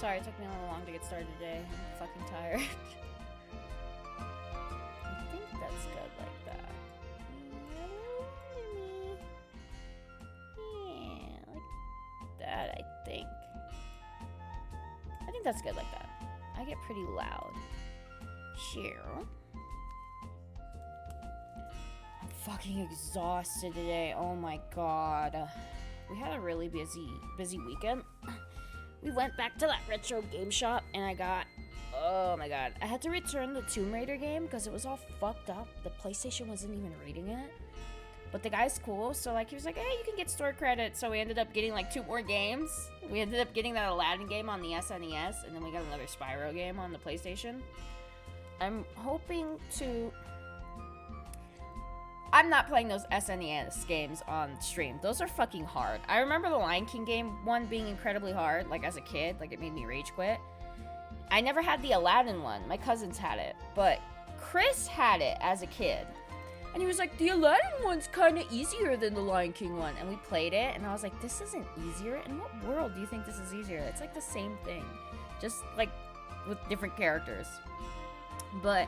Sorry, it took me a little long to get started today. I'm fucking tired. I think that's good like that. Yeah, like that, I think. I think that's good like that. I get pretty loud. Sure. I'm fucking exhausted today. Oh my god. We had a really busy weekend. We went back to that retro game shop and I got, oh my god, I had to return the Tomb Raider game because it was all fucked up. The PlayStation wasn't even reading it. But the guy's cool, so like he was like, hey, you can get store credit. So we ended up getting like 2 more games. We ended up getting that Aladdin game on the SNES, and then we got another Spyro game on the PlayStation. I'm hoping to... I'm not playing those SNES games on stream. Those are fucking hard. I remember the Lion King game one being incredibly hard, like as a kid, like it made me rage quit. I never had the Aladdin one. My cousins had it, but Chris had it as a kid. And he was like, the Aladdin one's kind of easier than the Lion King one. And we played it, and I was like, this isn't easier? In what world do you think this is easier? It's like the same thing, just like with different characters. But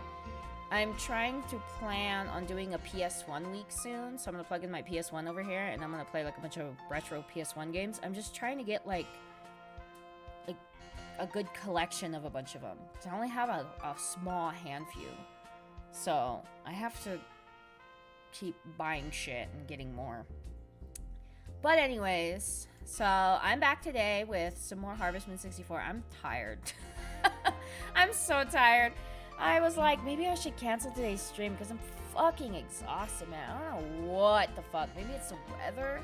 I'm trying to plan on doing a PS1 week soon. So I'm going to plug in my PS1 over here, and I'm going to play like a bunch of retro PS1 games. I'm just trying to get like a good collection of a bunch of them. Because I only have a small hand few. So I have to keep buying shit and getting more. But anyways, so I'm back today with some more Harvest Moon 64. I'm tired. I'm so tired. I was like, maybe I should cancel today's stream because I'm fucking exhausted, man. I don't know what the fuck. Maybe it's the weather.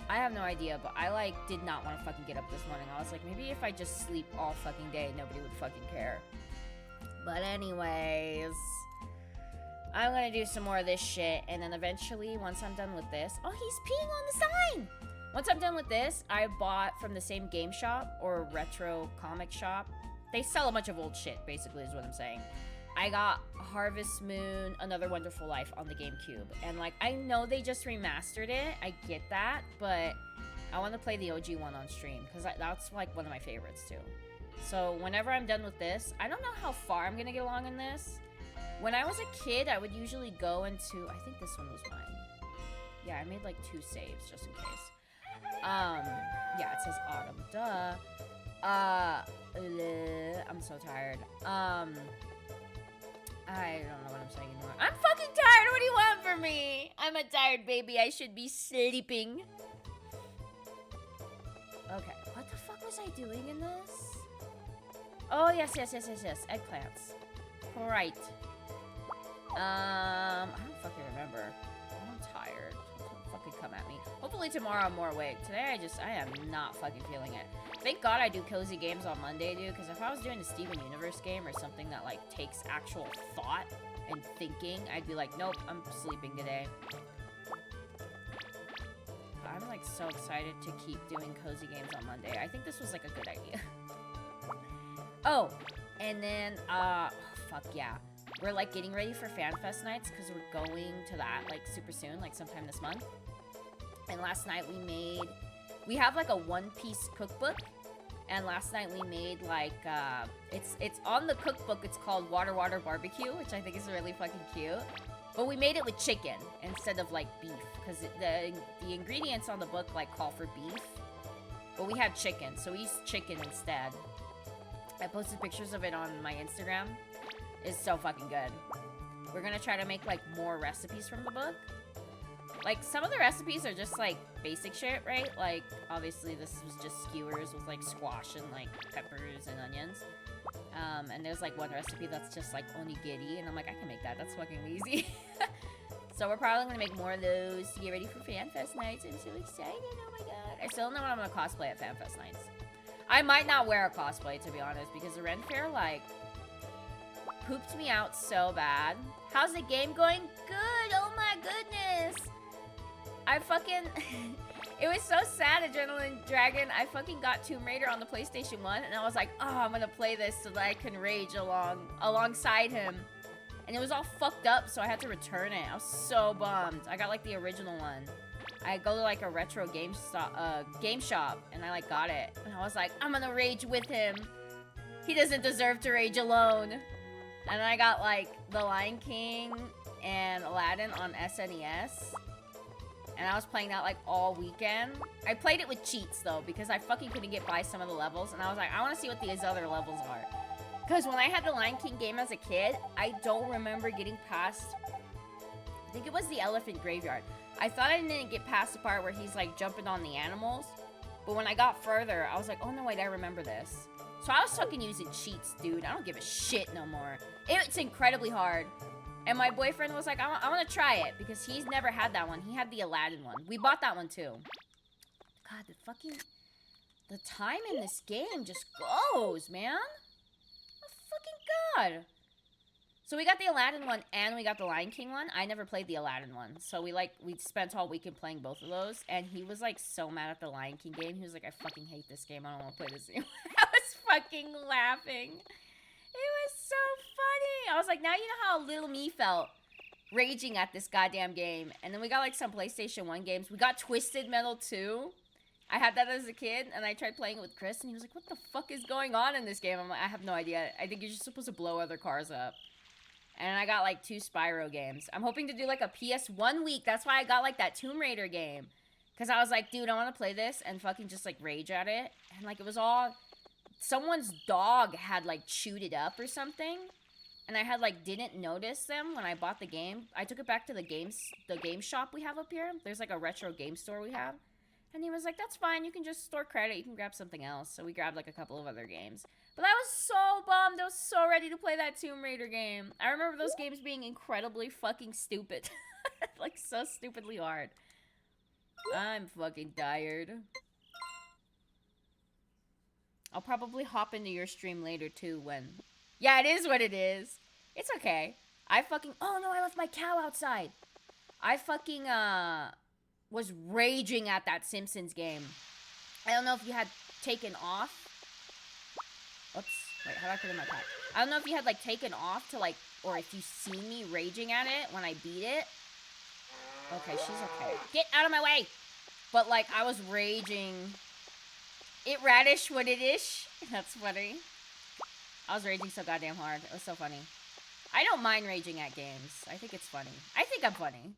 I have no idea, but I like did not want to fucking get up this morning. I was like, maybe if I just sleep all fucking day, nobody would fucking care. But anyways, I'm gonna do some more of this shit, and then eventually, once I'm done with this... Oh, he's peeing on the sign! Once I'm done with this, I bought from the same game shop, or retro comic shop. They sell a bunch of old shit, basically, is what I'm saying. I got Harvest Moon, Another Wonderful Life on the GameCube. And, like, I know they just remastered it. I get that, but I want to play the OG one on stream, because that's, like, one of my favorites, too. So, whenever I'm done with this, I don't know how far I'm gonna get along in this. When I was a kid, I would usually go into... I think this one was mine. Yeah, I made like 2 saves just in case. Yeah, it says autumn. Duh. I'm so tired. I don't know what I'm saying anymore. I'm fucking tired. What do you want from me? I'm a tired baby. I should be sleeping. Okay. What the fuck was I doing in this? Oh, yes. Eggplants. Right. I don't fucking remember. I'm tired. Don't fucking come at me. Hopefully tomorrow I'm more awake. Today I am not fucking feeling it. Thank God I do cozy games on Monday, dude, because if I was doing a Steven Universe game or something that, like, takes actual thought and thinking, I'd be like, nope, I'm sleeping today. I'm, like, so excited to keep doing cozy games on Monday. I think this was, like, a good idea. Oh, and then, fuck yeah. We're, like, getting ready for FanFest nights because we're going to that, like, super soon, like, sometime this month. And last night we have, like, a one-piece cookbook. And last night we made, like, it's on the cookbook. It's called Water Barbecue, which I think is really fucking cute. But we made it with chicken instead of, like, beef. Because the ingredients on the book, like, call for beef. But we had chicken, so we used chicken instead. I posted pictures of it on my Instagram. It's so fucking good. We're gonna try to make, like, more recipes from the book. Like, some of the recipes are just, like, basic shit, right? Like, obviously this was just skewers with, like, squash and, like, peppers and onions. And there's, like, one recipe that's just, like, onigiri. And I'm like, I can make that. That's fucking easy. So we're probably gonna make more of those to get ready for FanFest nights. I'm so excited. Oh my god. I still don't know what I'm gonna cosplay at FanFest nights. I might not wear a cosplay, to be honest, because the Ren Fair, like, pooped me out so bad. How's the game going? Good. Oh my goodness. I fucking... It was so sad, Adrenaline Dragon. I fucking got Tomb Raider on the PlayStation 1, and I was like, oh, I'm gonna play this so that I can rage alongside him. And it was all fucked up, so I had to return it. I was so bummed. I got, like, the original one. I go to, like, a retro game shop, and I, like, got it. And I was like, I'm gonna rage with him. He doesn't deserve to rage alone. And I got like The Lion King and Aladdin on SNES. And I was playing that like all weekend. I played it with cheats though, because I fucking couldn't get by some of the levels. And I was like, I want to see what these other levels are. Because when I had the Lion King game as a kid, I don't remember getting past... I think it was the elephant graveyard. I thought I didn't get past the part where he's like jumping on the animals. But when I got further, I was like, oh no, wait, I remember this. So I was fucking using cheats, dude. I don't give a shit no more. It's incredibly hard. And my boyfriend was like, I want to try it. Because he's never had that one. He had the Aladdin one. We bought that one too. God, the time in this game just goes, man. Oh, fucking God. So we got the Aladdin one and we got the Lion King one. I never played the Aladdin one. So we spent all weekend playing both of those. And he was like so mad at the Lion King game. He was like, I fucking hate this game. I don't want to play this game. I was fucking laughing. It was so funny. I was like, now you know how little me felt raging at this goddamn game. And then we got like some PlayStation 1 games. We got Twisted Metal 2. I had that as a kid, and I tried playing it with Chris, and he was like, what the fuck is going on in this game? I'm like, I have no idea. I think you're just supposed to blow other cars up. And I got like 2 Spyro games. I'm hoping to do like a PS1 week. That's why I got like that Tomb Raider game. Because I was like, dude, I want to play this and fucking just like rage at it. And like it was all... Someone's dog had like chewed it up or something. And I had like didn't notice them when I bought the game. I took it back to the game shop we have up here. There's like a retro game store we have. And he was like, that's fine. You can just store credit. You can grab something else. So we grabbed like a couple of other games. But I was so bummed. I was so ready to play that Tomb Raider game. I remember those games being incredibly fucking stupid. Like, so stupidly hard. I'm fucking tired. I'll probably hop into your stream later, too, when... Yeah, it is what it is. It's okay. I fucking... Oh, no, I left my cow outside. I fucking, was raging at that Simpsons game. I don't know if you had taken off. Oops. Wait, how do I put it in my pack? I don't know if you had, like, taken off to, like, or if you seen me raging at it when I beat it. Okay, she's okay. Get out of my way! But, like, I was raging. It radish what it ish. That's funny. I was raging so goddamn hard. It was so funny. I don't mind raging at games. I think it's funny. I think I'm funny.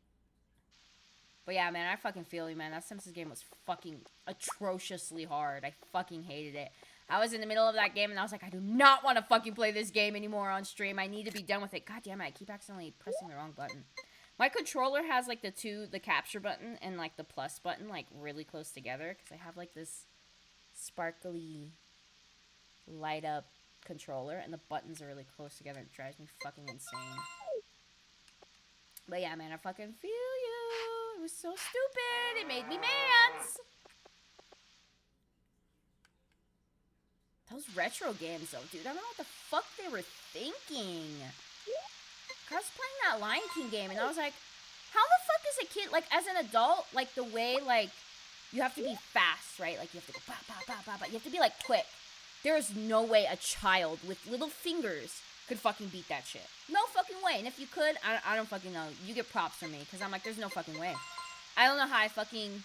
But yeah, man, I fucking feel you, man. That Simpsons game was fucking atrociously hard. I fucking hated it. I was in the middle of that game, and I was like, I do not want to fucking play this game anymore on stream. I need to be done with it. God damn it, I keep accidentally pressing the wrong button. My controller has, like, the capture button and, like, the plus button, like, really close together. Because I have, like, this sparkly, light-up controller, and the buttons are really close together. It drives me fucking insane. But yeah, man, I fucking feel you. It was so stupid. It made me mad. Those retro games, though, dude. I don't know what the fuck they were thinking. I was playing that Lion King game, and I was like, how the fuck is a kid, like, as an adult, like, the way, like, you have to be fast, right? Like, you have to go, bah, bah, bah, bah, bah. You have to be, like, quick. There is no way a child with little fingers could fucking beat that shit. No fucking way. And if you could, I don't fucking know. You get props from me, because I'm like, there's no fucking way. I don't know how I fucking...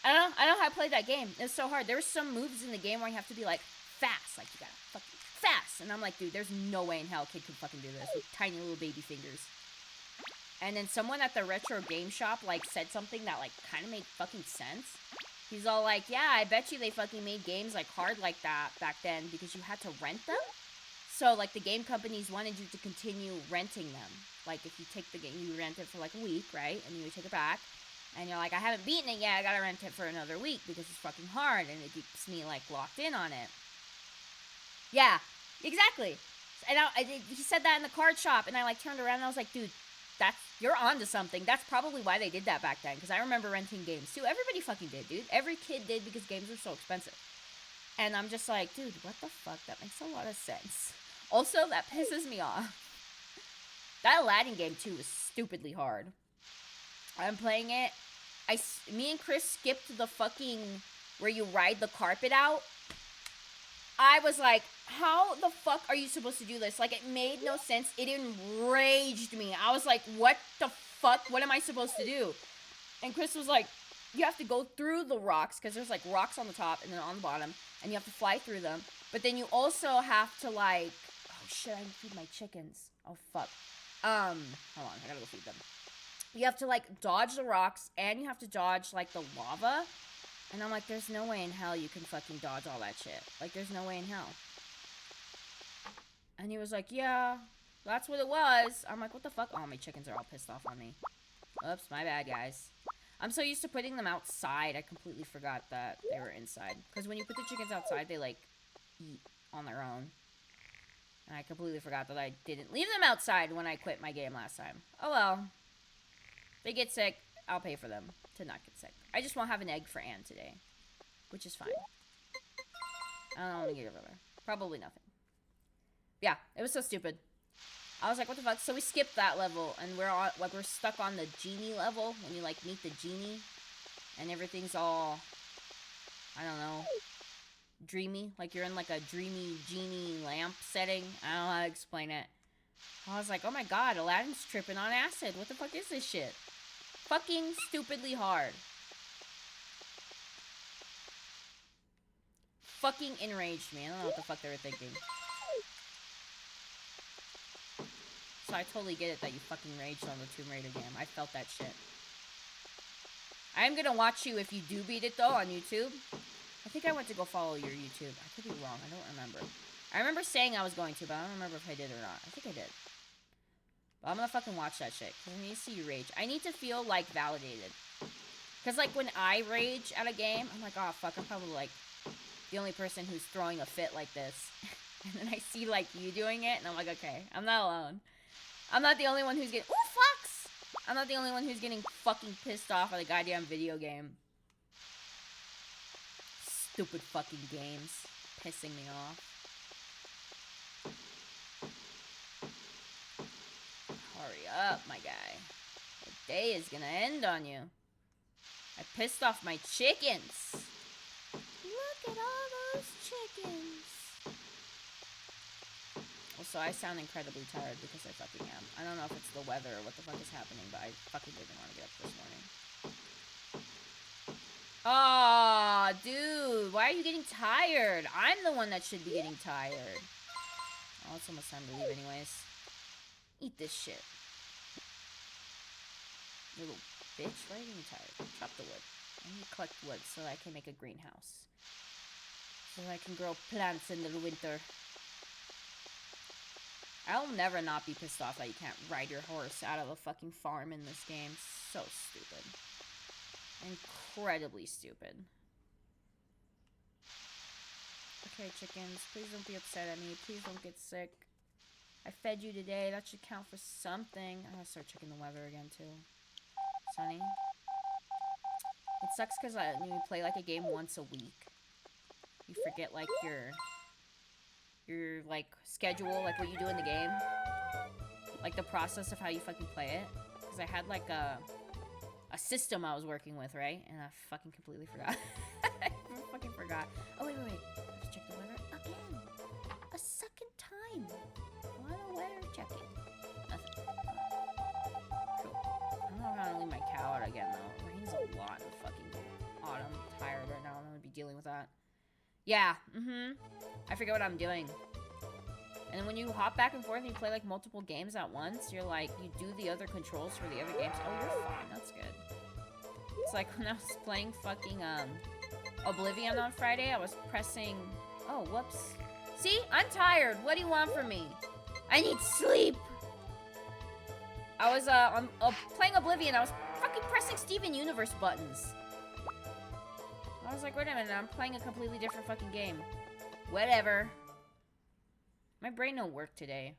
I don't know how I played that game. It was so hard. There were some moves in the game where you have to be, like, fast. Like, you gotta fucking fast. And I'm like, dude, there's no way in hell a kid could fucking do this with tiny little baby fingers. And then someone at the retro game shop, like, said something that, like, kind of made fucking sense. He's all like, yeah, I bet you they fucking made games, like, hard like that back then because you had to rent them. So, like, the game companies wanted you to continue renting them. Like, if you take the game, you rent it for, like, a week, right? And you would take it back. And you're like, I haven't beaten it yet. I gotta rent it for another week because it's fucking hard. And it keeps me, like, locked in on it. Yeah, exactly. And he said that in the card shop. And I, like, turned around and I was like, dude, you're onto something. That's probably why they did that back then. Because I remember renting games, too. Everybody fucking did, dude. Every kid did because games were so expensive. And I'm just like, dude, what the fuck? That makes a lot of sense. Also, that pisses me off. That Aladdin game, too, was stupidly hard. I'm playing it. Me and Chris skipped the fucking where you ride the carpet out. I was like, how the fuck are you supposed to do this? Like, it made no sense. It enraged me. I was like, what the fuck? What am I supposed to do? And Chris was like, you have to go through the rocks, because there's, like, rocks on the top and then on the bottom, and you have to fly through them. But then you also have to, like... Oh, shit, I didn't feed my chickens. Oh, fuck. Hold on, I gotta go feed them. You have to, like, dodge the rocks, and you have to dodge, like, the lava. And I'm like, there's no way in hell you can fucking dodge all that shit. Like, there's no way in hell. And he was like, yeah, that's what it was. I'm like, what the fuck? Oh, my chickens are all pissed off on me. Oops, my bad, guys. I'm so used to putting them outside, I completely forgot that they were inside. Because when you put the chickens outside, they, like, eat on their own. And I completely forgot that I didn't leave them outside when I quit my game last time. Oh, well. They get sick, I'll pay for them to not get sick. I just won't have an egg for Anne today. Which is fine. I don't know what to get over there. Probably nothing. Yeah, it was so stupid. I was like, what the fuck? So we skipped that level, and we're stuck on the genie level, when you, like, meet the genie, and everything's all, I don't know, dreamy. Like, you're in, like, a dreamy genie lamp setting. I don't know how to explain it. I was like, oh my god, Aladdin's tripping on acid. What the fuck is this shit? Fucking stupidly hard. Fucking enraged me. I don't know what the fuck they were thinking. So I totally get it that you fucking raged on the Tomb Raider game. I felt that shit. I am gonna watch you if you do beat it, though, on YouTube. I think I went to go follow your YouTube. I could be wrong. I don't remember. I remember saying I was going to, but I don't remember if I did or not. I think I did. But I'm gonna fucking watch that shit. Because I need to see you rage. I need to feel, like, validated. Because, like, when I rage at a game, I'm like, oh, fuck, I'm probably, like, the only person who's throwing a fit like this. And then I see, like, you doing it, and I'm like, okay, I'm not alone. I'm not the only one who's getting... Ooh, fucks! I'm not the only one who's getting fucking pissed off at a goddamn video game. Stupid fucking games. Pissing me off. Hurry up, my guy. The day is gonna end on you. I pissed off my chickens. Look at all those chickens. Also, I sound incredibly tired because I fucking am. I don't know if it's the weather or what the fuck is happening, but I fucking didn't want to get up this morning. Aw, dude, why are you getting tired? I'm the one that should be getting tired. Oh, it's almost time to leave anyways. Eat this shit. Little bitch, why are you getting tired? Chop the wood. I need to collect wood so that I can make a greenhouse. So I can grow plants in the winter. I'll never not be pissed off that you can't ride your horse out of a fucking farm in this game. So stupid. Incredibly stupid. Okay, chickens, please don't be upset at me. Please don't get sick. I fed you today. That should count for something. I'm gonna start checking the weather again, too. Sunny. It sucks because when you play, like, a game once a week, you forget, like, your, like, schedule, like, what you do in the game. Like, the process of how you fucking play it. Because I had, like, a system I was working with, right? And I fucking completely forgot. I fucking forgot. Oh, wait. Let's check the weather again. A second time. What a weather checking. Nothing. Cool. I don't know how to leave my cow out again, though. It rains a lot in fucking autumn. I'm tired right now. I'm gonna be dealing with that. Yeah, I forget what I'm doing. And then when you hop back and forth and you play, like, multiple games at once, you're like, you do the other controls for the other games. Oh, you're fine. That's good. It's like when I was playing fucking, Oblivion on Friday, I was pressing... Oh, whoops. See? I'm tired. What do you want from me? I need sleep. I was, playing Oblivion. I was fucking pressing Steven Universe buttons. I was like, wait a minute, I'm playing a completely different fucking game. Whatever. My brain don't work today.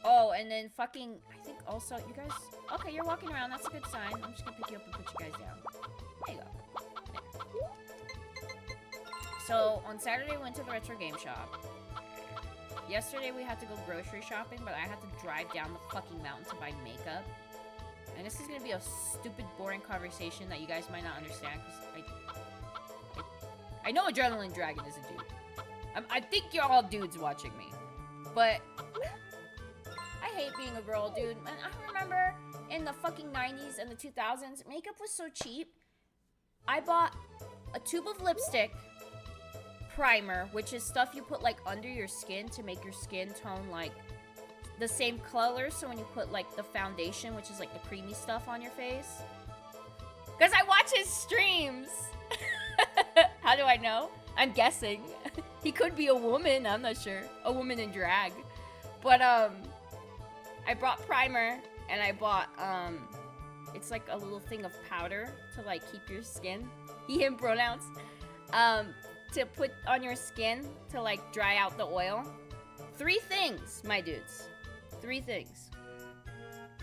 Oh, and then fucking, I think also, you guys... Okay, you're walking around, that's a good sign. I'm just gonna pick you up and put you guys down. There you go. There. So, on Saturday, we went to the retro game shop. Yesterday, we had to go grocery shopping, but I had to drive down the fucking mountain to buy makeup. And this is gonna be a stupid, boring conversation that you guys might not understand, because I know Adrenaline Dragon is a dude. I think you're all dudes watching me. But I hate being a girl, dude. And I remember in the fucking 90s and the 2000s, makeup was so cheap. I bought a tube of lipstick, primer, which is stuff you put like under your skin to make your skin tone like the same color. So when you put like the foundation, which is like the creamy stuff on your face. Because I watch his streams. How do I know? I'm guessing. He could be a woman, I'm not sure. A woman in drag. But I brought primer and I bought it's like a little thing of powder to like keep your skin. He, him pronouns. To put on your skin to like dry out the oil. 3 things, my dudes. 3 things.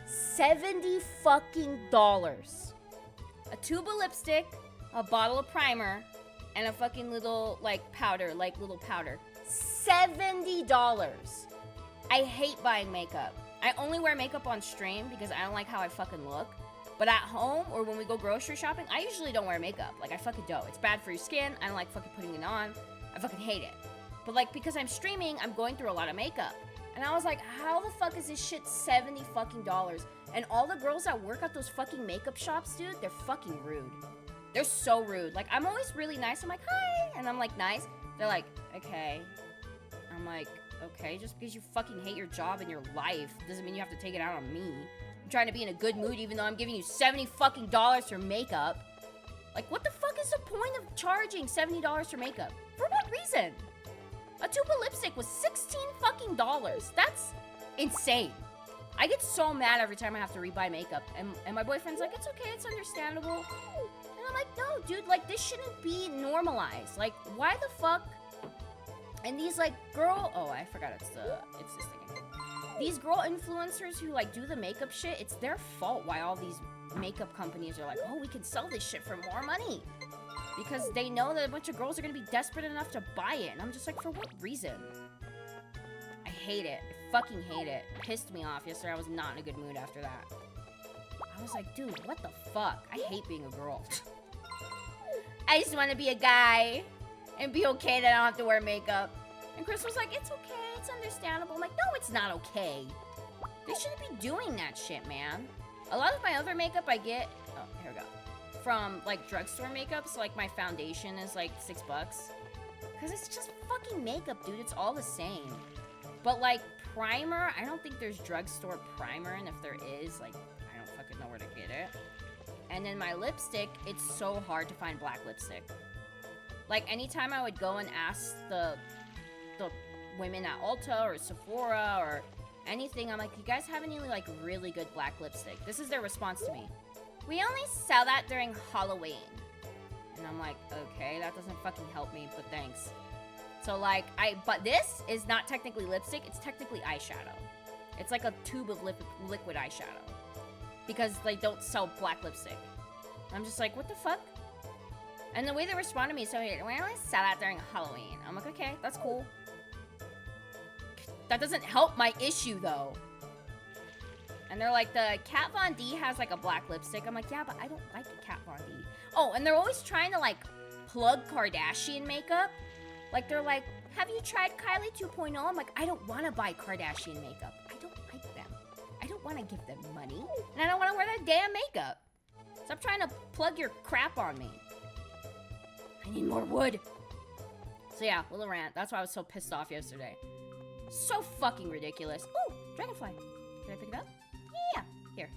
$70 fucking dollars. A tube of lipstick, a bottle of primer, and a fucking little like powder, like little powder. $70. I hate buying makeup. I only wear makeup on stream because I don't like how I fucking look. But at home or when we go grocery shopping, I usually don't wear makeup. Like, I fucking don't. It's bad for your skin. I don't like fucking putting it on. I fucking hate it. But, like, because I'm streaming, I'm going through a lot of makeup. And I was like, how the fuck is this shit $70 fucking dollars? And all the girls that work at those fucking makeup shops, dude, they're fucking rude. They're so rude. Like, I'm always really nice. I'm like, hi. And I'm like, nice. They're like, okay. I'm like, okay. Just because you fucking hate your job and your life doesn't mean you have to take it out on me. I'm trying to be in a good mood even though I'm giving you $70 fucking dollars for makeup. Like, what the fuck is the point of charging $70 for makeup? For what reason? A tube of lipstick was $16 fucking dollars. That's insane. I get so mad every time I have to rebuy makeup. And my boyfriend's like, it's okay, it's understandable. And I'm like, no, dude, like, this shouldn't be normalized. Like, why the fuck? And these, like, oh, I forgot it's this thing. These girl influencers who, like, do the makeup shit, it's their fault why all these makeup companies are like, oh, we can sell this shit for more money. Because they know that a bunch of girls are gonna be desperate enough to buy it. And I'm just like, for what reason? I hate it. I fucking hate it. It pissed me off yesterday. I was not in a good mood after that. I was like, dude, what the fuck? I hate being a girl. I just want to be a guy and be okay that I don't have to wear makeup. And Chris was like, it's okay, it's understandable. I'm like, no, it's not okay. They shouldn't be doing that shit, man. A lot of my other makeup I get, oh, here we go, from, like, drugstore makeup. So, like, my foundation is, like, $6. Because it's just fucking makeup, dude. It's all the same. But, like, primer, I don't think there's drugstore primer. And if there is, like, I don't fucking know where to get it. And then my lipstick, it's so hard to find black lipstick. Like, anytime I would go and ask the women at Ulta or Sephora or anything, I'm like, you guys have any, like, really good black lipstick? This is their response to me. We only sell that during Halloween. And I'm like, okay, that doesn't fucking help me, but thanks. So, like, but this is not technically lipstick, it's technically eyeshadow. It's like a tube of liquid eyeshadow. Because they don't sell black lipstick. I'm just like, what the fuck? And the way they respond to me is so weird. We only sell that during Halloween. I'm like, okay, that's cool. That doesn't help my issue, though. And they're like, the Kat Von D has, like, a black lipstick. I'm like, yeah, but I don't like the Kat Von D. Oh, and they're always trying to, like, plug Kardashian makeup. Like, they're like, have you tried Kylie 2.0? I'm like, I don't want to buy Kardashian makeup. I don't like them. I don't want to give them money. And I don't want to wear that damn makeup. Stop trying to plug your crap on me. I need more wood. So yeah, little rant. That's why I was so pissed off yesterday. So fucking ridiculous. Oh, dragonfly. Can I pick it up? Yeah, here.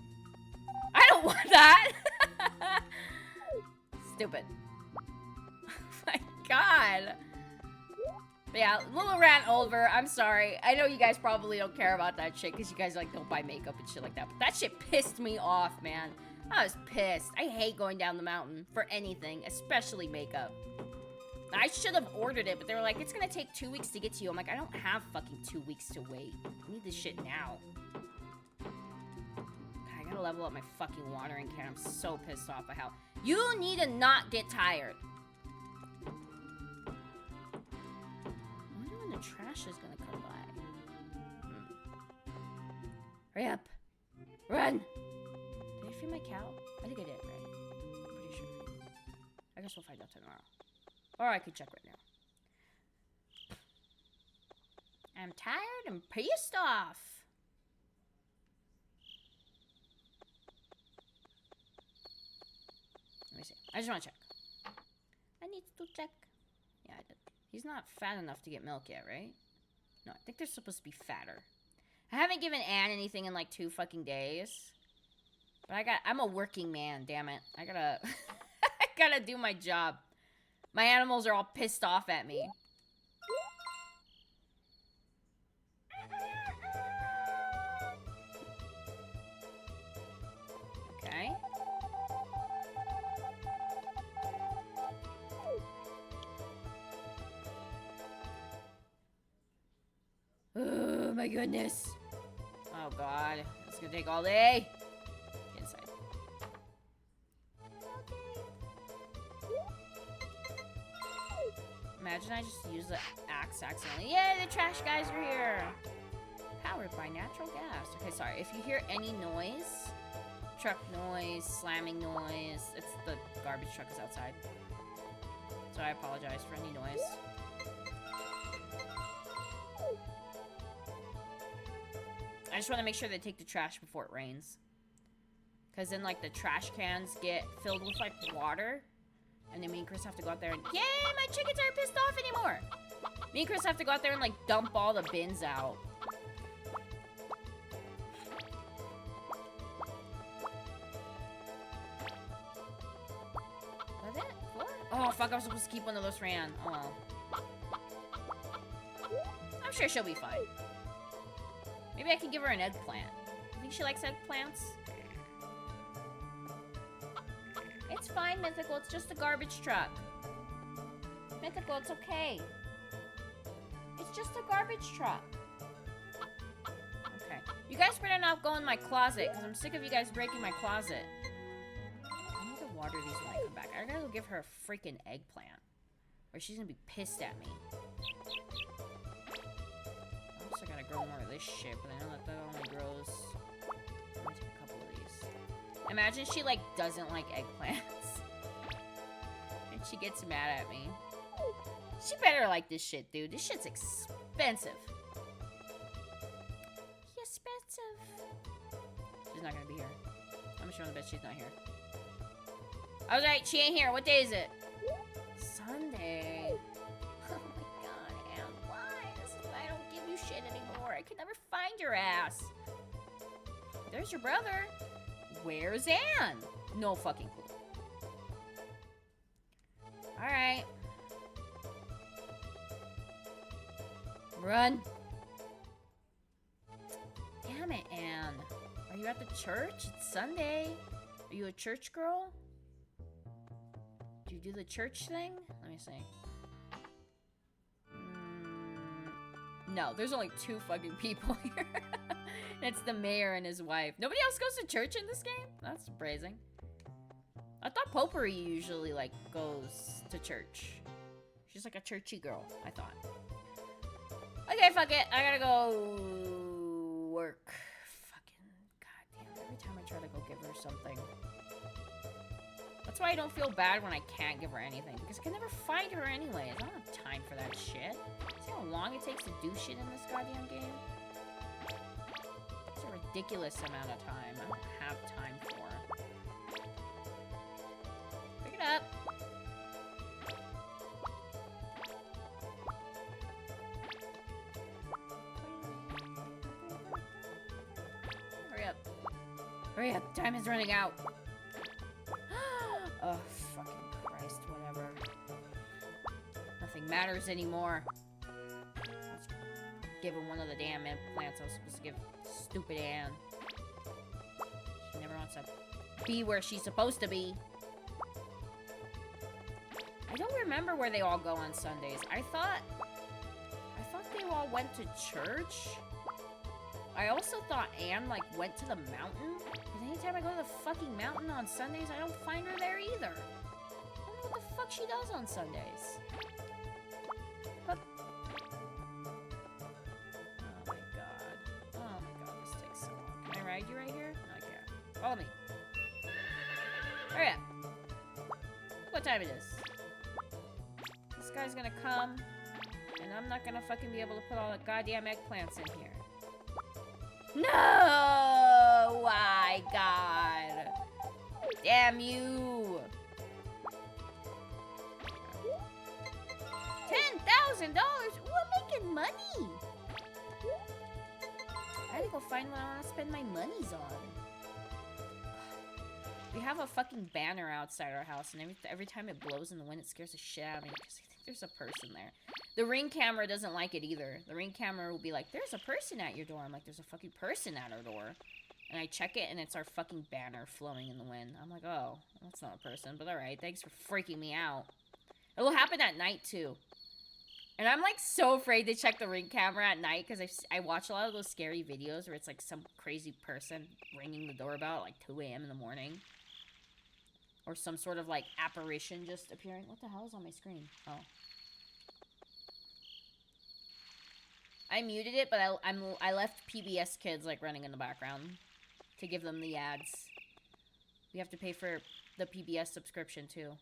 I don't want that. Stupid. Oh my god. But yeah, little rant over. I'm sorry. I know you guys probably don't care about that shit because you guys, like, don't buy makeup and shit like that. But that shit pissed me off, man. I was pissed. I hate going down the mountain for anything, especially makeup. I should have ordered it, but they were like, it's gonna take 2 weeks to get to you. I'm like, I don't have fucking 2 weeks to wait. I need this shit now. God, I gotta level up my fucking watering can. I'm so pissed off at how... You need to not get tired. I wonder when the trash is gonna come by. Hurry up. Run! Did I feed my cow? I think I did, right? I'm pretty sure. I guess we'll find out tomorrow. Or I could check right now. I'm tired and pissed off. me see. I just want to check. I need to check. Yeah, I did. He's not fat enough to get milk yet, right? No, I think they're supposed to be fatter. I haven't given Anne anything in like 2 fucking days. But I'm a working man, damn it. I gotta, I gotta do my job. My animals are all pissed off at me. Okay. Oh my goodness. Oh god. It's gonna take all day. Get inside. Imagine I just use the axe accidentally. Yay, the trash guys are here. Powered by natural gas. Okay, sorry. If you hear any noise, truck noise, slamming noise, it's the garbage truck is outside. So I apologize for any noise. I just want to make sure they take the trash before it rains. Because then, like, the trash cans get filled with, like, water. And then me and Chris have to go out there and... Yay! My chickens aren't pissed off anymore! Me and Chris have to go out there and, like, dump all the bins out. Is that it? What? Oh, fuck. I was supposed to keep one of those for Anne. Oh, well. I'm sure she'll be fine. Maybe I can give her an eggplant. You think she likes eggplants? It's fine, Mythical. It's just a garbage truck. Mythical, it's okay. It's just a garbage truck. Okay. You guys better not go in my closet, because I'm sick of you guys breaking my closet. I need to water these when I come back. I gotta go give her a freaking eggplant. Or she's gonna be pissed at me. I gotta grow more of this shit, but I know that only grows... Let me take a couple of these. Imagine she, like, doesn't like eggplants. And she gets mad at me. She better like this shit, dude. This shit's expensive. Expensive. She's not gonna be here. I'm just gonna bet she's not here. Alright, she ain't here. What day is it? Sunday. Shit anymore. I could never find your ass. There's your brother. Where's Anne? No fucking clue. Alright. Run. Damn it, Anne. Are you at the church? It's Sunday. Are you a church girl? Do you do the church thing? Let me see. No, there's only 2 fucking people here. It's the mayor and his wife. Nobody else goes to church in this game? That's surprising. I thought Potpourri usually, like, goes to church. She's like a churchy girl, I thought. Okay, fuck it. I gotta go work. Fucking goddamn. Every time I try to go give her something. That's why I don't feel bad when I can't give her anything. Because I can never find her anyways. I don't have time for that shit. See how long it takes to do shit in this goddamn game? It's a ridiculous amount of time. I don't have time for. Pick it up. Hurry up. Hurry up. Time is running out. Oh, fucking Christ, whatever. Nothing matters anymore. Let's give him one of the damn plants I was supposed to give stupid Anne. She never wants to be where she's supposed to be. I don't remember where they all go on Sundays. I thought they all went to church. I also thought Anne, like, went to the mountain. But anytime I go to the fucking mountain on Sundays, I don't find her there either. I don't know what the fuck she does on Sundays. But... Oh my god. Oh my god, this takes so long. Can I ride you right here? No, I can't. Follow me. Hurry up. What time it is? This guy's gonna come, and I'm not gonna fucking be able to put all the goddamn eggplants in here. No! My God! Damn you! $1,000? Ooh, I'm making money! I gotta go find what I want to spend my monies on. We have a fucking banner outside our house, and every time it blows in the wind, it scares the shit out of me because I think there's a person there. The Ring camera doesn't like it either. The Ring camera will be like, there's a person at your door. I'm like, there's a fucking person at our door. And I check it, and it's our fucking banner flowing in the wind. I'm like, oh, that's not a person, but alright, thanks for freaking me out. It will happen at night, too. And I'm, like, so afraid to check the Ring camera at night, because I watch a lot of those scary videos where it's, like, some crazy person ringing the doorbell at, like, 2 a.m. in the morning. Or some sort of, like, apparition just appearing. What the hell is on my screen? Oh. I muted it, but I left PBS Kids, like, running in the background to give them the ads. We have to pay for the PBS subscription, too.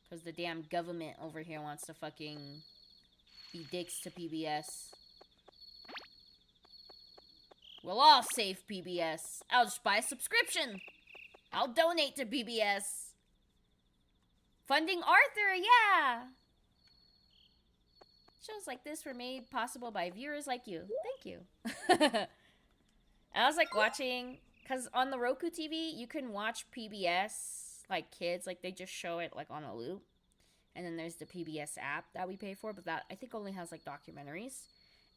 Because the damn government over here wants to fucking be dicks to PBS. We'll all save PBS. I'll just buy a subscription. I'll donate to PBS. Funding Arthur, yeah! Shows like this were made possible by viewers like you. Thank you. And I was like watching, because on the Roku TV, you can watch PBS, like kids, like they just show it like on a loop. And then there's the PBS app that we pay for, but that I think only has like documentaries.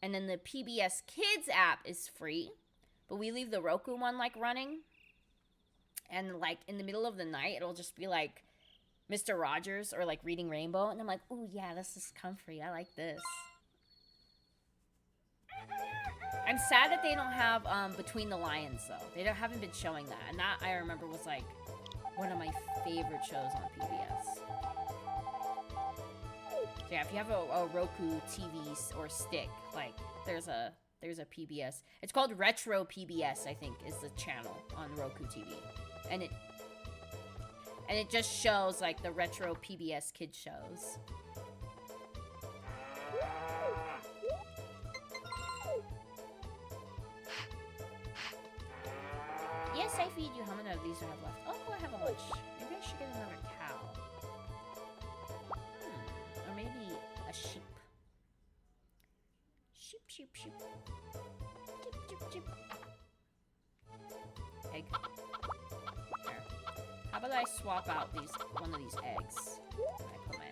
And then the PBS Kids app is free, but we leave the Roku one like running. And like in the middle of the night, it'll just be like Mr. Rogers or like Reading Rainbow. And I'm like, ooh, yeah, this is comfy. I like this. I'm sad that they don't have Between the Lions, though. They haven't been showing that. And that, I remember, was like one of my favorite shows on PBS. So yeah, if you have a Roku TV or stick, like, there's a PBS. It's called Retro PBS, I think, is the channel on Roku TV. And it just shows, like, the retro PBS kid shows. Yes, I feed you. How many of these do I have left? Oh, cool, I have a bunch. Maybe I should get another cow. Or maybe a sheep. Sheep, sheep, sheep. Sheep, sheep, sheep. Egg. There. How about I swap out one of these eggs? I put my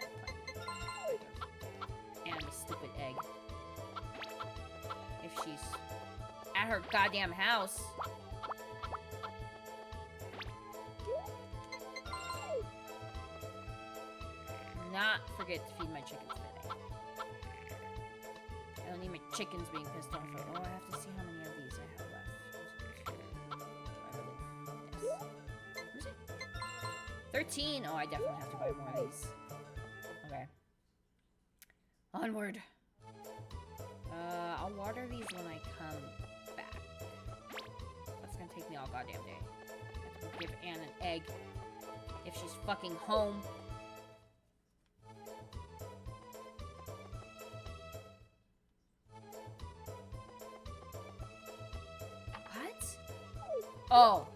egg and a stupid egg. If she's at her goddamn house. Not forget to feed my chickens today. I don't need my chickens being pissed off. Oh, I have to see how many of these I have left. Yes. 13! Oh, I definitely have to buy more of these. Okay. Onward. I'll water these when I come back. That's gonna take me all goddamn day. I have to give Anne an egg. If she's fucking home. Oh.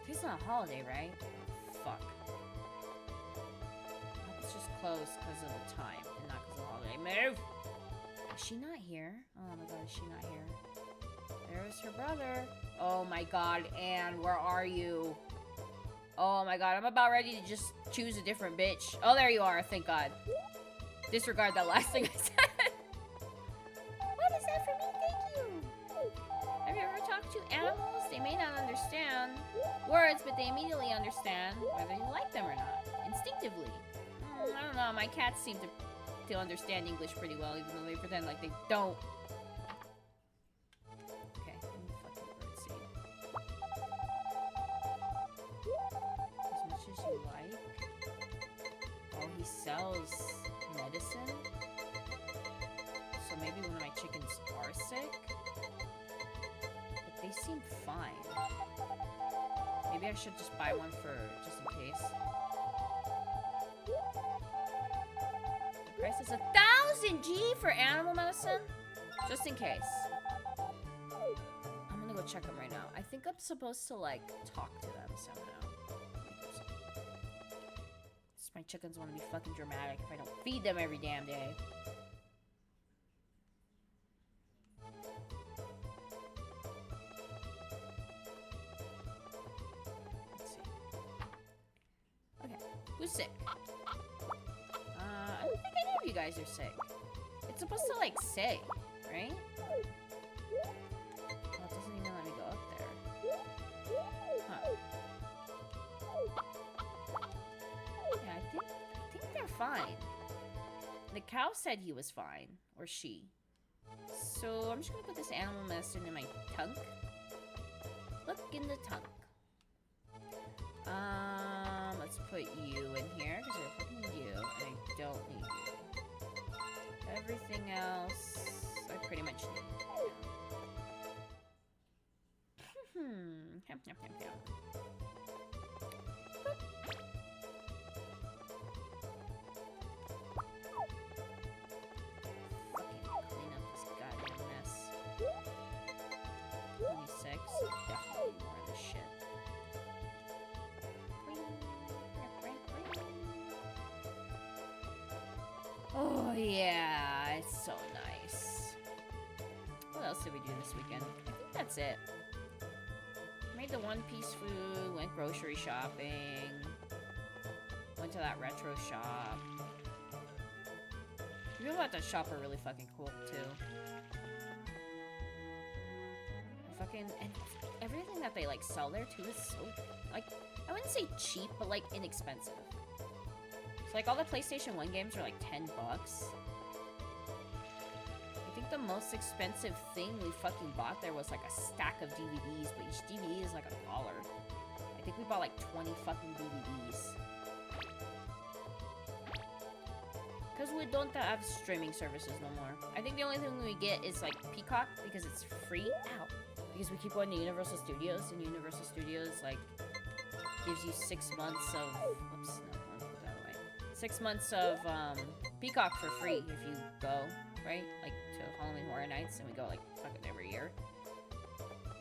It's not a holiday, right? Fuck. I hope it's just closed because of the time and not because of the holiday. Move! Is she not here? Oh my god, is she not here? There's her brother. Oh my god, Anne, where are you? Oh my god, I'm about ready to just choose a different bitch. Oh, there you are, thank god. Disregard that last thing I said. What is that for me? Thank you! Have you ever talked to animals? They may not understand words, but they immediately understand whether you like them or not. Instinctively. I don't know, my cats seem to understand English pretty well, even though they pretend like they don't. Okay, fucking birdseed. As much as you like. Oh, he sells medicine? So maybe one of my chickens are sick? They seem fine. Maybe I should just buy one for just in case. The price is 1,000 G for animal medicine? Just in case. I'm gonna go check them right now. I think I'm supposed to like talk to them somehow. My chickens want to be fucking dramatic if I don't feed them every damn day. Let's see. Okay, who's sick? I don't think any of you guys are sick. It's supposed to, like, say, right? Oh, it doesn't even let me go up there. Huh. Yeah, I think they're fine. The cow said he was fine, or she. So I'm just gonna put this animal medicine in my tunk. Look in the tunk. Let's put you in here because I fucking need you, and I don't need you. Everything else, I pretty much need. Fucking clean up this goddamn mess. 26, definitely more of this shit. Oh yeah, it's so nice. What else did we do this weekend? I think that's it. Made the One Piece food, went grocery shopping, went to that retro shop. The people at that shop are really fucking cool too. And everything that they like sell there too is so, like, I wouldn't say cheap, but like inexpensive. So like all the PlayStation 1 games are like $10. I think the most expensive thing we fucking bought there was like a stack of DVDs, but each DVD is like $1. I think we bought like 20 fucking DVDs. Because we don't have streaming services no more. I think the only thing we get is like Peacock because it's free. Ow. Because we keep going to Universal Studios, and Universal Studios like gives you 6 months of, oops, no, I'll put that away. 6 months of Peacock for free if you go, right? Like to Halloween Horror Nights, and we go like fucking every year.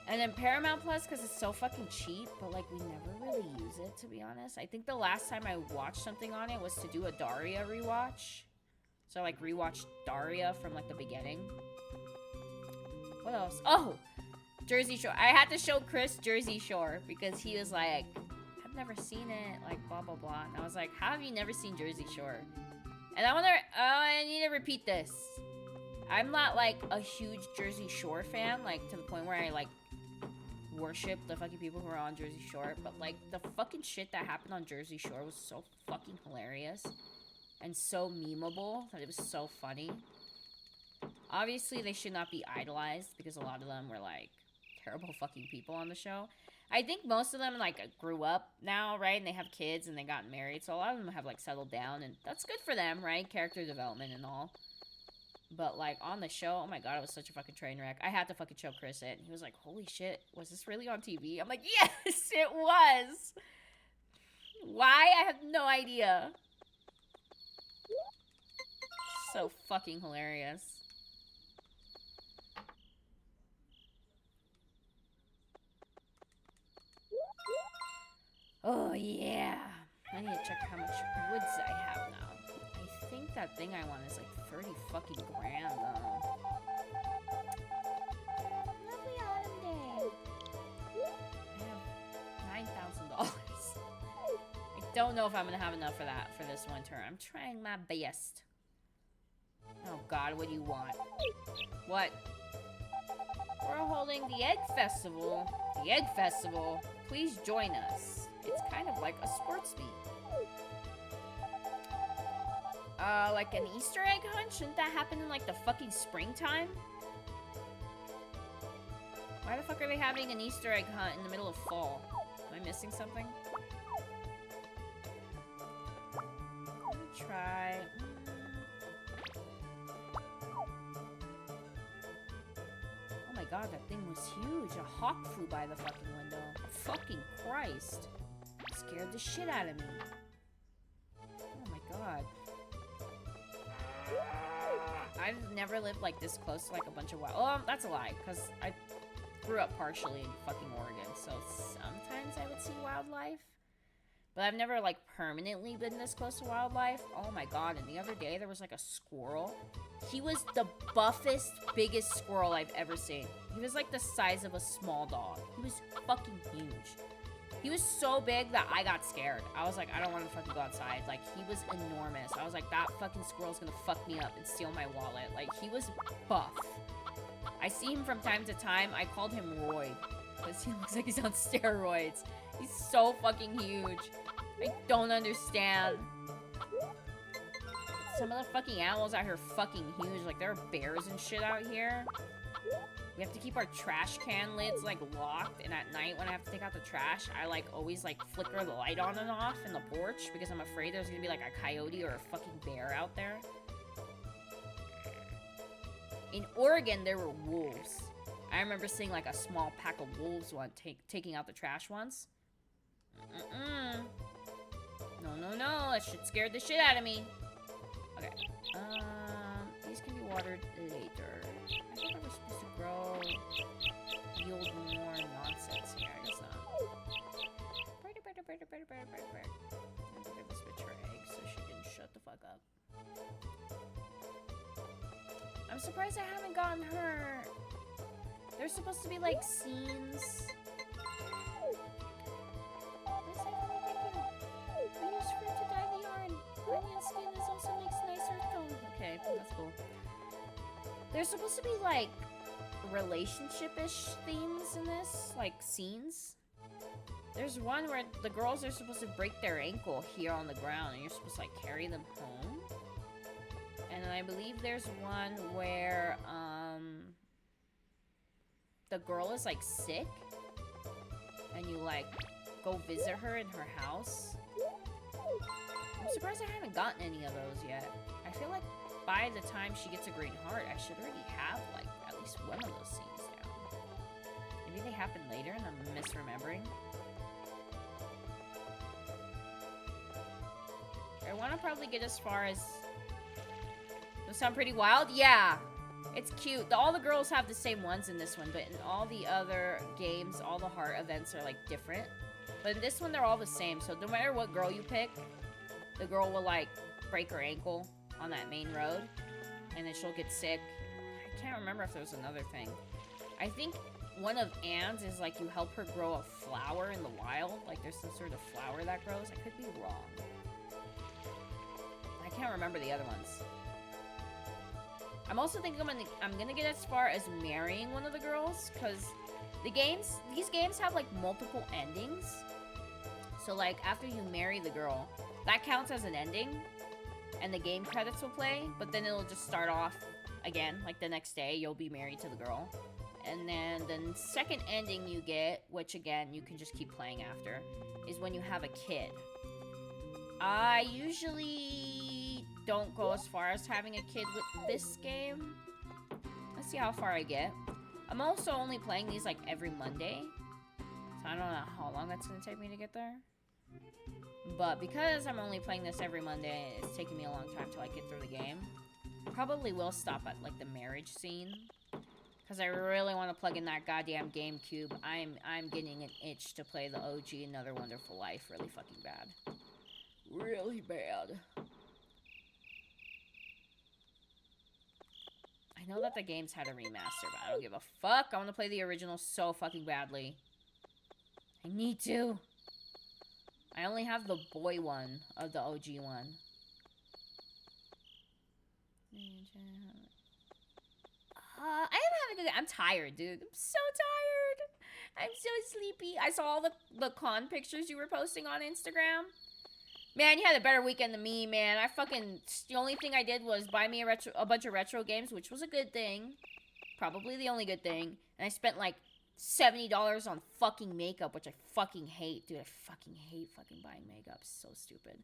And then Paramount Plus, because it's so fucking cheap, but like we never really use it, to be honest. I think the last time I watched something on it was to do a Daria rewatch. So I like rewatched Daria from like the beginning. What else? Oh! Jersey Shore. I had to show Chris Jersey Shore because he was like, I've never seen it, like blah blah blah. And I was like, how have you never seen Jersey Shore? And I wonder, I need to repeat this. I'm not like a huge Jersey Shore fan, like to the point where I like worship the fucking people who are on Jersey Shore, but like the fucking shit that happened on Jersey Shore was so fucking hilarious and so memeable that it was so funny. Obviously they should not be idolized because a lot of them were like terrible fucking people on the show. I think most of them like grew up now, right? And they have kids and they got married, so a lot of them have like settled down, and that's good for them, right? Character development and all. But like on the show, oh my god, it was such a fucking train wreck. I had to fucking show Chris it. He was like, holy shit, was this really on TV? I'm like, yes, it was. Why? I have no idea. So fucking hilarious. Oh yeah. I need to check how much woods I have now. I think that thing I want is like 30 fucking grand though. Lovely autumn day. I have $9,000. I don't know if I'm gonna have enough for that for this winter. I'm trying my best. Oh god, what do you want? What? We're holding the Egg Festival. The Egg Festival. Please join us. It's kind of like a sports meet. Like an Easter egg hunt? Shouldn't that happen in like the fucking springtime? Why the fuck are they having an Easter egg hunt in the middle of fall? Am I missing something? Let me try. Oh my god, that thing was huge. A hawk flew by the fucking window. Fucking Christ. Scared the shit out of me. Oh my god. I've never lived like this close to like a bunch of wild. Oh, that's a lie, because I grew up partially in fucking Oregon, so sometimes I would see wildlife. But I've never, like, permanently been this close to wildlife. Oh my god, and the other day there was, like, a squirrel. He was the buffest, biggest squirrel I've ever seen. He was, like, the size of a small dog. He was fucking huge. He was so big that I got scared. I was like, I don't want to fucking go outside. Like, he was enormous. I was like, that fucking squirrel's gonna fuck me up and steal my wallet. Like, he was buff. I see him from time to time. I called him Roy, because he looks like he's on steroids. He's so fucking huge. I don't understand. Some of the fucking animals out here are fucking huge. Like, there are bears and shit out here. We have to keep our trash can lids, like, locked. And at night, when I have to take out the trash, I, like, always, like, flicker the light on and off in the porch. Because I'm afraid there's gonna be, like, a coyote or a fucking bear out there. In Oregon, there were wolves. I remember seeing, like, a small pack of wolves taking out the trash once. No. That shit scared the shit out of me. Okay. These can be watered later. I thought they were supposed to grow, yield more nonsense here. I guess not. I'm gonna give this bitch her egg so she can shut the fuck up. I'm surprised I haven't gotten her. There's supposed to be, like, scenes. We use fruit to dye the yarn. Onion skin also makes nice earth tone. Okay, that's cool. There's supposed to be, like, relationship-ish themes in this, like, scenes. There's one where the girls are supposed to break their ankle here on the ground, and you're supposed to, like, carry them home. And then I believe there's one where, the girl is, like, sick, and you, like, go visit her in her house. I'm surprised I haven't gotten any of those yet. I feel like by the time she gets a green heart, I should already have, like, at least one of those scenes down. Maybe they happen later and I'm misremembering. I want to probably get as far as... Does that sound pretty wild? Yeah! It's cute. All the girls have the same ones in this one, but in all the other games, all the heart events are, like, different. But in this one, they're all the same. So no matter what girl you pick, the girl will, like, break her ankle on that main road. And then she'll get sick. I can't remember if there was another thing. I think one of Anne's is, like, you help her grow a flower in the wild. Like, there's some sort of flower that grows. I could be wrong. I can't remember the other ones. I'm also thinking I'm gonna get as far as marrying one of the girls, because these games have, like, multiple endings. So, like, after you marry the girl, that counts as an ending, and the game credits will play, but then it'll just start off again, like, the next day, you'll be married to the girl. And then the second ending you get, which, again, you can just keep playing after, is when you have a kid. I usually don't go as far as having a kid with this game. Let's see how far I get. I'm also only playing these, like, every Monday. So I don't know how long that's going to take me to get there. But because I'm only playing this every Monday, it's taking me a long time to, like, get through the game. I probably will stop at, like, the marriage scene. Because I really want to plug in that goddamn GameCube. I'm getting an itch to play the OG Another Wonderful Life really fucking bad. Really bad. I know that the game's had a remaster, but I don't give a fuck. I want to play the original so fucking badly. I need to. I only have the boy one of the OG one. I am having a... I'm tired, dude. I'm so tired. I'm so sleepy. I saw all the con pictures you were posting on Instagram. Man, you had a better weekend than me, man. The only thing I did was buy me a bunch of retro games, which was a good thing. Probably the only good thing. And I spent, like, $70 on fucking makeup, which I fucking hate. Dude, I fucking hate fucking buying makeup. So stupid.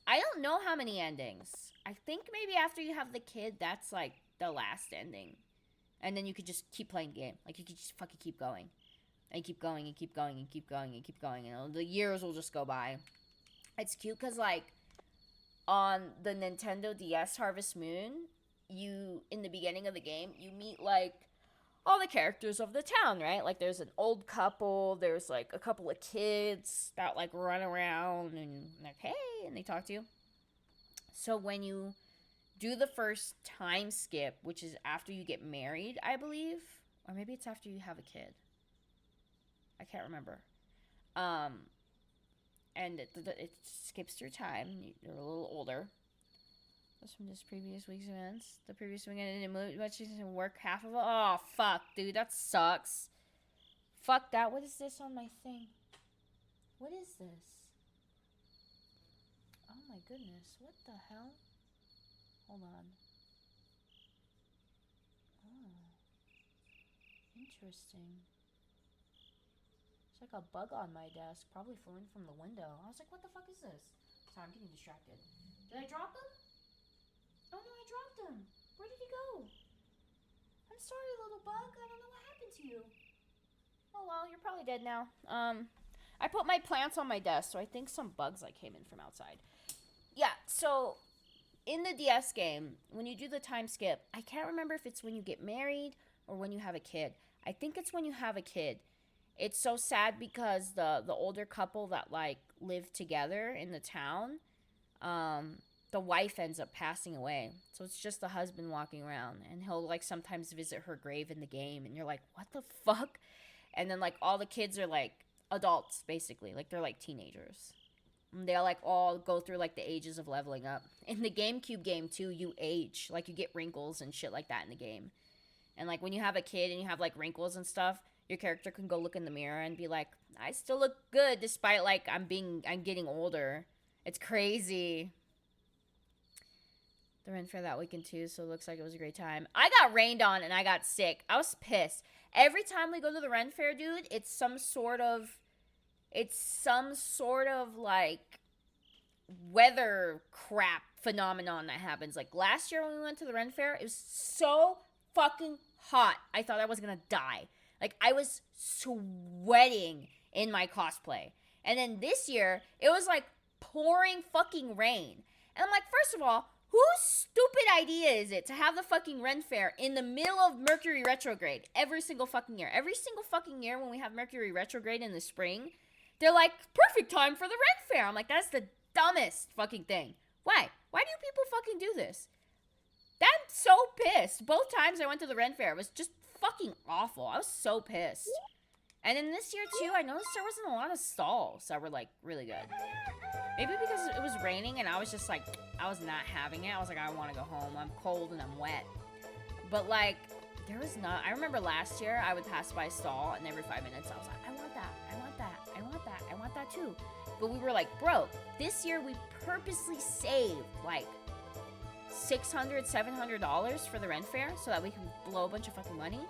I don't know how many endings. I think maybe after you have the kid, that's, like, the last ending. And then you could just keep playing the game. Like, you could just fucking keep going. And keep going, and keep going, and keep going, and keep going. And the years will just go by. It's cute because, like, on the Nintendo DS Harvest Moon, in the beginning of the game, you meet, like, all the characters of the town, right? Like, there's an old couple, there's, like, a couple of kids that, like, run around and, like, hey, and they talk to you. So when you do the first time skip, which is after you get married, I believe, or maybe it's after you have a kid. I can't remember. And it skips through time. You're a little older. That's from this previous week's events. The previous weekend didn't move much. You didn't work half of it. Oh, fuck, dude. That sucks. Fuck that. What is this on my thing? What is this? Oh, my goodness. What the hell? Hold on. Oh. Interesting. It's like a bug on my desk. Probably flew in from the window. I was like, what the fuck is this? Sorry, I'm getting distracted. Did I drop them? Oh no, I dropped him. Where did he go? I'm sorry, little bug. I don't know what happened to you. Oh well, you're probably dead now. I put my plants on my desk, so I think some bugs like came in from outside. Yeah, so in the DS game, when you do the time skip, I can't remember if it's when you get married or when you have a kid. I think it's when you have a kid. It's so sad because the older couple that like live together in the town, the wife ends up passing away. So it's just the husband walking around, and he'll like sometimes visit her grave in the game, and you're like, what the fuck? And then like all the kids are like adults basically, like they're like teenagers. And they like all go through like the ages of leveling up. In the GameCube game too, you age, like you get wrinkles and shit like that in the game. And like when you have a kid and you have like wrinkles and stuff, your character can go look in the mirror and be like, I still look good despite like I'm getting older. It's crazy. The Ren Fair that weekend too, so it looks like it was a great time. I got rained on and I got sick. I was pissed. Every time we go to the Ren Fair, dude, it's some sort of like weather crap phenomenon that happens. Like last year when we went to the Ren Fair, it was so fucking hot. I thought I was gonna die. Like I was sweating in my cosplay. And then this year, it was like pouring fucking rain. And I'm like, first of all, whose stupid idea is it to have the fucking Ren Fair in the middle of Mercury retrograde every single fucking year? Every single fucking year when we have Mercury retrograde in the spring, they're like, perfect time for the Ren Fair. I'm like, that's the dumbest fucking thing. Why? Why do people fucking do this? I'm so pissed. Both times I went to the Ren Fair, it was just fucking awful. I was so pissed. And then this year too, I noticed there wasn't a lot of stalls that were like really good. Maybe because it was raining and I was just like, I was not having it. I was like, I want to go home. I'm cold and I'm wet. But like, there was not. I remember last year I would pass by a stall and every 5 minutes I was like, I want that. I want that. I want that. I want that too. But we were like, bro, this year we purposely saved like $600, $700 for the Ren Fair so that we can blow a bunch of fucking money.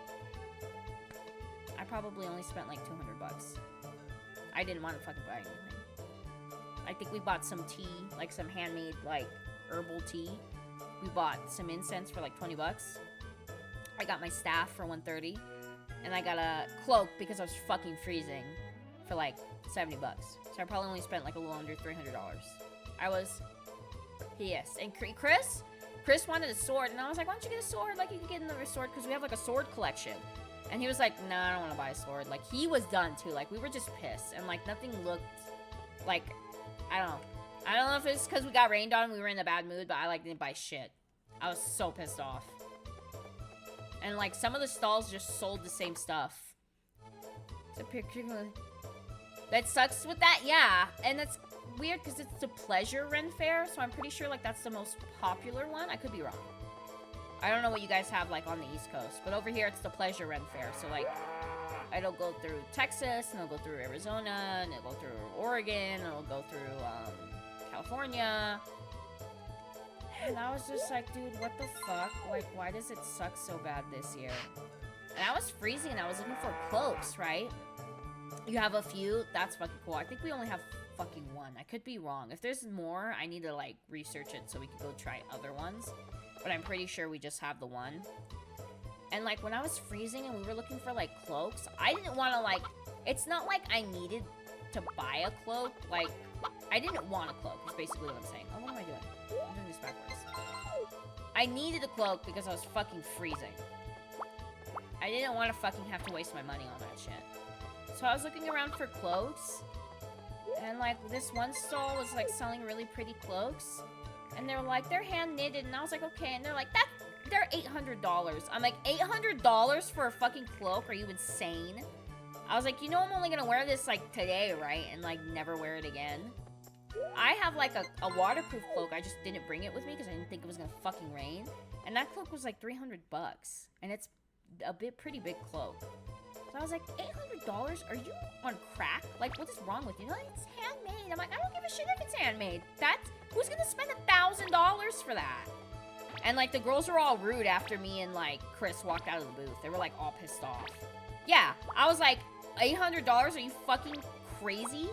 I probably only spent like $200. I didn't want to fucking buy anything. I think we bought some tea, like some handmade like herbal tea. We bought some incense for like $20. I got my staff for $130, and I got a cloak because I was fucking freezing for like $70. So I probably only spent like a little under $300. I was yes, and Chris wanted a sword, and I was like, why don't you get a sword? Like you can get another sword because we have like a sword collection. And he was like, no, I don't want to buy a sword. Like he was done too. Like we were just pissed, and like nothing looked like. I don't know if it's because we got rained on and we were in a bad mood, but I like didn't buy shit. I was so pissed off. And like some of the stalls just sold the same stuff. That sucks with that, yeah. And that's weird because it's the Pleasure Ren Fair, so I'm pretty sure like that's the most popular one. I could be wrong. I don't know what you guys have like on the East Coast, but over here it's the Pleasure Ren Fair. So like it'll go through Texas, and it'll go through Arizona, and it'll go through Oregon, and it'll go through California. And I was just like, dude, what the fuck? Like, why does it suck so bad this year? And I was freezing, and I was looking for cloaks, right? You have a few, that's fucking cool. I think we only have fucking one. I could be wrong. If there's more, I need to, like, research it so we can go try other ones. But I'm pretty sure we just have the one. And, like, when I was freezing and we were looking for, like, cloaks, I didn't want to, like, it's not like I needed to buy a cloak. Like, I didn't want a cloak, is basically what I'm saying. Oh, what am I doing? I'm doing this backwards. I needed a cloak because I was fucking freezing. I didn't want to fucking have to waste my money on that shit. So I was looking around for cloaks. And, like, this one stall was, like, selling really pretty cloaks. And they were like, they're hand knitted. And I was like, okay. And they're like, they're $800. I'm like, $800 for a fucking cloak? Are you insane? I was like, you know I'm only gonna wear this, like, today, right? And, like, never wear it again. I have, like, a waterproof cloak. I just didn't bring it with me because I didn't think it was gonna fucking rain. And that cloak was, like, $300. And it's a pretty big cloak. So I was like, $800? Are you on crack? Like, what is wrong with you? Like, it's handmade. I'm like, I don't give a shit if it's handmade. Who's gonna spend $1,000 for that? And, like, the girls were all rude after me and, like, Chris walked out of the booth. They were, like, all pissed off. Yeah, I was like, $800? Are you fucking crazy?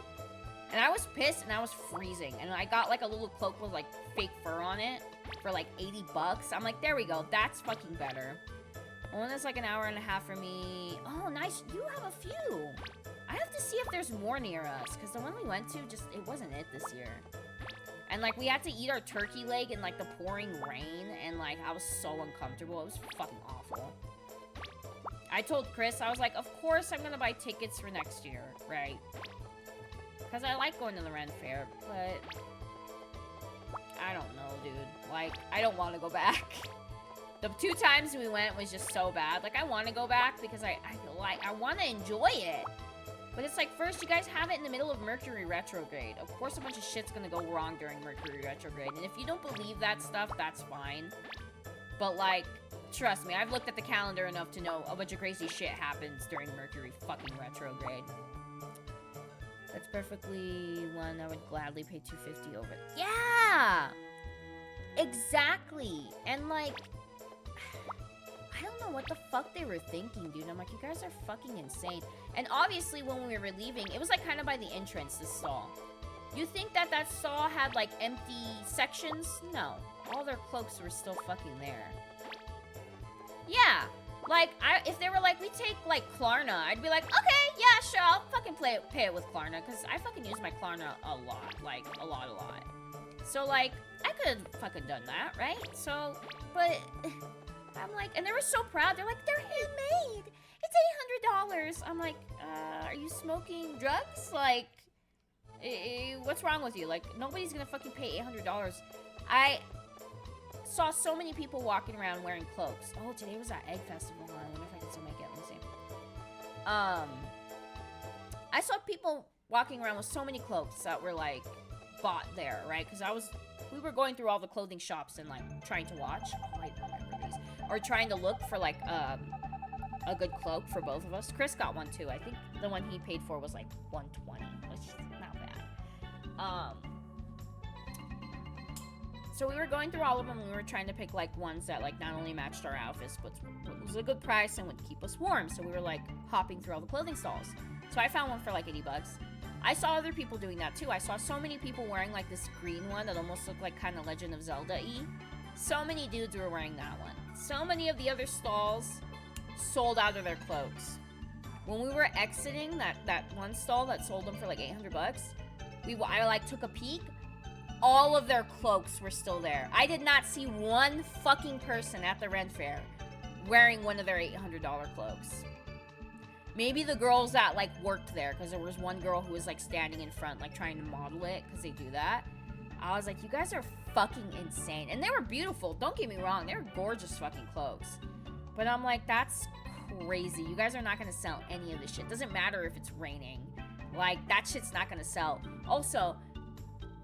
And I was pissed and I was freezing. And I got, like, a little cloak with, like, fake fur on it for, like, $80. I'm like, there we go. That's fucking better. One is like an hour and a half for me. Oh, nice. You have a few. I have to see if there's more near us. Because the one we went to, it wasn't it this year. And, like, we had to eat our turkey leg in, like, the pouring rain. And, like, I was so uncomfortable. It was fucking awful. I told Chris, I was like, of course I'm going to buy tickets for next year, right? Because I like going to the Ren Fair, but I don't know, dude. Like, I don't want to go back. The 2 times we went was just so bad. Like, I want to go back because I want to enjoy it. But it's like, first, you guys have it in the middle of Mercury retrograde. Of course, a bunch of shit's gonna go wrong during Mercury retrograde. And if you don't believe that stuff, that's fine. But, like, trust me, I've looked at the calendar enough to know a bunch of crazy shit happens during Mercury fucking retrograde. That's perfectly one I would gladly pay $250 over. Yeah! Exactly. And, like, I don't know what the fuck they were thinking, dude. I'm like, you guys are fucking insane. And obviously, when we were leaving, it was, like, kind of by the entrance, this stall. You think that stall had, like, empty sections? No. All their cloaks were still fucking there. Yeah. Like, if they were like, we take, like, Klarna, I'd be like, okay, yeah, sure, I'll fucking pay it with Klarna, because I fucking use my Klarna a lot. Like, a lot. So, like, I could have fucking done that, right? So, but I'm like, and they were so proud. They're like, they're handmade. It's $800. I'm like, are you smoking drugs? Like, what's wrong with you? Like, nobody's gonna fucking pay $800. I saw so many people walking around wearing cloaks. Oh, today was that egg festival. I wonder if I can still make it. Let me see. I saw people walking around with so many cloaks that were, like, bought there, right? Because we were going through all the clothing shops and, like, trying to watch. Oh, I remember these. Or trying to look for, like, a good cloak for both of us. Chris got one, too. I think the one he paid for was, like, $120, which is not bad. So we were going through all of them, and we were trying to pick, like, ones that, like, not only matched our outfits, but was a good price and would keep us warm. So we were, like, hopping through all the clothing stalls. So I found one for, like, $80. I saw other people doing that, too. I saw so many people wearing, like, this green one that almost looked like kind of Legend of Zelda-y. So many dudes were wearing that one. So many of the other stalls sold out of their cloaks. When we were exiting that one stall that sold them for, like, $800, I, like, took a peek. All of their cloaks were still there. I did not see one fucking person at the Ren Fair wearing one of their $800 cloaks. Maybe the girls that, like, worked there, because there was one girl who was, like, standing in front, like, trying to model it, because they do that. I was like, you guys are fucking insane. And they were beautiful. Don't get me wrong. They were gorgeous fucking cloaks. But I'm like, that's crazy. You guys are not going to sell any of this shit. Doesn't matter if it's raining. Like, that shit's not going to sell. Also,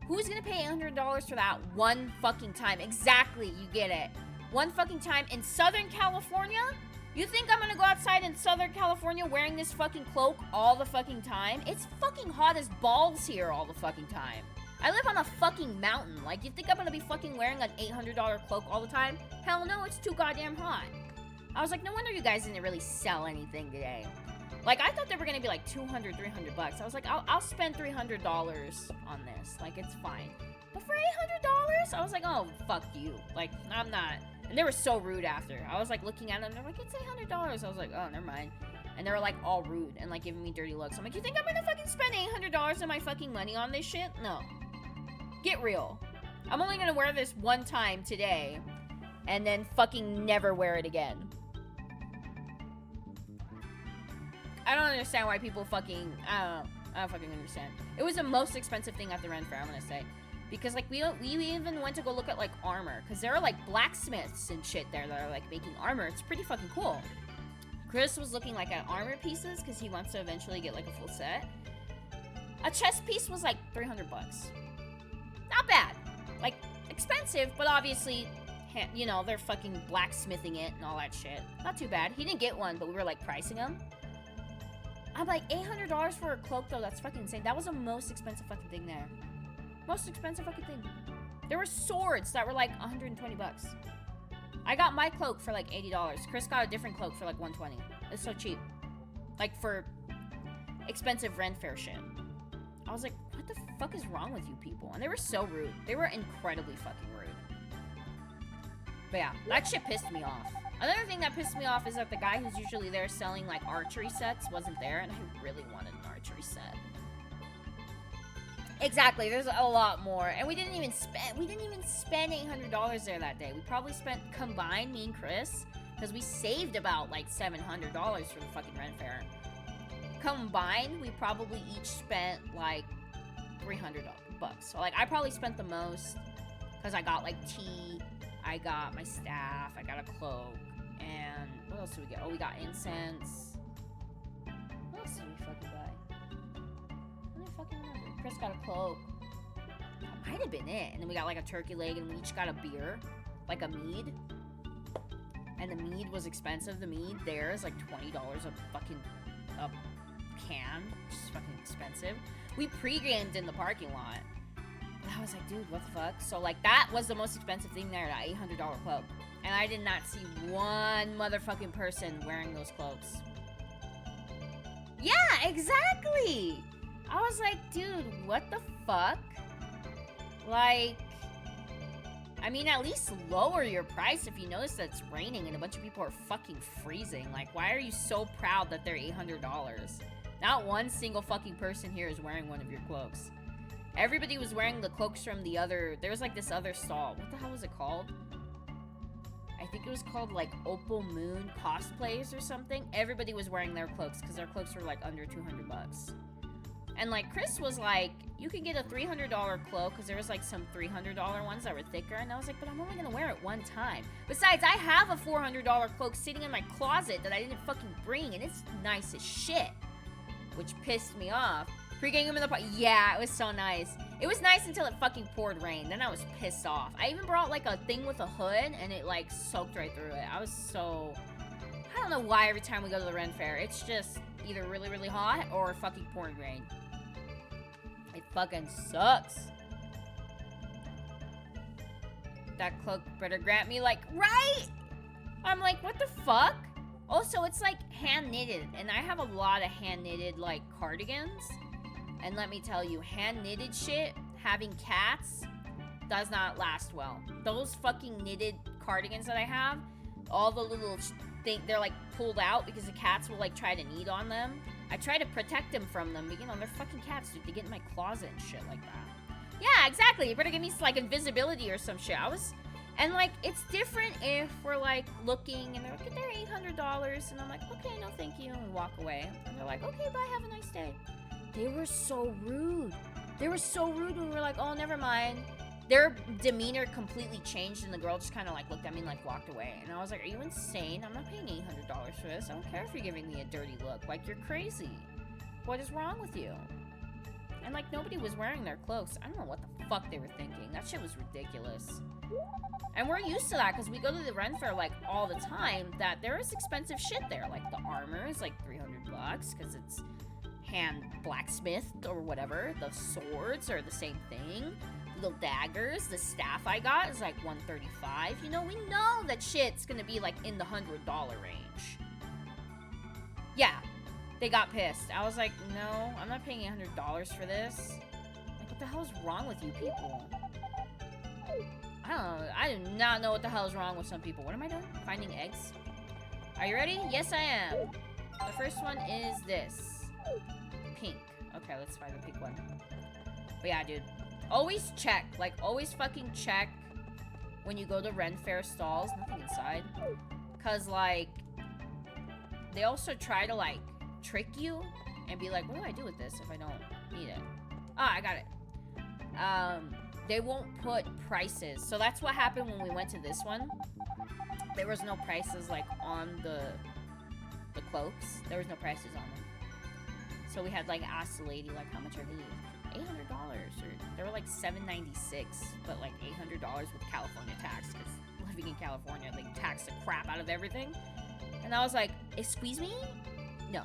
who's gonna pay $800 for that one fucking time? Exactly, you get it. One fucking time in Southern California? You think I'm gonna go outside in Southern California wearing this fucking cloak all the fucking time? It's fucking hot as balls here all the fucking time. I live on a fucking mountain. Like, you think I'm gonna be fucking wearing an $800 cloak all the time? Hell no, it's too goddamn hot. I was like, no wonder you guys didn't really sell anything today. Like, I thought they were gonna be like $200, $300. I was like, I'll spend $300 on this. Like, it's fine. But for $800, I was like, oh, fuck you. Like, I'm not. And they were so rude after. I was like looking at them. They're like, it's $800. I was like, oh, never mind. And they were like all rude and like giving me dirty looks. I'm like, you think I'm gonna fucking spend $800 of my fucking money on this shit? No. Get real. I'm only gonna wear this one time today and then fucking never wear it again. I don't understand why people fucking, I don't fucking understand. It was the most expensive thing at the Ren Fair, I'm gonna say. Because, like, we even went to go look at, like, armor. Because there are, like, blacksmiths and shit there that are, like, making armor. It's pretty fucking cool. Chris was looking, like, at armor pieces because he wants to eventually get, like, a full set. A chest piece was, like, 300 bucks. Not bad. Like, expensive, but obviously, you know, they're fucking blacksmithing it and all that shit. Not too bad. He didn't get one, but we were, like, pricing them. I'm like, $800 for a cloak, though. That's fucking insane. That was the most expensive fucking thing there. Most expensive fucking thing. There were swords that were, like, 120 bucks. I got my cloak for, like, $80. Chris got a different cloak for, like, 120. It's so cheap. Like, for expensive Ren Fair shit. I was like, what the fuck is wrong with you people? And they were so rude. They were incredibly fucking rude. But yeah, that shit pissed me off. Another thing that pissed me off is that the guy who's usually there selling, like, archery sets wasn't there, and I really wanted an archery set. Exactly, there's a lot more. And we didn't even spend $800 there that day. We probably spent, combined, me and Chris, because we saved about, like, $700 for the fucking Ren Fair. Combined, we probably each spent, like, $300 bucks. So, like, I probably spent the most, because I got, like, tea, I got my staff, I got a cloak, and what else did we get? Oh, we got incense. What else did we fucking buy? I don't fucking remember. Chris got a cloak. That might have been it. And then we got, like, a turkey leg, and we each got a beer, like a mead. And the mead was expensive. The mead there is, like, $20 a fucking can, which is fucking expensive. We pre-gamed in the parking lot. I was like, dude, what the fuck? So, like, that was the most expensive thing there, that $800 cloak. And I did not see one motherfucking person wearing those cloaks. Yeah, exactly! I was like, dude, what the fuck? Like, I mean, at least lower your price if you notice that it's raining and a bunch of people are fucking freezing. Like, why are you so proud that they're $800? Not one single fucking person here is wearing one of your cloaks. Everybody was wearing the cloaks from the other... There was, like, this other stall. What the hell was it called? I think it was called, like, Opal Moon Cosplays or something. Everybody was wearing their cloaks because their cloaks were, like, under 200 bucks. And, like, Chris was like, you can get a $300 cloak because there was, like, some $300 ones that were thicker. And I was like, but I'm only going to wear it one time. Besides, I have a $400 cloak sitting in my closet that I didn't fucking bring. And it's nice as shit. Which pissed me off. Pre-game in the park. Yeah, it was so nice. It was nice until it fucking poured rain. Then I was pissed off. I even brought, like, a thing with a hood, and it, like, soaked right through it. I was so... I don't know why every time we go to the Ren Fair, it's just either really, really hot or fucking pouring rain. It fucking sucks. That cloak better grant me, like, right? I'm like, what the fuck? Also, it's, like, hand-knitted, and I have a lot of hand-knitted, like, cardigans. And let me tell you, hand-knitted shit, having cats, does not last well. Those fucking knitted cardigans that I have, all the little things, they're, like, pulled out because the cats will, like, try to knead on them. I try to protect them from them, but, you know, they're fucking cats, dude. They get in my closet and shit like that. Yeah, exactly. You better give me, like, invisibility or some shit. And, like, it's different if we're, like, looking, and they're like, they're $800, and I'm like, okay, no thank you, and we walk away. And they're like, okay, bye, have a nice day. They were so rude. They were so rude when we were like, oh, never mind. Their demeanor completely changed, and the girl just kind of, like, looked at me and, like, walked away. And I was like, are you insane? I'm not paying $800 for this. I don't care if you're giving me a dirty look. Like, you're crazy. What is wrong with you? And, like, nobody was wearing their cloaks. I don't know what the fuck they were thinking. That shit was ridiculous. And we're used to that because we go to the Ren Fair, like, all the time, that there is expensive shit there. Like, the armor is, like, 300 bucks because it's hand blacksmithed or whatever. The swords are the same thing. The daggers, the staff I got is, like, $135. You know, we know that shit's gonna be, like, in the $100 range. Yeah. They got pissed. I was like, no, I'm not paying $800 for this. Like, what the hell is wrong with you people? I don't know. I do not know what the hell is wrong with some people. What am I doing? Finding eggs? Are you ready? Yes, I am. The first one is this. Pink. Okay, let's find the pink one. But yeah, dude. Always check. Like, always fucking check when you go to Ren Fair stalls. Nothing inside. Because, like, they also try to, like, trick you and be like, what do I do with this if I don't need it? Ah, I got it. They won't put prices. So that's what happened when we went to this one. There was no prices like on the cloaks. There was no prices on them. So we had like asked the lady like, how much are these? $800, or they were like $796, but like $800 with California tax, because living in California, they tax the crap out of everything. And I was like, excuse me? No,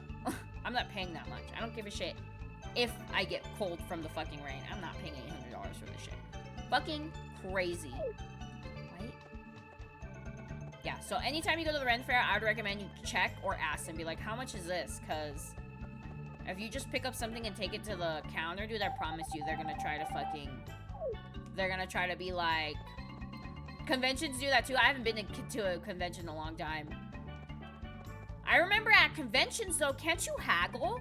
I'm not paying that much. I don't give a shit if I get cold from the fucking rain. I'm not paying $800 for this shit. Fucking crazy. Right? Yeah, so anytime you go to the Ren Fair, I would recommend you check or ask and be like, how much is this? Because if you just pick up something and take it to the counter, dude, I promise you, they're gonna try to fucking... They're gonna try to be like... Conventions do that too. I haven't been to a convention in a long time. I remember at conventions, though, can't you haggle?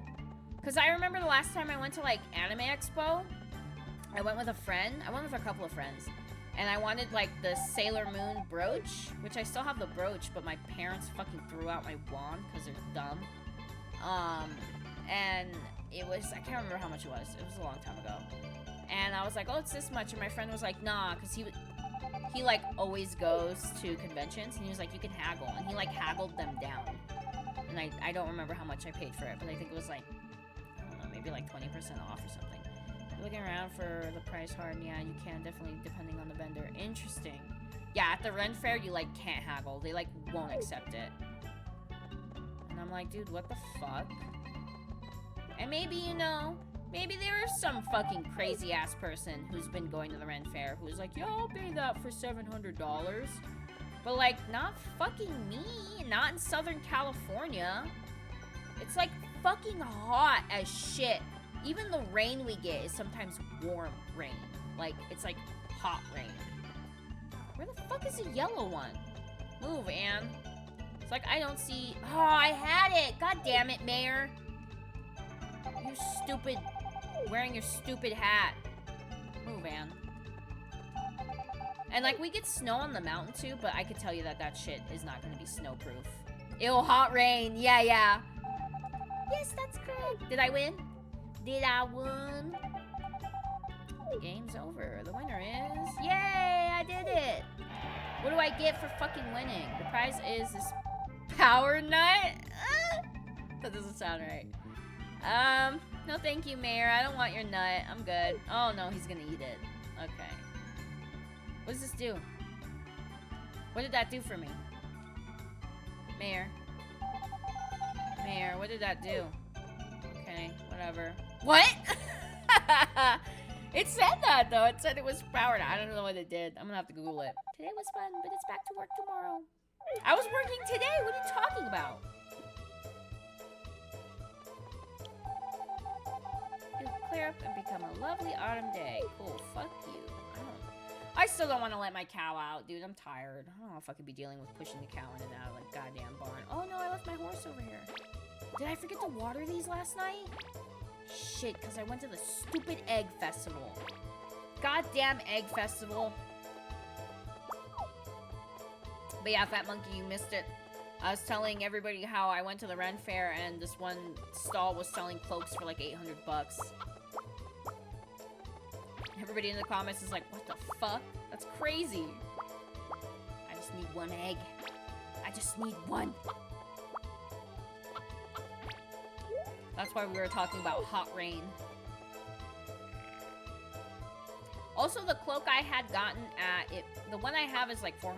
Because I remember the last time I went to, like, Anime Expo, I went with a friend. I went with a couple of friends. And I wanted, like, the Sailor Moon brooch, which I still have the brooch, but my parents fucking threw out my wand because they're dumb. And it was, I can't remember how much it was. It was a long time ago. And I was like, oh, it's this much. And my friend was like, nah, because he like, always goes to conventions. And he was like, you can haggle. And he, like, haggled them down. And I don't remember how much I paid for it, but I think it was, like, I don't know, maybe, like, 20% off or something. You're looking around for the price hard. Yeah, you can, definitely, depending on the vendor. Interesting. Yeah, at the Ren Fair, you, like, can't haggle. They, like, won't accept it. And I'm like, dude, what the fuck? And maybe, you know, maybe there is some fucking crazy-ass person who's been going to the Ren Fair who's like, yo, I'll pay that for $700. But, like, not fucking me. Not in Southern California. It's, like, fucking hot as shit. Even the rain we get is sometimes warm rain. Like, it's, like, hot rain. Where the fuck is the yellow one? Move, Anne. It's like, I don't see... Oh, I had it! God damn it, Mayor. You stupid... Wearing your stupid hat. Move, Anne. And, like, we get snow on the mountain, too, but I could tell you that that shit is not gonna be snowproof. Ew, hot rain. Yeah, yeah. Yes, that's correct. Did I win? Did I win? The game's over. The winner is... Yay, I did it. What do I get for fucking winning? The prize is this power nut. That doesn't sound right. No thank you, Mayor. I don't want your nut. I'm good. Oh, no, he's gonna eat it. Okay. What does this do? What did that do for me? Mayor. Mayor, what did that do? Okay, whatever. What? It said that, though. It said it was powered. I don't know what it did. I'm gonna have to Google it. Today was fun, but it's back to work tomorrow. I was working today. What are you talking about? It'll clear up and become a lovely autumn day. Cool. Fuck you. I still don't want to let my cow out, dude. I'm tired. I don't know if I could be dealing with pushing the cow in and out of the goddamn barn. Oh, no, I left my horse over here. Did I forget to water these last night? Shit, because I went to the stupid egg festival. Goddamn egg festival. But yeah, Fat Monkey, you missed it. I was telling everybody how I went to the Ren Fair and this one stall was selling cloaks for like $800. Everybody in the comments is like, what the fuck? That's crazy. I just need one egg. I just need one. That's why we were talking about hot rain. Also, the cloak I had gotten at it, the one I have is like $400.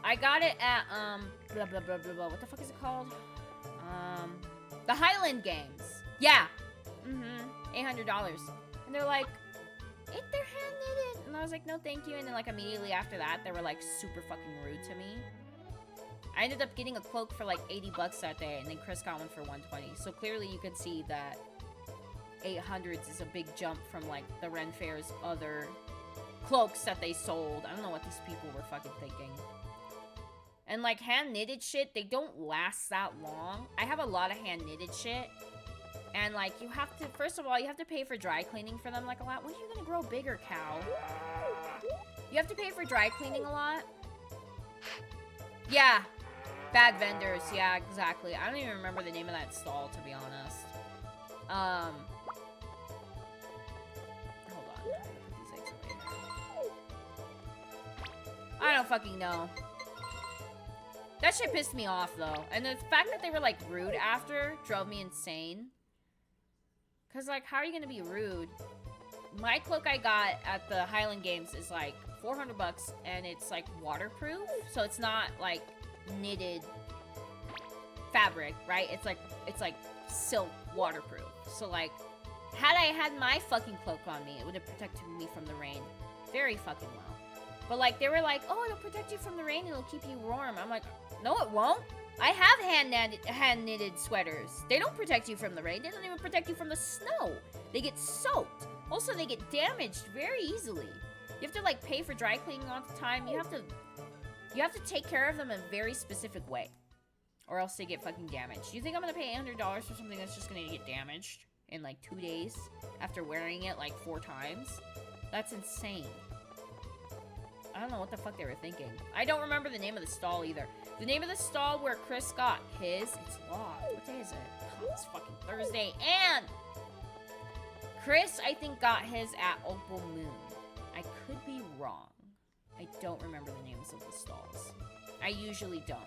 I got it at blah blah blah blah blah. What the fuck is it called? The Highland Games. Yeah. $800. And they're like, they're hand knitted. And I was like, no, thank you. And then like immediately after that, they were like super fucking rude to me. I ended up getting a cloak for like $80 that day, and then Chris got one for $120. So clearly you could see that 800s is a big jump from like the Ren Fair's other cloaks that they sold. I don't know what these people were fucking thinking. And like hand knitted shit, they don't last that long. I have a lot of hand knitted shit. And like you have to, first of all, you have to pay for dry cleaning for them like a lot. When are you gonna grow bigger, cow? You have to pay for dry cleaning a lot. Yeah. Bad vendors, yeah, exactly. I don't even remember the name of that stall, to be honest. Hold on. I'm gonna put these eggs away. I don't fucking know. That shit pissed me off, though. And the fact that they were, like, rude after drove me insane. Because, like, how are you gonna be rude? My cloak I got at the Highland Games is, like, $400, and it's, like, waterproof. So it's not, like, knitted fabric, right? It's like silk waterproof. So, like, had I had my fucking cloak on me, it would have protected me from the rain very fucking well. But, like, they were like, oh, it'll protect you from the rain, it'll keep you warm. I'm like, no, it won't. I have hand-knitted sweaters. They don't protect you from the rain. They don't even protect you from the snow. They get soaked. Also, they get damaged very easily. You have to, like, pay for dry cleaning all the time. You have to take care of them in a very specific way. Or else they get fucking damaged. You think I'm gonna pay $800 for something that's just gonna get damaged in, like, 2 days after wearing it, like, 4 times? That's insane. I don't know what the fuck they were thinking. I don't remember the name of the stall either. The name of the stall where Chris got his, it's locked. What day is it? Oh, it's fucking Thursday. And Chris, I think, got his at Opal Moon. I could be wrong. I don't remember the names of the stalls. I usually don't.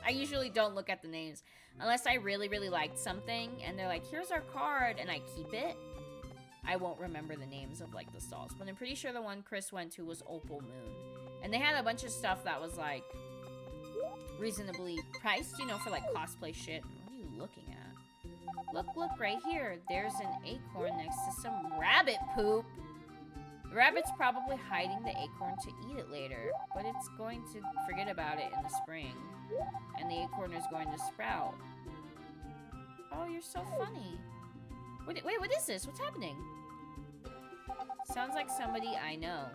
I usually don't look at the names. Unless I really, really liked something, and they're like, here's our card, and I keep it. I won't remember the names of, like, the stalls. But I'm pretty sure the one Chris went to was Opal Moon. And they had a bunch of stuff that was, like, reasonably priced, you know, for, like, cosplay shit. What are you looking at? Look, right here. There's an acorn next to some rabbit poop. The rabbit's probably hiding the acorn to eat it later. But it's going to forget about it in the spring. And the acorn is going to sprout. Oh, you're so funny. Wait, what is this? What's happening? Sounds like somebody I know.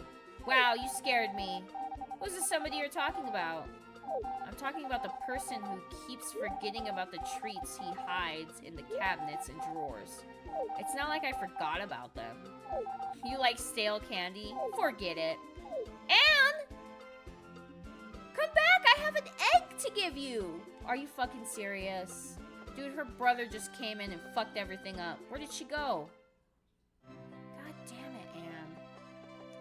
Wow, you scared me. Who's this somebody you're talking about? I'm talking about the person who keeps forgetting about the treats he hides in the cabinets and drawers. It's not like I forgot about them. You like stale candy? Forget it. And come back! I have an egg to give you! Are you fucking serious? Dude, her brother just came in and fucked everything up. Where did she go? God damn it, Anne.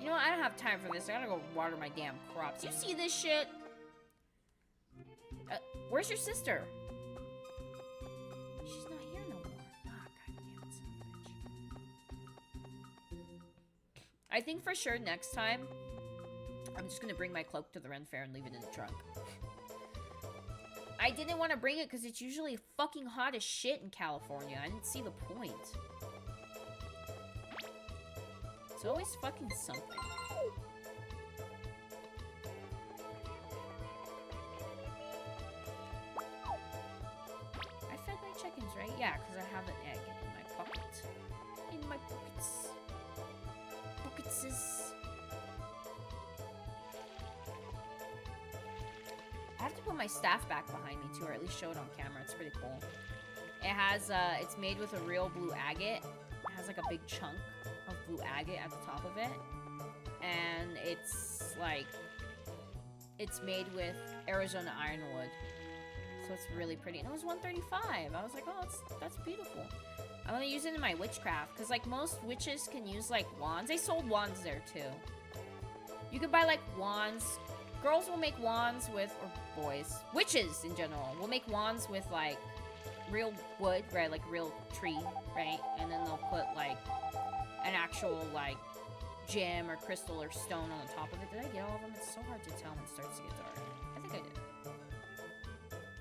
You know what? I don't have time for this. I gotta go water my damn crops. You see this shit? Where's your sister? She's not here no more. Ah, god damn it, son of a bitch. I think for sure next time, I'm just gonna bring my cloak to the Ren Fair and leave it in the trunk. I didn't want to bring it because it's usually fucking hot as shit in California. I didn't see the point. It's always fucking something. I fed my chickens, right? Yeah, because I have an egg in my pocket. In my pockets. Pocketses. I have to put my staff back behind me too, or at least show it on camera. It's pretty cool. It has, it's made with a real blue agate. It has like a big chunk of blue agate at the top of it. And it's like, it's made with Arizona ironwood. So it's really pretty. And it was $135. I was like, oh, that's beautiful. I want to use it in my witchcraft. Because like most witches can use like wands. They sold wands there too. You could buy like wands. Girls will make wands with, or boys, witches in general, will make wands with, like, real wood, right? Like, real tree, right? And then they'll put, like, an actual, like, gem or crystal or stone on the top of it. Did I get all of them? It's so hard to tell when it starts to get dark. I think I did.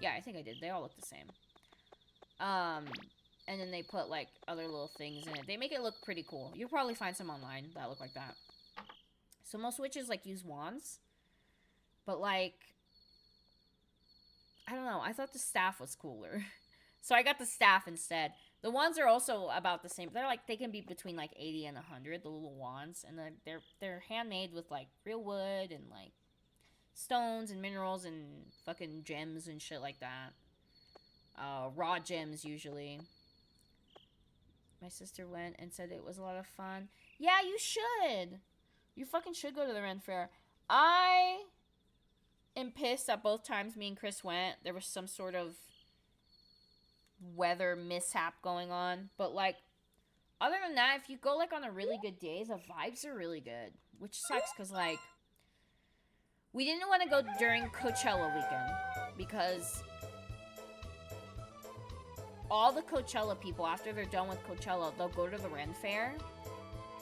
Yeah, I think I did. They all look the same. And then they put, like, other little things in it. They make it look pretty cool. You'll probably find some online that look like that. So most witches, like, use wands. But, like, I don't know. I thought the staff was cooler. So I got the staff instead. The wands are also about the same. They're, like, they can be between, like, 80 and 100, the little wands. And they're handmade with, like, real wood and, like, stones and minerals and fucking gems and shit like that. Raw gems, usually. My sister went and said it was a lot of fun. Yeah, you should. You fucking should go to the Ren Fair. am pissed that both times me and Chris went, there was some sort of weather mishap going on. But, like, other than that, if you go, like, on a really good day, the vibes are really good. Which sucks, because, like, we didn't want to go during Coachella weekend. Because all the Coachella people, after they're done with Coachella, they'll go to the Ren Fair.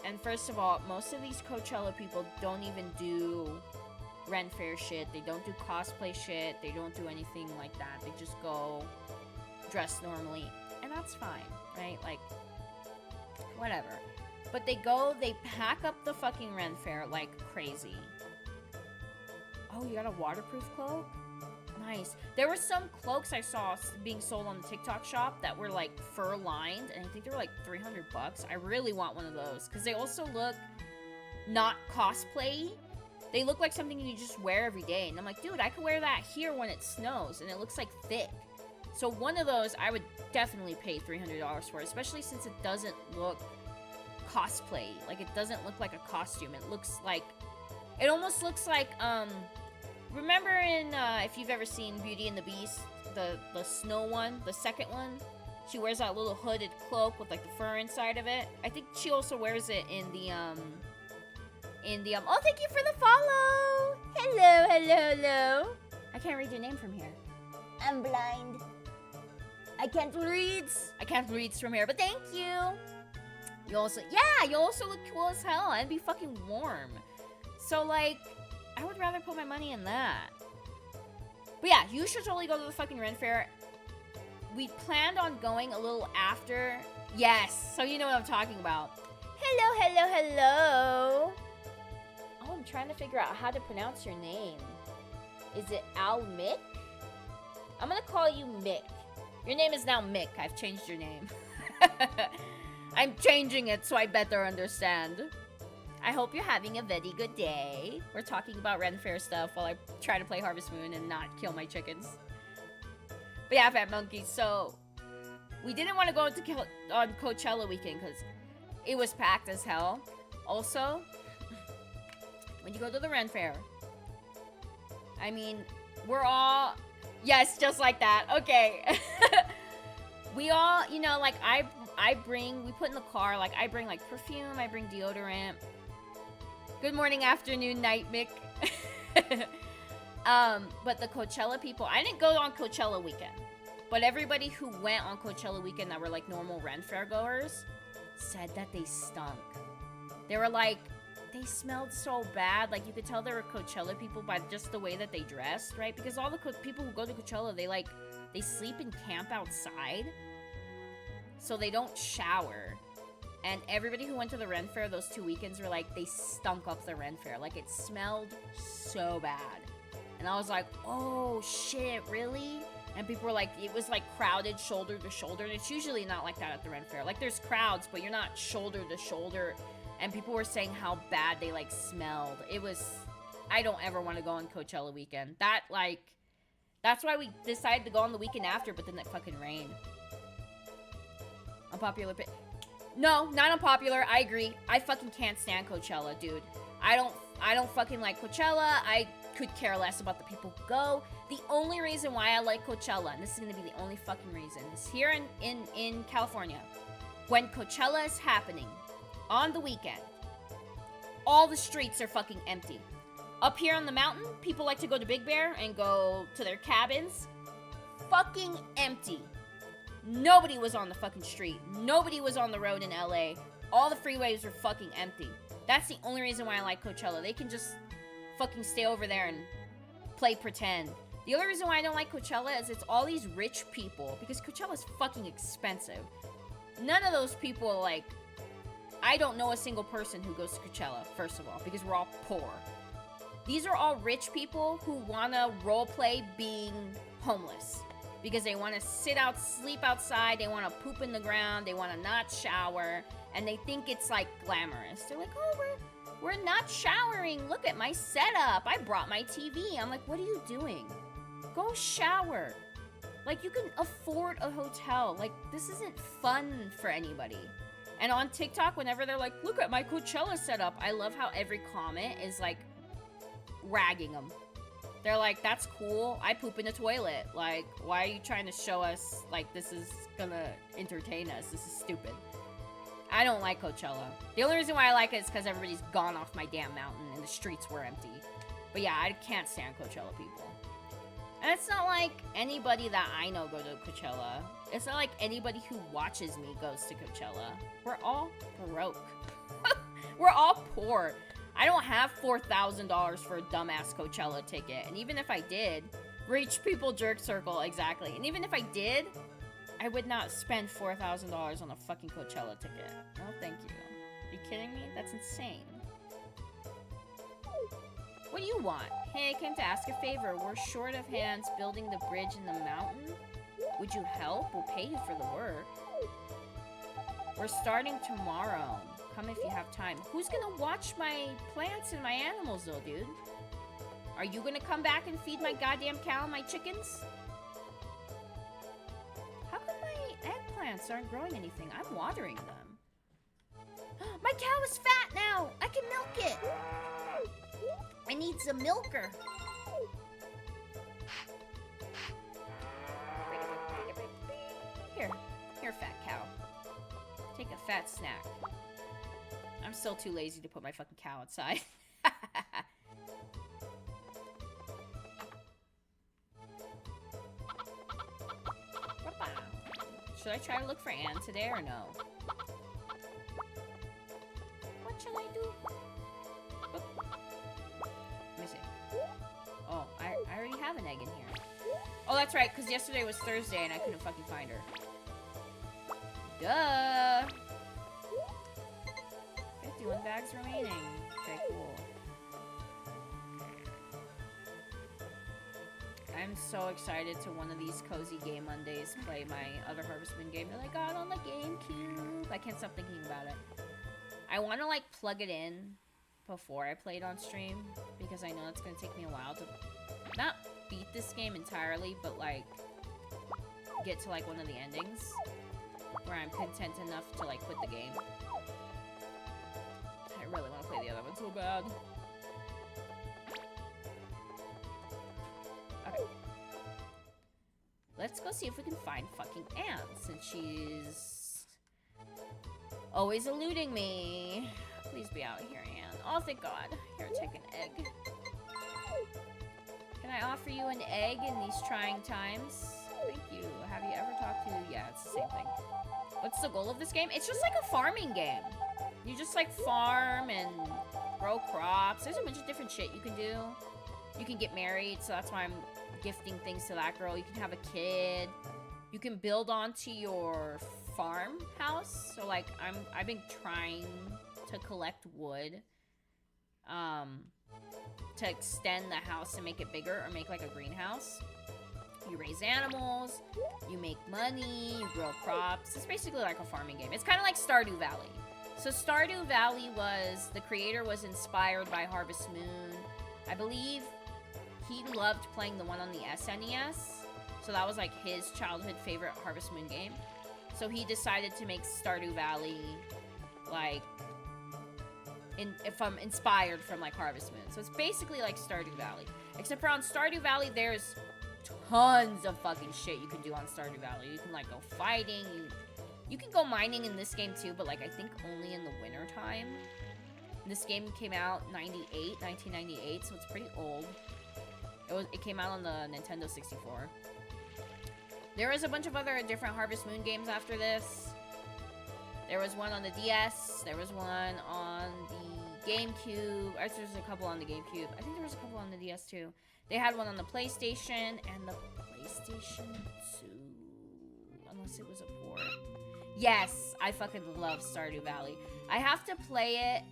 And first of all, most of these Coachella people don't even do Ren Fair shit. They don't do cosplay shit. They don't do anything like that. They just go dressed normally. And that's fine, right? Like, whatever. But they pack up the fucking Ren Fair like crazy. Oh, you got a waterproof cloak? Nice. There were some cloaks I saw being sold on the TikTok shop that were like fur lined, and I think they were like $300. I really want one of those because they also look not cosplay. They look like something you just wear every day, and I'm like, dude, I could wear that here when it snows, and it looks like thick. So one of those I would definitely pay $300 for, especially since it doesn't look cosplay. Like, it doesn't look like a costume. It almost looks like remember in if you've ever seen Beauty and the Beast, the snow one, the second one, she wears that little hooded cloak with like the fur inside of it. I think she also wears it in the oh, thank you for the follow. Hello. I can't read your name from here. I'm blind. I can't read from here, but thank you. You also look cool as hell and be fucking warm. So, like, I would rather put my money in that. But yeah, you should totally go to the fucking Ren Fair. We planned on going a little after. Yes, so you know what I'm talking about. Hello. Oh, I'm trying to figure out how to pronounce your name. Is it Al Mick? I'm gonna call you Mick. Your name is now Mick. I've changed your name. I'm changing it so I better understand. I hope you're having a very good day. We're talking about Ren Fair stuff while I try to play Harvest Moon and not kill my chickens. But yeah, Fat Monkey, so we didn't want to go on Coachella weekend because it was packed as hell. Also, when you go to the Ren Fair, I mean, we're all... Yes, just like that. Okay. We all, you know, like, we put in the car, like, I bring, like, perfume, I bring deodorant. Good morning, afternoon, night, Mick. But the Coachella people, I didn't go on Coachella weekend, but everybody who went on Coachella weekend that were, like, normal Ren Fair goers said that they stunk. They were like, they smelled so bad. Like, you could tell they were Coachella people by just the way that they dressed, right? Because all the people who go to Coachella, they sleep and camp outside. So they don't shower. And everybody who went to the Ren Fair those 2 weekends were like, they stunk up the Ren Fair. Like, it smelled so bad. And I was like, oh, shit, really? And people were like, it was, like, crowded shoulder to shoulder. And it's usually not like that at the Ren Fair. Like, there's crowds, but you're not shoulder to shoulder. And people were saying how bad they, like, smelled. It was... I don't ever want to go on Coachella weekend. That's why we decided to go on the weekend after, but then it fucking rained. Unpopular No, not unpopular. I agree. I fucking can't stand Coachella, dude. I don't fucking like Coachella. I could care less about the people who go. The only reason why I like Coachella, and this is gonna be the only fucking reason, is here in California, when Coachella is happening on the weekend, all the streets are fucking empty. Up here on the mountain, people like to go to Big Bear and go to their cabins. Fucking empty. Nobody was on the fucking street. Nobody was on the road in LA. All the freeways were fucking empty. That's the only reason why I like Coachella. They can just fucking stay over there and play pretend. The other reason why I don't like Coachella is it's all these rich people, because Coachella's fucking expensive. None of those people, like, I don't know a single person who goes to Coachella, first of all, because we're all poor. These are all rich people who want to roleplay being homeless. Because they want to sleep outside, they want to poop in the ground, they want to not shower, and they think it's, like, glamorous. They're like, oh, we're not showering. Look at my setup. I brought my TV. I'm like, what are you doing? Go shower. Like, you can afford a hotel. Like, this isn't fun for anybody. And on TikTok, whenever they're like, look at my Coachella setup, I love how every comment is, like, ragging them. They're like, that's cool. I poop in the toilet. Like, why are you trying to show us, like, this is gonna entertain us? This is stupid. I don't like Coachella. The only reason why I like it is because everybody's gone off my damn mountain and the streets were empty. But yeah, I can't stand Coachella people. And it's not like anybody that I know go to Coachella. It's not like anybody who watches me goes to Coachella. We're all broke. We're all poor. I don't have $4,000 for a dumbass Coachella ticket. And even if I did, Rich People Jerk Circle, exactly. And even if I did, I would not spend $4,000 on a fucking Coachella ticket. No, thank you. Are you kidding me? That's insane. What do you want? Hey, I came to ask a favor. We're short of hands building the bridge in the mountain. Would you help? We'll pay you for the work. We're starting tomorrow. Come if you have time. Who's gonna watch my plants and my animals though, dude? Are you gonna come back and feed my goddamn cow and my chickens? How come my eggplants aren't growing anything? I'm watering them. My cow is fat now! I can milk it! I need some milker. Here, fat cow. Take a fat snack. I'm still too lazy to put my fucking cow outside. Should I try to look for Anne today or no? What shall I do? Oh. Let me see. Oh, I already have an egg in here. Oh, that's right, because yesterday was Thursday and I couldn't fucking find her. Duh! 51 bags remaining. Okay, cool. I'm so excited to one of these Cozy Game Mondays play my other Harvest Moon game that I got on the GameCube. I can't stop thinking about it. I want to, like, plug it in before I play it on stream, because I know it's going to take me a while to not beat this game entirely, but, like, get to, like, one of the endings where I'm content enough to, like, quit the game. I really want to play the other one so bad. Okay. Let's go see if we can find fucking Anne, since she's always eluding me. Please be out here, Anne. Oh, thank God. Here, take an egg. Can I offer you an egg in these trying times? Thank you. Have you ever talked to... Yeah, it's the same thing. What's the goal of this game? It's just like a farming game. You just like farm and grow crops. There's a bunch of different shit you can do. You can get married, so that's why I'm gifting things to that girl. You can have a kid. You can build onto your farmhouse. So like I've been trying to collect wood to extend the house and make it bigger, or make like a greenhouse. You raise animals, you make money, you grow crops. It's basically like a farming game. It's kind of like Stardew Valley. So Stardew Valley the creator was inspired by Harvest Moon. I believe he loved playing the one on the SNES. So that was like his childhood favorite Harvest Moon game. So he decided to make Stardew Valley like inspired from like Harvest Moon. So it's basically like Stardew Valley. Except for on Stardew Valley, there's tons of fucking shit you can do on Stardew Valley. You can like go fighting, you can go mining in this game too, but like I think only in the winter time. This game came out 1998, so it's pretty old. It came out on the Nintendo 64. There was a bunch of other different Harvest Moon games after this. There was one on the DS. There was one on the GameCube. There was a couple on the GameCube. I think there was a couple on the DS too. They had one on the PlayStation and the PlayStation 2. Unless it was a port. Yes, I fucking love Stardew Valley. I have to play it,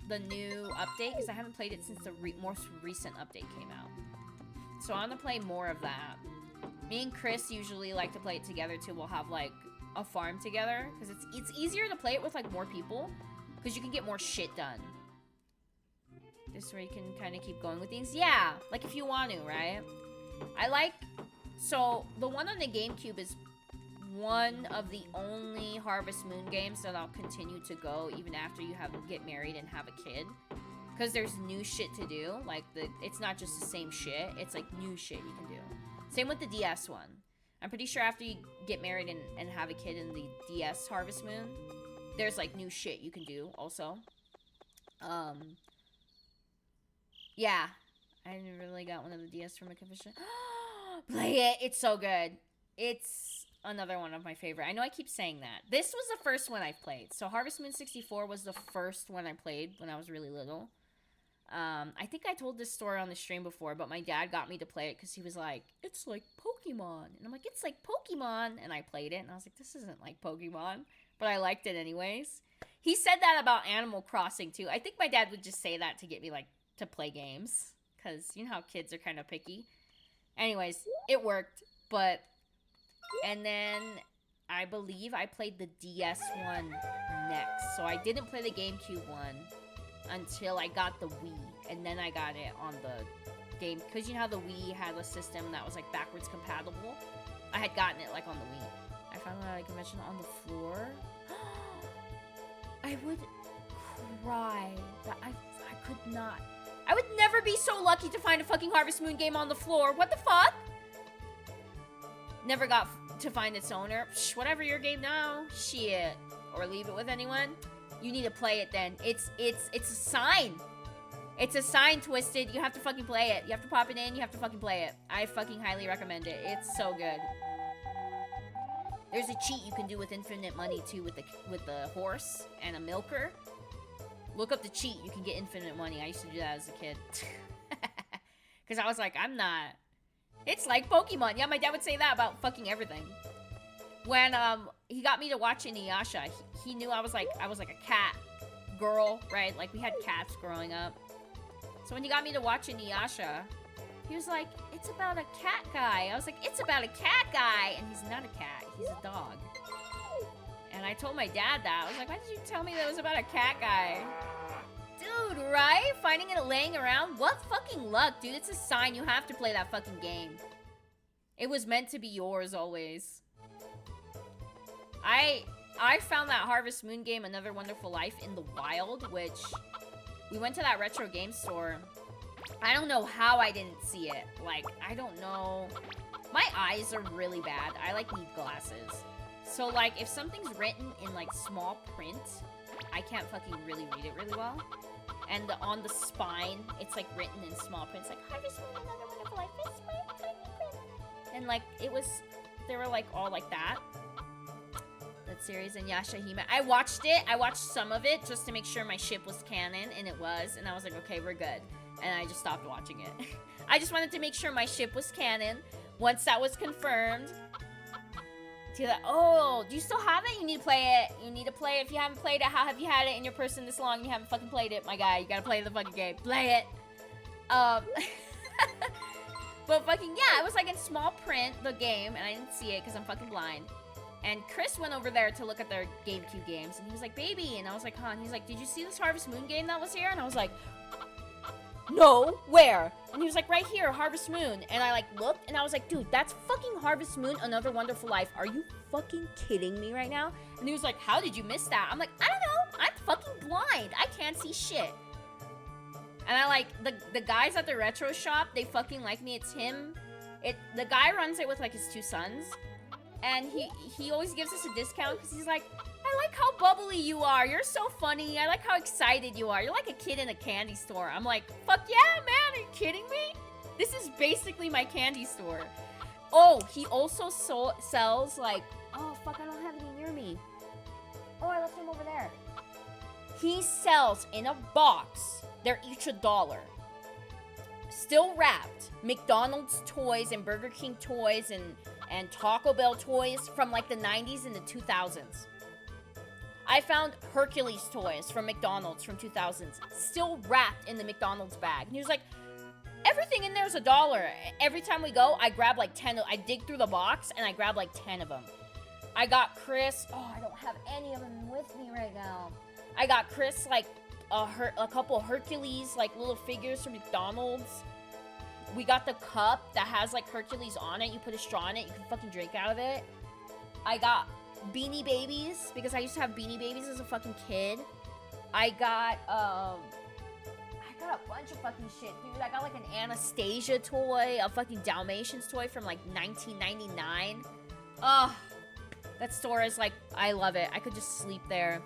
the new update, because I haven't played it since the most recent update came out. So I'm gonna play more of that. Me and Chris usually like to play it together too. We'll have like a farm together, because it's easier to play it with like more people, because you can get more shit done. This way you can kind of keep going with things. Yeah, like if you want to, right? So the one on the GameCube is one of the only Harvest Moon games that I'll continue to go even after you get married and have a kid. Because there's new shit to do. Like, it's not just the same shit. It's, like, new shit you can do. Same with the DS one. I'm pretty sure after you get married and have a kid in the DS Harvest Moon, there's, like, new shit you can do also. Yeah. I really got one of the DS from a confession. Play it. It's so good. It's another one of my favorite. I know I keep saying that. This was the first one I've played. So Harvest Moon 64 was the first one I played when I was really little. I think I told this story on the stream before, but my dad got me to play it because he was like, it's like Pokemon. And I'm like, it's like Pokemon. And I played it, and I was like, this isn't like Pokemon. But I liked it anyways. He said that about Animal Crossing, too. I think my dad would just say that to get me, like, to play games. Because you know how kids are kind of picky. Anyways, it worked. But, and then I believe I played the DS one next. So I didn't play the GameCube one until I got the Wii, and then I got it on the game, because you know how the Wii had a system that was like backwards compatible. I had gotten it like on the Wii. I found it at a convention on the floor. I would cry that I could not. I would never be so lucky to find a fucking Harvest Moon game on the floor. What the fuck? Never got to find its owner. Psh, whatever your game now. Shit. Or leave it with anyone. You need to play it then. It's a sign. It's a sign, Twisted. You have to fucking play it. You have to pop it in. You have to fucking play it. I fucking highly recommend it. It's so good. There's a cheat you can do with infinite money too, with the horse and a milker. Look up the cheat. You can get infinite money. I used to do that as a kid. Because I was like, I'm not. It's like Pokemon. Yeah, my dad would say that about fucking everything. When he got me to watch Inuyasha, he knew I was like a cat girl, right? Like we had cats growing up. So when he got me to watch Inuyasha, he was like, it's about a cat guy. I was like, it's about a cat guy. And he's not a cat, he's a dog. And I told my dad that. I was like, why did you tell me that it was about a cat guy? Dude, right? Finding it laying around? What fucking luck, dude. It's a sign you have to play that fucking game. It was meant to be yours always. I found that Harvest Moon game, Another Wonderful Life, in the wild, which we went to that retro game store. I don't know how I didn't see it. Like, I don't know. My eyes are really bad. I, like, need glasses. So, like, if something's written in, like, small print, I can't fucking really read it really well. And on the spine, it's, like, written in small print. It's like, Harvest Moon, Another Wonderful Life, it's my tiny print. And, like, they were, like, all like that. That series, and Yasha Hime. I watched it. I watched some of it just to make sure my ship was canon, and it was. And I was like, okay, we're good. And I just stopped watching it. I just wanted to make sure my ship was canon. Once that was confirmed, to that, oh, do you still have it? You need to play it. You need to play it. If you haven't played it, how have you had it in your person this long and you haven't fucking played it? My guy, you gotta play the fucking game. Play it. But fucking, yeah, it was like in small print, the game, and I didn't see it because I'm fucking blind. And Chris went over there to look at their GameCube games, and he was like, baby, and I was like, huh, and he's like, did you see this Harvest Moon game that was here? And I was like, no, where? And he was like, right here, Harvest Moon. And I like looked, and I was like, dude, that's fucking Harvest Moon, Another Wonderful Life. Are you fucking kidding me right now? And he was like, how did you miss that? I'm like, I don't know, I'm fucking blind. I can't see shit. And I like, the guys at the retro shop, they fucking like me. It's him. The guy runs it with like his two sons. And he always gives us a discount because he's like, I like how bubbly you are. You're so funny. I like how excited you are. You're like a kid in a candy store. I'm like, fuck yeah, man. Are you kidding me? This is basically my candy store. Oh, he also sells like, oh, fuck, I don't have any near me. Oh, I left them over there. He sells in a box. They're each $1. Still wrapped. McDonald's toys and Burger King toys and Taco Bell toys from like the 90s and the 2000s. I found Hercules toys from McDonald's from 2000s, still wrapped in the McDonald's bag. And he was like, everything in there is $1. Every time we go, I grab like 10. I dig through the box and I grab like 10 of them. I got Chris. Oh, I don't have any of them with me right now. I got Chris like a couple Hercules like little figures from McDonald's. We got the cup that has like Hercules on it. You put a straw in it, you can fucking drink out of it. I got Beanie Babies because I used to have Beanie Babies as a fucking kid. I got I got a bunch of fucking shit, dude. I got like an Anastasia toy, a fucking Dalmatians toy from like 1999. Ugh. That store is like, I love it. I could just sleep there.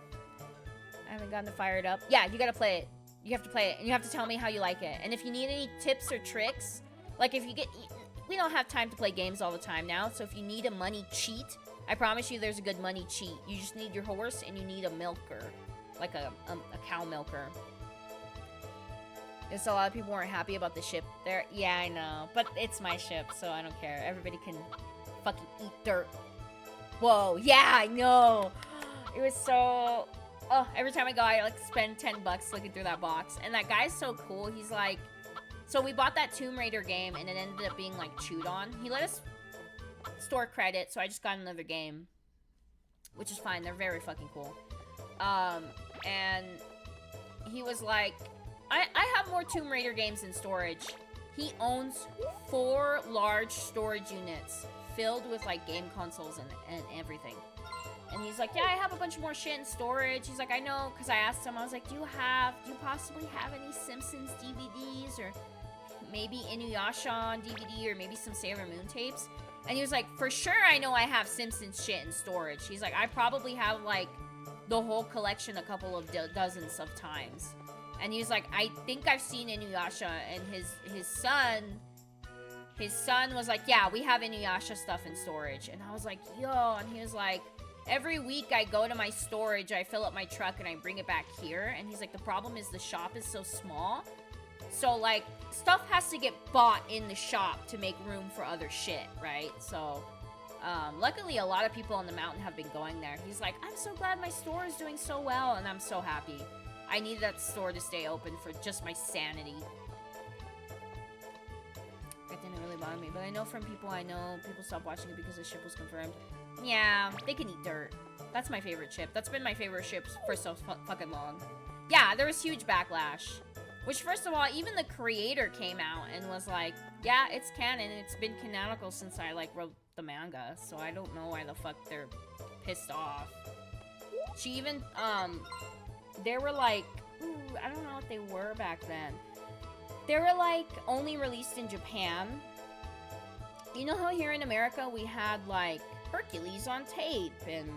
I haven't gotten to fire it up. Yeah, you gotta play it. You have to play it, and you have to tell me how you like it. And if you need any tips or tricks, like if you get... We don't have time to play games all the time now, so if you need a money cheat, I promise you there's a good money cheat. You just need your horse, and you need a milker. Like a cow milker. There's a lot of people weren't happy about the ship there. Yeah, I know. But it's my ship, so I don't care. Everybody can fucking eat dirt. Whoa, yeah, I know. It was so... Oh, every time I go, I like spend $10 looking through that box. And that guy's so cool. He's like... So we bought that Tomb Raider game, and it ended up being like chewed on. He let us store credit, so I just got another game. Which is fine. They're very fucking cool. And he was like... I have more Tomb Raider games in storage. He owns 4 large storage units filled with like game consoles and everything. And he's like, yeah, I have a bunch more shit in storage. He's like, I know, because I asked him, I was like, do you possibly have any Simpsons DVDs or maybe Inuyasha on DVD or maybe some Sailor Moon tapes? And he was like, for sure I know I have Simpsons shit in storage. He's like, I probably have like the whole collection a couple of dozens of times. And he was like, I think I've seen Inuyasha. And his son was like, yeah, we have Inuyasha stuff in storage. And I was like, yo. And he was like, every week I go to my storage, I fill up my truck, and I bring it back here. And he's like, the problem is the shop is so small. So, like, stuff has to get bought in the shop to make room for other shit, right? So, luckily, a lot of people on the mountain have been going there. He's like, I'm so glad my store is doing so well, and I'm so happy. I need that store to stay open for just my sanity. It didn't really bother me, but I know from people people stopped watching it because the ship was confirmed. Yeah, they can eat dirt. That's my favorite ship. That's been my favorite ship for so fucking long. Yeah, there was huge backlash. Which, first of all, even the creator came out and was like, yeah, it's canon. It's been canonical since I, like, wrote the manga. So I don't know why the fuck they're pissed off. She even, they were like, ooh, I don't know what they were back then. They were, like, only released in Japan. You know how here in America we had, like, Hercules on tape and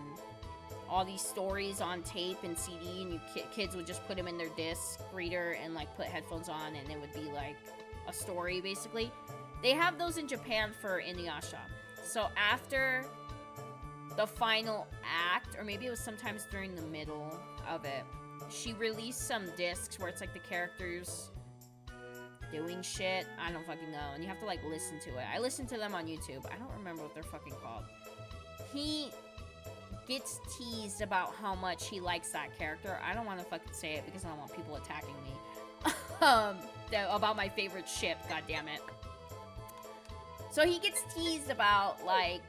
all these stories on tape and CD, and kids would just put them in their disc reader and like put headphones on, and it would be like a story basically. They have those in Japan for Inuyasha. So after the final act, or maybe it was sometimes during the middle of it, she released some discs where it's like the characters doing shit. I don't fucking know, and you have to like listen to it. I listened to them on YouTube. I don't remember what they're fucking called. He gets teased about how much he likes that character. I don't want to fucking say it because I don't want people attacking me. About my favorite ship, goddammit. So he gets teased about, like,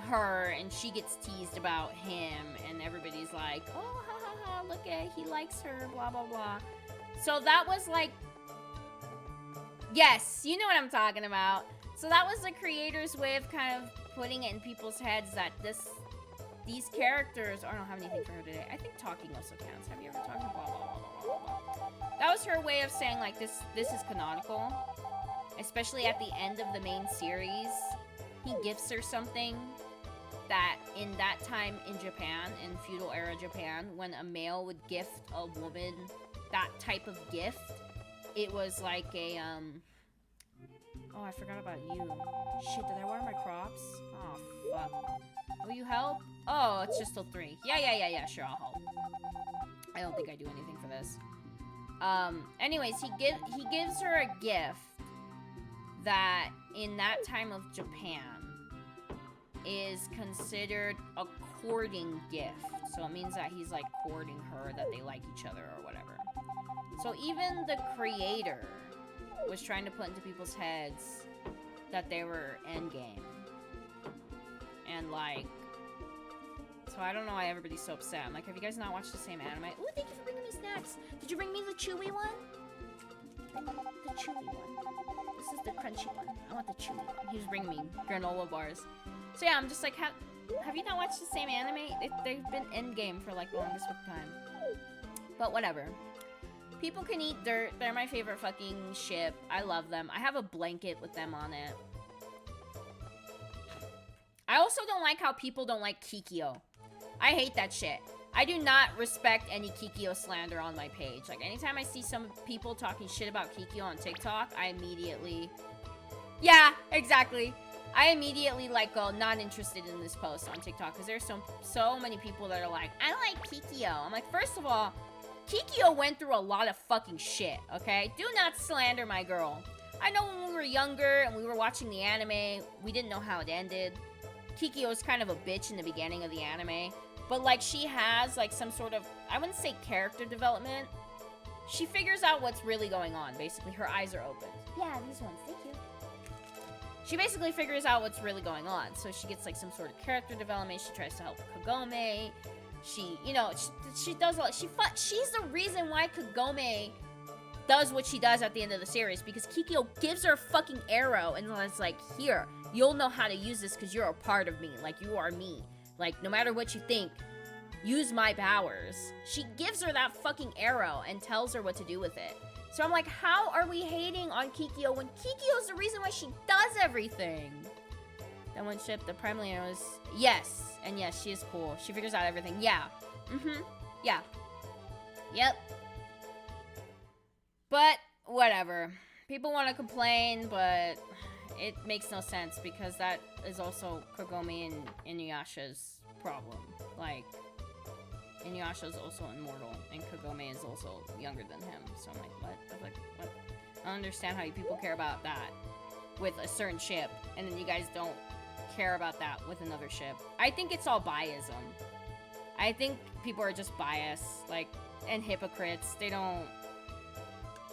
her, and she gets teased about him, and everybody's like, oh, ha ha ha, look at, he likes her, blah, blah, blah. So that was, like, yes, you know what I'm talking about. So that was the creator's way of kind of putting it in people's heads that these characters... Oh, I don't have anything for her today. I think talking also counts. Have you ever talked about blah, blah, blah, blah, blah. That was her way of saying, like, this is canonical. Especially at the end of the main series. He gifts her something that in that time in Japan, in feudal era Japan, when a male would gift a woman that type of gift, it was like a, Oh, I forgot about you. Shit, did I water my crops? Oh, fuck. Will you help? Oh, it's just till 3. Yeah, sure, I'll help. I don't think I do anything for this. Anyways, he gives her a gift that, in that time of Japan, is considered a courting gift. So it means that he's, like, courting her, that they like each other or whatever. So even the creator was trying to put into people's heads that they were endgame. And, like... So I don't know why everybody's so upset. I'm like, have you guys not watched the same anime? Ooh, thank you for bringing me snacks. Did you bring me the chewy one? The chewy one. This is the crunchy one. I want the chewy one. He was bringing me granola bars. So yeah, I'm just like, have you not watched the same anime? They've been endgame for like the longest time. But whatever. People Can Eat Dirt. They're my favorite fucking ship. I love them. I have a blanket with them on it. I also don't like how people don't like Kikyo. I hate that shit. I do not respect any Kikyo slander on my page. Like, anytime I see some people talking shit about Kikyo on TikTok, I immediately... Yeah, exactly. I immediately, like, go not interested in this post on TikTok because there's so many people that are like, I like Kikyo. I'm like, first of all, Kikyo went through a lot of fucking shit, okay? Do not slander my girl. I know when we were younger and we were watching the anime, we didn't know how it ended. Kikyo was kind of a bitch in the beginning of the anime. But, like, she has, like, some sort of, I wouldn't say character development. She figures out what's really going on, basically. Her eyes are opened. Yeah, these ones. Thank you. She basically figures out what's really going on. So she gets, like, some sort of character development. She tries to help Kagome. She, you know, she does a lot. She's the reason why Kagome does what she does at the end of the series. Because Kikyo gives her a fucking arrow and it's like, here, you'll know how to use this because you're a part of me. Like, you are me. Like, no matter what you think, use my powers. She gives her that fucking arrow and tells her what to do with it. So I'm like, how are we hating on Kikyo when Kikyo's the reason why she does everything? That one ship, the Prime Leader was... Yes. And yes, she is cool. She figures out everything. Yeah. Yeah. Yep. But, whatever. People want to complain, but... It makes no sense because that is also Kagome and Inuyasha's problem. Like, Inuyasha's also immortal and Kagome is also younger than him. So I'm like, what? I'm like, what? I don't understand how you people care about that with a certain ship and then you guys don't care about that with another ship. I think it's all biasm. I think people are just biased, like, and hypocrites. They don't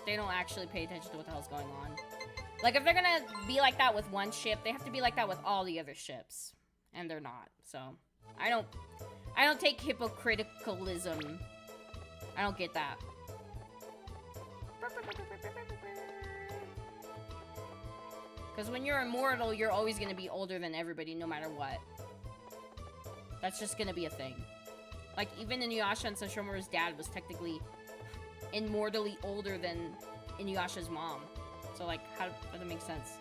actually pay attention to what the hell's going on. Like, if they're gonna be like that with one ship, they have to be like that with all the other ships. And they're not. So, I don't take hypocriticalism. I don't get that. Because when you're immortal, you're always gonna be older than everybody, no matter what. That's just gonna be a thing. Like, even Inuyasha and Sesshomaru's dad was technically immortally older than Inuyasha's mom. So, like, how does that make sense?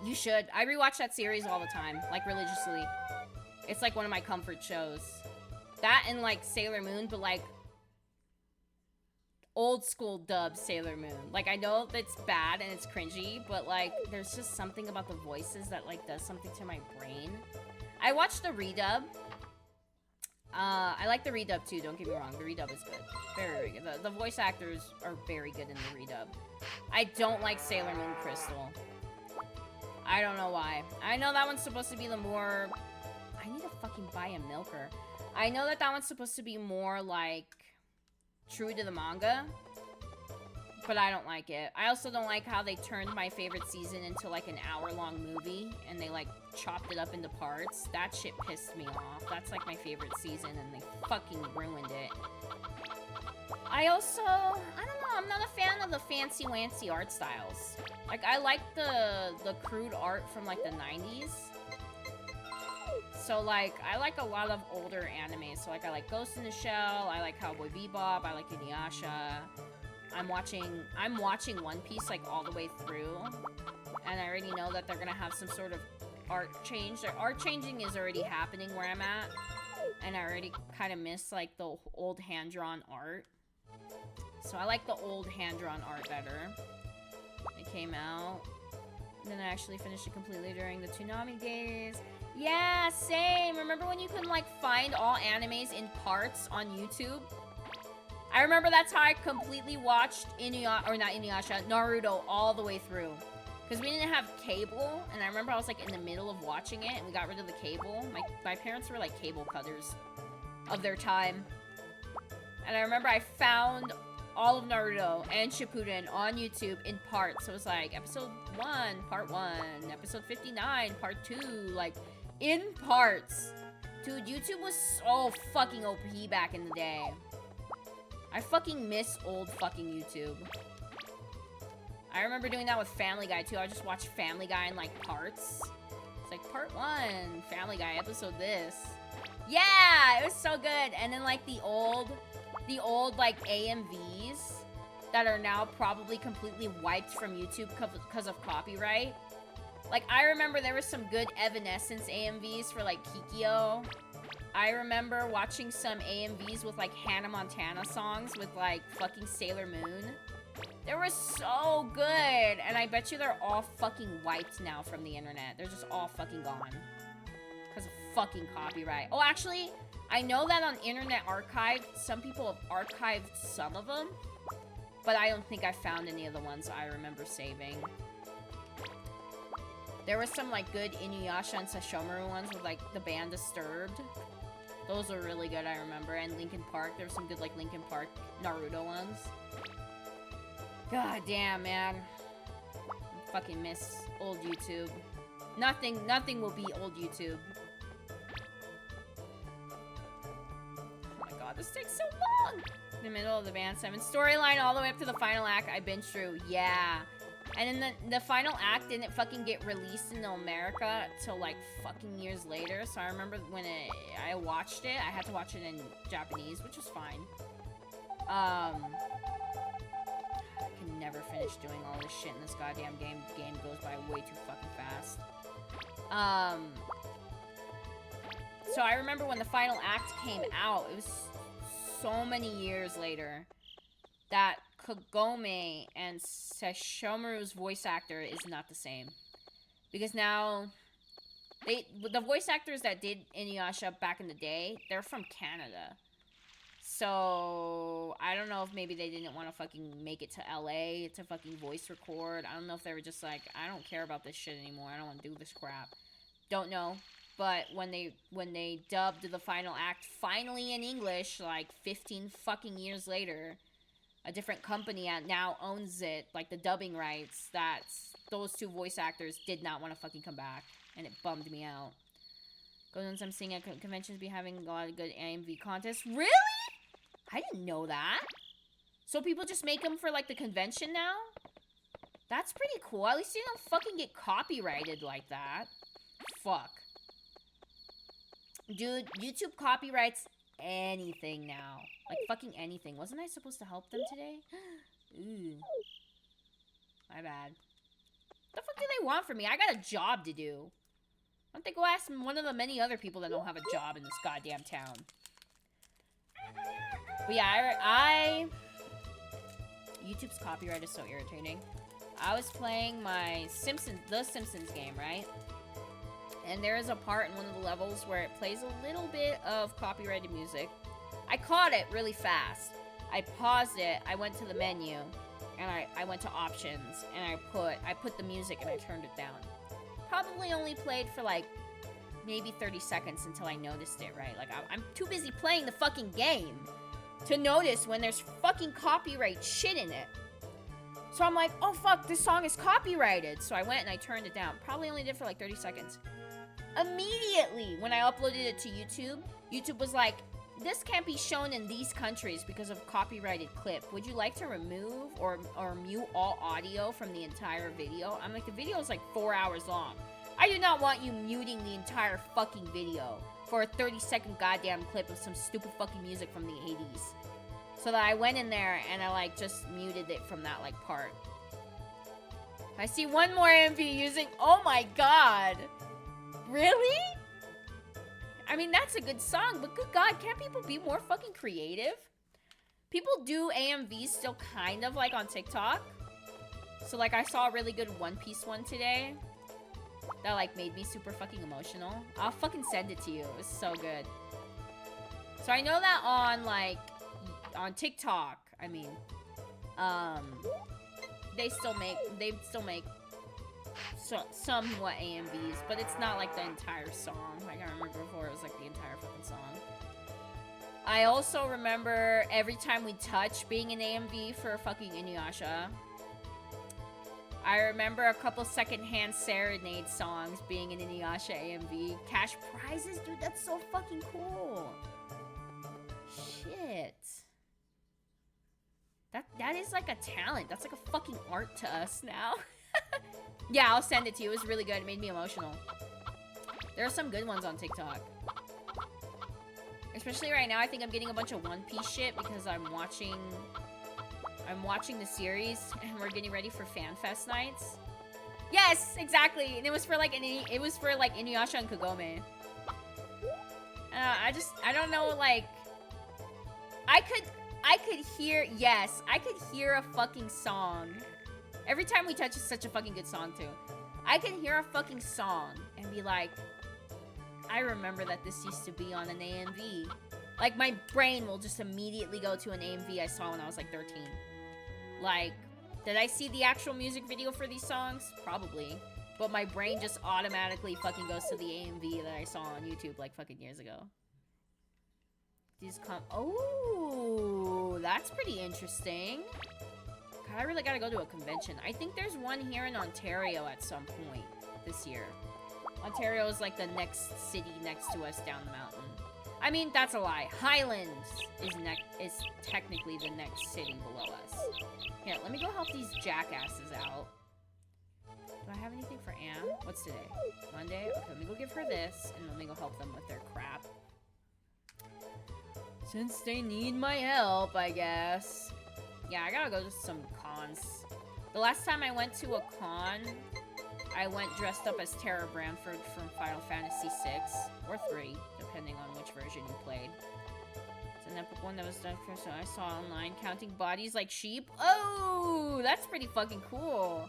You should. I rewatch that series all the time, like, religiously. It's, like, one of my comfort shows. That and, like, Sailor Moon, but, like, old school dub Sailor Moon. Like, I know that's bad and it's cringy, but, like, there's just something about the voices that, like, does something to my brain. I watched the redub. I like the redub too, don't get me wrong. The redub is good. Very, very good. The voice actors are very good in the redub. I don't like Sailor Moon Crystal. I don't know why. I know that one's supposed to be the more... I need to fucking buy a milker. I know that one's supposed to be more, like, true to the manga. But I don't like it. I also don't like how they turned my favorite season into, like, an hour-long movie. And they, like, chopped it up into parts. That shit pissed me off. That's, like, my favorite season. And they fucking ruined it. I also... I don't know. I'm not a fan of the fancy-wancy art styles. Like, I like the crude art from, like, the 90s. So, like, I like a lot of older anime. So, like, I like Ghost in the Shell. I like Cowboy Bebop. I like Inuyasha. I'm watching One Piece, like, all the way through, and I already know that they're gonna have some sort of art change. Their art changing is already happening where I'm at, and I already kind of miss, like, the old hand-drawn art. So I like the old hand-drawn art better. It came out, and then I actually finished it completely during the Toonami days. Yeah, same! Remember when you could, like, find all animes in parts on YouTube? I remember that's how I completely watched Naruto all the way through. Because we didn't have cable, and I remember I was, like, in the middle of watching it, and we got rid of the cable. My parents were, like, cable cutters of their time. And I remember I found all of Naruto and Shippuden on YouTube in parts. So it was, like, episode 1, part 1, episode 59, part 2, like, in parts. Dude, YouTube was so fucking OP back in the day. I fucking miss old fucking YouTube. I remember doing that with Family Guy, too. I just watched Family Guy in, like, parts. It's like, part 1, Family Guy, episode this. Yeah, it was so good. And then, like, the old the old, like, AMVs that are now probably completely wiped from YouTube because of copyright. Like, I remember there was some good Evanescence AMVs for, like, Kikyo. I remember watching some AMVs with, like, Hannah Montana songs with, like, fucking Sailor Moon. They were so good, and I bet you they're all fucking wiped now from the internet. They're just all fucking gone. Because of fucking copyright. Oh, actually, I know that on Internet Archive, some people have archived some of them, but I don't think I found any of the ones I remember saving. There were some, like, good Inuyasha and Sesshomaru ones with, like, the band Disturbed. Those were really good, I remember. And Linkin Park. There were some good, like, Linkin Park Naruto ones. God damn, man. I fucking miss old YouTube. Nothing will be old YouTube. Oh my god, this takes so long! In the middle of the band 7 storyline all the way up to the final act I binged through. Yeah. And then the final act didn't fucking get released in America till like fucking years later. So I remember when I watched it, I had to watch it in Japanese, which was fine. I can never finish doing all this shit in this goddamn game. The game goes by way too fucking fast. So I remember when the final act came out, it was so many years later that Kagome and Sesshomaru's voice actor is not the same. Because now, the voice actors that did Inuyasha back in the day, they're from Canada. So, I don't know if maybe they didn't want to fucking make it to LA to fucking voice record. I don't know if they were just like, I don't care about this shit anymore. I don't want to do this crap. Don't know. But when they dubbed the final act finally in English, like 15 fucking years later, a different company now owns it, like the dubbing rights, those two voice actors did not want to fucking come back, and it bummed me out. Goes on, I'm seeing at conventions be having a lot of good AMV contests. Really? I didn't know that. So people just make them for like the convention now? That's pretty cool. At least you don't fucking get copyrighted like that. Fuck. Dude, YouTube copyrights anything now. Like, fucking anything. Wasn't I supposed to help them today? Ooh. My bad. What the fuck do they want from me? I got a job to do. Why don't they go ask one of the many other people that don't have a job in this goddamn town? But yeah, YouTube's copyright is so irritating. I was playing my The Simpsons game, right? And there is a part in one of the levels where it plays a little bit of copyrighted music. I caught it really fast. I paused it, I went to the menu, and I went to options, and I put the music and I turned it down. Probably only played for like maybe 30 seconds until I noticed it, right? Like, I'm too busy playing the fucking game to notice when there's fucking copyright shit in it. So I'm like, oh fuck, this song is copyrighted. So I went and I turned it down. Probably only did for like 30 seconds. Immediately, when I uploaded it to YouTube, YouTube was like, this can't be shown in these countries because of copyrighted clip. Would you like to remove or mute all audio from the entire video? I'm like, the video is like 4 hours long. I do not want you muting the entire fucking video for a 30-second goddamn clip of some stupid fucking music from the 80s. So that I went in there and I like just muted it from that like part. I see one more MV using, oh my god. Really? I mean, that's a good song, but good god, can't people be more fucking creative? People do AMVs still kind of like on TikTok. So like I saw a really good One Piece one today that like made me super fucking emotional. I'll fucking send it to you. It was so good. So I know that on like on TikTok, I mean, they still make somewhat AMVs, but it's not like the entire song. Like I remember before it was like the entire fucking song. I also remember Every Time We Touch being an AMV for fucking Inuyasha. I remember a couple secondhand serenade songs being an Inuyasha AMV. Cash prizes? Dude, that's so fucking cool. Shit. That is like a talent. That's like a fucking art to us now. Yeah, I'll send it to you. It was really good. It made me emotional. There are some good ones on TikTok. Especially right now, I think I'm getting a bunch of One Piece shit because I'm watching the series and we're getting ready for FanFest nights. Yes, exactly. And it was for like Inuyasha and Kagome. I don't know, like, I could hear a fucking song. Every time we touch, it's such a fucking good song too. I could hear a fucking song and be like, I remember that this used to be on an AMV. Like, my brain will just immediately go to an AMV I saw when I was like 13. Like, did I see the actual music video for these songs? Probably. But my brain just automatically fucking goes to the AMV that I saw on YouTube like fucking years ago. Oh, that's pretty interesting. God, I really gotta go to a convention. I think there's one here in Ontario at some point this year. Ontario is like the next city next to us down the mountain. I mean, that's a lie. Highlands is technically the next city below us. Here, let me go help these jackasses out. Do I have anything for Anne? What's today? Monday? Okay, let me go give her this, and let me go help them with their crap. Since they need my help, I guess. Yeah, I gotta go to some cons. The last time I went to a con, I went dressed up as Tara Branford from Final Fantasy VI, or 3, depending on which version you played. It's an epic one that was done for, so I saw online, counting bodies like sheep. Oh, that's pretty fucking cool.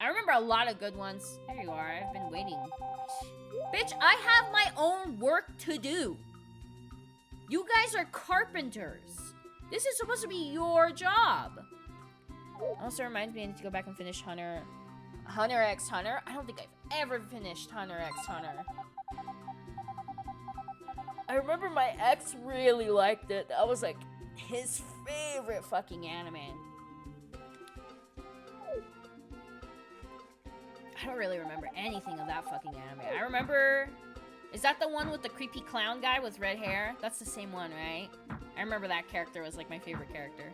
I remember a lot of good ones. There you are, I've been waiting. Bitch, I have my own work to do. You guys are carpenters. This is supposed to be your job. Also reminds me I need to go back and finish Hunter x Hunter. I don't think I've ever finished Hunter x Hunter. I remember my ex really liked it. That was like his favorite fucking anime. I don't really remember anything of that fucking anime. I remember... Is that the one with the creepy clown guy with red hair? That's the same one, right? I remember that character was like my favorite character.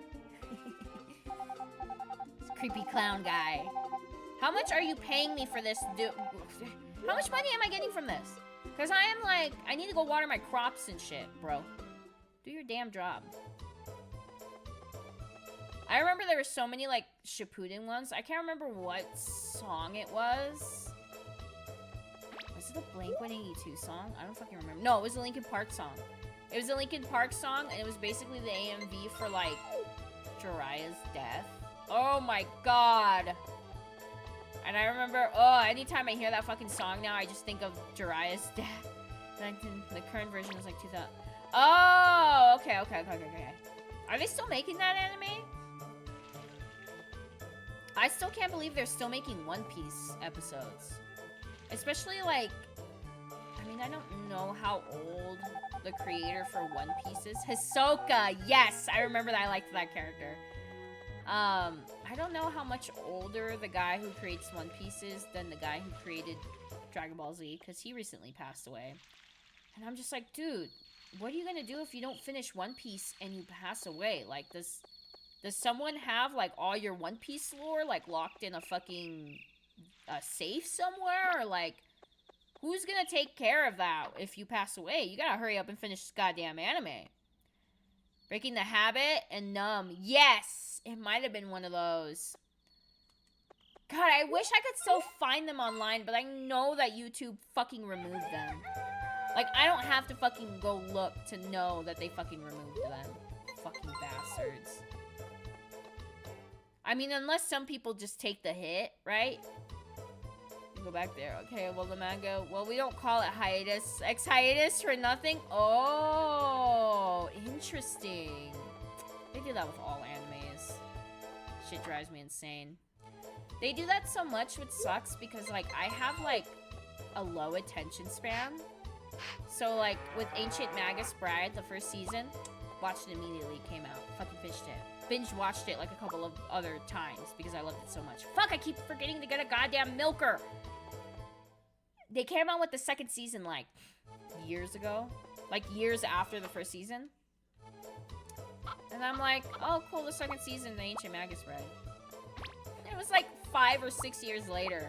Creepy clown guy. How much are you paying me for this? How much money am I getting from this? Because I am like... I need to go water my crops and shit, bro. Do your damn job. I remember there were so many, like, Shippuden ones. I can't remember what song it was. Was it a Blink-182 song? I don't fucking remember. No, it was a Linkin Park song. It was a Linkin Park song, and it was basically the AMV for, like, Jiraiya's death. Oh my god. And I remember, anytime I hear that fucking song now, I just think of Jiraiya's death. The current version was, like, 2000. Oh, okay. Are they still making that anime? I still can't believe they're still making One Piece episodes. Especially, like... I mean, I don't know how old the creator for One Piece is. Hisoka! Yes! I remember that I liked that character. I don't know how much older the guy who creates One Piece is than the guy who created Dragon Ball Z, because he recently passed away. And I'm just like, dude, what are you gonna do if you don't finish One Piece and you pass away? Like, does someone have, like, all your One Piece lore, like, locked in a fucking safe somewhere? Or, like, who's gonna take care of that if you pass away? You gotta hurry up and finish this goddamn anime. Breaking the Habit and Numb. Yes! It might have been one of those. God, I wish I could still find them online, but I know that YouTube fucking removed them. Like, I don't have to fucking go look to know that they fucking removed them. Fucking bastards. I mean, unless some people just take the hit, right? Go back there. Okay, well, the manga... Well, we don't call it hiatus. Ex-hiatus for nothing? Oh, interesting. They do that with all animes. Shit drives me insane. They do that so much, which sucks, because, like, I have, like, a low attention span. So, like, with Ancient Magus Bride, the first season, watched it immediately, it came out. Fucking finished it. Binge watched it like a couple of other times because I loved it so much. Fuck, I keep forgetting to get a goddamn milker. They came out with the second season like years ago. Like years after the first season. And I'm like, oh cool, the second season, the Ancient Magus Bride. It was like 5 or 6 years later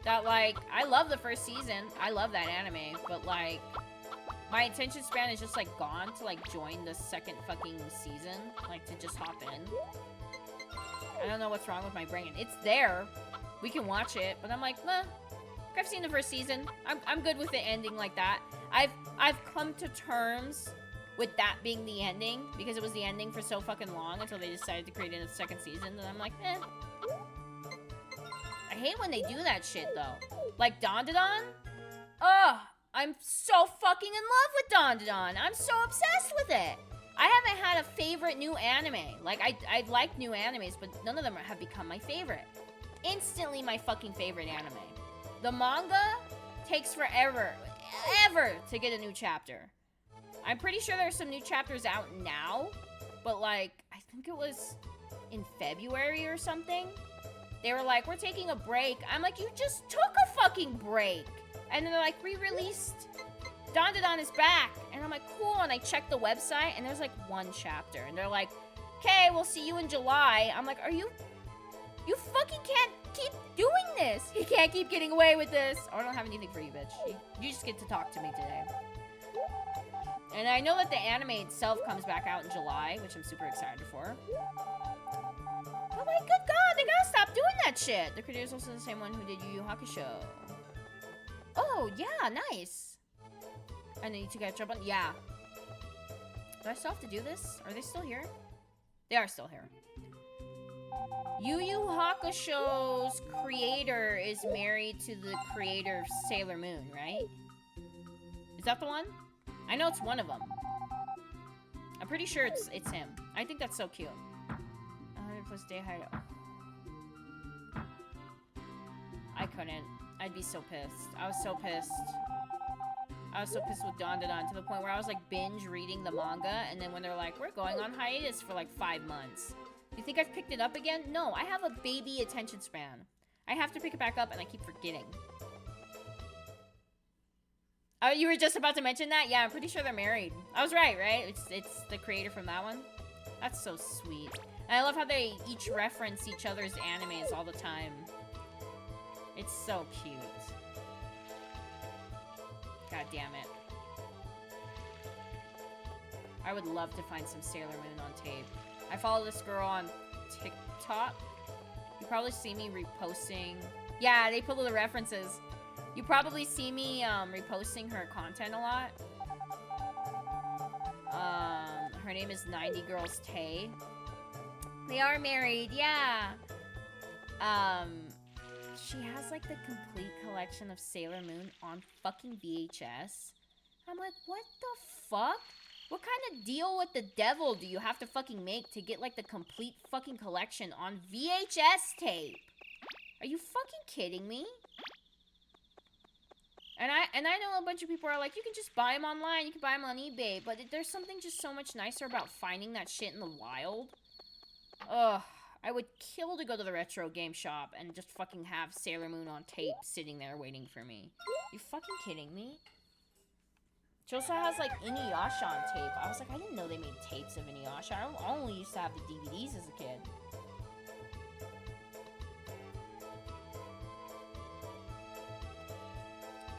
that like, I love the first season. I love that anime, but like, My attention span is just, like, gone to, like, join the second fucking season. Like, to just hop in. I don't know what's wrong with my brain. It's there. We can watch it. But I'm like, nah. I've seen the first season. I'm good with it ending like that. I've come to terms with that being the ending. Because it was the ending for so fucking long until they decided to create a second season. And I'm like, eh. I hate when they do that shit, though. Like, Dandadan? Ugh. I'm so fucking in love with Dandadan. I'm so obsessed with it. I haven't had a favorite new anime. Like, I like new animes, but none of them have become my favorite. Instantly my fucking favorite anime. The manga takes forever, ever to get a new chapter. I'm pretty sure there's some new chapters out now, but like, I think it was in February or something. They were like, we're taking a break. I'm like, you just took a fucking break. And then they're like, re-released. Dandadan is back. And I'm like, cool. And I checked the website, and there's like one chapter. And they're like, okay, we'll see you in July. I'm like, you fucking can't keep doing this. You can't keep getting away with this. Oh, I don't have anything for you, bitch. You just get to talk to me today. And I know that the anime itself comes back out in July, which I'm super excited for. Oh my good god, they gotta stop doing that shit. The creator is also the same one who did Yu Yu Hakusho. Oh, yeah, nice. I need to catch up on... Yeah. Do I still have to do this? Are they still here? They are still here. Yu Yu Hakusho's creator is married to the creator of Sailor Moon, right? Is that the one? I know it's one of them. I'm pretty sure it's him. I think that's so cute. 100+ day hideout. I couldn't. I'd be so pissed. I was so pissed. I was so pissed with Dandadan to the point where I was like binge reading the manga, and then when they're like, we're going on hiatus for like 5 months. You think I've picked it up again? No, I have a baby attention span. I have to pick it back up, and I keep forgetting. Oh, you were just about to mention that? Yeah, I'm pretty sure they're married. I was right? It's the creator from that one. That's so sweet. And I love how they each reference each other's animes all the time. It's so cute. God damn it. I would love to find some Sailor Moon on tape. I follow this girl on TikTok. You probably see me reposting. Yeah, they put all the references. You probably see me reposting her content a lot. Her name is 90 Girls Tay. They are married, yeah. She has like the complete collection of Sailor Moon on fucking VHS. I'm like, what the fuck? What kind of deal with the devil do you have to fucking make to get like the complete fucking collection on VHS tape? Are you fucking kidding me? And I know a bunch of people are like, you can just buy them online, you can buy them on eBay, but there's something just so much nicer about finding that shit in the wild. Ugh, I would kill to go to the retro game shop and just fucking have Sailor Moon on tape sitting there waiting for me. You fucking kidding me? She also has like Inuyasha on tape. I was like, I didn't know they made tapes of Inuyasha. I only used to have the DVDs as a kid.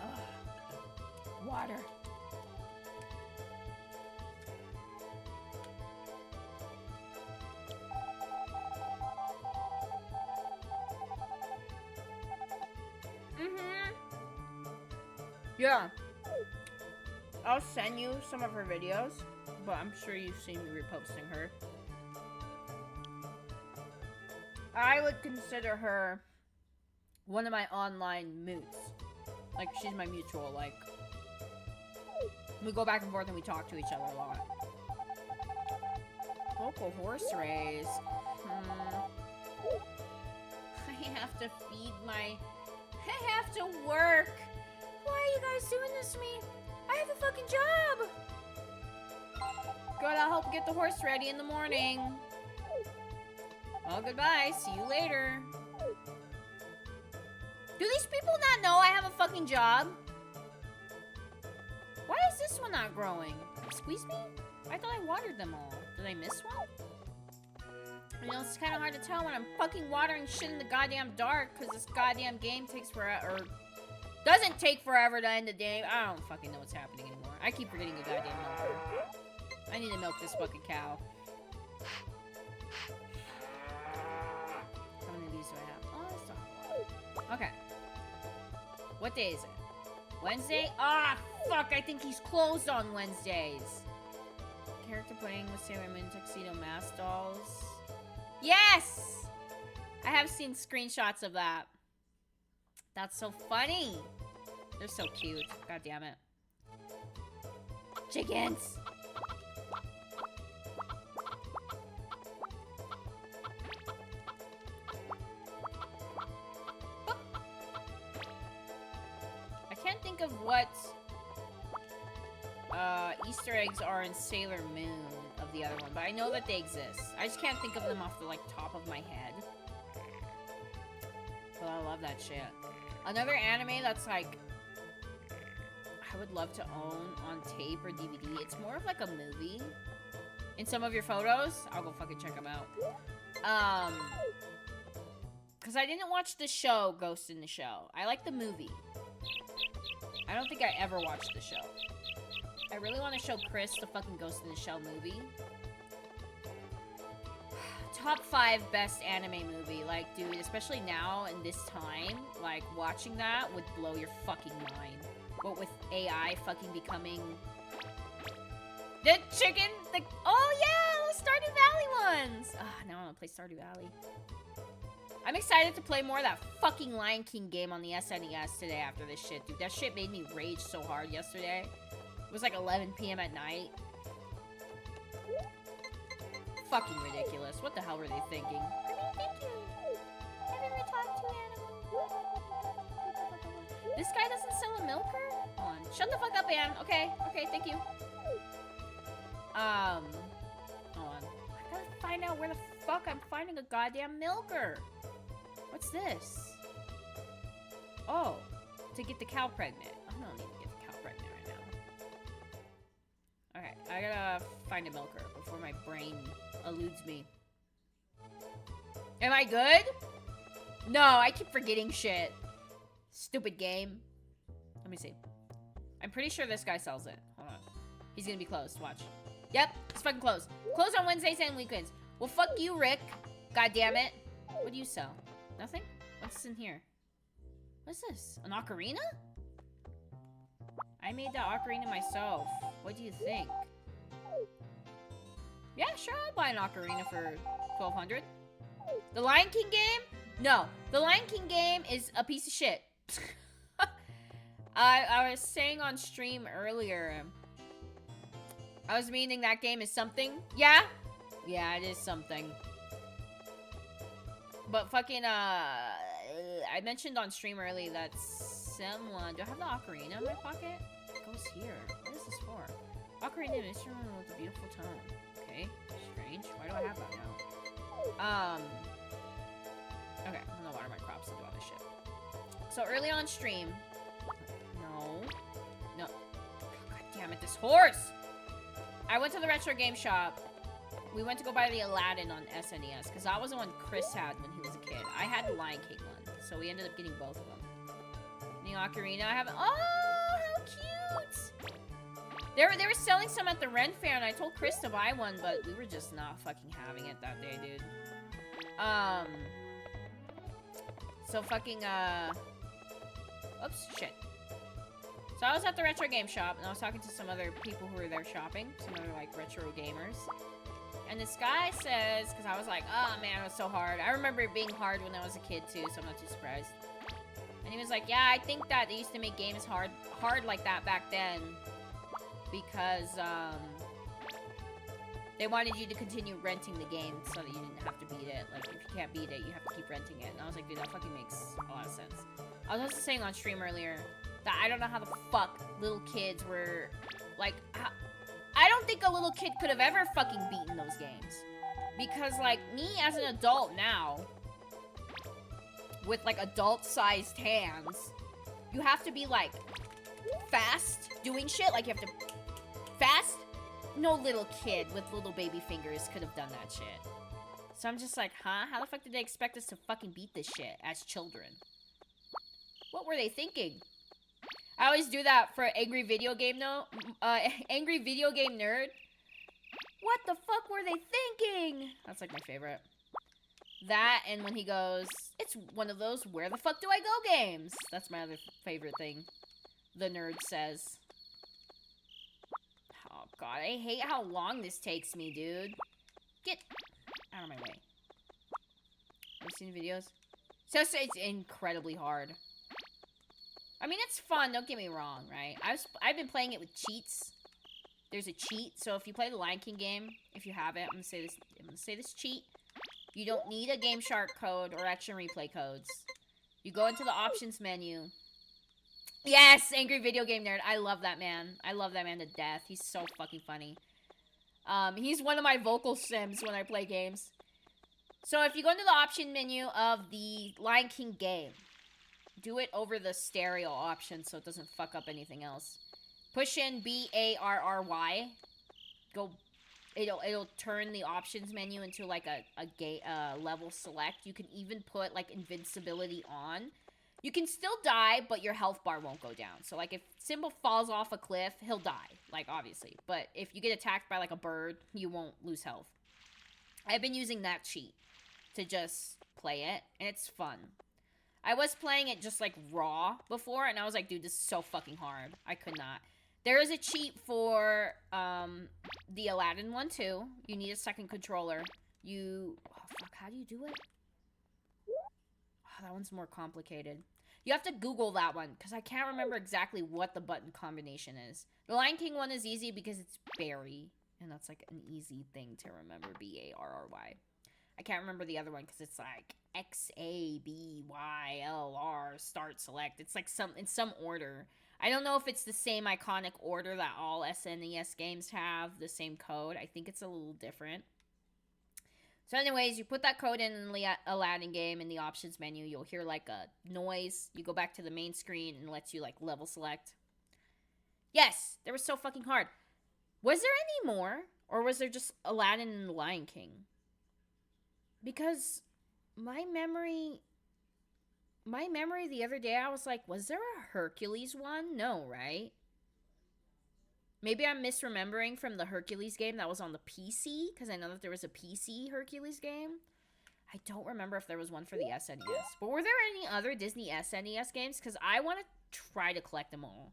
Ugh. Water. Yeah. I'll send you some of her videos, but I'm sure you've seen me reposting her. I would consider her one of my online mutes. Like, she's my mutual, like... We go back and forth and we talk to each other a lot. Local horse race. I have to feed my... I have to work. Why are you guys doing this to me? I have a fucking job! Gotta help get the horse ready in the morning. Well, goodbye. See you later. Do these people not know I have a fucking job? Why is this one not growing? Squeeze me? I thought I watered them all. Did I miss one? You know, it's kind of hard to tell when I'm fucking watering shit in the goddamn dark because this goddamn game takes forever. Doesn't take forever to end the game. I don't fucking know what's happening anymore. I keep forgetting a goddamn milker. I need to milk this fucking cow. How many of these do I have? Oh, that's not one. Okay. What day is it? Wednesday? Ah, fuck, I think he's closed on Wednesdays. Character playing with Sailor Moon tuxedo mask dolls. Yes! I have seen screenshots of that. That's so funny. They're so cute. God damn it. Chickens! I can't think of what Easter eggs are in Sailor Moon of the other one, but I know that they exist. I just can't think of them off the like top of my head. But I love that shit. Another anime that's like I would love to own on tape or DVD. It's more of like a movie. In some of your photos, I'll go fucking check them out. Because I didn't watch the show Ghost in the Shell. I like the movie. I don't think I ever watched the show. I really want to show Chris the fucking Ghost in the Shell movie. Top 5 best anime movie. Like, dude, especially now in this time, like, watching that would blow your fucking mind. What with AI fucking becoming... The chicken! The... Oh, yeah! Those Stardew Valley ones! Ah, now I want to play Stardew Valley. I'm excited to play more of that fucking Lion King game on the SNES today after this shit, dude. That shit made me rage so hard yesterday. It was like 11 p.m. at night. Fucking ridiculous. What the hell were they thinking? Thank you. I've never talked to animals. This guy doesn't sell a milker? Hold on. Shut the fuck up, Ann. Okay. Okay, thank you. Hold on. I gotta find out where the fuck I'm finding a goddamn milker. What's this? Oh, to get the cow pregnant. I don't need to get the cow pregnant right now. Okay, I gotta find a milker before my brain eludes me. Am I good? No, I keep forgetting shit. Stupid game. Let me see. I'm pretty sure this guy sells it. Hold on. He's gonna be closed. Watch. Yep, it's fucking closed. Closed on Wednesdays and weekends. Well, fuck you, Rick. God damn it. What do you sell? Nothing? What's in here? What's this? An ocarina? I made that ocarina myself. What do you think? Yeah, sure, I'll buy an ocarina for $1,200. The Lion King game? No, the Lion King game is a piece of shit. I was saying on stream earlier, I was meaning that game is something. Yeah? Yeah, it is something. But fucking, I mentioned on stream earlier that someone... Do I have the ocarina in my pocket? It goes here. What is this for? Ocarina is an instrument with a beautiful tone. Okay, strange. Why do I have that now? Okay, I'm gonna water my crops and do all this shit. So early on stream... No. No. God damn it, this horse! I went to the retro game shop. We went to go buy the Aladdin on SNES, because that was the one Chris had when he was a kid. I had the Lion King one, so we ended up getting both of them. The ocarina, I have... Oh, how cute! They were selling some at the Ren Fair, and I told Chris to buy one, but we were just not fucking having it that day, dude. So fucking, oops, shit. So I was at the retro game shop, and I was talking to some other people who were there shopping, some other, like, retro gamers. And this guy says, because I was like, oh, man, it was so hard. I remember it being hard when I was a kid, too, so I'm not too surprised. And he was like, yeah, I think that they used to make games hard like that back then. Because, they wanted you to continue renting the game so that you didn't have to beat it. Like, if you can't beat it, you have to keep renting it. And I was like, dude, that fucking makes a lot of sense. I was also saying on stream earlier that I don't know how the fuck little kids were, like, I don't think a little kid could have ever fucking beaten those games. Because, like, me as an adult now, with, like, adult-sized hands, you have to be, like, fast doing shit. Like, you have to... Fast? No little kid with little baby fingers could have done that shit. So I'm just like, huh? How the fuck did they expect us to fucking beat this shit as children? What were they thinking? I always do that for angry video game angry video game nerd. What the fuck were they thinking? That's like my favorite. That, and when he goes, it's one of those where the fuck do I go games. That's my other favorite thing the nerd says. Oh god, I hate how long this takes me, dude. Get out of my way. Have you seen the videos? So it's incredibly hard. I mean, it's fun, don't get me wrong, right? I've been playing it with cheats. There's a cheat, so if you play the Lion King game, if you have it, I'm gonna say this cheat. You don't need a Game Shark code or Action Replay codes. You go into the options menu. Yes, angry video game nerd. I love that man. I love that man to death. He's so fucking funny. He's one of my vocal sims when I play games. So if you go into the option menu of the Lion King game, do it over the stereo option so it doesn't fuck up anything else. Push in BARRY. Go. It'll turn the options menu into like a level select. You can even put like invincibility on. You can still die, but your health bar won't go down. So like if Simba falls off a cliff, he'll die, like obviously. But if you get attacked by like a bird, you won't lose health. I've been using that cheat to just play it, and it's fun. I was playing it just like raw before, and I was like, dude, this is so fucking hard. I could not. There is a cheat for the Aladdin one, too. You need a second controller. Oh, fuck, how do you do it? Oh, that one's more complicated. You have to Google that one, because I can't remember exactly what the button combination is. The Lion King one is easy because it's Barry, and that's like an easy thing to remember, BARRY. I can't remember the other one, because it's like XABYLR, start, select. It's like in some order. I don't know if it's the same iconic order that all SNES games have, the same code. I think it's a little different. So anyways, you put that code in the Aladdin game in the options menu. You'll hear like a noise. You go back to the main screen and it lets you like level select. Yes, they were so fucking hard. Was there any more? Or was there just Aladdin and the Lion King? Because my memory the other day, I was like, was there a Hercules one? No, right? Maybe I'm misremembering from the Hercules game that was on the PC, because I know that there was a PC Hercules game. I don't remember if there was one for the SNES. But were there any other Disney SNES games? Because I want to try to collect them all.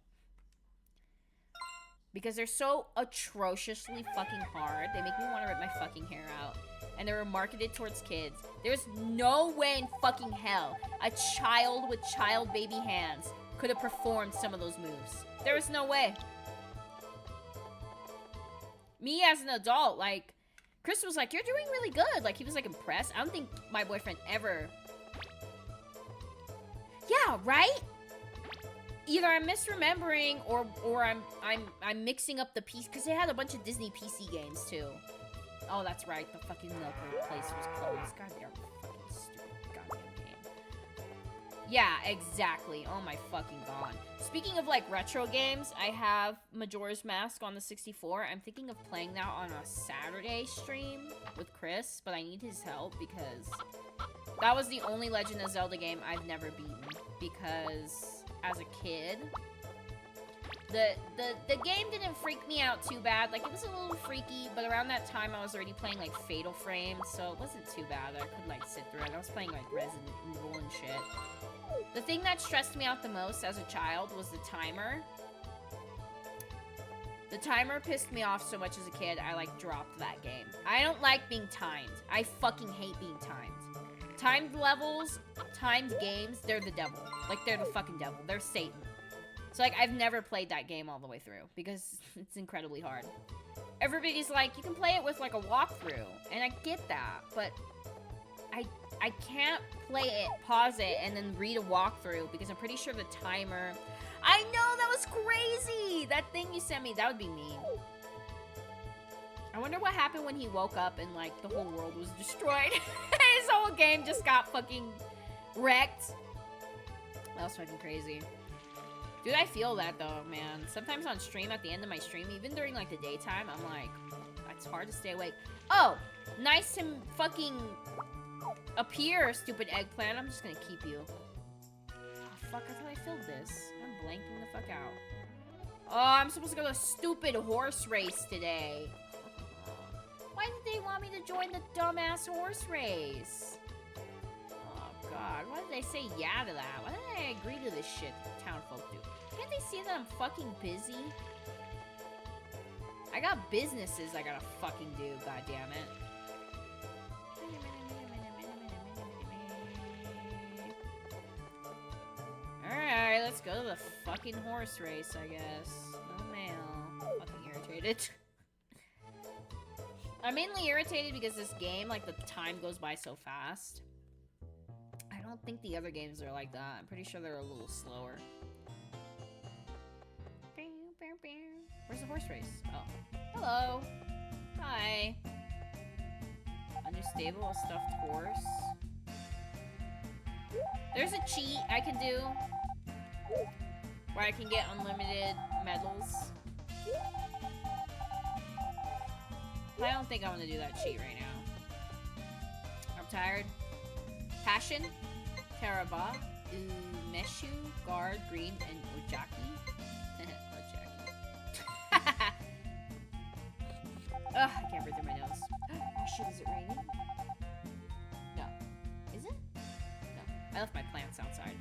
Because they're so atrociously fucking hard. They make me want to rip my fucking hair out. And they were marketed towards kids. There's no way in fucking hell a child with child baby hands could have performed some of those moves. There was no way. Me as an adult, like, Chris was like, you're doing really good. Like, he was like impressed. I don't think my boyfriend ever... Yeah, right? Either I'm misremembering or I'm mixing up the piece, because they had a bunch of Disney PC games too. Oh, that's right. The fucking Milker place was closed. Goddamn fucking stupid goddamn game. Yeah, exactly. Oh my fucking god. Speaking of like retro games, I have Majora's Mask on the 64. I'm thinking of playing that on a Saturday stream with Chris, but I need his help because that was the only Legend of Zelda game I've never beaten. Because as a kid, the game didn't freak me out too bad. Like, it was a little freaky, but around that time I was already playing like Fatal Frame, so it wasn't too bad. I could like sit through it. I was playing like Resident Evil and shit. The thing that stressed me out the most as a child was the timer. The timer pissed me off so much as a kid, I like dropped that game. I don't like being timed. I fucking hate being timed. Timed levels, timed games, they're the devil. Like, they're the fucking devil. They're Satan. So, like, I've never played that game all the way through because it's incredibly hard. Everybody's like, you can play it with, like, a walkthrough. And I get that, but I can't play it, pause it, and then read a walkthrough because I'm pretty sure the timer... I know, that was crazy! That thing you sent me, that would be mean. I wonder what happened when he woke up and, like, the whole world was destroyed. His whole game just got fucking wrecked. That was fucking crazy. Dude, I feel that, though, man. Sometimes on stream, at the end of my stream, even during, like, the daytime, I'm like, it's hard to stay awake. Oh, nice to fucking appear, stupid eggplant. I'm just gonna keep you. Oh, fuck, I thought I filled this. I'm blanking the fuck out. Oh, I'm supposed to go to a stupid horse race today. Why did they want me to join the dumbass horse race? Oh, God. Why did they say yeah to that? Why did I agree to this shit town folk do? Can't they see that I'm fucking busy? I got businesses I gotta fucking do, goddammit. Alright, let's go to the fucking horse race, I guess. No mail. Fucking irritated. I'm mainly irritated because this game, like, the time goes by so fast. I don't think the other games are like that. I'm pretty sure they're a little slower. Where's the horse race? Oh. Hello. Hi. Unstable, a stuffed horse. There's a cheat I can do where I can get unlimited medals. I don't think I want to do that cheat right now. I'm tired. Passion, Taraba, Umeshu, Guard, Green, and Ojaki. Ugh, I can't breathe through my nose. Oh shit, is it raining? No. Is it? No. I left my plants outside.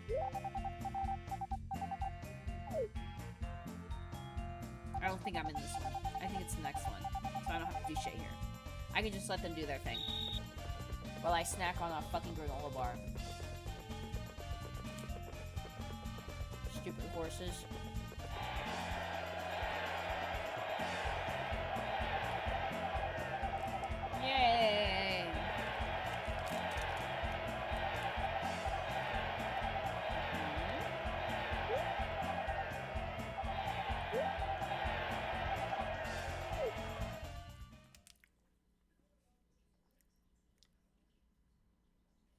I don't think I'm in this one. I think it's the next one. So I don't have to do shit here. I can just let them do their thing. While I snack on a fucking granola bar. Stupid horses. Yay!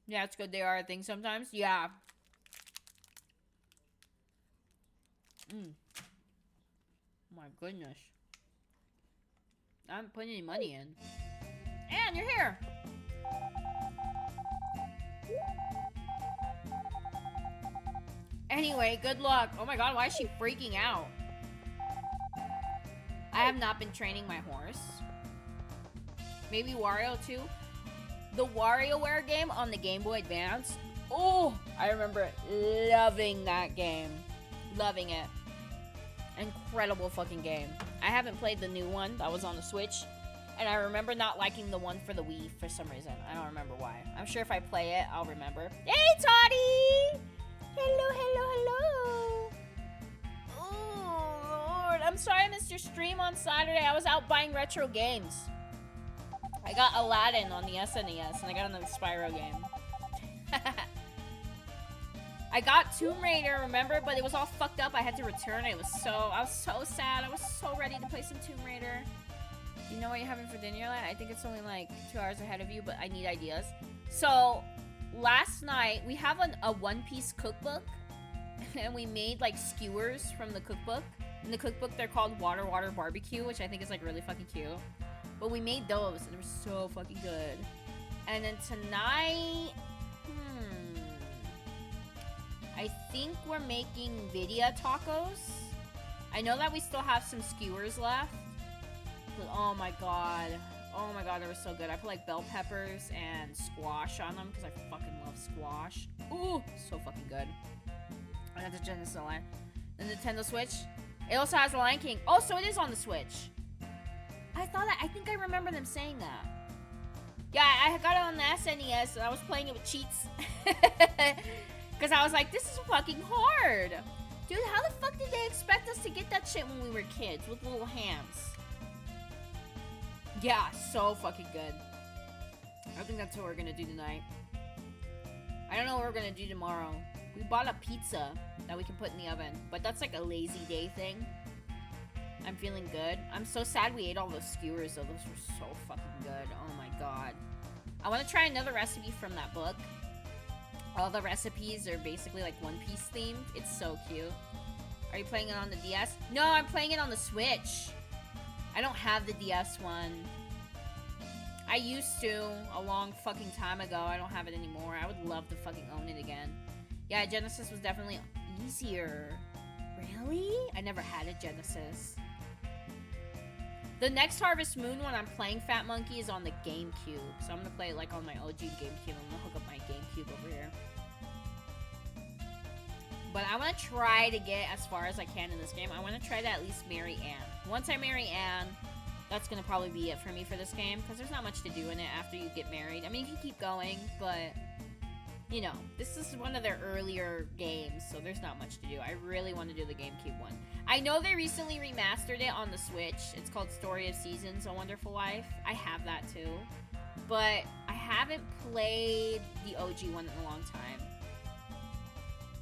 Yeah, it's good they are a thing sometimes. Yeah. My goodness. I haven't put any money in. And you're here! Anyway, good luck. Oh my god, why is she freaking out? I have not been training my horse. Maybe Wario too. The WarioWare game on the Game Boy Advance. Oh, I remember loving that game. Loving it. Incredible fucking game. I haven't played the new one that was on the Switch. And I remember not liking the one for the Wii for some reason. I don't remember why. I'm sure if I play it, I'll remember. Hey, Toddy! Hello, hello, hello! Oh, Lord. I'm sorry I missed your stream on Saturday. I was out buying retro games. I got Aladdin on the SNES, and I got another Spyro game. I got Tomb Raider, remember? But it was all fucked up. I had to return it. I was so sad. I was so ready to play some Tomb Raider. You know what you're having for dinner yet? I think it's only like 2 hours ahead of you, but I need ideas. So, last night, we have a One Piece cookbook. And we made like skewers from the cookbook. In the cookbook, they're called Water Barbecue, which I think is like really fucking cute. But we made those, and they were so fucking good. And then tonight, I think we're making Vidya tacos. I know that we still have some skewers left. But oh my god, they were so good. I put like bell peppers and squash on them because I fucking love squash. Ooh, so fucking good. I got the Genesis Line. The Nintendo Switch. It also has the Lion King. Oh, so it is on the Switch. I think I remember them saying that. Yeah, I got it on the SNES and I was playing it with cheats. Because I was like, this is fucking hard. Dude, how the fuck did they expect us to get that shit when we were kids with little hands? Yeah, so fucking good. I think that's what we're gonna do tonight. I don't know what we're gonna do tomorrow. We bought a pizza that we can put in the oven, but that's like a lazy day thing. I'm feeling good. I'm so sad we ate all those skewers though. Those were so fucking good. Oh my god. I want to try another recipe from that book. All the recipes are basically like One Piece themed. It's so cute. Are you playing it on the DS? No, I'm playing it on the Switch. I don't have the DS one. I used to a long fucking time ago. I don't have it anymore. I would love to fucking own it again. Yeah, Genesis was definitely easier. Really? I never had a Genesis. The next Harvest Moon when I'm playing Fat Monkey is on the GameCube. So I'm gonna play it like on my OG GameCube. I'm gonna hook up my GameCube over here. But I want to try to get as far as I can in this game. I want to try to at least marry Anne. Once I marry Anne, that's going to probably be it for me for this game. Because there's not much to do in it after you get married. I mean, you can keep going, but, you know, this is one of their earlier games. So there's not much to do. I really want to do the GameCube one. I know they recently remastered it on the Switch. It's called Story of Seasons, A Wonderful Life. I have that too. But I haven't played the OG one in a long time.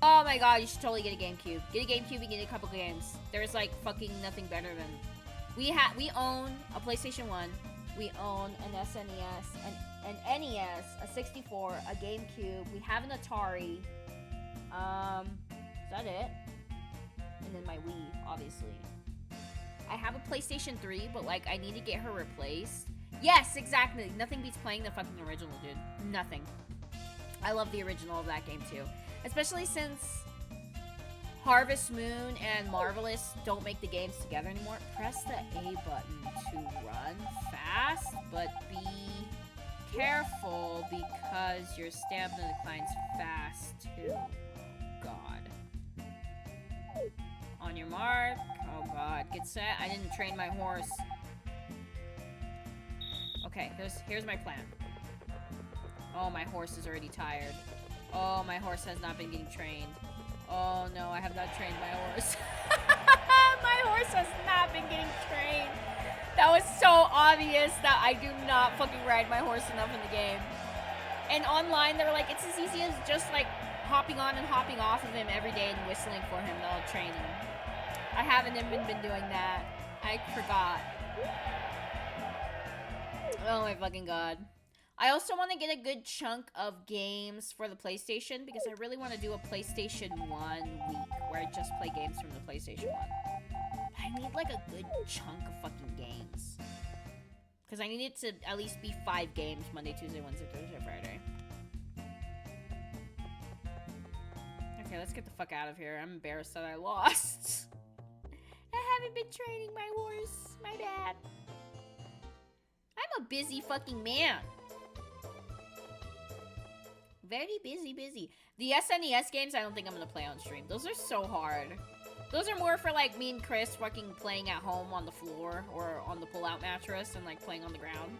Oh my god, you should totally get a GameCube. Get a GameCube and get a couple games. There's like fucking nothing better than... We own a PlayStation 1. We own an SNES, an NES, a 64, a GameCube. We have an Atari. Is that it? And then my Wii, obviously. I have a PlayStation 3, but like I need to get her replaced. Yes, exactly. Nothing beats playing the fucking original, dude. Nothing. I love the original of that game too. Especially since Harvest Moon and Marvelous don't make the games together anymore. Press the A button to run fast, but be careful because your stamina declines fast too. Oh, God. On your mark. Oh, God. Get set. I didn't train my horse. Okay, here's my plan. Oh, my horse is already tired. Oh, my horse has not been getting trained. Oh, no, I have not trained my horse. My horse has not been getting trained. That was so obvious that I do not fucking ride my horse enough in the game. And online, they were like, it's as easy as just, like, hopping on and hopping off of him every day and whistling for him. That'll train him. I haven't even been doing that. I forgot. Oh, my fucking God. I also want to get a good chunk of games for the PlayStation because I really want to do a PlayStation 1 week where I just play games from the PlayStation 1. I need like a good chunk of fucking games. Because I need it to at least be 5 games Monday, Tuesday, Wednesday, Thursday, Friday. Okay, let's get the fuck out of here. I'm embarrassed that I lost. I haven't been training my horse. My bad. I'm a busy fucking man. Very busy. The SNES games, I don't think I'm gonna play on stream. Those are so hard. Those are more for like me and Chris fucking playing at home on the floor or on the pull-out mattress and like playing on the ground.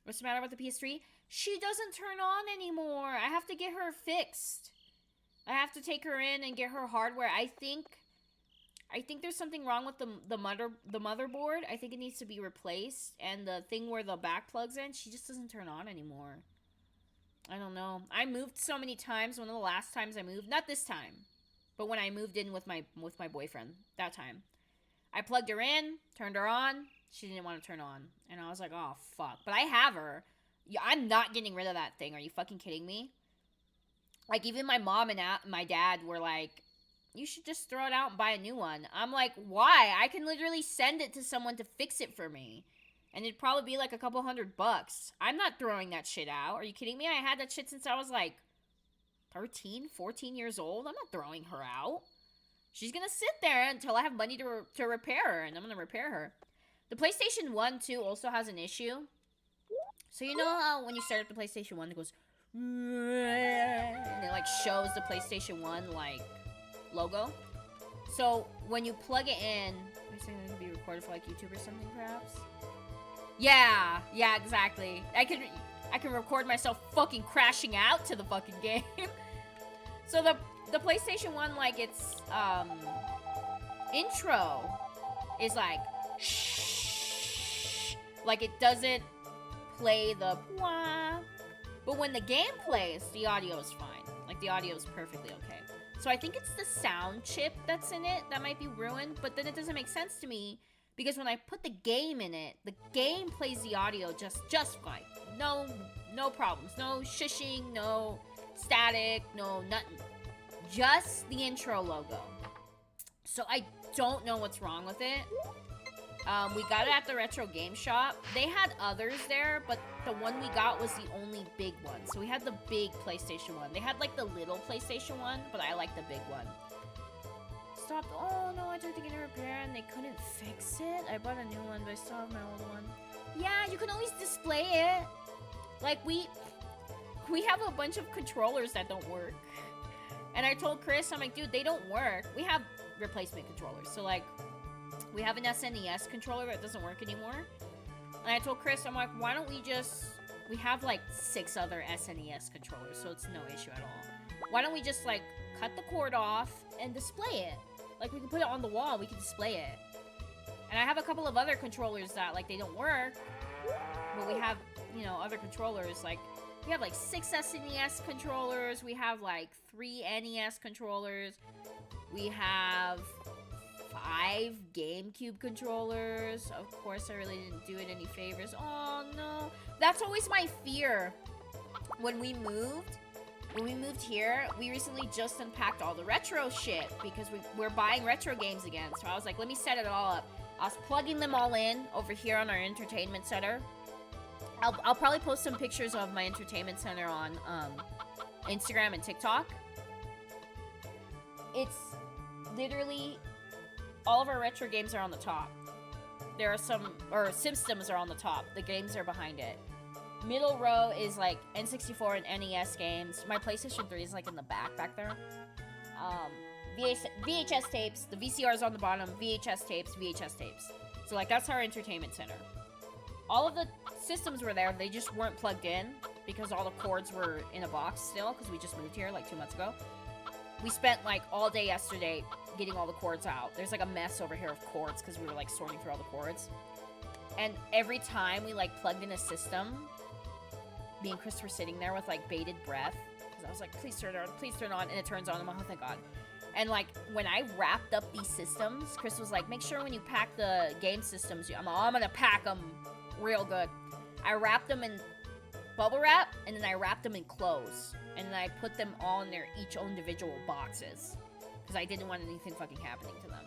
What's the matter with the PS3? She doesn't turn on anymore. I have to get her fixed. I have to take her in and get her hardware. I think there's something wrong with the motherboard. I think it needs to be replaced. And the thing where the back plugs in, she just doesn't turn on anymore. I don't know. I moved so many times. One of the last times I moved, not this time, but when I moved in with my boyfriend, that time. I plugged her in, turned her on. She didn't want to turn on. And I was like, oh, fuck. But I have her. Yeah, I'm not getting rid of that thing. Are you fucking kidding me? Like, even my mom and my dad were like, you should just throw it out and buy a new one. I'm like, why? I can literally send it to someone to fix it for me. And it'd probably be like a couple $100. I'm not throwing that shit out. Are you kidding me? I had that shit since I was like 13, 14 years old. I'm not throwing her out. She's gonna sit there until I have money to repair her, and I'm gonna repair her. The PlayStation 1, too, also has an issue. So you know how when you start up the PlayStation 1, it goes... And it, like, shows the PlayStation 1, like, logo? So, when you plug it in... Are you saying it can be recorded for, like, YouTube or something, perhaps? Yeah, exactly. I can record myself fucking crashing out to the fucking game. So the PlayStation 1, like, its intro is like shh, like it doesn't play the wah. But when the game plays, the audio is fine. Like, the audio is perfectly okay. So I think it's the sound chip that's in it that might be ruined, but then it doesn't make sense to me. Because when I put the game in it, the game plays the audio just fine. No problems. No shushing, no static, no nothing. Just the intro logo. So I don't know what's wrong with it. We got it at the Retro Game Shop. They had others there, but the one we got was the only big one. So we had the big PlayStation 1. They had like the little PlayStation 1, but I like the big one. stopped. Oh no, I took to get a repair and they couldn't fix it. I bought a new one, but I still have my old one. Yeah, you can always display it. Like, we have a bunch of controllers that don't work. And I told Chris, I'm like, dude, they don't work. We have replacement controllers. So, like, we have an SNES controller that doesn't work anymore. And I told Chris, I'm like, why don't we just... We have, like, 6 other SNES controllers, so it's no issue at all. Why don't we just, like, cut the cord off and display it? Like, we can put it on the wall, we can display it. And I have a couple of other controllers that, like, they don't work. But we have, you know, other controllers, like... We have, like, 6 SNES controllers. We have, like, 3 NES controllers. We have 5 GameCube controllers. Of course, I really didn't do it any favors. Oh, no. That's always my fear. When we moved here, we recently just unpacked all the retro shit because we're buying retro games again. So I was like, let me set it all up. I was plugging them all in over here on our entertainment center. I'll probably post some pictures of my entertainment center on Instagram and TikTok. It's literally all of our retro games are on the top. There are some, or systems are on the top. The games are behind it. Middle row is like N64 and NES games. My PlayStation 3 is like in the back there. VHS tapes. The VCR is on the bottom. VHS tapes. So like that's our entertainment center. All of the systems were there. They just weren't plugged in because all the cords were in a box still because we just moved here like 2 months ago. We spent like all day yesterday getting all the cords out. There's like a mess over here of cords because we were like sorting through all the cords. And every time we like plugged in a system, me and Chris were sitting there with like bated breath because I was like, please turn it on, and it turns on. I'm like, oh thank God. And like when I wrapped up these systems, Chris was like, make sure when you pack the game systems, I'm gonna pack them real good. I wrapped them in bubble wrap, and then I wrapped them in clothes, and then I put them all in their each individual boxes because I didn't want anything fucking happening to them.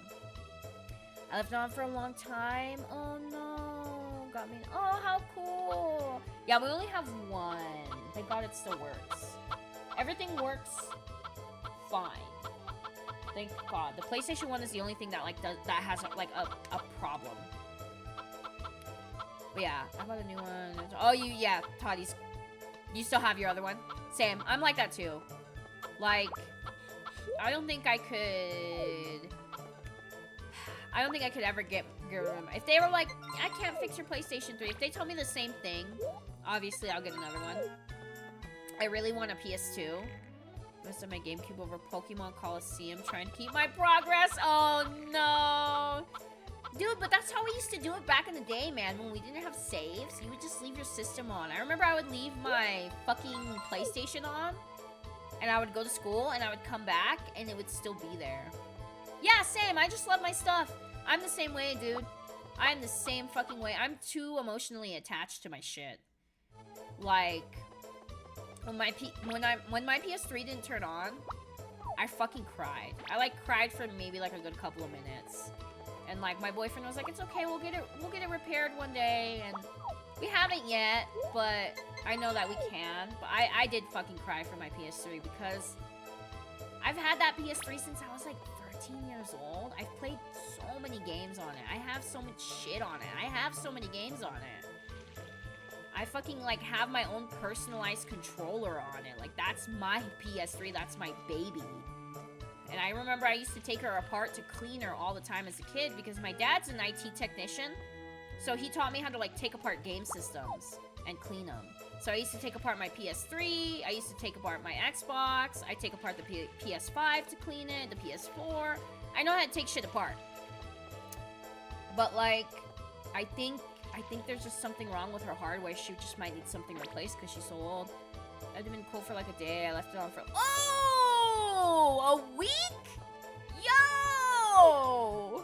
I left it on for a long time. Oh no, got me. Oh, how cool. Yeah, we only have one. Thank God it still works. Everything works fine. Thank God. The PlayStation 1 is the only thing that like that has like a problem. But yeah, I bought a new one. Oh, yeah, Toddy's. You still have your other one? Same. I'm like that too. Like, I don't think I could ever get rid of them. If they were like, I can't fix your PlayStation 3. If they told me the same thing, obviously I'll get another one. I really want a PS2. Most of my GameCube over Pokemon Coliseum, trying to keep my progress. Oh no. Dude, but that's how we used to do it back in the day, man. When we didn't have saves, you would just leave your system on. I remember I would leave my fucking PlayStation on, and I would go to school, and I would come back, and it would still be there. Yeah, same. I just love my stuff. I'm the same way, dude. I'm the same fucking way. I'm too emotionally attached to my shit. Like, when my PS3 didn't turn on, I fucking cried. I, like, cried for maybe, like, a good couple of minutes. And like my boyfriend was like, it's okay, we'll get it repaired one day, and we haven't yet, but I know that we can. But I did fucking cry for my PS3 because I've had that PS3 since I was like 13 years old. I've played so many games on it. I have so much shit on it. I have so many games on it. I fucking like have my own personalized controller on it. Like that's my PS3, that's my baby. And I remember I used to take her apart to clean her all the time as a kid because my dad's an IT technician. So he taught me how to like take apart game systems and clean them. So I used to take apart my PS3. I used to take apart my Xbox. I take apart the PS5 to clean it, the PS4. I know how to take shit apart. But like, I think there's just something wrong with her hardware. She just might need something replaced because she's so old. That'd have been cool for like a day. I left it on for... Oh! A week? Yo!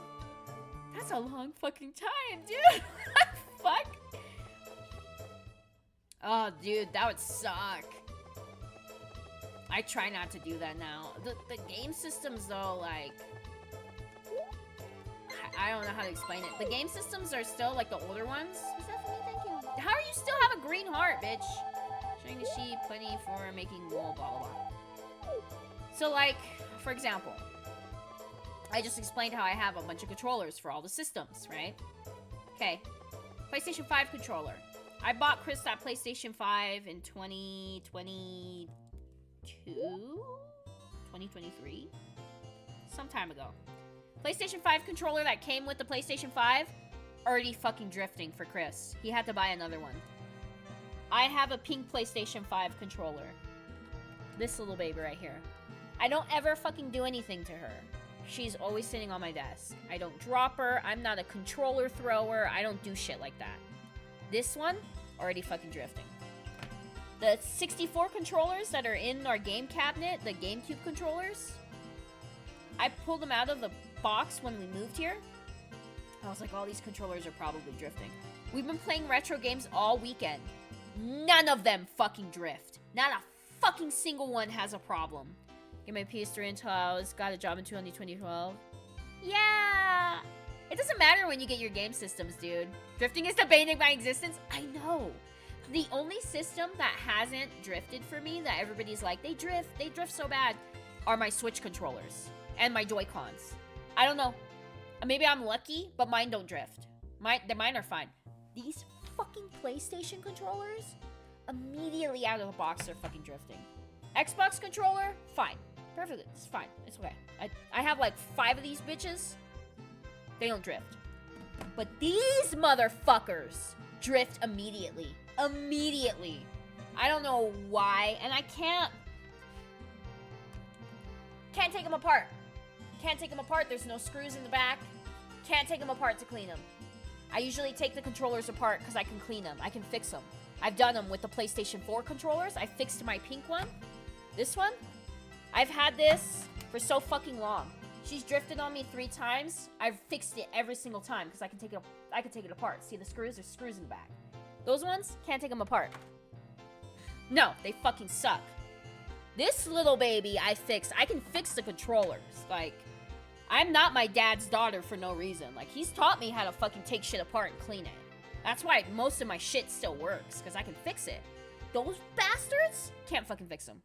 That's a long fucking time, dude. Fuck. Oh, dude, that would suck. I try not to do that now. The game systems, though, like... I don't know how to explain it. The game systems are still, like, the older ones. Is that for me? Thank you. How are you still have a green heart, bitch? Showing the sheep, plenty for making wool, blah, blah, blah. So, like, for example, I just explained how I have a bunch of controllers for all the systems, right? Okay. PlayStation 5 controller. I bought Chris that PlayStation 5 in 2022? 2023? Some time ago. PlayStation 5 controller that came with the PlayStation 5, already fucking drifting for Chris. He had to buy another one. I have a pink PlayStation 5 controller. This little baby right here. I don't ever fucking do anything to her. She's always sitting on my desk. I don't drop her. I'm not a controller thrower. I don't do shit like that. This one, already fucking drifting. The 64 controllers that are in our game cabinet, the GameCube controllers, I pulled them out of the box when we moved here. I was like, all these controllers are probably drifting. We've been playing retro games all weekend. None of them fucking drift. Not a fucking single one has a problem. Get my PS3 until I got a job in 2012. Yeah! It doesn't matter when you get your game systems, dude. Drifting is debating my existence. I know. The only system that hasn't drifted for me, that everybody's like, they drift so bad, are my Switch controllers and my Joy-Cons. I don't know. Maybe I'm lucky, but mine don't drift. Mine are fine. These fucking PlayStation controllers, immediately out of the box, they're fucking drifting. Xbox controller, fine. Perfectly, it's fine. It's okay. I have like 5 of these bitches. They don't drift. But these motherfuckers drift immediately. Immediately. I don't know why, and I can't take them apart. Can't take them apart. There's no screws in the back. Can't take them apart to clean them. I usually take the controllers apart because I can clean them. I can fix them. I've done them with the PlayStation 4 controllers. I fixed my pink one. This one, I've had this for so fucking long. She's drifted on me 3 times. I've fixed it every single time because I can take it apart. See the screws? There's screws in the back. Those ones, can't take them apart. No, they fucking suck. This little baby I fixed. I can fix the controllers. Like, I'm not my dad's daughter for no reason. Like, he's taught me how to fucking take shit apart and clean it. That's why most of my shit still works, because I can fix it. Those bastards can't fucking fix them.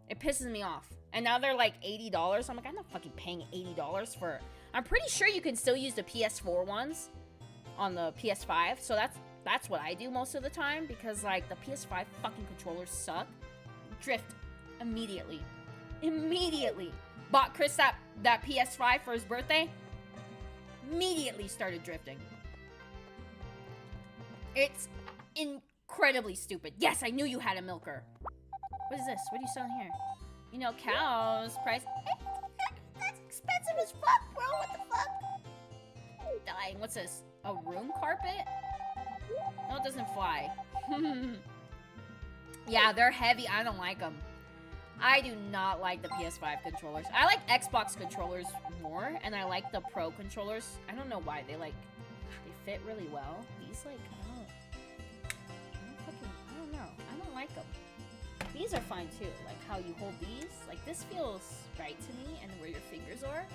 It pisses me off. And now they're like $80. I'm like, I'm not fucking paying $80 for... I'm pretty sure you can still use the PS4 ones on the PS5. So that's what I do most of the time, because like the PS5 fucking controllers suck. Drift immediately. Immediately. Bought Chris that PS5 for his birthday. Immediately started drifting. It's incredibly stupid. Yes, I knew you had a milker. What is this? What are you selling here? You know, cows. Price. That's expensive as fuck, bro. What the fuck? I'm dying. What's this? A room carpet? No, it doesn't fly. Yeah, they're heavy. I don't like them. I do not like the PS5 controllers. I like Xbox controllers more, and I like the Pro controllers. I don't know why. They fit really well. These, like, I don't know. I don't like them. These are fine too, like how you hold these. Like, this feels right to me, and where your fingers are.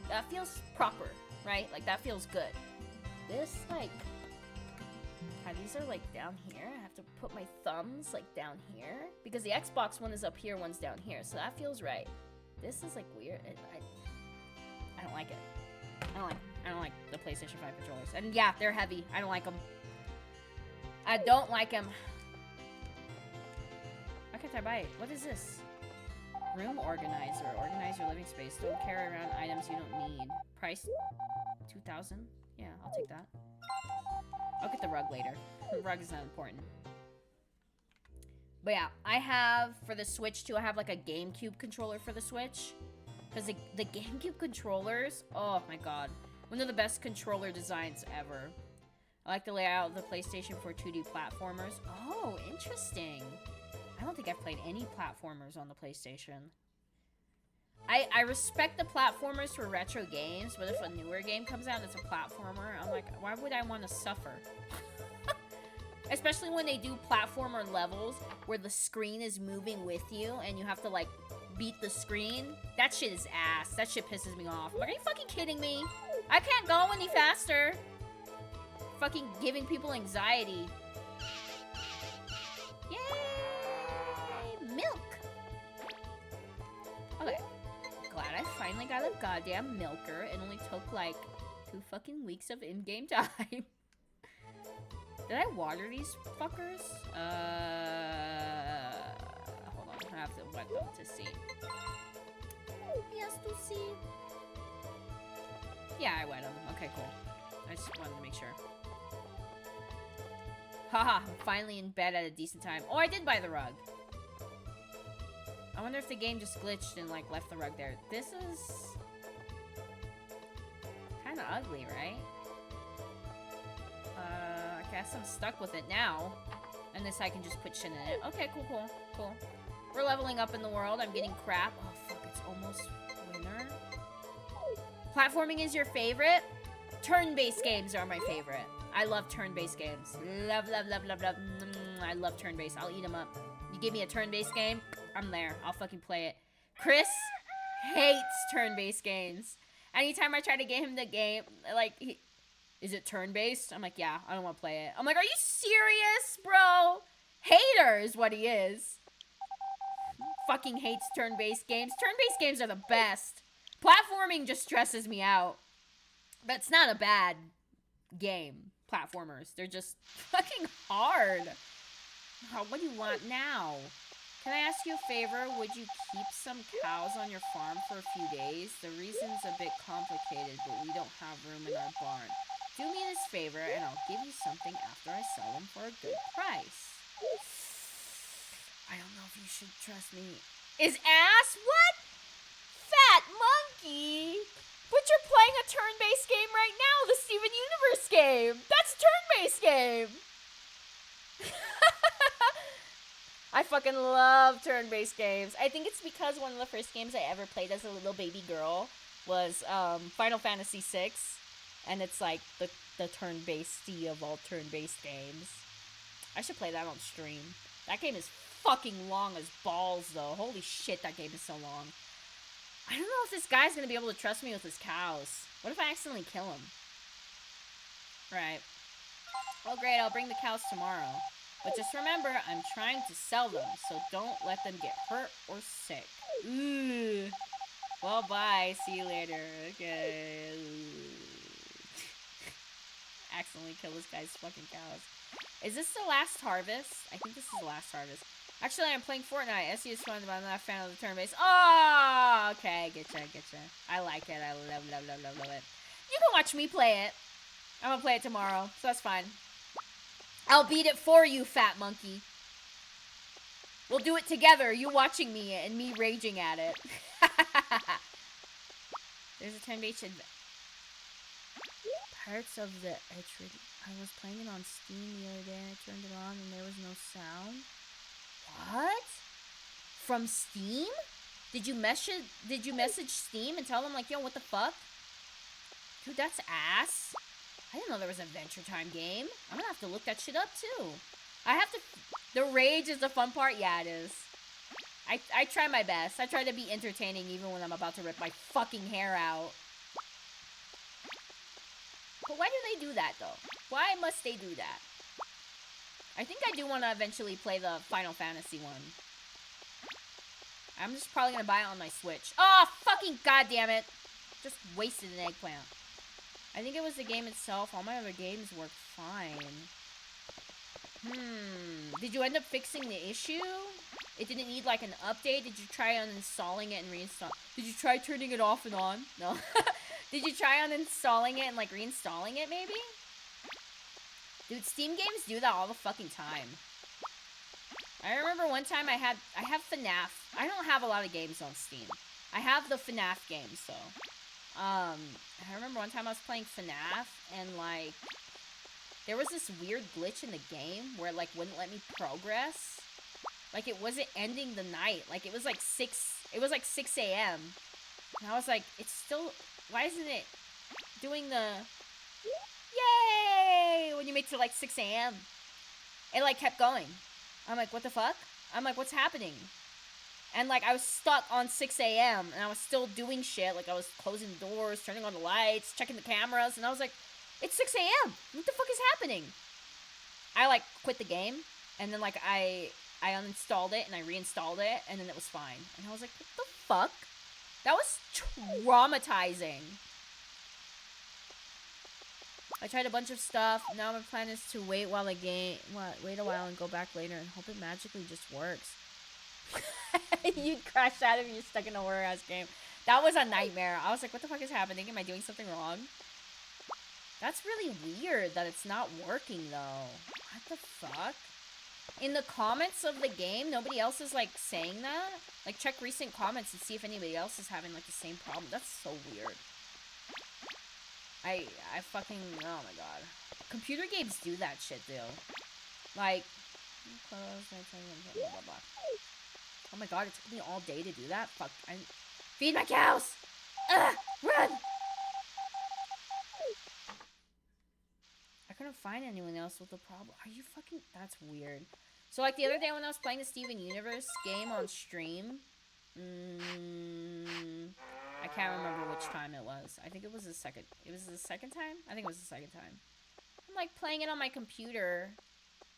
That feels proper, right? Like, that feels good. This, like, how these are, like, down here. I have to put my thumbs, like, down here. Because the Xbox one is up here, one's down here. So that feels right. This is, like, weird. I don't like it. I don't like the PlayStation 5 controllers. And yeah, they're heavy. I don't like them. I don't like them. Why can't I buy it? What is this? Room organizer. Organize your living space. Don't carry around items you don't need. Price $2,000. Yeah, I'll take that. I'll get the rug later. The rug is not important. But yeah, I have, for the Switch too, I have like a GameCube controller for the Switch. Because the GameCube controllers, oh my god. One of the best controller designs ever. I like the layout of the PlayStation for 2D platformers. Oh, interesting. I don't think I've played any platformers on the PlayStation. I respect the platformers for retro games, but if a newer game comes out and it's a platformer, I'm like, why would I want to suffer? Especially when they do platformer levels where the screen is moving with you and you have to, like, beat the screen. That shit is ass. That shit pisses me off. Are you fucking kidding me? I can't go any faster. Fucking giving people anxiety. Yay! Milk! Okay. Glad I finally finally got a goddamn milker. It only took like 2 fucking weeks of in-game time. Did I water these fuckers? Hold on, I have to wet them to see. Yes, to see. Yeah, I wet them. Okay, cool. I just wanted to make sure. Haha, I'm finally in bed at a decent time. Oh, I did buy the rug. I wonder if the game just glitched and, like, left the rug there. This is kind of ugly, right? I guess I'm stuck with it now. And this I can just put shit in it. Okay, cool. We're leveling up in the world. I'm getting crap. Oh, fuck, it's almost winter. Platforming is your favorite? Turn-based games are my favorite. I love turn-based games. Love. I love turn-based. I'll eat them up. You give me a turn-based game, I'm there. I'll fucking play it. Chris hates turn-based games. Anytime I try to get him the game, like, is it turn-based? I'm like, yeah, I don't want to play it. I'm like, are you serious, bro? Hater is what he is. Fucking hates turn-based games. Turn-based games are the best. Platforming just stresses me out. But it's not a bad game. Platformers. They're just fucking hard. What do you want now? Can I ask you a favor? Would you keep some cows on your farm for a few days? The reason's a bit complicated, but we don't have room in our barn. Do me this favor, and I'll give you something after I sell them for a good price. I don't know if you should trust me. Is ass? What? Fat monkey! But you're playing a turn-based game right now, the Steven Universe game! That's a turn-based game! I fucking love turn-based games. I think it's because one of the first games I ever played as a little baby girl was Final Fantasy VI. And it's like the turn-based of all turn-based games. I should play that on stream. That game is fucking long as balls, though. Holy shit, that game is so long. I don't know if this guy's gonna be able to trust me with his cows. What if I accidentally kill him? Right. Well, great, I'll bring the cows tomorrow. But just remember, I'm trying to sell them, so don't let them get hurt or sick. Ooh. Well, bye. See you later. Okay. Accidentally kill this guy's fucking cows. Is this the last harvest? I think this is the last harvest. Actually, I'm playing Fortnite. SE is fun, but I'm not a fan of the turn-based. Oh, okay. Getcha. I like it. I love it. You can watch me play it. I'm gonna play it tomorrow, so that's fine. I'll beat it for you, fat monkey. We'll do it together. You watching me and me raging at it. There's a turn-based parts of the edge. I was playing it on Steam the other day and I turned it on and there was no sound. What? From Steam? Did you message Steam and tell them like, yo, what the fuck? Dude, that's ass. I didn't know there was a Adventure Time game. I'm gonna have to look that shit up too. The rage is the fun part? Yeah, it is. I try my best. I try to be entertaining even when I'm about to rip my fucking hair out. But why do they do that, though? Why must they do that? I think I do want to eventually play the Final Fantasy one. I'm just probably going to buy it on my Switch. Oh, fucking goddammit. Just wasted an eggplant. I think it was the game itself. All my other games worked fine. Did you end up fixing the issue? It didn't need, like, an update? Did you try uninstalling it and reinstall? Did you try turning it off and on? No. Did you try uninstalling it and, like, reinstalling it, maybe? Dude, Steam games do that all the fucking time. I remember one time I have FNAF. I don't have a lot of games on Steam. I have the FNAF games, though. I remember one time I was playing FNAF, and, like, there was this weird glitch in the game where it, like, wouldn't let me progress. Like, it wasn't ending the night. Like, it was, like, 6 a.m. And I was like, it's still... Why isn't it doing the... Yay! When you make it to, like, 6 a.m. It, like, kept going. I'm like, what the fuck? I'm like, what's happening? And, like, I was stuck on 6 a.m. And I was still doing shit. Like, I was closing the doors, turning on the lights, checking the cameras. And I was like, it's 6 a.m. What the fuck is happening? I, like, quit the game. And then, like, I uninstalled it and I reinstalled it. And then it was fine. And I was like, what the fuck? That was traumatizing. I tried a bunch of stuff. Now my plan is to wait a while and go back later and hope it magically just works. You'd crash out if you're stuck in a horror-ass game. That was a nightmare. I was like, what the fuck is happening? Am I doing something wrong? That's really weird that it's not working, though. What the fuck? In the comments of the game, nobody else is, like, saying that? Like, check recent comments and see if anybody else is having, like, the same problem. That's so weird. I fucking, oh my god. Computer games do that shit, dude. Like, blah, blah, blah. Oh my god, it took me all day to do that? Fuck, feed my cows! Ugh, run! I couldn't find anyone else with a problem. Are you fucking, that's weird. So, like, the other day when I was playing the Steven Universe game on stream, I can't remember which time it was. I think it was the second time? I think it was the second time. I'm, like, playing it on my computer,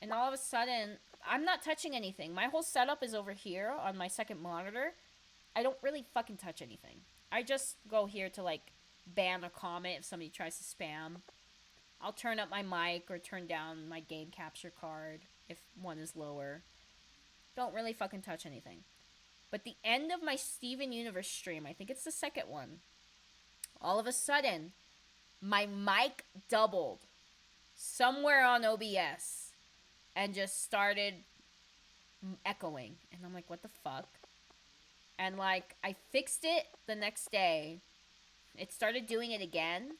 and all of a sudden, I'm not touching anything. My whole setup is over here on my second monitor. I don't really fucking touch anything. I just go here to, like, ban a comment if somebody tries to spam. I'll turn up my mic or turn down my game capture card if one is lower. Don't really fucking touch anything. But the end of my Steven Universe stream, I think it's the second one, all of a sudden, my mic doubled somewhere on OBS and just started echoing. And I'm like, what the fuck? And, like, I fixed it the next day. It started doing it again.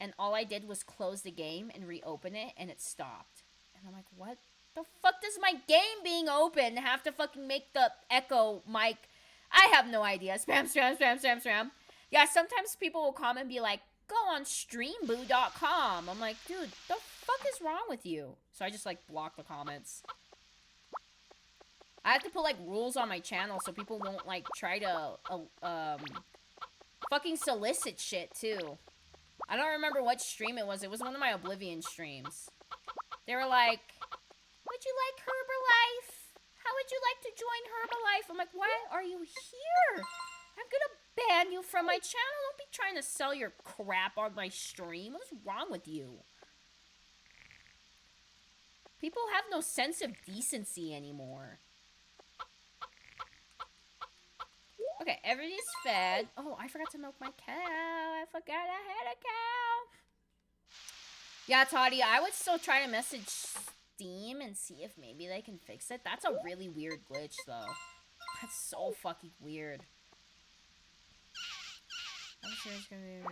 And all I did was close the game and reopen it, and it stopped. And I'm like, what the fuck does my game being open have to fucking make the echo mic? I have no idea. Spam, spam, spam, spam, spam. Yeah, sometimes people will comment and be like, go on streamboo.com. I'm like, dude, the fuck is wrong with you? So I just, like, block the comments. I have to put, like, rules on my channel so people won't, like, try to, fucking solicit shit, too. I don't remember what stream it was. It was one of my Oblivion streams. They were like, would you like Herbalife? How would you like to join Herbalife? I'm like, why are you here? I'm gonna ban you from my channel. Don't be trying to sell your crap on my stream. What's wrong with you? People have no sense of decency anymore. Okay, everybody's fed. Oh, I forgot to milk my cow. I forgot I had a cow. Yeah, Toddy, I would still try to message Steam and see if maybe they can fix it. That's a really weird glitch, though. That's so fucking weird. I'm sure it's gonna be...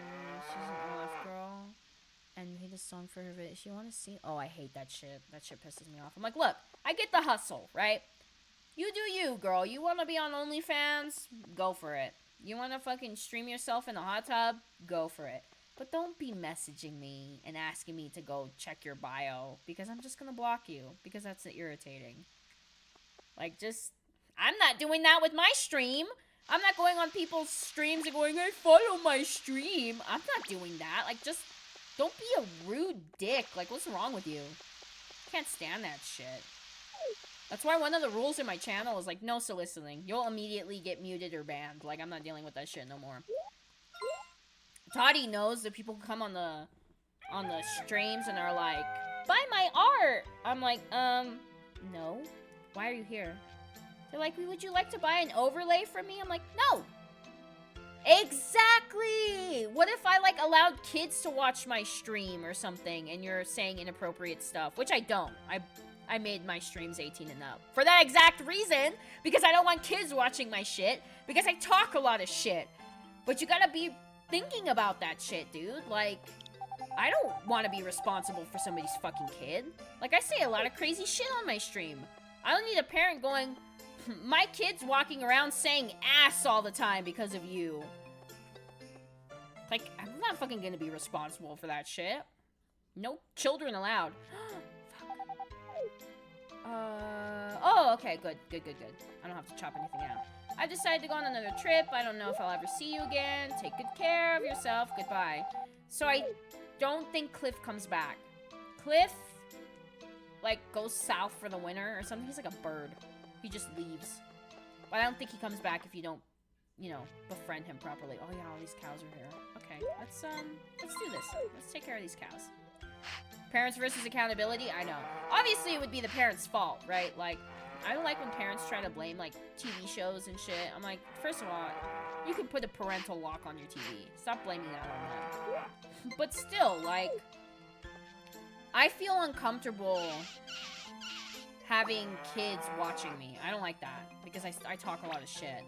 She's an Olaf girl. And made a song for her video. She wanna see... Oh, I hate that shit. That shit pisses me off. I'm like, look, I get the hustle, right? You do you, girl. You want to be on OnlyFans? Go for it. You want to fucking stream yourself in a hot tub? Go for it. But don't be messaging me and asking me to go check your bio, because I'm just going to block you, because that's irritating. Like, just... I'm not doing that with my stream. I'm not going on people's streams and going, hey, follow my stream. I'm not doing that. Like, just... Don't be a rude dick. Like, what's wrong with you? Can't stand that shit. That's why one of the rules in my channel is, like, no soliciting. You'll immediately get muted or banned. Like, I'm not dealing with that shit no more. Toddy knows that people come on the streams and are like, buy my art! I'm like, no. Why are you here? They're like, would you like to buy an overlay from me? I'm like, no! Exactly! What if I, like, allowed kids to watch my stream or something and you're saying inappropriate stuff? Which I don't. I made my streams 18 and up. For that exact reason, because I don't want kids watching my shit, because I talk a lot of shit. But you gotta be thinking about that shit, dude. Like, I don't want to be responsible for somebody's fucking kid. Like, I say a lot of crazy shit on my stream. I don't need a parent going, my kid's walking around saying ass all the time because of you. Like, I'm not fucking gonna be responsible for that shit. No children allowed. Oh, okay, good. I don't have to chop anything out. I decided to go on another trip. I don't know if I'll ever see you again. Take good care of yourself. Goodbye. So I don't think Cliff comes back. Cliff, like, goes south for the winter or something. He's like a bird. He just leaves. But I don't think he comes back if you don't you know, befriend him properly. Oh yeah, all these cows are here. Okay, let's do this. Let's take care of these cows. Parents versus accountability? I know. Obviously, it would be the parents' fault, right? Like, I don't like when parents try to blame, like, TV shows and shit. I'm like, first of all, you can put a parental lock on your TV. Stop blaming that on them. But still, like, I feel uncomfortable having kids watching me. I don't like that because I talk a lot of shit.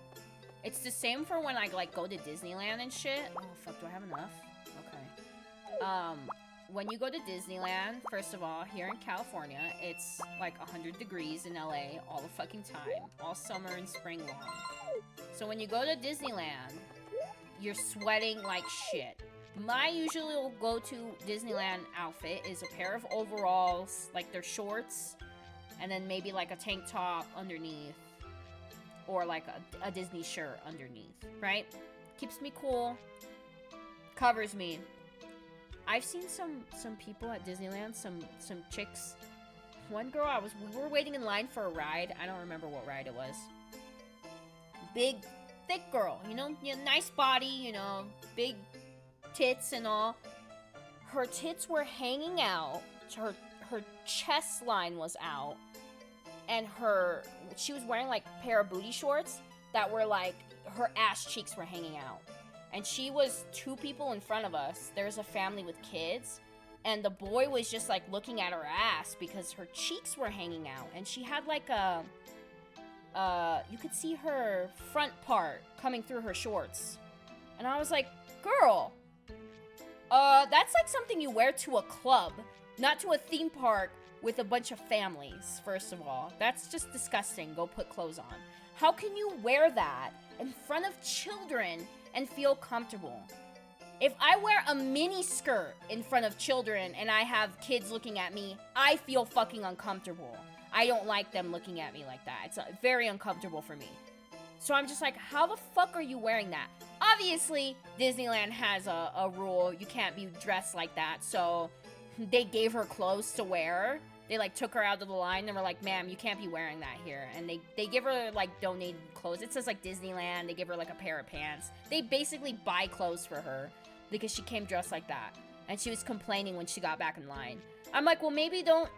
It's the same for when I, like, go to Disneyland and shit. Oh, fuck, do I have enough? Okay. When you go to Disneyland, first of all, here in California, it's like 100 degrees in LA all the fucking time. All summer and spring long. So when you go to Disneyland, you're sweating like shit. My usual go-to Disneyland outfit is a pair of overalls, like they're shorts, and then maybe like a tank top underneath. Or like a Disney shirt underneath, right? Keeps me cool. Covers me. I've seen some people at Disneyland, some chicks. One girl, we were waiting in line for a ride. I don't remember what ride it was. Big, thick girl, you know, nice body, you know, big tits and all. Her tits were hanging out. Her chest line was out. And she was wearing like a pair of booty shorts that were like, her ass cheeks were hanging out. And she was 2 people in front of us. There's a family with kids. And the boy was just like looking at her ass because her cheeks were hanging out. And she had like you could see her front part coming through her shorts. And I was like, girl, that's like something you wear to a club, not to a theme park with a bunch of families, first of all. That's just disgusting. Go put clothes on. How can you wear that in front of children and feel comfortable? If I wear a mini skirt in front of children and I have kids looking at me, I feel fucking uncomfortable. I don't like them looking at me like that. It's very uncomfortable for me. So I'm just like, how the fuck are you wearing that? Obviously, Disneyland has a rule. You can't be dressed like that. So they gave her clothes to wear. They like took her out of the line and were like, ma'am, you can't be wearing that here. And they give her like donated clothes. It says like Disneyland. They give her like a pair of pants. They basically buy clothes for her because she came dressed like that. And she was complaining when she got back in line. I'm like, well, maybe don't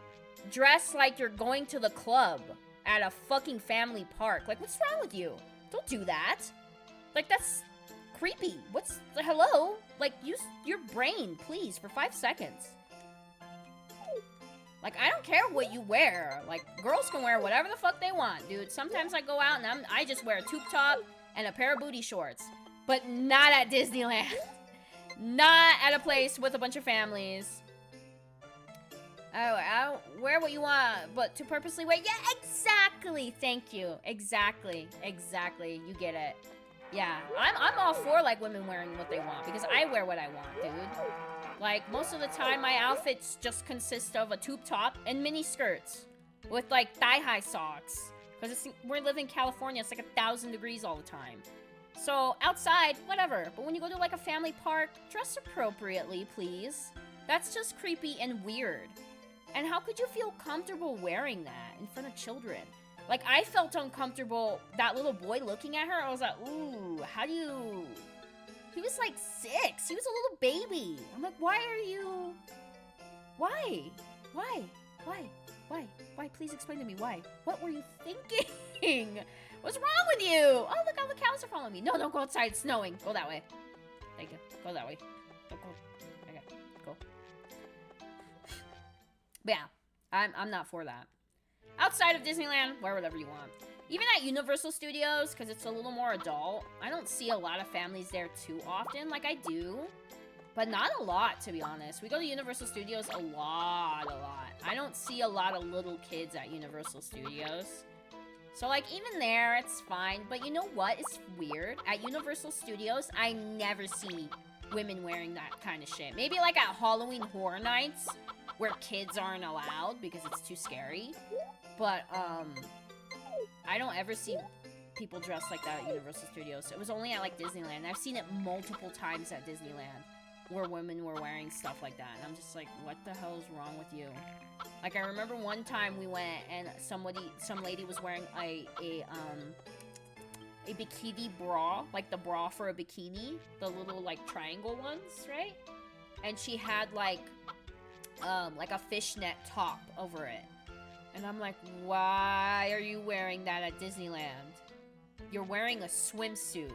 dress like you're going to the club at a fucking family park. Like, what's wrong with you? Don't do that. Like, that's creepy. Hello? Like, use your brain, please, for 5 seconds. Like, I don't care what you wear. Like, girls can wear whatever the fuck they want, dude. Sometimes I go out and I just wear a tube top and a pair of booty shorts. But not at Disneyland. Not at a place with a bunch of families. I'll wear what you want, but to purposely wear... Yeah, exactly. Thank you. Exactly. You get it. Yeah, I'm all for, like, women wearing what they want, because I wear what I want, dude. Like, most of the time, my outfits just consist of a tube top and mini skirts with, like, thigh-high socks. Because we live in California, it's like 1,000 degrees all the time. So, outside, whatever. But when you go to, like, a family park, dress appropriately, please. That's just creepy and weird. And how could you feel comfortable wearing that in front of children? Like, I felt uncomfortable, that little boy looking at her, I was like, ooh, how do you... He was like 6. He was a little baby. I'm like, why are you... Why? Please explain to me why. What were you thinking? What's wrong with you? Oh, look, all the cows are following me. No, don't go outside. It's snowing. Go that way. Thank you. Go that way. Don't go. Okay, go. But yeah, I'm not for that. Outside of Disneyland, wear whatever you want. Even at Universal Studios, because it's a little more adult, I don't see a lot of families there too often. Like, I do, but not a lot, to be honest. We go to Universal Studios a lot. I don't see a lot of little kids at Universal Studios. So, like, even there, it's fine. But you know what is weird? At Universal Studios, I never see women wearing that kind of shit. Maybe, like, at Halloween Horror Nights, where kids aren't allowed because it's too scary. But, I don't ever see people dressed like that at Universal Studios. It was only at, like, Disneyland. I've seen it multiple times at Disneyland where women were wearing stuff like that. And I'm just like, what the hell is wrong with you? Like, I remember one time we went and some lady was wearing a bikini bra, like the bra for a bikini, the little like triangle ones, right? And she had like a fishnet top over it. And I'm like, why are you wearing that at Disneyland? You're wearing a swimsuit.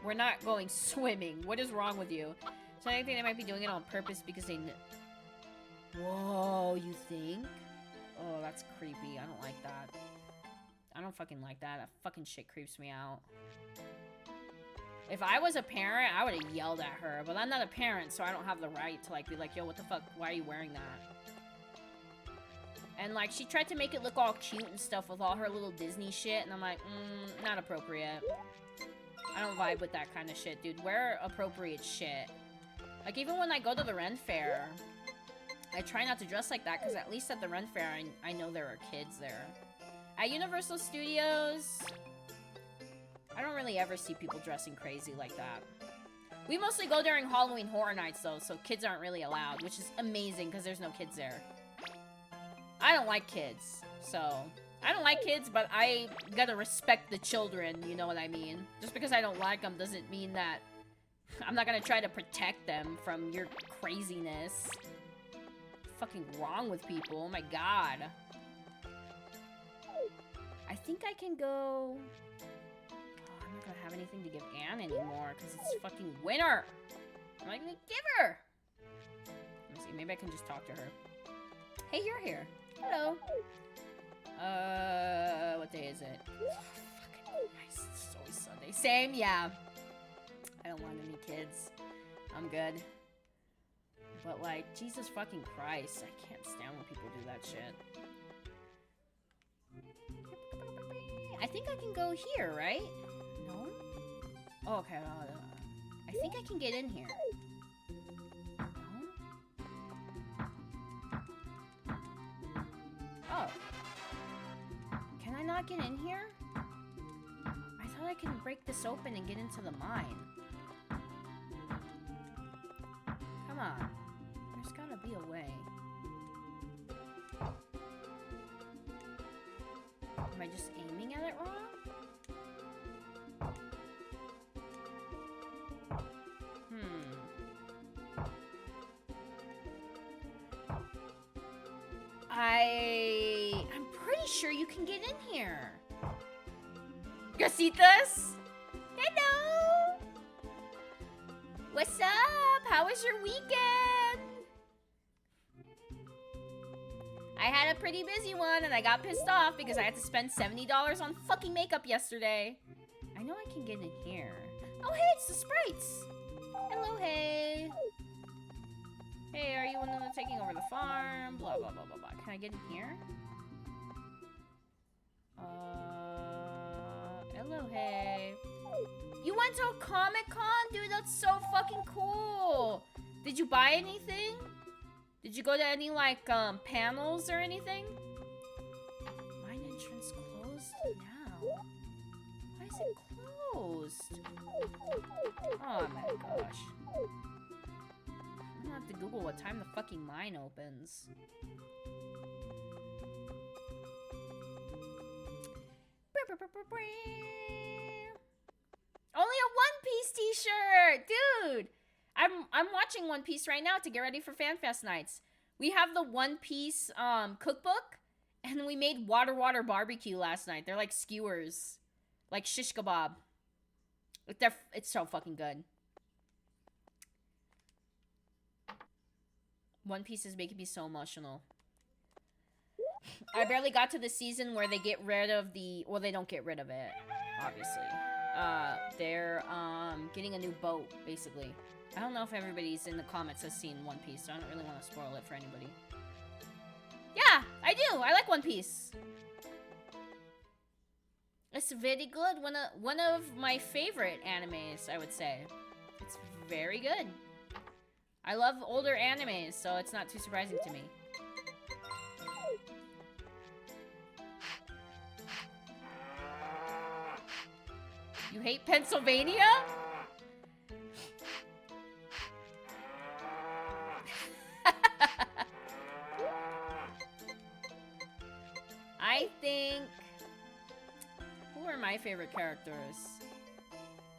We're not going swimming. What is wrong with you? So I think they might be doing it on purpose because they Whoa, you think? Oh, that's creepy. I don't like that. I don't fucking like that. That fucking shit creeps me out. If I was a parent, I would have yelled at her. But I'm not a parent, so I don't have the right to, like, be like, yo, what the fuck? Why are you wearing that? And, like, she tried to make it look all cute and stuff with all her little Disney shit. And I'm like, not appropriate. I don't vibe with that kind of shit, dude. Wear appropriate shit. Like, even when I go to the Ren Fair, I try not to dress like that, because at least at the Ren Fair, I know there are kids there. At Universal Studios, I don't really ever see people dressing crazy like that. We mostly go during Halloween Horror Nights, though, so kids aren't really allowed, which is amazing, because there's no kids there. I don't like kids, so... I don't like kids, but I gotta respect the children, you know what I mean? Just because I don't like them doesn't mean that I'm not gonna try to protect them from your craziness. What's fucking wrong with people? Oh my god. I think I can go... Oh, I'm not gonna have anything to give Anne anymore, because it's fucking winter! I'm not gonna give her! Let me see, maybe I can just talk to her. Hey, you're here. Hello. What day is it? Fucking Christ, it's always Sunday. Same, yeah. I don't want any kids. I'm good. But, like, Jesus fucking Christ, I can't stand when people do that shit. I think I can go here, right? No? Oh, okay. I think I can get in here. No? Oh. Can I not get in here? I thought I could break this open and get into the mine. Come on. There's gotta be a way. Am I just aiming at it wrong? I'm pretty sure you can get in here. Gasitas? Hello! What's up? How was your weekend? I had a pretty busy one and I got pissed off because I had to spend $70 on fucking makeup yesterday. I know I can get in here. Oh, hey, it's the sprites. Hello, hey. Hey, are you one of them taking over the farm? Blah, blah, blah, blah, blah. Can I get in here? Hello, hey. You went to a Comic-Con? Dude, that's so fucking cool. Did you buy anything? Did you go to any, like, panels or anything? Mine entrance closed now. Why is it closed? Oh my gosh. I'm gonna have to Google what time the fucking mine opens. Only a One Piece t-shirt! Dude! I'm watching One Piece right now to get ready for FanFest nights. We have the One Piece cookbook, and we made water barbecue last night. They're like skewers. Like shish kebab. It's so fucking good. One Piece is making me so emotional. I barely got to the season where they get rid of the... Well, they don't get rid of it, obviously. They're getting a new boat, basically. I don't know if everybody's in the comments has seen One Piece, so I don't really want to spoil it for anybody. Yeah, I do. I like One Piece. It's very good. One of my favorite animes, I would say. It's very good. I love older animes, so it's not too surprising to me. You hate Pennsylvania? I think... Who are my favorite characters.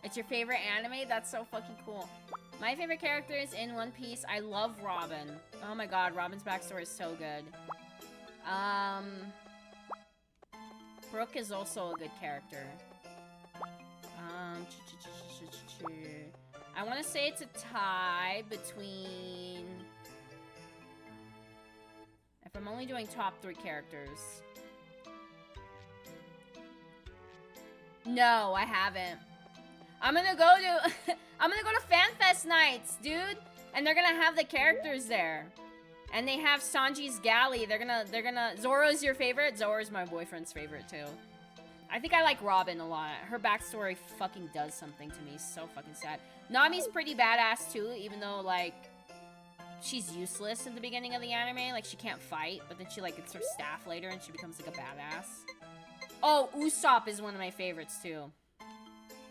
It's your favorite anime? That's so fucking cool. My favorite characters in One Piece, I love Robin. Oh my god, Robin's backstory is so good. Brooke is also a good character. I want to say it's a tie between... If I'm only doing top 3 characters... No, I haven't. I'm gonna go to I'm gonna go to FanFest nights, dude. And they're gonna have the characters there. And they have Sanji's galley. They're gonna Zoro's your favorite? Zoro's my boyfriend's favorite too. I think I like Robin a lot. Her backstory fucking does something to me. So fucking sad. Nami's pretty badass too, even though like she's useless in the beginning of the anime. Like she can't fight, but then she like gets her staff later and she becomes like a badass. Oh, Usopp is one of my favorites too.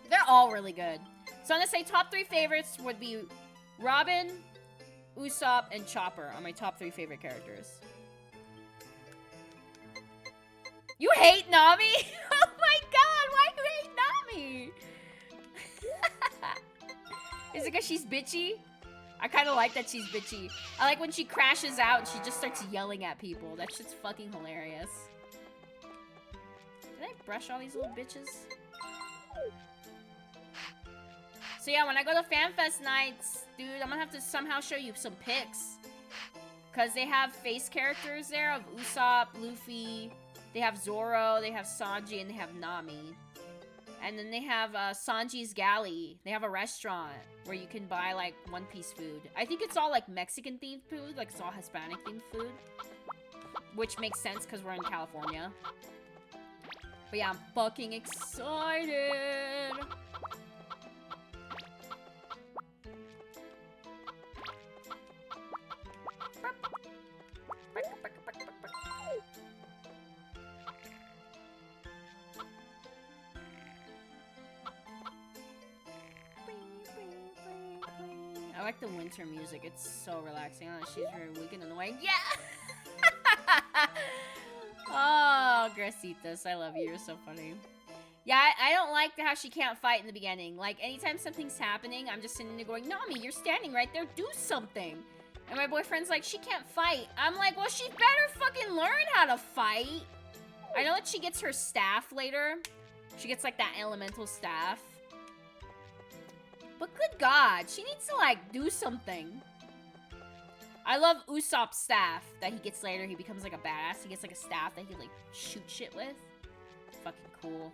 They're all really good. So I'm gonna say top 3 favorites would be Robin, Usopp, and Chopper are my top 3 favorite characters. You hate Nami? Oh my god, why do you hate Nami? Is it because she's bitchy? I kind of like that she's bitchy. I like when she crashes out and she just starts yelling at people. That shit's fucking hilarious. Did I brush all these little bitches? So yeah, when I go to FanFest nights, dude, I'm gonna have to somehow show you some pics. Because they have face characters there of Usopp, Luffy, they have Zoro, they have Sanji, and they have Nami. And then they have Sanji's Galley. They have a restaurant where you can buy, like, One Piece food. I think it's all, like, Mexican-themed food. Like, it's all Hispanic-themed food. Which makes sense because we're in California. But yeah, I'm fucking excited. I like the winter music. It's so relaxing. Oh, she's very weak and annoying. Yeah! Oh, Gracitas, I love you. You're so funny. Yeah, I don't like how she can't fight in the beginning. Like, anytime something's happening, I'm just sitting there going, Nami, you're standing right there. Do something. And my boyfriend's like, she can't fight. I'm like, well, she better fucking learn how to fight. I know that she gets her staff later. She gets, like, that elemental staff. But good God, she needs to, like, do something. I love Usopp's staff that he gets later. He becomes, like, a badass. He gets, like, a staff that he can, like, shoot shit with. Fucking cool.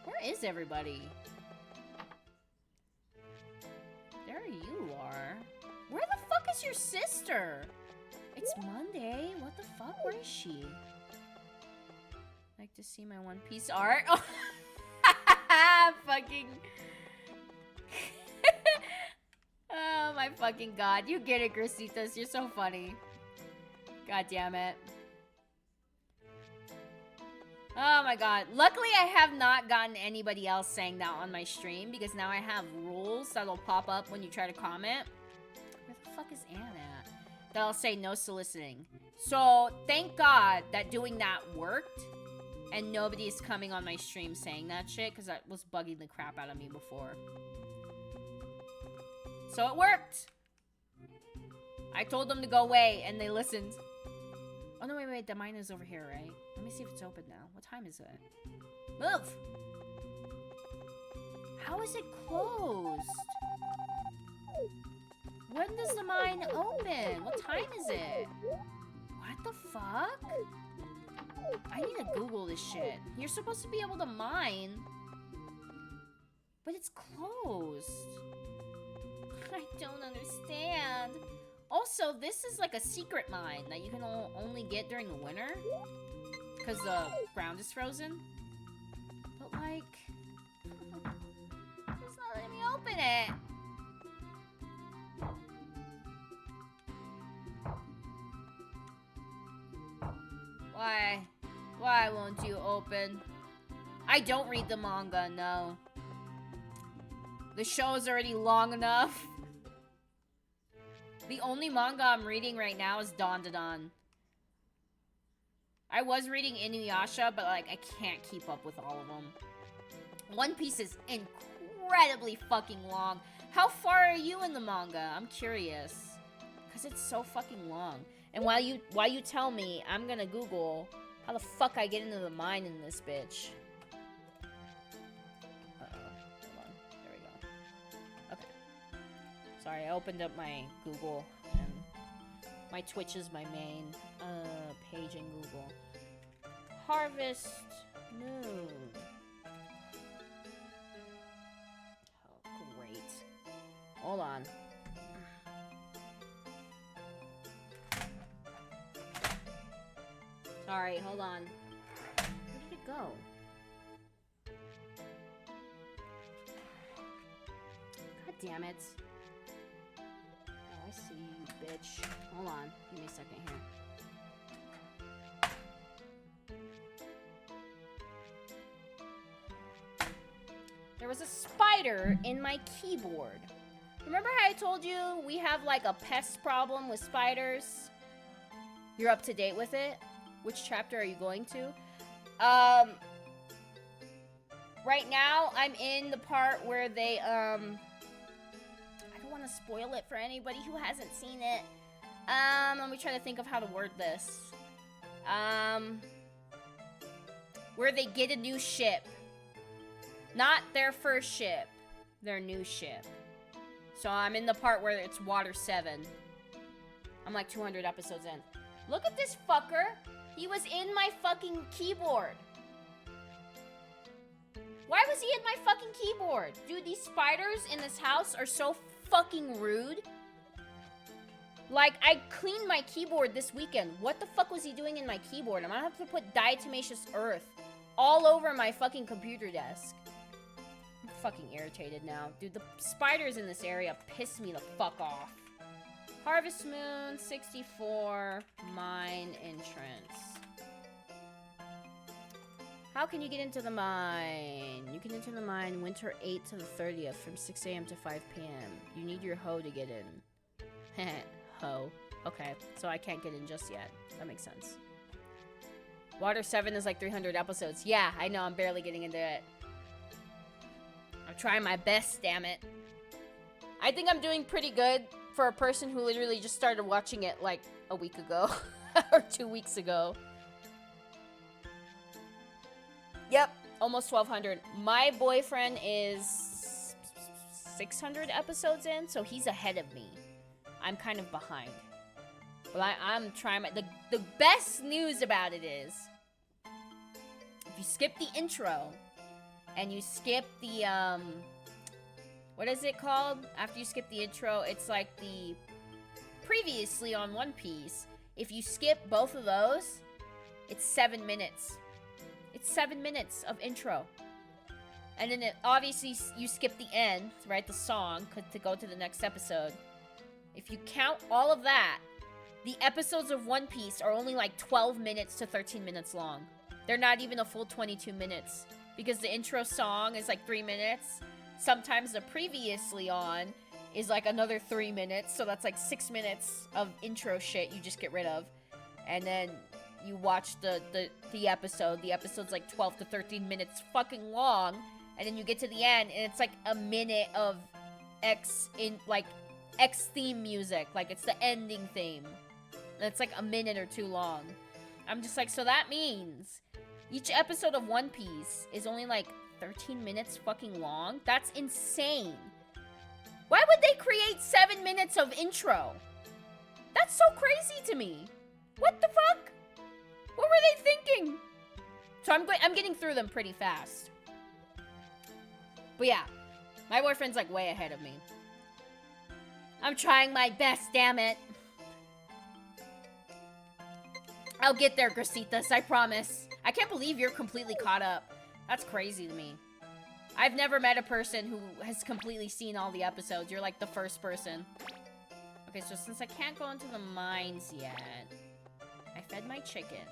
Where is everybody? There you are. Where the fuck is your sister? It's Monday. What the fuck? Where is she? Like to see my One Piece art? Oh. Fucking... Oh my fucking god. You get it, Grasitas. You're so funny. God damn it. Oh my god. Luckily, I have not gotten anybody else saying that on my stream because now I have rules that'll pop up when you try to comment. Where the fuck is Anna at? That'll say no soliciting. So, thank god that doing that worked. And nobody is coming on my stream saying that shit because that was bugging the crap out of me before. So it worked. I told them to go away and they listened. Oh no, wait, the mine is over here, right? Let me see if it's open now. What time is it? Move! How is it closed? When does the mine open? What time is it? What the fuck? I need to Google this shit. You're supposed to be able to mine. But it's closed. I don't understand. Also, this is like a secret mine that you can only get during the winter. Because the ground is frozen. But like... it's not letting me open it. Why? Why won't you open? I don't read the manga, no. The show is already long enough. The only manga I'm reading right now is Dawn to Dawn. I was reading Inuyasha, but like I can't keep up with all of them. One Piece is incredibly fucking long. How far are you in the manga? I'm curious. Cause it's so fucking long. And while you tell me, I'm gonna Google how the fuck I get into the mine in this bitch. Uh-oh. Hold on. There we go. Okay. Sorry, I opened up my Google and my Twitch is my main page in Google. Harvest Moon. Oh, great. Hold on. Sorry, hold on. Where did it go? God damn it. Oh, I see you, bitch. Hold on. Give me a second here. There was a spider in my keyboard. Remember how I told you we have like a pest problem with spiders? You're up to date with it? Which chapter are you going to? Right now I'm in the part where they I don't want to spoil it for anybody who hasn't seen it. Let me try to think of how to word this. Where they get a new ship. Not their first ship, their new ship. So I'm in the part where it's Water 7. I'm like 200 episodes in. Look at this fucker. He was in my fucking keyboard. Why was he in my fucking keyboard? Dude, these spiders in this house are so fucking rude. Like, I cleaned my keyboard this weekend. What the fuck was he doing in my keyboard? I'm gonna have to put diatomaceous earth all over my fucking computer desk. I'm fucking irritated now. Dude, the spiders in this area piss me the fuck off. Harvest Moon, 64, mine entrance. How can you get into the mine? You can enter the mine winter 8 to the 30th from 6 a.m. to 5 p.m. You need your hoe to get in. Hoe. Okay, so I can't get in just yet. That makes sense. Water 7 is like 300 episodes. Yeah, I know, I'm barely getting into it. I'm trying my best, damn it. I think I'm doing pretty good for a person who literally just started watching it like a week ago. Or 2 weeks ago. Yep, almost 1,200. My boyfriend is 600 episodes in, so he's ahead of me. I'm kind of behind. But I'm trying my... The best news about it is, if you skip the intro, and you skip the, what is it called? After you skip the intro, it's like the previously on One Piece. If you skip both of those, it's 7 minutes. It's 7 minutes of intro. And then obviously you skip the end, right? The song to go to the next episode. If you count all of that, the episodes of One Piece are only like 12 minutes to 13 minutes long. They're not even a full 22 minutes. Because the intro song is like 3 minutes. Sometimes the previously on is like another 3 minutes. So that's like 6 minutes of intro shit you just get rid of. And then you watch the episode. The episode's like 12 to 13 minutes fucking long. And then you get to the end and it's like a minute of X theme music. Like it's the ending theme. And it's like a minute or two long. I'm just like, so that means each episode of One Piece is only like 13 minutes fucking long? That's insane. Why would they create 7 minutes of intro? That's so crazy to me. What the fuck? What were they thinking? So I'm getting through them pretty fast. But yeah, my boyfriend's like way ahead of me. I'm trying my best, damn it. I'll get there, Grasitas, I promise. I can't believe you're completely caught up. That's crazy to me. I've never met a person who has completely seen all the episodes. You're like the first person. Okay, so since I can't go into the mines yet, I fed my chickens.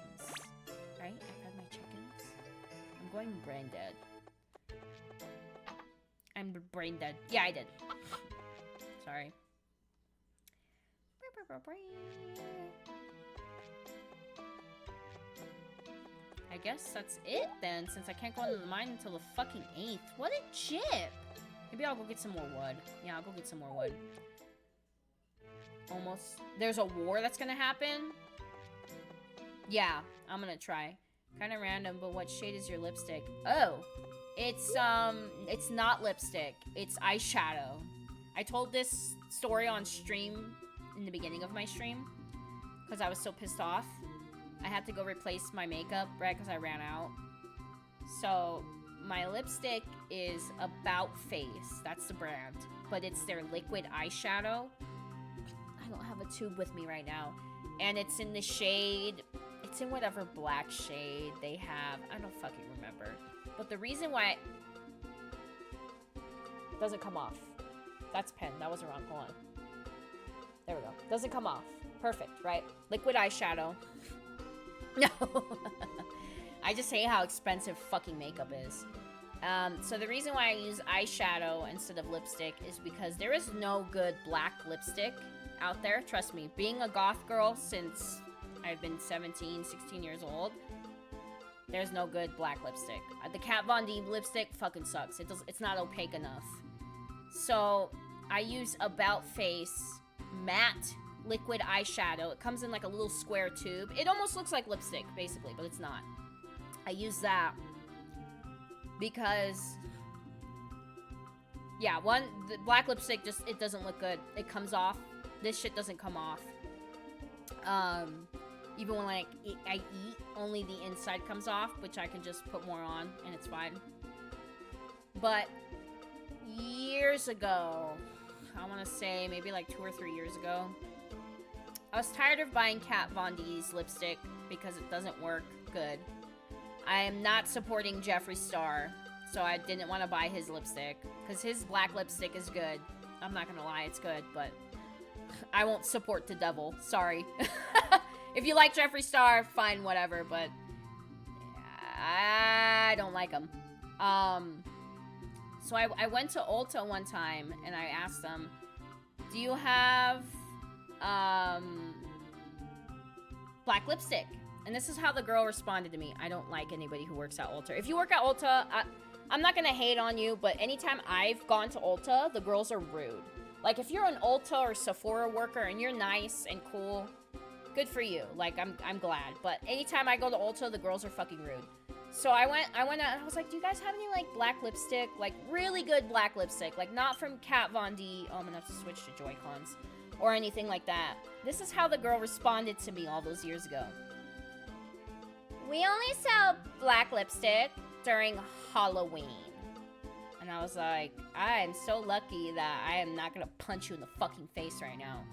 Right? I fed my chickens. I'm going brain dead. I'm brain dead. Yeah, I did. Sorry. I guess that's it then, since I can't go into the mine until the fucking 8th. What a chip! Maybe I'll go get some more wood. Yeah, I'll go get some more wood. Almost. There's a war that's gonna happen? Yeah, I'm gonna try. Kinda random, but what shade is your lipstick? Oh! It's not lipstick. It's eyeshadow. I told this story on stream in the beginning of my stream because I was so pissed off. I had to go replace my makeup, right, because I ran out. So, my lipstick is About Face. That's the brand. But it's their liquid eyeshadow. I don't have a tube with me right now. And it's in the shade... It's in whatever black shade they have. I don't fucking remember. But the reason why... It doesn't come off. That's pen. That wasn't wrong. Hold on. There we go. Doesn't come off. Perfect, right? Liquid eyeshadow. No. I just hate how expensive fucking makeup is. So the reason why I use eyeshadow instead of lipstick is because there is no good black lipstick out there. Trust me. Being a goth girl since I've been 17, 16 years old, there's no good black lipstick. The Kat Von D lipstick fucking sucks. It's not opaque enough. So I use About Face matte liquid eyeshadow. It comes in like a little square tube. It almost looks like lipstick, basically, but it's not. I use that because, yeah, the black lipstick just, it doesn't look good. It comes off. This shit doesn't come off. Even when I eat, only the inside comes off, which I can just put more on, and it's fine. But years ago, I want to say maybe like 2 or 3 years ago, I was tired of buying Kat Von D's lipstick because it doesn't work good. I am not supporting Jeffree Star, so I didn't want to buy his lipstick because his black lipstick is good. I'm not gonna lie, it's good, but I won't support the devil. Sorry. If you like Jeffree Star, fine, whatever, but I don't like him. So I went to Ulta one time and I asked them, do you have black lipstick? And this is how the girl responded to me. I don't like anybody who works at Ulta. If you work at Ulta, I'm not gonna hate on you, but anytime I've gone to Ulta, the girls are rude. Like, if you're an Ulta or Sephora worker and you're nice and cool, good for you. Like, I'm glad. But anytime I go to Ulta, the girls are fucking rude. So I went out and I was like, do you guys have any, like, black lipstick? Like, really good black lipstick. Like, not from Kat Von D. Oh, I'm gonna have to switch to Joy-Cons. Or anything like that. This is how the girl responded to me all those years ago. We only sell black lipstick during Halloween. And I was like, I am so lucky that I am not gonna punch you in the fucking face right now.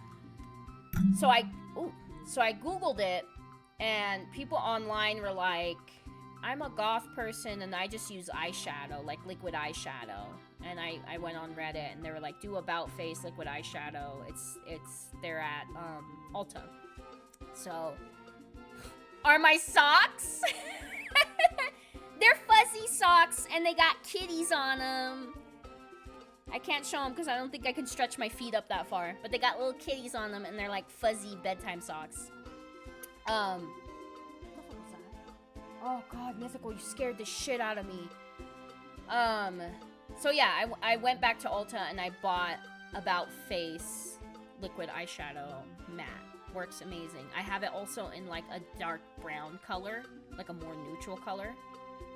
So I Googled it, and people online were like, I'm a goth person and I just use eyeshadow, like liquid eyeshadow. And I went on Reddit and they were like, do About Face liquid eyeshadow. They're at Ulta. So, are my socks? They're fuzzy socks and they got kitties on them. I can't show them because I don't think I can stretch my feet up that far. But they got little kitties on them and they're like fuzzy bedtime socks. What the fuck was that? Oh god, Mythical, you scared the shit out of me. So yeah, I went back to Ulta and I bought About Face liquid eyeshadow matte. Works amazing. I have it also in like a dark brown color, like a more neutral color.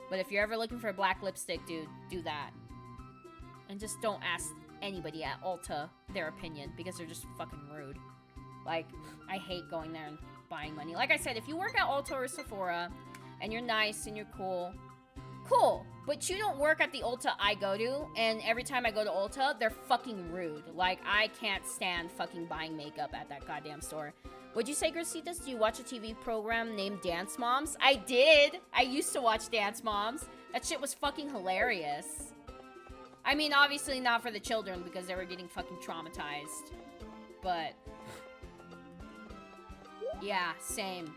But if you're ever looking for a black lipstick, dude, do that. And just don't ask anybody at Ulta their opinion because they're just fucking rude. Like, I hate going there and buying money. Like I said, if you work at Ulta or Sephora and you're nice and you're cool, cool. But you don't work at the Ulta I go to, and every time I go to Ulta, they're fucking rude. Like, I can't stand fucking buying makeup at that goddamn store. Would you say, Grasitas, do you watch a TV program named Dance Moms? I did. I used to watch Dance Moms. That shit was fucking hilarious. I mean, obviously not for the children because they were getting fucking traumatized. But, yeah, same.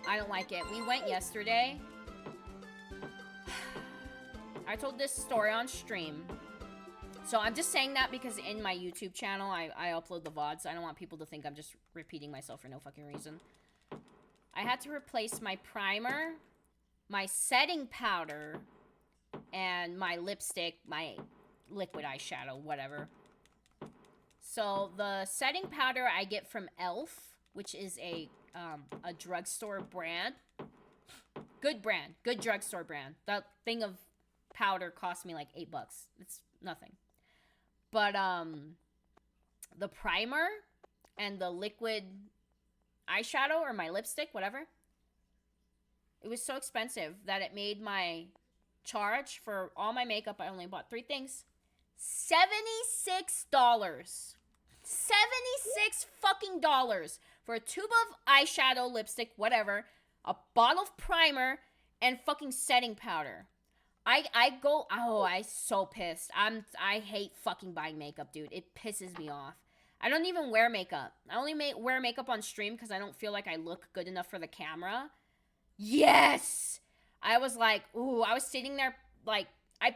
I don't like it. We went yesterday. I told this story on stream. So I'm just saying that because in my YouTube channel, I upload the VODs. I don't want people to think I'm just repeating myself for no fucking reason. I had to replace my primer, my setting powder and my lipstick, my liquid eyeshadow, whatever. So the setting powder I get from Elf, which is a drugstore brand. Good brand. Good drugstore brand. That thing of powder cost me like $8. It's nothing. But the primer and the liquid eyeshadow or my lipstick, whatever, it was so expensive that it made my charge for all my makeup, I only bought 3 things, $76. $76 fucking dollars for a tube of eyeshadow, lipstick, whatever, a bottle of primer, and fucking setting powder. I'm so pissed. I hate fucking buying makeup, dude. It pisses me off. I don't even wear makeup. I only wear makeup on stream because I don't feel like I look good enough for the camera. Yes! I was like, ooh, I was sitting there, like, I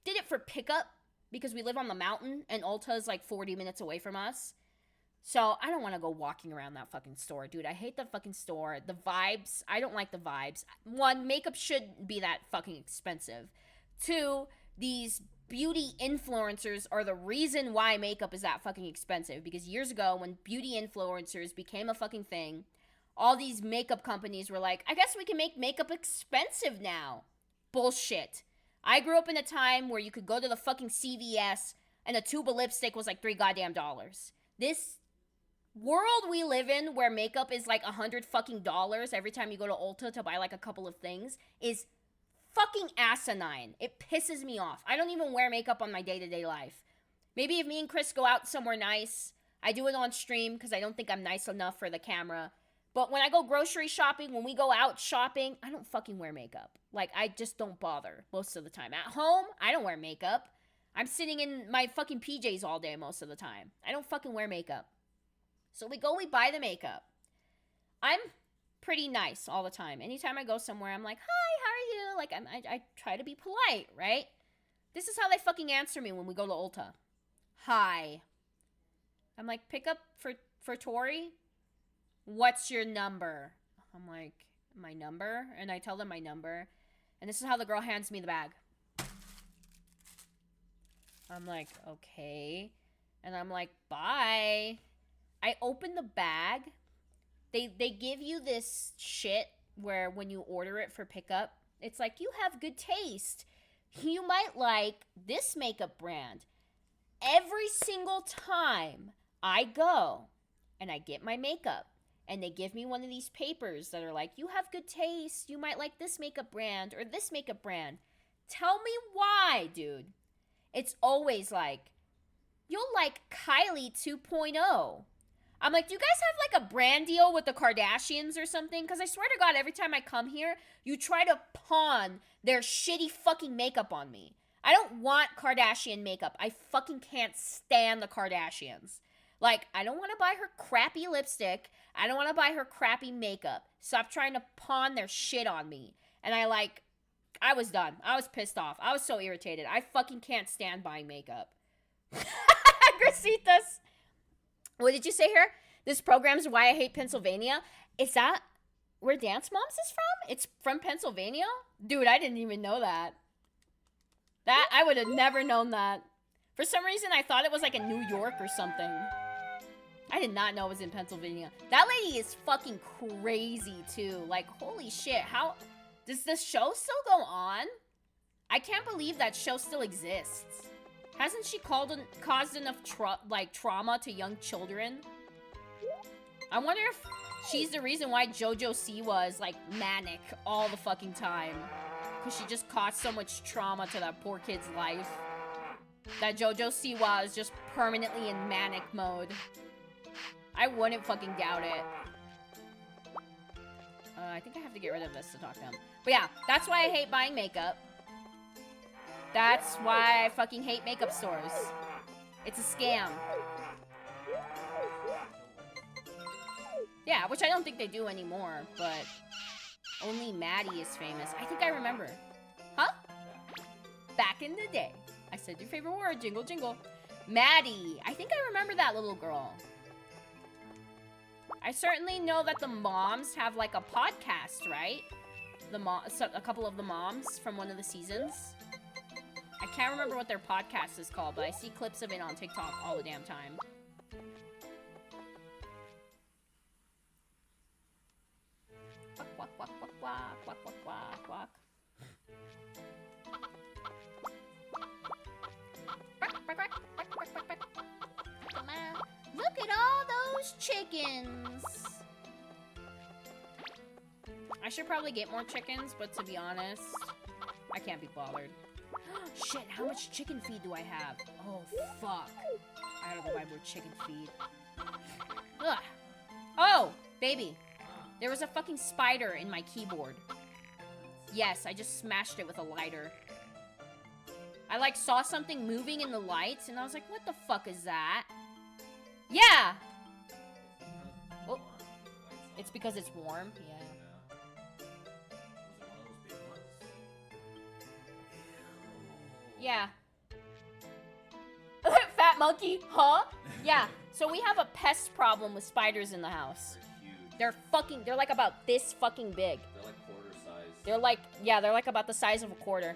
did it for pickup because we live on the mountain and Ulta is like 40 minutes away from us. So I don't want to go walking around that fucking store, dude. I hate the fucking store. The vibes, I don't like the vibes. 1, makeup shouldn't be that fucking expensive. 2, these beauty influencers are the reason why makeup is that fucking expensive. Because years ago, when beauty influencers became a fucking thing, all these makeup companies were like, I guess we can make makeup expensive now. Bullshit. I grew up in a time where you could go to the fucking CVS and a tube of lipstick was like $3 goddamn. This world we live in where makeup is like $100 fucking dollars every time you go to Ulta to buy like a couple of things is fucking asinine. It pisses me off. I don't even wear makeup on my day-to-day life. Maybe if me and Chris go out somewhere nice, I do it on stream because I don't think I'm nice enough for the camera. But when I go grocery shopping, when we go out shopping, I don't fucking wear makeup. Like, I just don't bother most of the time. At home, I don't wear makeup. I'm sitting in my fucking PJs all day most of the time. I don't fucking wear makeup. So we buy the makeup. I'm pretty nice all the time. Anytime I go somewhere, I'm like, hi, how are you? Like, I try to be polite, right? This is how they fucking answer me when we go to Ulta. Hi. I'm like, pick up for Tori? What's your number? I'm like, my number? And I tell them my number. And this is how the girl hands me the bag. I'm like, okay. And I'm like, bye. I open the bag. They give you this shit where when you order it for pickup, it's like, you have good taste. You might like this makeup brand. Every single time I go and I get my makeup, and they give me one of these papers that are like, you have good taste. You might like this makeup brand or this makeup brand. Tell me why, dude. It's always like, you'll like Kylie 2.0. I'm like, do you guys have like a brand deal with the Kardashians or something? Because I swear to God, every time I come here, you try to pawn their shitty fucking makeup on me. I don't want Kardashian makeup. I fucking can't stand the Kardashians. Like, I don't want to buy her crappy lipstick. I don't want to buy her crappy makeup. Stop trying to pawn their shit on me. And I was done. I was pissed off. I was so irritated. I fucking can't stand buying makeup. Grasitas. What did you say here? This program's why I hate Pennsylvania. Is that where Dance Moms is from? It's from Pennsylvania? Dude, I didn't even know that. I would have never known that. For some reason, I thought it was like in New York or something. I did not know it was in Pennsylvania. That lady is fucking crazy, too. Like, holy shit. How... Does this show still go on? I can't believe that show still exists. Hasn't she caused enough trauma to young children? I wonder if she's the reason why JoJo Siwa is, like, manic all the fucking time. Because she just caused so much trauma to that poor kid's life. That JoJo Siwa is just permanently in manic mode. I wouldn't fucking doubt it. I think I have to get rid of this to talk to him. But yeah, that's why I hate buying makeup. That's why I fucking hate makeup stores. It's a scam. Yeah, which I don't think they do anymore, but only Maddie is famous. I think I remember. Huh? Back in the day. I said your favorite word, jingle jingle. Maddie. I think I remember that little girl. I certainly know that the moms have like a podcast, right? a couple of the moms from one of the seasons. I can't remember what their podcast is called, but I see clips of it on TikTok all the damn time. Quack, quack, quack, quack, quack, quack, quack, quack. Come on. Look at all those chickens. I should probably get more chickens, but to be honest, I can't be bothered. Shit, how much chicken feed do I have? Oh, fuck. I gotta go buy more chicken feed. Ugh. Oh, baby. There was a fucking spider in my keyboard. Yes, I just smashed it with a lighter. I, like, saw something moving in the lights, and I was like, what the fuck is that? Yeah! Oh. It's because it's warm? Yeah. Yeah. Fat monkey? Huh? Yeah. So we have a pest problem with spiders in the house. They're huge. They're like about this fucking big. They're like quarter size. They're like about the size of a quarter.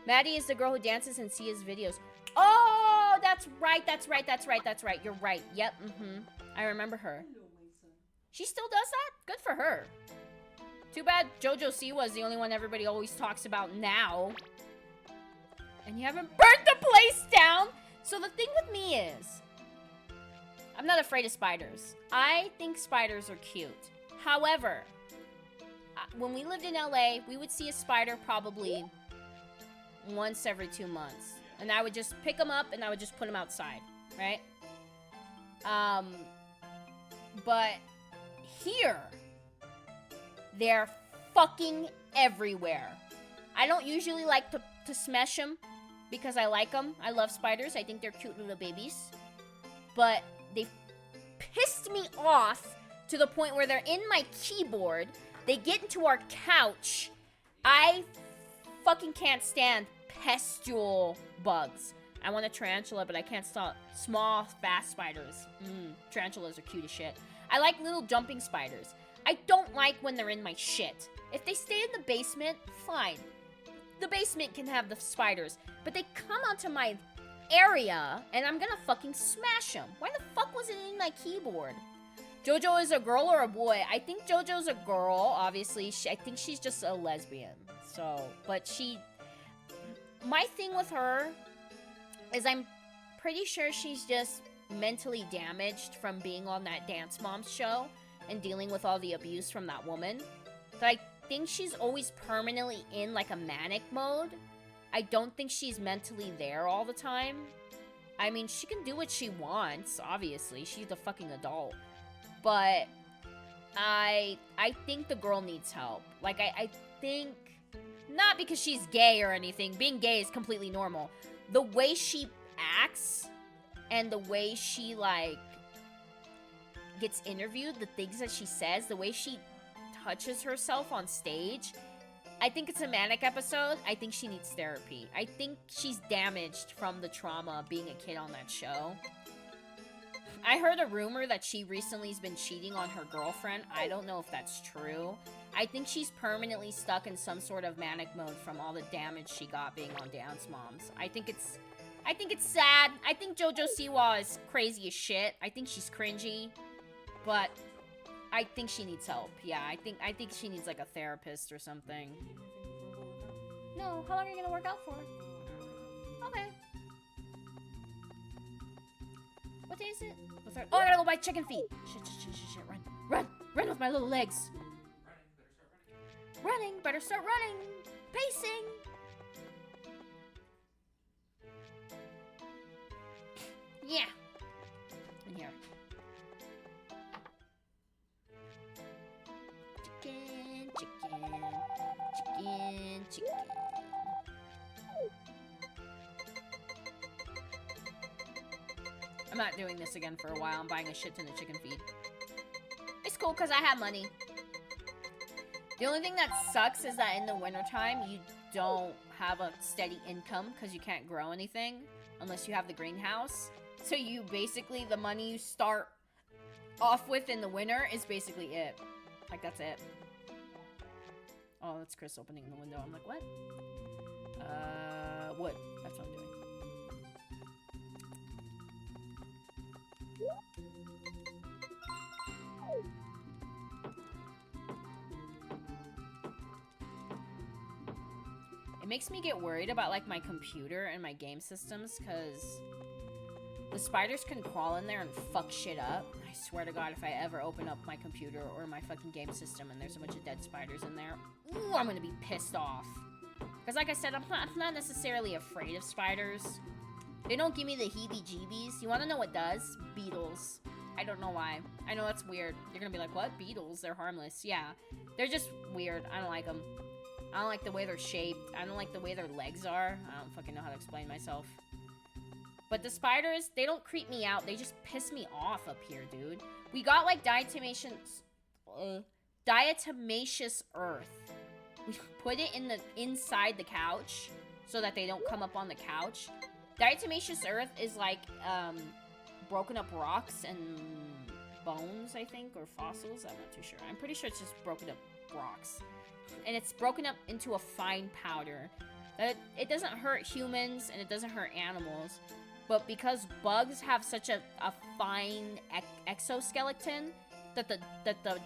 Maddie is the girl who dances and sees videos. Oh, that's right. You're right. Yep, I remember her. She still does that? Good for her. Too bad JoJo Siwa is the only one everybody always talks about now. And you haven't burnt the place down? So the thing with me is, I'm not afraid of spiders. I think spiders are cute. However, when we lived in LA, we would see a spider probably once every 2 months. And I would just pick them up and I would just put them outside, right? But here, they're fucking everywhere. I don't usually like to smash them because I like them. I love spiders. I think they're cute little babies. But they pissed me off to the point where they're in my keyboard. They get into our couch. I fucking can't stand pestule bugs. I want a tarantula, but I can't stop small, fast spiders. Tarantulas are cute as shit. I like little jumping spiders. I don't like when they're in my shit. If they stay in the basement, fine. The basement can have the spiders. But they come onto my area, and I'm gonna fucking smash them. Why the fuck was it in my keyboard? JoJo is a girl or a boy? I think JoJo's a girl, obviously. I think she's just a lesbian. So, but my thing with her is I'm pretty sure she's just mentally damaged from being on that Dance Moms show and dealing with all the abuse from that woman. So I think she's always permanently in like a manic mode. I don't think she's mentally there all the time. I mean, she can do what she wants, obviously. She's a fucking adult. But I think the girl needs help. Like, I think, not because she's gay or anything. Being gay is completely normal. The way she acts and the way she, like, gets interviewed, the things that she says, the way she touches herself on stage, I think it's a manic episode. I think she needs therapy. I think she's damaged from the trauma of being a kid on that show. I heard a rumor that she recently has been cheating on her girlfriend. I don't know if that's true. I think she's permanently stuck in some sort of manic mode from all the damage she got being on Dance Moms. I think it's sad. I think JoJo Siwa is crazy as shit. I think she's cringy. But I think she needs help. Yeah, I think she needs like a therapist or something. No, how long are you gonna work out for? Okay. What day is it? Oh, I gotta go buy chicken feet. Shit, run with my little legs. Running, better start running. Pacing. Yeah. In here. Chicken. I'm not doing this again for a while. I'm buying a shit ton of chicken feed. It's cool because I have money. The only thing that sucks is that in the wintertime, you don't have a steady income because you can't grow anything unless you have the greenhouse. So you basically, the money you start off with in the winter is basically it. Like, that's it. Oh, that's Chris opening the window. I'm like, what? Wood. That's what I'm doing. It makes me get worried about, like, my computer and my game systems, because the spiders can crawl in there and fuck shit up. I swear to God, if I ever open up my computer or my fucking game system and there's a bunch of dead spiders in there, ooh, I'm gonna be pissed off. Because like I said, I'm not necessarily afraid of spiders. They don't give me the heebie-jeebies. You want to know what does? Beetles. I don't know why. I know that's weird. You're gonna be like, what? Beetles? They're harmless. Yeah. They're just weird. I don't like them. I don't like the way they're shaped. I don't like the way their legs are. I don't fucking know how to explain myself. But the spiders, they don't creep me out. They just piss me off up here, dude. We got, like, diatomaceous earth. We put it inside the couch so that they don't come up on the couch. Diatomaceous earth is, like, broken up rocks and bones, I think, or fossils. I'm not too sure. I'm pretty sure it's just broken up rocks. And it's broken up into a fine powder. It doesn't hurt humans and it doesn't hurt animals. But because bugs have such a fine exoskeleton, that the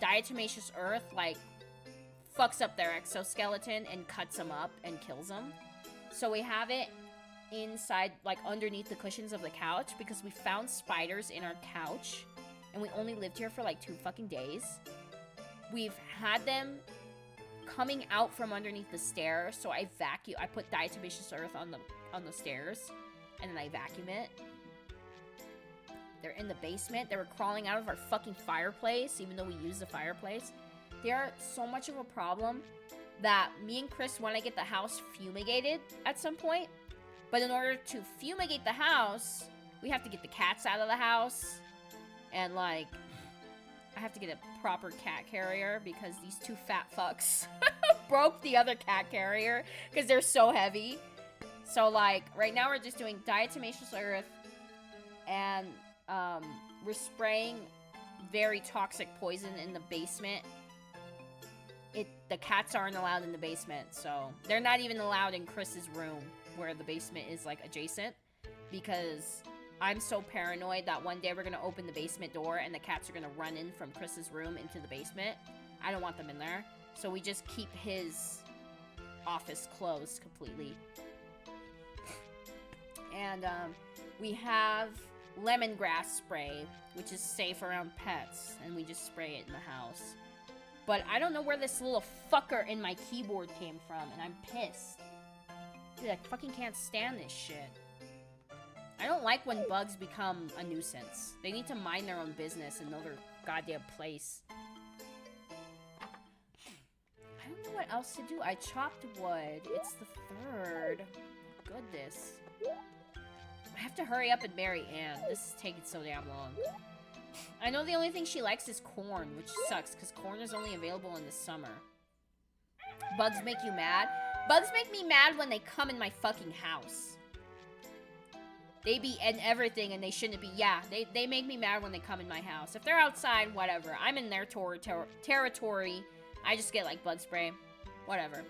diatomaceous earth, like, fucks up their exoskeleton and cuts them up and kills them. So we have it inside, like, underneath the cushions of the couch, because we found spiders in our couch, and we only lived here for, like, 2 fucking days. We've had them coming out from underneath the stairs, so I put diatomaceous earth on the stairs, and then I vacuum it. They're in the basement. They were crawling out of our fucking fireplace, even though we use the fireplace. They are so much of a problem that me and Chris want to get the house fumigated at some point. But in order to fumigate the house, we have to get the cats out of the house. And, like, I have to get a proper cat carrier because these 2 fat fucks broke the other cat carrier because they're so heavy. So, like, right now we're just doing diatomaceous earth, and we're spraying very toxic poison in the basement. The cats aren't allowed in the basement, so they're not even allowed in Chris's room, where the basement is, like, adjacent, because I'm so paranoid that one day we're gonna open the basement door and the cats are gonna run in from Chris's room into the basement. I don't want them in there, so we just keep his office closed completely. And we have lemongrass spray, which is safe around pets, and we just spray it in the house. But I don't know where this little fucker in my keyboard came from, and I'm pissed. Dude, I fucking can't stand this shit. I don't like when bugs become a nuisance. They need to mind their own business and know their goddamn place. I don't know what else to do. I chopped wood. It's the 3rd. Goodness. I have to hurry up and marry Anne. This is taking so damn long. I know the only thing she likes is corn, which sucks, because corn is only available in the summer. Bugs make you mad? Bugs make me mad when they come in my fucking house. They be in everything, and they shouldn't be. Yeah, they make me mad when they come in my house. If they're outside, whatever. I'm in their territory. I just get, like, bug spray. Whatever.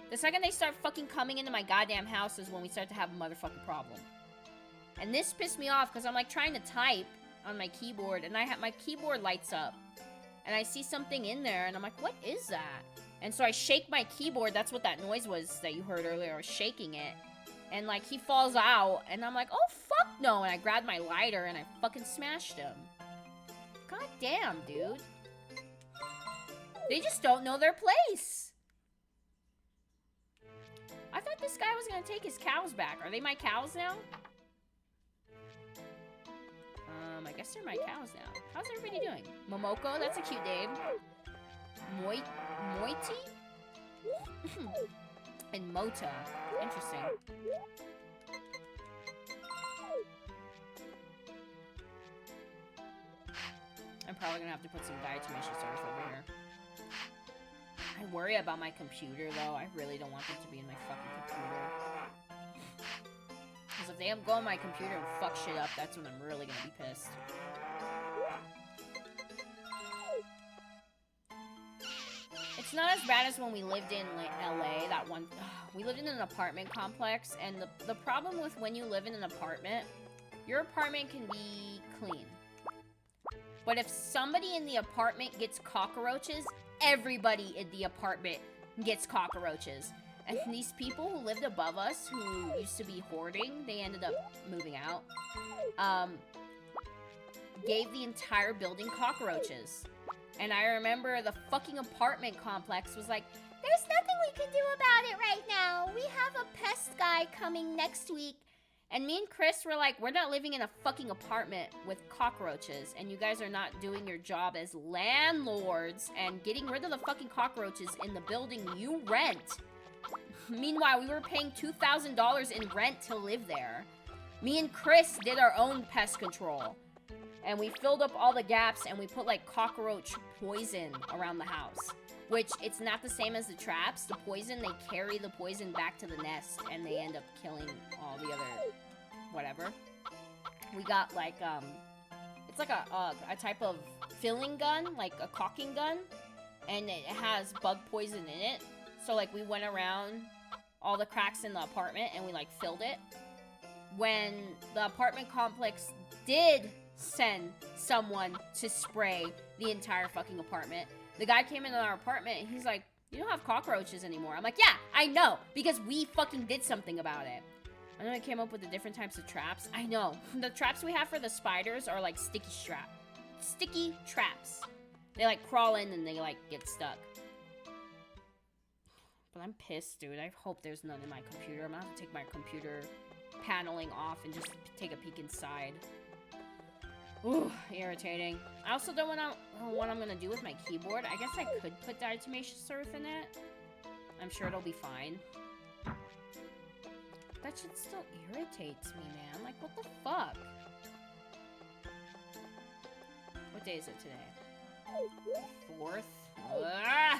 The second they start fucking coming into my goddamn house is when we start to have a motherfucking problem. And this pissed me off, because I'm, like, trying to type on my keyboard, and my keyboard lights up. And I see something in there, and I'm like, what is that? And so I shake my keyboard. That's what that noise was that you heard earlier. I was shaking it. And, like, he falls out, and I'm like, oh, fuck no. And I grabbed my lighter, and I fucking smashed him. God damn, dude. They just don't know their place. I thought this guy was gonna take his cows back. Are they my cows now? I guess they're my cows now. How's everybody doing? Momoko, that's a cute name. Moiti? And Mota. Interesting. I'm probably gonna have to put some diatomaceous earth over here. I worry about my computer, though. I really don't want them to be in my fucking computer. Because if they go on my computer and fuck shit up, that's when I'm really gonna be pissed. It's It's not as bad as when we lived in LA, that one. We lived in an apartment complex, and the problem with when you live in an apartment, your apartment can be clean. But if somebody in the apartment gets cockroaches, everybody in the apartment gets cockroaches. And these people who lived above us, who used to be hoarding, they ended up moving out, gave the entire building cockroaches. And I remember the fucking apartment complex was like, there's nothing we can do about it right now. We have a pest guy coming next week. And me and Chris were like, we're not living in a fucking apartment with cockroaches. And you guys are not doing your job as landlords and getting rid of the fucking cockroaches in the building you rent. Meanwhile, we were paying $2,000 in rent to live there. Me and Chris did our own pest control. And we filled up all the gaps and we put like cockroach poison around the house. Which, it's not the same as the traps. The poison, they carry the poison back to the nest and they end up killing all the other whatever. We got like, it's like a type of filling gun, like a caulking gun. And it has bug poison in it. So like we went around all the cracks in the apartment and we like filled it. When the apartment complex did send someone to spray the entire fucking apartment, the guy came into our apartment and he's like, you don't have cockroaches anymore. I'm like, yeah, I know, because we fucking did something about it. And then I came up with the different types of traps. I know. The traps we have for the spiders are like sticky traps. They like crawl in and they like get stuck. But I'm pissed, dude. I hope there's none in my computer. I'm gonna have to take my computer paneling off and just take a peek inside. Ooh, irritating. I also don't know what I'm gonna do with my keyboard. I guess I could put diatomaceous earth in it. I'm sure it'll be fine. That shit still irritates me, man. Like, what the fuck? What day is it today? 4th? Ugh!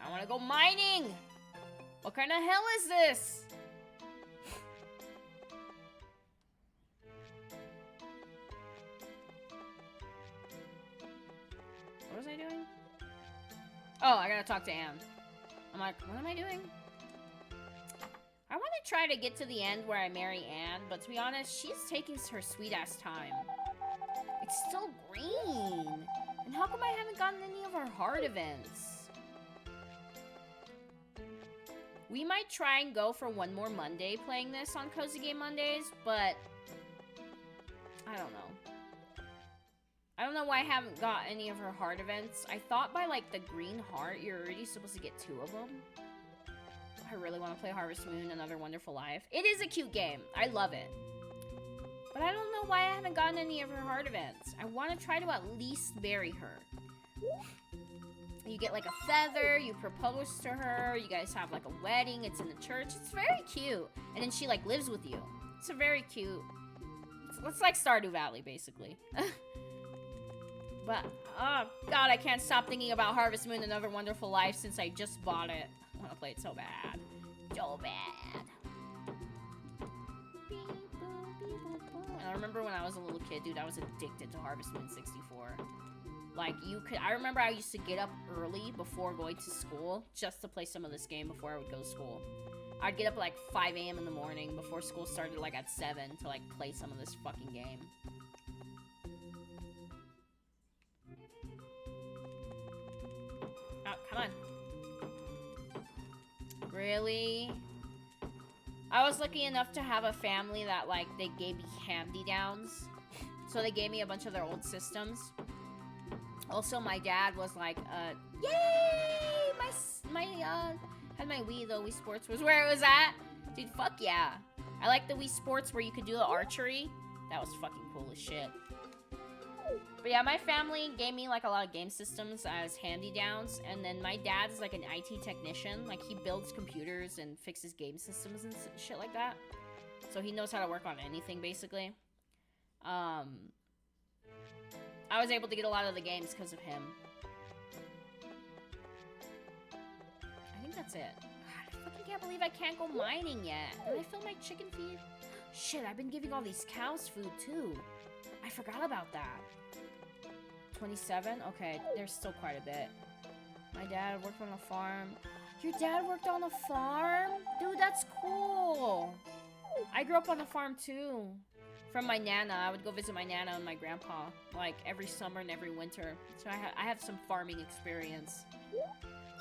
I wanna go mining! What kind of hell is this? What was I doing? Oh, I gotta talk to Anne. I'm like, what am I doing? I want to try to get to the end where I marry Anne, but to be honest, she's taking her sweet-ass time. It's still green. And how come I haven't gotten any of our hard events? We might try and go for one more Monday playing this on Cozy Game Mondays, but I don't know. I don't know why I haven't got any of her heart events. I thought by, like, the green heart, you're already supposed to get 2 of them. I really want to play Harvest Moon, Another Wonderful Life. It is a cute game. I love it. But I don't know why I haven't gotten any of her heart events. I want to try to at least marry her. You get, like, a feather, you propose to her, you guys have, like, a wedding, it's in the church. It's very cute. And then she, like, lives with you. It's a very cute... It's like Stardew Valley, basically. But, oh, God, I can't stop thinking about Harvest Moon, Another Wonderful Life since I just bought it. I want to play it so bad. So bad. And I remember when I was a little kid, dude, I was addicted to Harvest Moon 64. Like, I remember I used to get up early before going to school just to play some of this game before I would go to school. I'd get up at, like, 5 a.m. in the morning before school started, like, at 7 to, like, play some of this fucking game. Oh, come on. Really? I was lucky enough to have a family that, like, they gave me hand-me-downs. So they gave me a bunch of their old systems. Also, my dad was like, yay! Had my Wii, though. Wii Sports was where it was at. Dude, fuck yeah. I like the Wii Sports where you could do the archery. That was fucking cool as shit. But yeah, my family gave me, like, a lot of game systems as handy-downs, and then my dad's, like, an IT technician. Like, he builds computers and fixes game systems and shit like that. So he knows how to work on anything, basically. I was able to get a lot of the games because of him. I think that's it. God, I fucking can't believe I can't go mining yet. Did I fill my chicken feed? Shit, I've been giving all these cows food, too. I forgot about that. 27? Okay, there's still quite a bit. My dad worked on a farm. Your dad worked on a farm? Dude, that's cool. I grew up on a farm too. From my nana. I would go visit my nana and my grandpa like every summer and every winter. So I have some farming experience.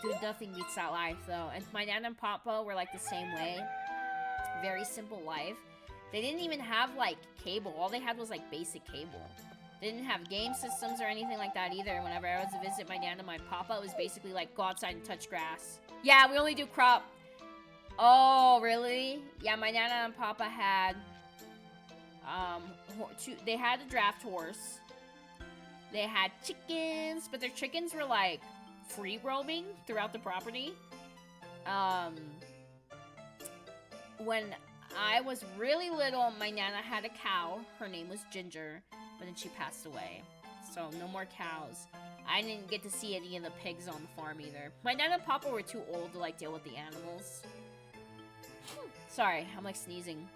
Dude, nothing beats that life though. And my nana and papa were like the same way. Very simple life. They didn't even have like cable. All they had was like basic cable. They didn't have game systems or anything like that either. Whenever I was to visit my nana and my papa, it was basically like go outside and touch grass. Yeah, we only do crop. Oh, really? Yeah, my nana and papa had they had a draft horse. They had chickens, but their chickens were like free roaming throughout the property. When I was really little, my nana had a cow. Her name was Ginger, but then she passed away. So no more cows. I didn't get to see any of the pigs on the farm either. My nana and papa were too old to like deal with the animals. Sorry, I'm like sneezing.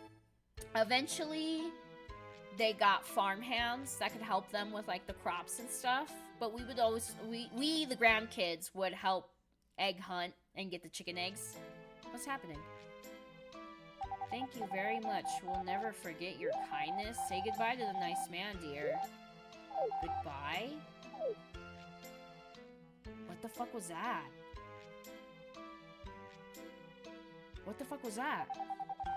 Eventually, they got farm hands that could help them with like the crops and stuff. But we would always, we the grandkids would help egg hunt and get the chicken eggs. What's happening? Thank you very much. We'll never forget your kindness. Say goodbye to the nice man, dear. Goodbye? What the fuck was that? What the fuck was that?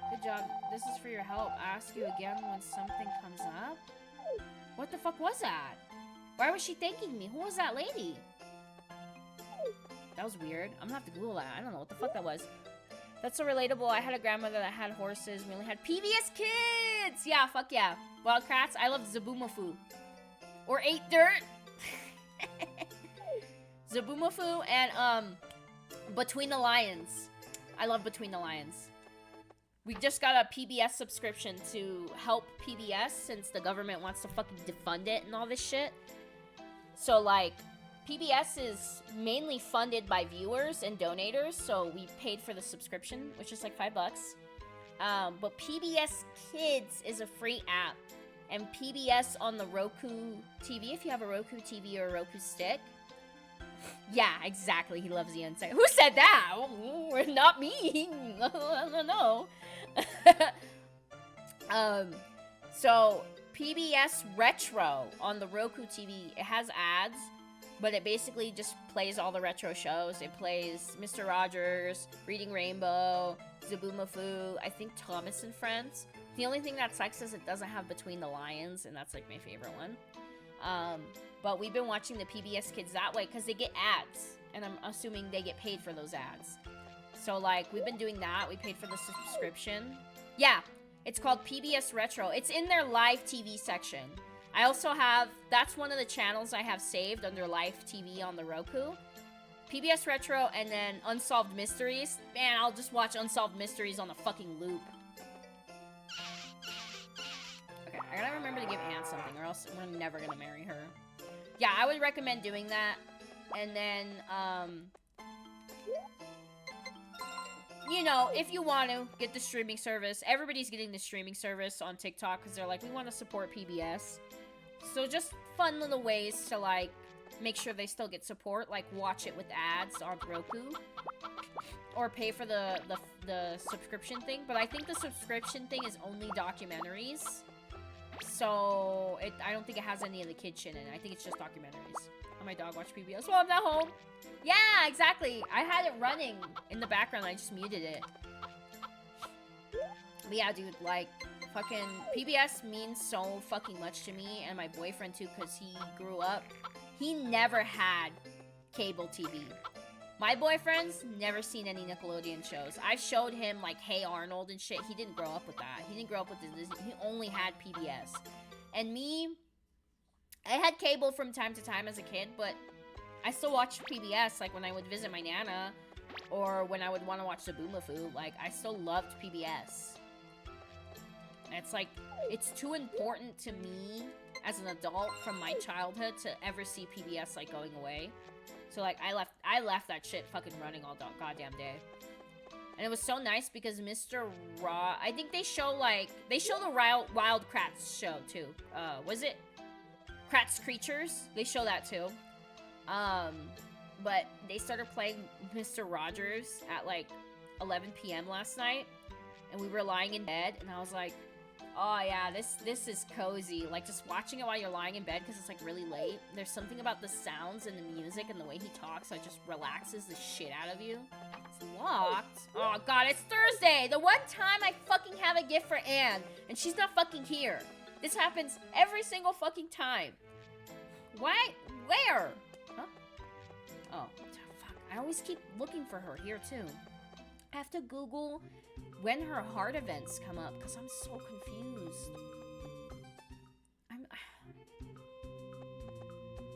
Good job. This is for your help. I'll ask you again when something comes up. What the fuck was that? Why was she thanking me? Who was that lady? That was weird. I'm gonna have to Google that. I don't know what the fuck that was. That's so relatable. I had a grandmother that had horses. We only had PBS Kids! Yeah, fuck yeah. Wildcrats. I love Zaboomafoo. Or Ate Dirt. Zaboomafoo and, Between the Lions. I love Between the Lions. We just got a PBS subscription to help PBS since the government wants to fucking defund it and all this shit. So, like, PBS is mainly funded by viewers and donators, so we paid for the subscription, which is like $5. But PBS Kids is a free app, and PBS on the Roku TV, if you have a Roku TV or a Roku stick. Yeah, exactly. He loves the insect. Who said that? Oh, not me. I don't know. So PBS Retro on the Roku TV, it has ads. But it basically just plays all the retro shows. It plays Mr. Rogers, Reading Rainbow, Zaboomafoo, I think Thomas and Friends. The only thing that sucks is it doesn't have Between the Lions, and that's like my favorite one. But we've been watching the PBS Kids that way because they get ads, and I'm assuming they get paid for those ads. So like we've been doing that. We paid for the subscription. Yeah, it's called PBS Retro. It's in their live TV section. I also have, that's one of the channels I have saved under live TV on the Roku. PBS Retro and then Unsolved Mysteries. Man, I'll just watch Unsolved Mysteries on the fucking loop. Okay, I gotta remember to give Anne something or else we're never gonna marry her. Yeah, I would recommend doing that. And then, you know, if you want to get the streaming service, everybody's getting the streaming service on TikTok because they're like, we want to support PBS. So just fun little ways to, like, make sure they still get support, like watch it with ads on Roku. Or pay for the subscription thing. But I think the subscription thing is only documentaries. So, I don't think it has any of the kid shit in it. I think it's just documentaries. Oh, my dog watched PBS while I'm not home. Yeah, exactly. I had it running in the background. I just muted it. But yeah, dude, like, fucking PBS means so fucking much to me and my boyfriend too, because he grew up. He never had cable TV. My boyfriend's never seen any Nickelodeon shows. I showed him like Hey Arnold and shit. He didn't grow up with that. He didn't grow up with Disney. He only had PBS. And me, I had cable from time to time as a kid, but I still watched PBS like when I would visit my Nana or when I would want to watch Zaboomafoo. Like, I still loved PBS. And it's like, it's too important to me as an adult from my childhood to ever see PBS like going away. So like I left that shit fucking running all goddamn day. And it was so nice because Mr. Raw, I think they show the Wild Kratts show too. Was it Kratts Creatures? They show that too. but they started playing Mr. Rogers at like 11 p.m. last night, and we were lying in bed, and I was like, oh yeah, this is cozy. Like, just watching it while you're lying in bed because it's like really late. There's something about the sounds and the music and the way he talks that just relaxes the shit out of you. It's locked. Oh god, it's Thursday! The one time I fucking have a gift for Anne, and she's not fucking here. This happens every single fucking time. Why? Where? Huh? Oh, fuck. I always keep looking for her here too. I have to Google when her heart events come up because I'm so confused.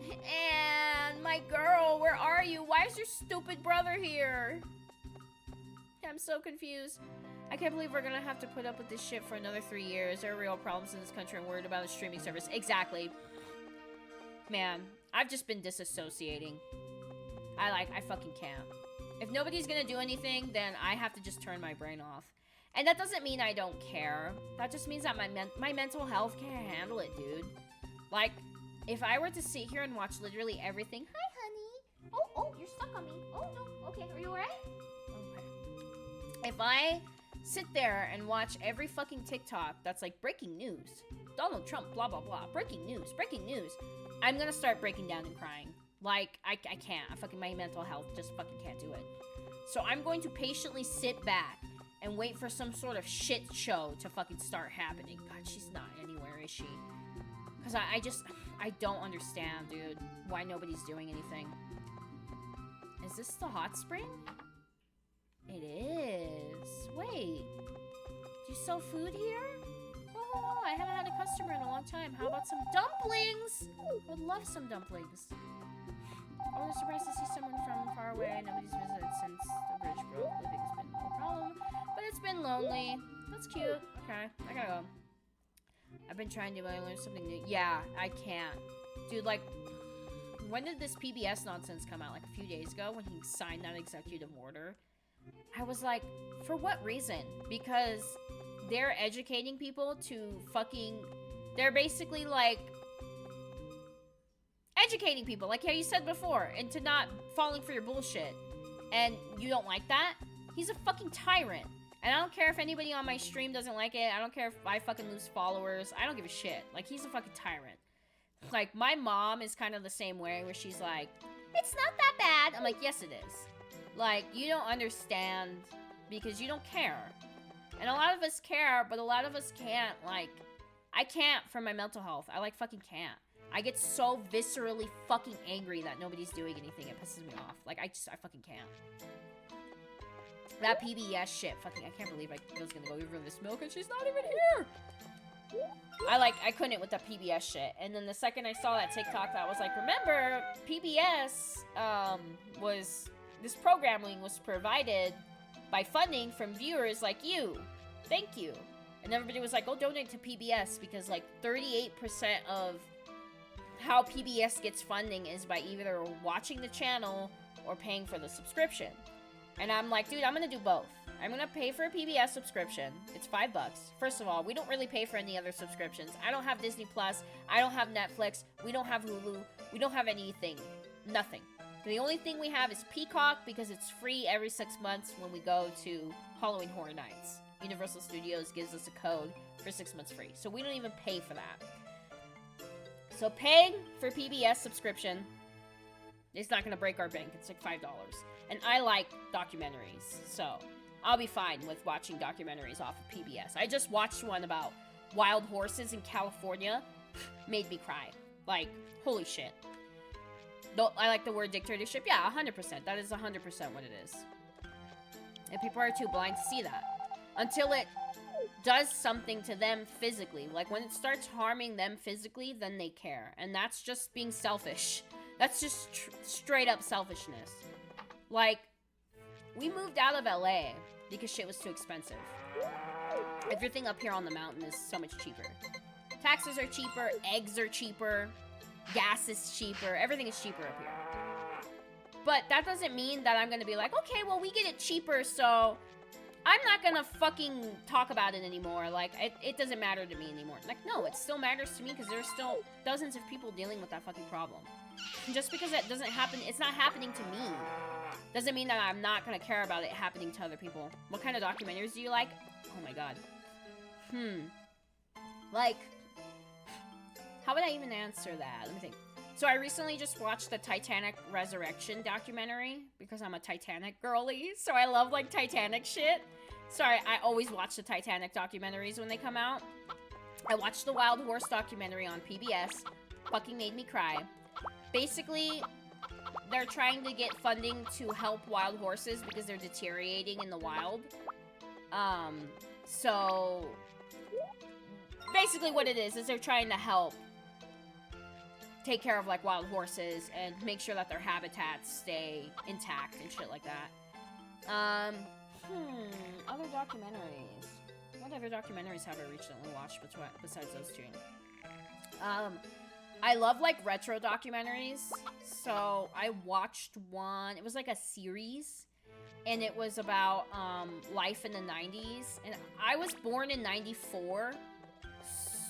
And my girl, where are you? Why is your stupid brother here? I'm so confused. I can't believe we're gonna have to put up with this shit for another 3 years. There are real problems in this country and worried about a streaming service. Exactly. Man, I've just been disassociating. I fucking can't. If nobody's gonna do anything, then I have to just turn my brain off. And that doesn't mean I don't care. That just means that my mental health can't handle it, dude. Like, if I were to sit here and watch literally everything. Hi, honey. Oh, you're stuck on me. Oh, no. Okay, are you alright? Okay. If I sit there and watch every fucking TikTok that's like breaking news. Donald Trump, blah, blah, blah. Breaking news. I'm gonna start breaking down and crying. Like, I can't. My mental health just fucking can't do it. So I'm going to patiently sit back and wait for some sort of shit show to fucking start happening. God, she's not anywhere, is she? Because I don't understand, dude, why nobody's doing anything. Is this the hot spring? It is. Wait. Do you sell food here? Oh, I haven't had a customer in a long time. How about some dumplings? I would love some dumplings. I was surprised to see someone from far away. Nobody's visited since the bridge broke. Living's been no problem. But it's been lonely. That's cute. Okay, I gotta go. I've been trying to learn something new. Yeah, I can't. Dude, like, when did this PBS nonsense come out? Like a few days ago when he signed that executive order? I was like, for what reason? Because they're educating people to fucking... They're basically like... educating people, like how you said before, into not falling for your bullshit. And you don't like that? He's a fucking tyrant. And I don't care if anybody on my stream doesn't like it. I don't care if I fucking lose followers. I don't give a shit. Like, he's a fucking tyrant. Like, my mom is kind of the same way, where she's like, it's not that bad. I'm like, yes, it is. Like, you don't understand because you don't care. And a lot of us care, but a lot of us can't. Like, I can't for my mental health. I, like, fucking can't. I get so viscerally fucking angry that nobody's doing anything. It pisses me off. Like, I fucking can't. That PBS shit, fucking, I can't believe I was gonna go give her this milk and she's not even here! I couldn't with the PBS shit. And then the second I saw that TikTok, I was like, remember, PBS, this programming was provided by funding from viewers like you. Thank you. And everybody was like, go donate to PBS because, like, 38% of how PBS gets funding is by either watching the channel or paying for the subscription. And I'm like, dude, I'm gonna do both. I'm gonna pay for a PBS subscription. It's $5. First of all, we don't really pay for any other subscriptions. I don't have Disney Plus. I don't have Netflix. We don't have Hulu. We don't have anything. Nothing. The only thing we have is Peacock because it's free every 6 months when we go to Halloween Horror Nights. Universal Studios gives us a code for 6 months free. So we don't even pay for that. So paying for PBS subscription is not gonna break our bank. It's like $5. And I like documentaries, so I'll be fine with watching documentaries off of PBS. I just watched one about wild horses in California. Made me cry. Like, holy shit. Though I like the word dictatorship. Yeah, 100%. That is 100% what it is. And people are too blind to see that. Until it does something to them physically. Like, when it starts harming them physically, then they care. And that's just being selfish. That's just straight up selfishness. Like, we moved out of LA because shit was too expensive. Everything up here on the mountain is so much cheaper. Taxes are cheaper, eggs are cheaper, gas is cheaper, everything is cheaper up here. But that doesn't mean that I'm gonna be like, okay, well, we get it cheaper, so I'm not gonna fucking talk about it anymore. Like, it doesn't matter to me anymore. Like, no, it still matters to me because there's still dozens of people dealing with that fucking problem. And just because it doesn't happen, it's not happening to me, doesn't mean that I'm not gonna care about it happening to other people. What kind of documentaries do you like? Oh my god. Like, how would I even answer that? Let me think. So I recently just watched the Titanic Resurrection documentary because I'm a Titanic girly, so I love, like, Titanic shit. Sorry, I always watch the Titanic documentaries when they come out. I watched the Wild Horse documentary on PBS. Fucking made me cry. Basically, they're trying to get funding to help wild horses because they're deteriorating in the wild. So basically what it is they're trying to help take care of, like, wild horses and make sure that their habitats stay intact and shit like that. Other documentaries. What other documentaries have I recently watched besides those two? I love, like, retro documentaries. So I watched one. It was like a series. And it was about life in the 90s. And I was born in 94.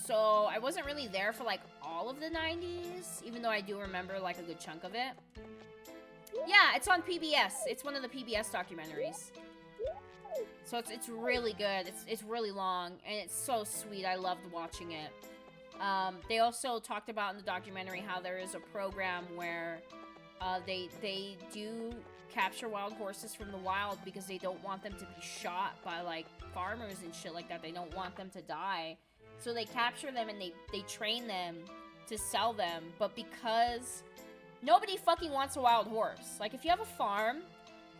So I wasn't really there for, like, all of the 90s. Even though I do remember, like, a good chunk of it. Yeah, it's on PBS. It's one of the PBS documentaries. So it's really good. It's really long. And it's so sweet. I loved watching it. They also talked about in the documentary how there is a program where they do capture wild horses from the wild because they don't want them to be shot by, like, farmers and shit like that. They don't want them to die. So they capture them and they train them to sell them. But because nobody fucking wants a wild horse. Like, if you have a farm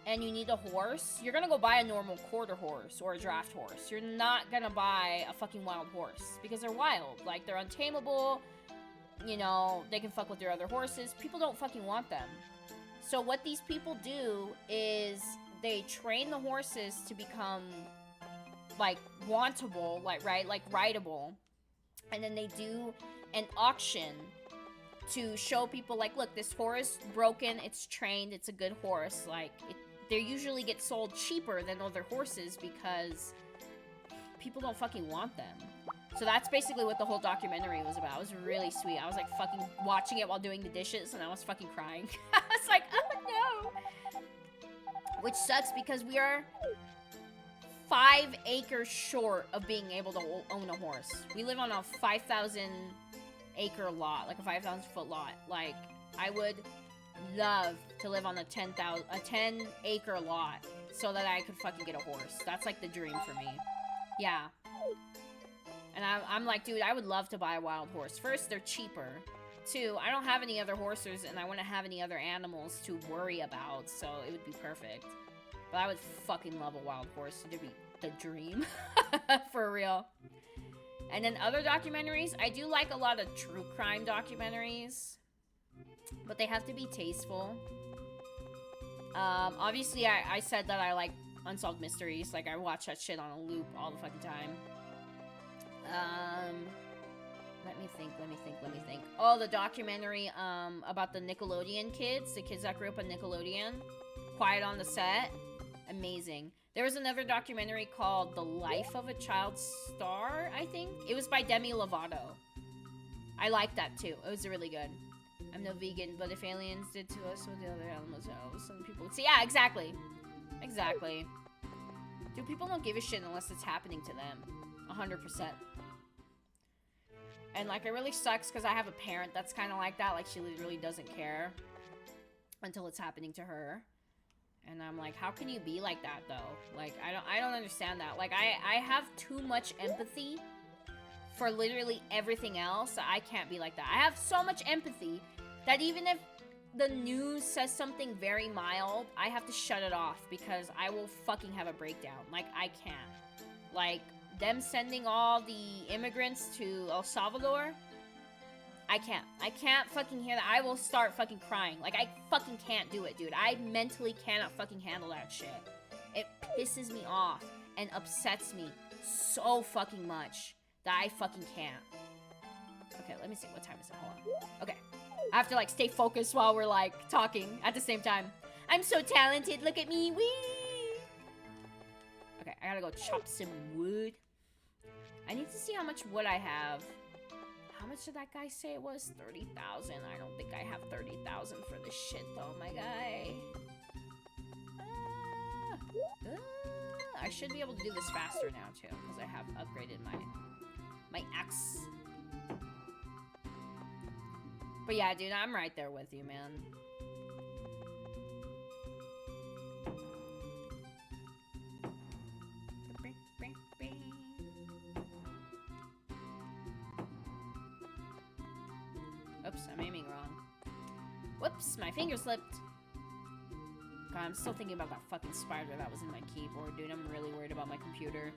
and you need a horse, you're gonna go buy a normal quarter horse or a draft horse. You're not gonna buy a fucking wild horse because they're wild. Like, they're untamable. You know, they can fuck with your other horses. People don't fucking want them. So what these people do is they train the horses to become, like, wantable, like, right? Like, rideable. And then they do an auction to show people, like, look, this horse broken, it's trained, it's a good horse. Like, they usually get sold cheaper than other horses because people don't fucking want them. So that's basically what the whole documentary was about. It was really sweet. I was, like, fucking watching it while doing the dishes, and I was fucking crying. I was like, oh no! Which sucks because we are 5 acres short of being able to own a horse. We live on a 5,000 acre lot, like a 5,000 foot lot. Like, I would love to live on a 10 acre lot so that I could fucking get a horse. That's, like, the dream for me. Yeah. And I'm like, dude, I would love to buy a wild horse. First, they're cheaper. 2, I don't have any other horses and I wouldn't have any other animals to worry about, so it would be perfect. But I would fucking love a wild horse. It'd be the dream. For real. And then other documentaries, I do like a lot of true crime documentaries. But they have to be tasteful. Obviously, I said that I like unsolved mysteries. Like, I watch that shit on a loop all the fucking time. Let me think. Oh, the documentary, about the Nickelodeon kids. The kids that grew up on Nickelodeon. Quiet on the Set. Amazing. There was another documentary called The Life of a Child Star, I think. It was by Demi Lovato. I liked that, too. It was really good. I'm no vegan, but if aliens did to us what the other animals know, some people would say, yeah, exactly. Exactly. Dude, people don't give a shit unless it's happening to them. 100%. And, like, it really sucks because I have a parent that's kind of like that. Like, she really doesn't care until it's happening to her. And I'm like, how can you be like that, though? Like, I don't understand that. Like, I have too much empathy for literally everything else. I can't be like that. I have so much empathy that even if the news says something very mild, I have to shut it off because I will fucking have a breakdown. Like, I can't. Like, them sending all the immigrants to El Salvador, I can't fucking hear that. I will start fucking crying. Like, I fucking can't do it, dude. I mentally cannot fucking handle that shit. It pisses me off and upsets me so fucking much that I fucking can't. Okay, let me see. What time is it? Hold on. Okay. I have to, like, stay focused while we're, like, talking at the same time. I'm so talented. Look at me. Whee! Okay, I gotta go chop some wood. I need to see how much wood I have. How much did that guy say it was? 30,000. I don't think I have 30,000 for this shit though, my guy. I should be able to do this faster now too, because I have upgraded my axe. But yeah, dude, I'm right there with you, man. Oops, I'm aiming wrong. Whoops, my finger slipped. God, I'm still thinking about that fucking spider that was in my keyboard, dude. I'm really worried about my computer.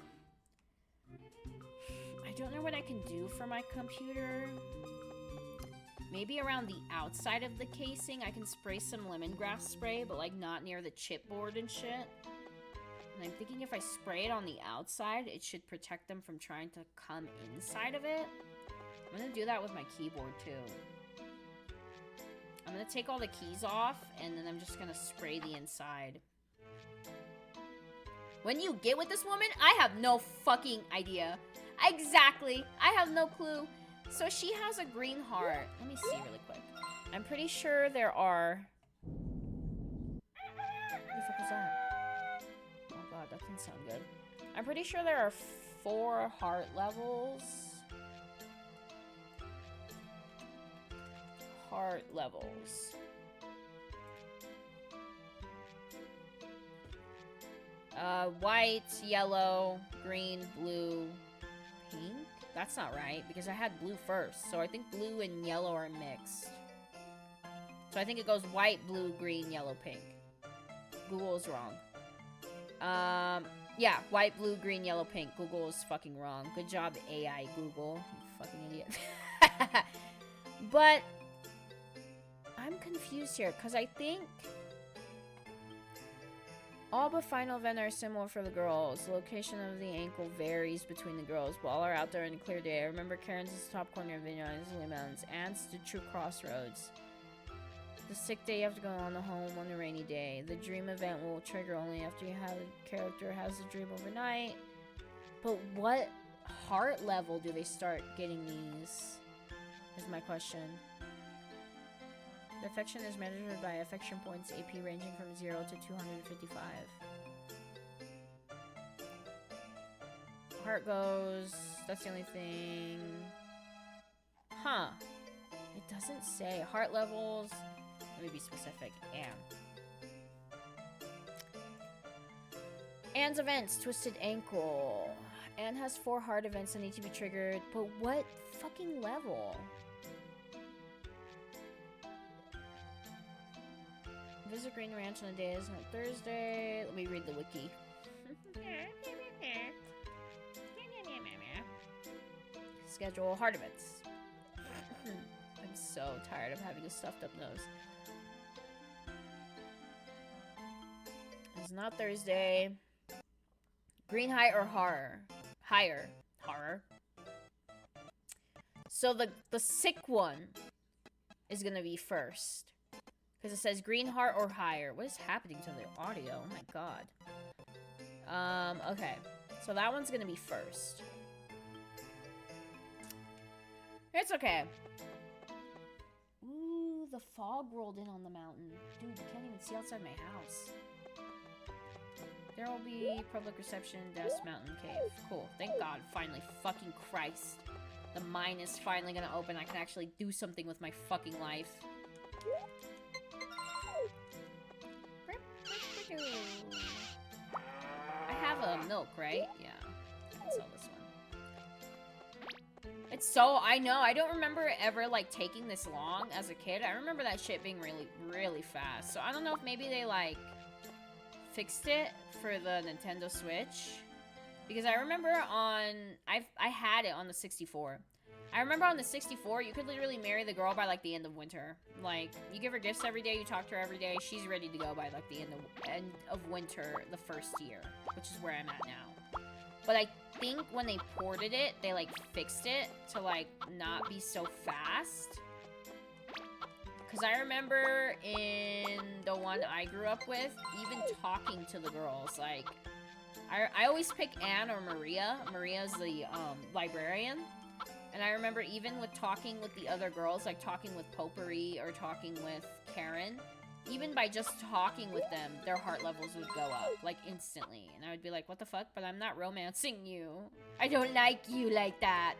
I don't know what I can do for my computer. Maybe around the outside of the casing, I can spray some lemongrass spray, but like not near the chipboard and shit. And I'm thinking if I spray it on the outside, it should protect them from trying to come inside of it. I'm gonna do that with my keyboard too. I'm gonna take all the keys off, and then I'm just gonna spray the inside. When you get with this woman, I have no fucking idea. Exactly. I have no clue. So she has a green heart. Let me see really quick. I'm pretty sure there are... What the fuck was that? Oh god, that didn't sound good. I'm pretty sure there are 4 heart levels. Heart levels. White, yellow, green, blue, pink? That's not right, because I had blue first. So I think blue and yellow are mixed. So I think it goes white, blue, green, yellow, pink. Google is wrong. Yeah, white, blue, green, yellow, pink. Google is fucking wrong. Good job, AI Google. You fucking idiot. But I'm confused here, because I think all but final event are similar for the girls. The location of the ankle varies between the girls, but all are out there in a clear day. I remember Karen's is the top corner of Vineyards Mountains, and the true crossroads. The sick day you have to go on the home on a rainy day. The dream event will trigger only after you have a character has a dream overnight. But what heart level do they start getting these? Is my question. The affection is measured by affection points AP ranging from 0 to 255. Heart goes, that's the only thing. Huh. It doesn't say. Heart levels, let me be specific. Anne's events, twisted ankle. Anne has 4 heart events that need to be triggered, but what fucking level? Visit Green Ranch on the day is on Thursday. Let me read the wiki. Schedule heart events. I'm so tired of having a stuffed up nose. It's not Thursday. Green high or horror? Higher. Horror. So the sick one is gonna be first. Because it says green heart or higher. What is happening to the audio? Oh my god. Okay. So that one's gonna be first. It's okay. Ooh, the fog rolled in on the mountain. Dude, you can't even see outside my house. There will be public reception, Death Mountain Cave. Cool. Thank God. Finally. Fucking Christ. The mine is finally gonna open. I can actually do something with my fucking life. I have a milk, right? Yeah. I can sell this one. It's so, I know, I don't remember ever, like, taking this long as a kid. I remember that shit being really, really fast. So I don't know if maybe they, like, fixed it for the Nintendo Switch. Because I remember on, I had it on the 64. I remember on the 64, you could literally marry the girl by, like, the end of winter. Like, you give her gifts every day, you talk to her every day, she's ready to go by, like, the end of winter the first year, which is where I'm at now. But I think when they ported it, they, like, fixed it to, like, not be so fast. Because I remember in the one I grew up with, even talking to the girls, like, I always pick Anne or Maria. Maria's the librarian. And I remember even with talking with the other girls, like talking with Potpourri or talking with Karen, even by just talking with them, their heart levels would go up, like, instantly. And I would be like, what the fuck? But I'm not romancing you. I don't like you like that.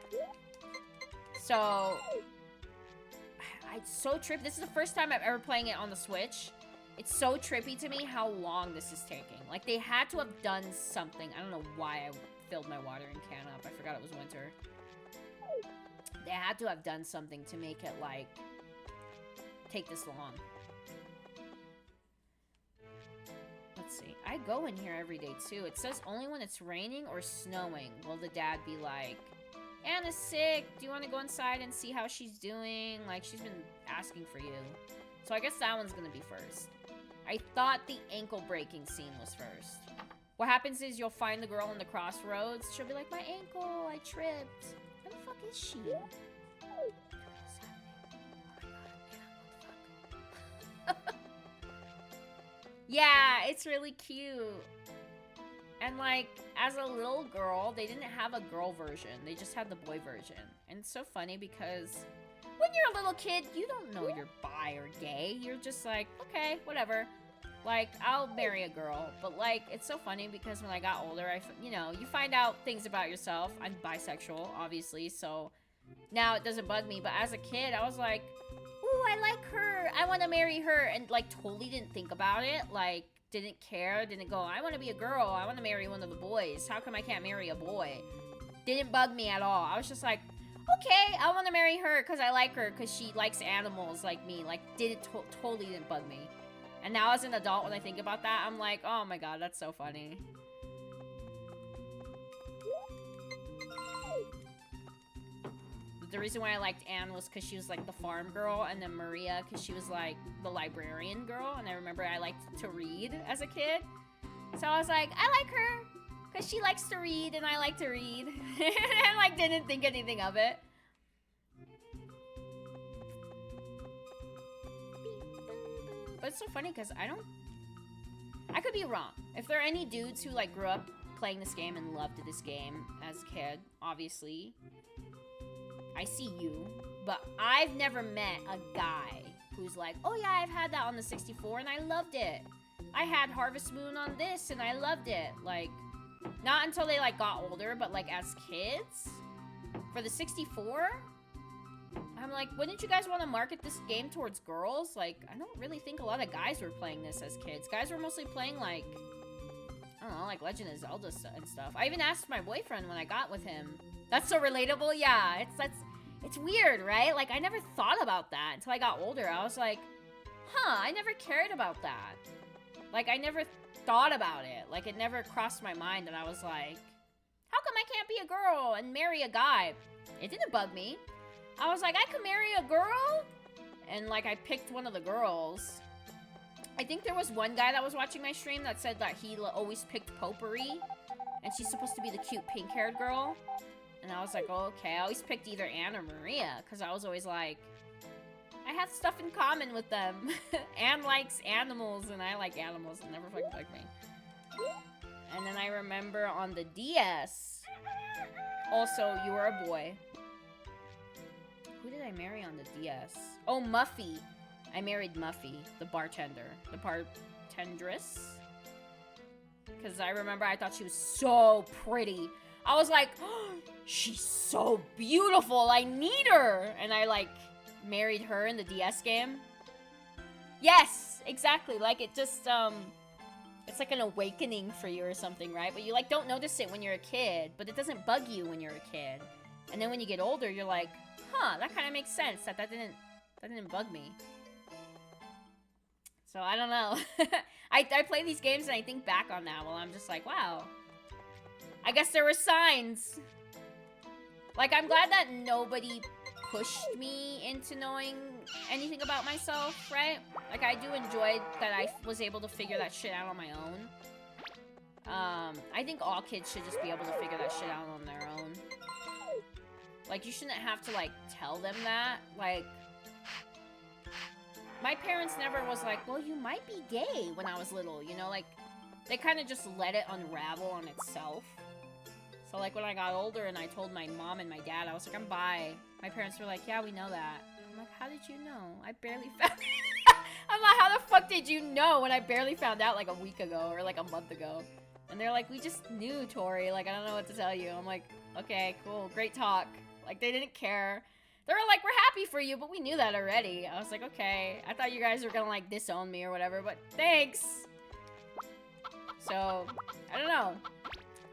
So, it's so trippy. This is the first time I'm ever playing it on the Switch. It's so trippy to me how long this is taking. Like, they had to have done something. I don't know why I filled my watering can up. I forgot it was winter. They had to have done something to make it, like, take this long. Let's see. I go in here every day, too. It says only when it's raining or snowing will the dad be like, Anna's sick. Do you want to go inside and see how she's doing? Like, she's been asking for you. So I guess that one's going to be first. I thought the ankle breaking scene was first. What happens is you'll find the girl in the crossroads. She'll be like, my ankle, I tripped. Where the fuck is she? Yeah, it's really cute. And like, as a little girl, they didn't have a girl version. They just had the boy version. And it's so funny because when you're a little kid, you don't know you're bi or gay. You're just like, okay, whatever. Like, I'll marry a girl. But like, it's so funny because when I got older, you know, you find out things about yourself. I'm bisexual, obviously, so now it doesn't bug me. But as a kid, I was like, ooh, I like her. I want to marry her. And like, totally didn't think about it. Like, didn't care. Didn't go, I want to be a girl. I want to marry one of the boys. How come I can't marry a boy? Didn't bug me at all. I was just like, okay, I want to marry her because I like her because she likes animals like me. Like, totally didn't bug me. And now as an adult, when I think about that, I'm like, oh my god, that's so funny. The reason why I liked Anne was because she was like the farm girl, and then Maria because she was like the librarian girl. And I remember I liked to read as a kid. So I was like, I like her because she likes to read and I like to read. And I like didn't think anything of it. But it's so funny because I could be wrong. If there are any dudes who like grew up playing this game and loved this game as a kid, obviously, I see you. But I've never met a guy who's like, oh yeah, I've had that on the 64 and I loved it. I had Harvest Moon on this and I loved it. Like, not until they like got older, but like as kids, for the 64, I'm like, wouldn't you guys want to market this game towards girls? Like, I don't really think a lot of guys were playing this as kids. Guys were mostly playing, like, I don't know, like Legend of Zelda and stuff. I even asked my boyfriend when I got with him. That's so relatable. Yeah, it's weird, right? Like, I never thought about that until I got older. I was like, huh, I never cared about that. Like, I never thought about it. Like, it never crossed my mind that I was like, how come I can't be a girl and marry a guy? It didn't bug me. I was like, I could marry a girl? And, like, I picked one of the girls. I think there was one guy that was watching my stream that said that he always picked Potpourri. And she's supposed to be the cute pink-haired girl. And I was like, oh, okay. I always picked either Anne or Maria. Because I was always like, I have stuff in common with them. Anne likes animals, and I like animals. And never fucking liked me. And then I remember on the DS, also, you were a boy. Who did I marry on the DS? Oh, Muffy. I married Muffy, the bartender. The bartendress. Because I remember I thought she was so pretty. I was like, oh, she's so beautiful. I need her. And I, like, married her in the DS game. Yes, exactly. Like, it just, it's like an awakening for you or something, right? But you, like, don't notice it when you're a kid. But it doesn't bug you when you're a kid. And then when you get older, you're like, huh, that kind of makes sense. That didn't bug me. So, I don't know. I play these games and I think back on that while I'm just like, wow. I guess there were signs. Like, I'm glad that nobody pushed me into knowing anything about myself, right? Like, I do enjoy that I was able to figure that shit out on my own. I think all kids should just be able to figure that shit out on their own. Like, you shouldn't have to, like, tell them that. Like, my parents never was like, well, you might be gay when I was little, you know? Like, they kind of just let it unravel on itself. So, like, when I got older and I told my mom and my dad, I was like, I'm bi. My parents were like, yeah, we know that. I'm like, how did you know? I barely found I'm like, how the fuck did you know when I barely found out, like, a week ago or, like, a month ago? And they're like, we just knew, Tori. Like, I don't know what to tell you. I'm like, okay, cool. Great talk. Like, they didn't care. They were like, we're happy for you, but we knew that already. I was like, okay. I thought you guys were gonna, like, disown me or whatever, but thanks. So, I don't know.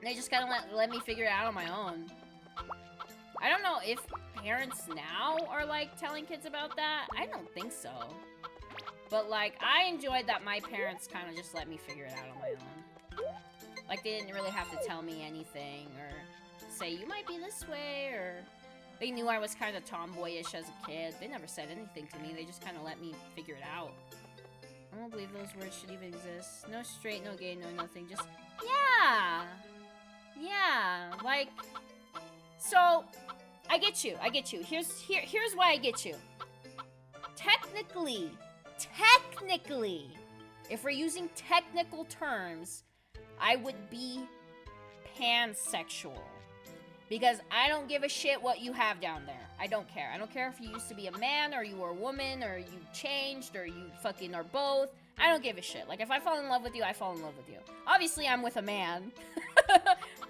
They just kind of let me figure it out on my own. I don't know if parents now are, like, telling kids about that. I don't think so. But, like, I enjoyed that my parents kind of just let me figure it out on my own. Like, they didn't really have to tell me anything or say, you might be this way, or they knew I was kind of tomboyish as a kid. They never said anything to me. They just kind of let me figure it out. I don't believe those words should even exist. No straight, no gay, no nothing. Just, yeah. Yeah. Like, so, I get you. I get you. Here's why I get you. Technically, if we're using technical terms, I would be pansexual. Because I don't give a shit what you have down there. I don't care. I don't care if you used to be a man, or you were a woman, or you changed, or you fucking are both. I don't give a shit. Like, if I fall in love with you, I fall in love with you. Obviously, I'm with a man.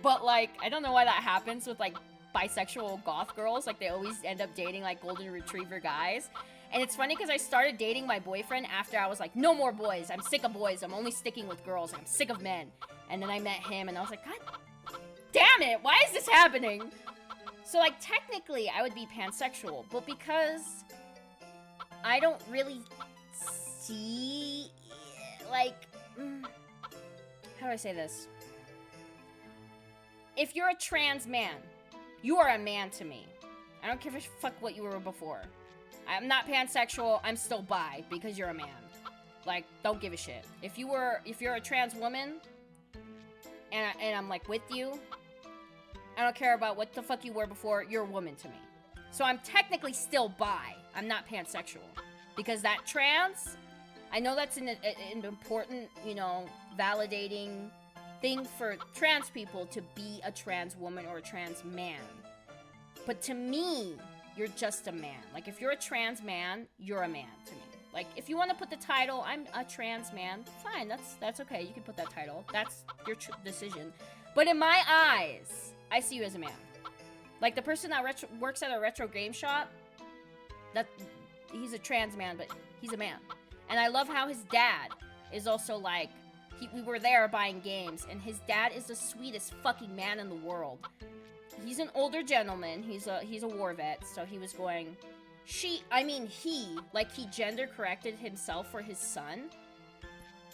But, like, I don't know why that happens with, like, bisexual goth girls. Like, they always end up dating, like, golden retriever guys. And it's funny because I started dating my boyfriend after I was like, no more boys. I'm sick of boys. I'm only sticking with girls. I'm sick of men. And then I met him, and I was like, God damn it, why is this happening? So, like, technically, I would be pansexual, but because I don't really see, like, how do I say this? If you're a trans man, you are a man to me. I don't give a fuck what you were before. I'm not pansexual, I'm still bi, because you're a man. Like, don't give a shit. If you're a trans woman, and I'm, like, with you, I don't care about what the fuck you were before, you're a woman to me. So I'm technically still bi. I'm not pansexual. Because that trans, I know that's an important, you know, validating thing for trans people to be a trans woman or a trans man. But to me, you're just a man. Like, if you're a trans man, you're a man to me. Like, if you want to put the title, I'm a trans man, fine, that's okay. You can put that title. That's your decision. But in my eyes, I see you as a man. Like, the person that works at a retro game shop, he's a trans man, but he's a man. And I love how his dad is also, like, we were there buying games, and his dad is the sweetest fucking man in the world. He's an older gentleman. He's a war vet, so he was going, he gender corrected himself for his son.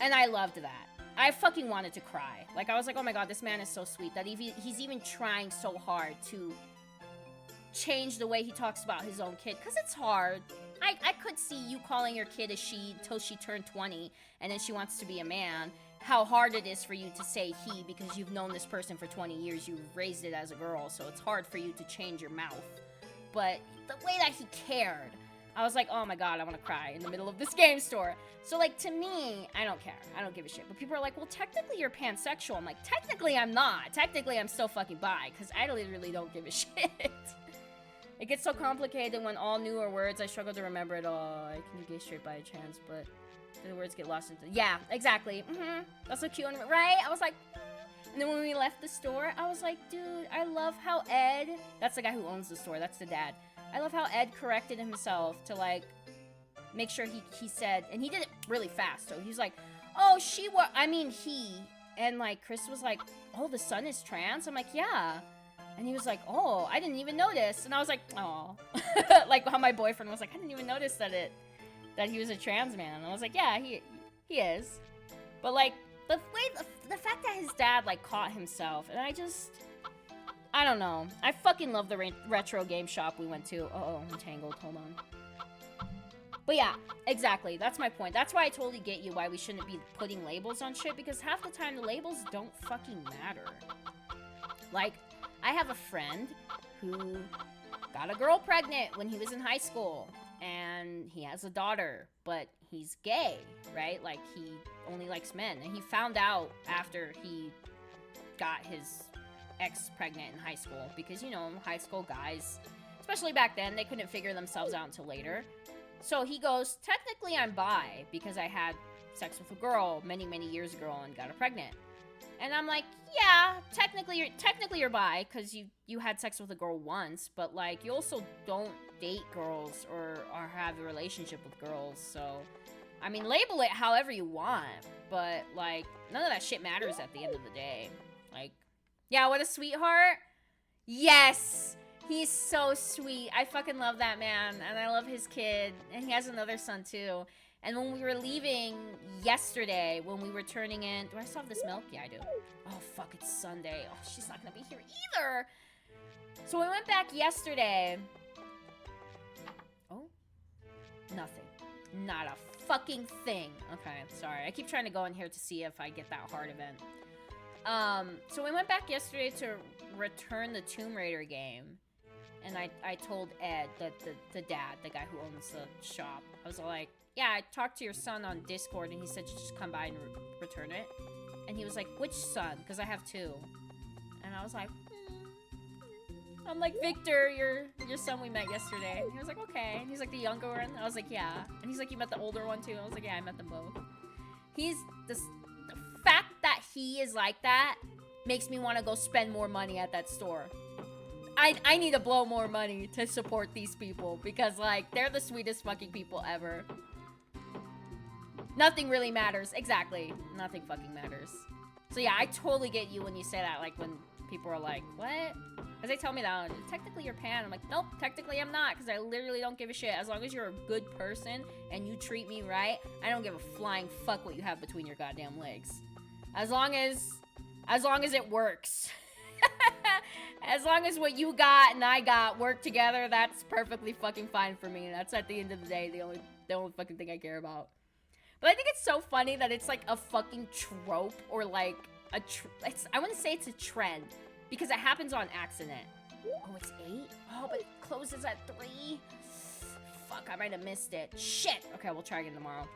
And I loved that. I fucking wanted to cry. Like, I was like, oh my god, this man is so sweet that he's even trying so hard to change the way he talks about his own kid. Because it's hard. I could see you calling your kid a she till she turned 20 and then she wants to be a man. How hard it is for you to say he because you've known this person for 20 years. You've raised it as a girl, so it's hard for you to change your mouth. But the way that he cared, I was like, oh my god, I want to cry in the middle of this game store. So, like, to me, I don't care. I don't give a shit. But people are like, well, technically you're pansexual. I'm like, technically I'm not. Technically I'm still fucking bi, because I literally don't give a shit. It gets so complicated when all newer words, I struggle to remember it all. I can do gay, straight, bi, trans, but the words get lost into... Yeah, exactly. That's so cute, right? I was like... And then when we left the store, I was like, dude, I love how Ed... That's the guy who owns the store. That's the dad. I love how Ed corrected himself to, like, make sure he said... And he did it really fast, so he was like, oh, he... And, like, Chris was like, oh, the son is trans? I'm like, yeah. And he was like, oh, I didn't even notice. And I was like, oh. Like, how my boyfriend was like, I didn't even notice that he was a trans man. And I was like, yeah, he is. But, like, the fact that his dad, like, caught himself, and I don't know. I fucking love the retro game shop we went to. Uh-oh, I'm tangled. Hold on. But yeah, exactly. That's my point. That's why I totally get you why we shouldn't be putting labels on shit, because half the time the labels don't fucking matter. Like, I have a friend who got a girl pregnant when he was in high school. and he has a daughter, but he's gay, right? Like, he only likes men. And he found out after he got his ex pregnant in high school, because, you know, high school guys, especially back then, they couldn't figure themselves out until later. So he goes, technically I'm bi, because I had sex with a girl many, many years ago and got her pregnant. And I'm like, yeah, technically you're bi, because you had sex with a girl once, but, like, you also don't date girls or have a relationship with girls, so, I mean, label it however you want, but, like, none of that shit matters at the end of the day. Like, yeah, what a sweetheart. Yes! He's so sweet. I fucking love that man, and I love his kid, and he has another son, too. And when we were leaving yesterday, when we were turning in... Do I still have this milk? Yeah, I do. Oh, fuck, it's Sunday. Oh, she's not gonna be here either. So we went back yesterday. Oh? Nothing. Not a fucking thing. Okay, sorry. I keep trying to go in here to see if I get that hard event. So we went back yesterday to return the Tomb Raider game. And I told Ed, the dad, the guy who owns the shop, I was like, yeah, I talked to your son on Discord, and he said you just come by and return it. And he was like, which son? Because I have two. And I was like, I'm like, Victor, your son we met yesterday. And he was like, okay. And he's like, the younger one? I was like, yeah. And he's like, you met the older one too? I was like, yeah, I met them both. The fact that he is like that makes me want to go spend more money at that store. I need to blow more money to support these people, because, like, they're the sweetest fucking people ever. Nothing really matters. Exactly. Nothing fucking matters. So yeah, I totally get you when you say that, like, when people are like, what? Because they tell me that, technically you're pan. I'm like, nope, technically I'm not, because I literally don't give a shit. As long as you're a good person and you treat me right, I don't give a flying fuck what you have between your goddamn legs. As long as it works. As long as what you got and I got work together, that's perfectly fucking fine for me. That's, at the end of the day, the only fucking thing I care about. But I think it's so funny that it's like a fucking trope, or like I wouldn't say it's a trend, because it happens on accident. Oh, it's 8? Oh, but it closes at 3? Fuck, I might have missed it. Shit! Okay, we'll try again tomorrow.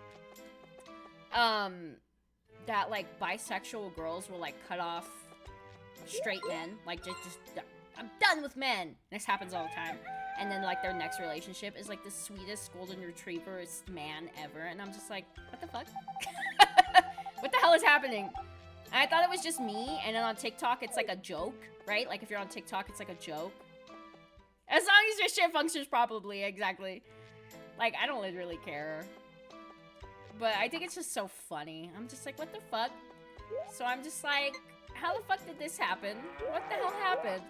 That, like, bisexual girls will, like, cut off straight men. Like, just I'm done with men! This happens all the time. And then, like, their next relationship is, like, the sweetest golden retriever man ever. And I'm just like, what the fuck? What the hell is happening? And I thought it was just me. And then on TikTok, it's like a joke, right? Like, if you're on TikTok, it's like a joke. As long as your shit functions properly, exactly. Like, I don't literally care. But I think it's just so funny. I'm just like, what the fuck? So I'm just like, how the fuck did this happen? What the hell happened?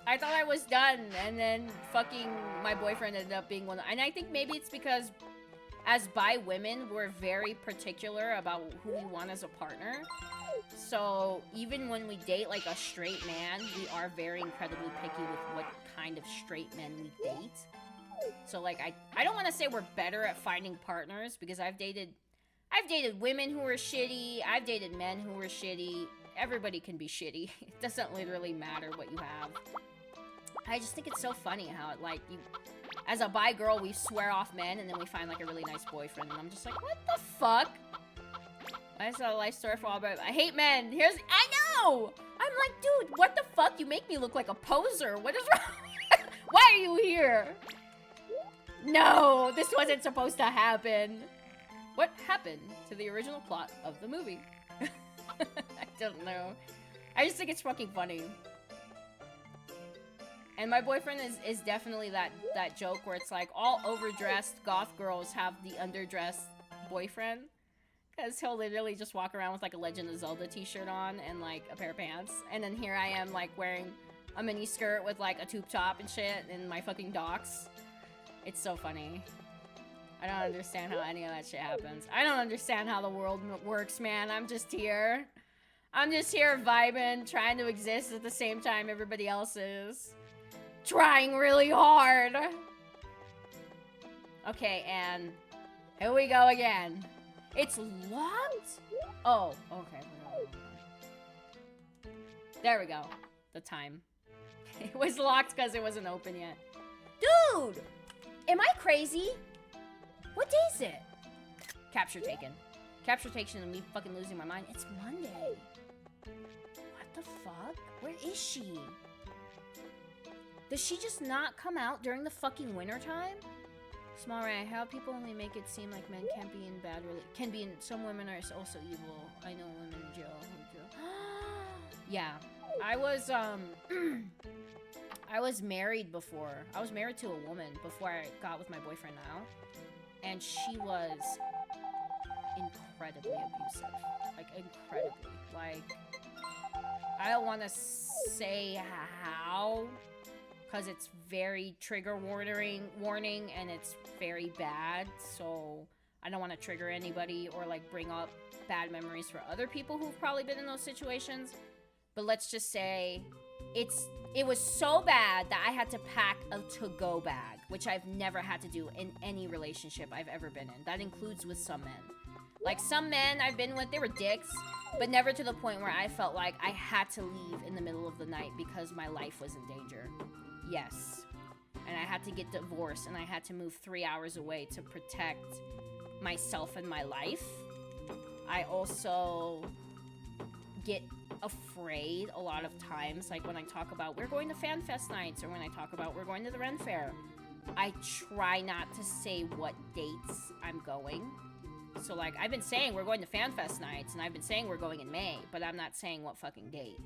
I thought I was done, and then fucking my boyfriend ended up being one. And I think maybe it's because as bi women, we're very particular about who we want as a partner. So even when we date like a straight man, we are very incredibly picky with what kind of straight men we date. So like I don't want to say we're better at finding partners, because I've dated women who were shitty, I've dated men who were shitty. Everybody can be shitty. It doesn't literally matter what you have. I just think it's so funny how it, like, you, as a bi girl, we swear off men, and then we find, like, a really nice boyfriend, and I'm just like, what the fuck? I saw a life story for all, but I hate men. I know! I'm like, dude, what the fuck? You make me look like a poser. What is wrong? Why are you here? No, this wasn't supposed to happen. What happened to the original plot of the movie? I don't know. I just think it's fucking funny. And my boyfriend is definitely that joke where it's like all overdressed goth girls have the underdressed boyfriend. Because he'll literally just walk around with like a Legend of Zelda t-shirt on and like a pair of pants. And then here I am like wearing a mini skirt with like a tube top and shit and my fucking docs. It's so funny. I don't understand how any of that shit happens. I don't understand how the world works, man. I'm just here. I'm just here vibing, trying to exist at the same time everybody else is. Trying really hard. Okay, and here we go again. It's locked? Oh, okay. There we go. The time. It was locked because it wasn't open yet. Dude! Am I crazy? What day is it? Capture taken. Capture taken and me fucking losing my mind. It's Monday. What the fuck? Where is she? Does she just not come out during the fucking winter time? Small Ray, how people only make it seem like men can't be in bad can be in some women are also evil. I know women in jail who do. Yeah. I was married before. I was married to a woman before I got with my boyfriend now. And she was incredibly abusive. Like, incredibly. Like, I don't want to say how, because it's very trigger warning, and it's very bad, so I don't want to trigger anybody or, like, bring up bad memories for other people who've probably been in those situations. But let's just say it was so bad that I had to pack a to-go bag, which I've never had to do in any relationship I've ever been in. That includes with some men. Like, some men I've been with, they were dicks, but never to the point where I felt like I had to leave in the middle of the night because my life was in danger. Yes. And I had to get divorced, and I had to move 3 hours away to protect myself and my life. I also get afraid a lot of times, like when I talk about we're going to fan fest nights, or when I talk about we're going to the Ren Fair, I try not to say what dates I'm going. So, like, I've been saying we're going to fan fest nights, and I've been saying we're going in May, but I'm not saying what fucking date,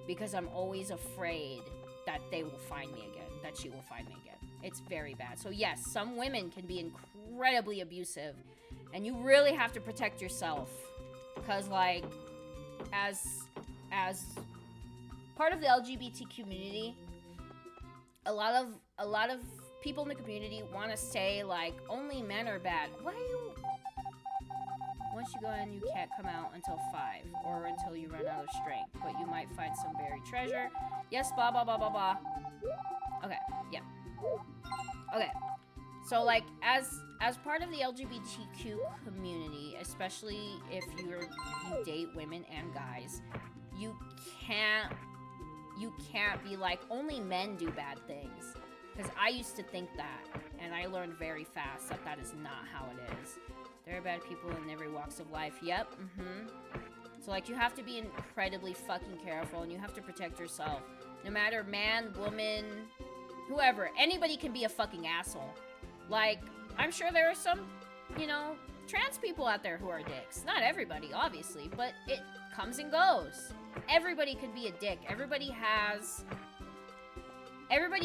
because I'm always afraid that they will find me again, that she will find me again. It's very bad. So yes, some women can be incredibly abusive, and you really have to protect yourself, because, like, as part of the LGBT community, a lot of people in the community want to say, like, only men are bad. Why are you... Once you go in, you can't come out until 5, or until you run out of strength, but you might find some buried treasure. Yes, blah, blah, blah, blah, blah. Okay, yeah. Okay. So, like, as part of the LGBTQ community, especially if you date women and guys, you can't be like, only men do bad things. Because I used to think that, and I learned very fast that that is not how it is. There are bad people in every walks of life. Yep, So, like, you have to be incredibly fucking careful, and you have to protect yourself. No matter man, woman, whoever. Anybody can be a fucking asshole. Like, I'm sure there are some, you know, trans people out there who are dicks. Not everybody, obviously, but it comes and goes. Everybody could be a dick. Everybody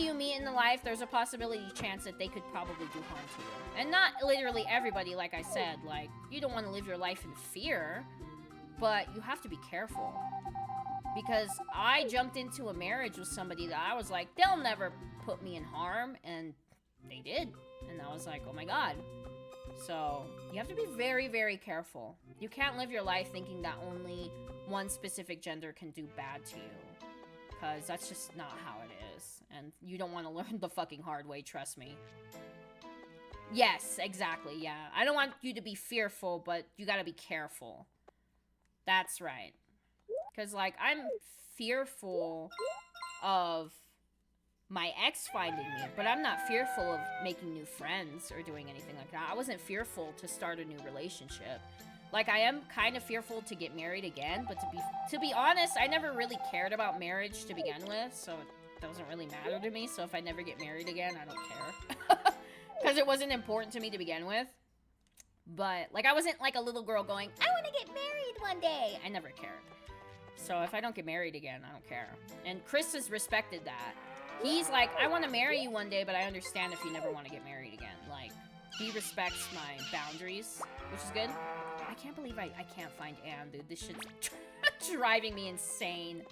you meet in the life, there's a possibility chance that they could probably do harm to you. And not literally everybody, like I said. Like, you don't want to live your life in fear, but you have to be careful. Because I jumped into a marriage with somebody that I was like, they'll never put me in harm, and they did. And I was like, oh my god. So, you have to be very, very careful. You can't live your life thinking that only one specific gender can do bad to you. Because that's just not how it is. And you don't want to learn the fucking hard way, trust me. Yes, exactly, yeah. I don't want you to be fearful, but you gotta be careful. That's right. Because, like, I'm fearful of my ex finding me, but I'm not fearful of making new friends or doing anything like that. I wasn't fearful to start a new relationship. Like, I am kind of fearful to get married again, but to be honest, I never really cared about marriage to begin with, so it doesn't really matter to me. So if I never get married again, I don't care. Because it wasn't important to me to begin with. But, like, I wasn't like a little girl going, I want to get married one day. I never cared. So if I don't get married again, I don't care. And Chris has respected that. He's like, I want to marry you one day, but I understand if you never want to get married again. Like, he respects my boundaries, which is good. I can't believe I can't find Anne, dude. This shit's driving me insane.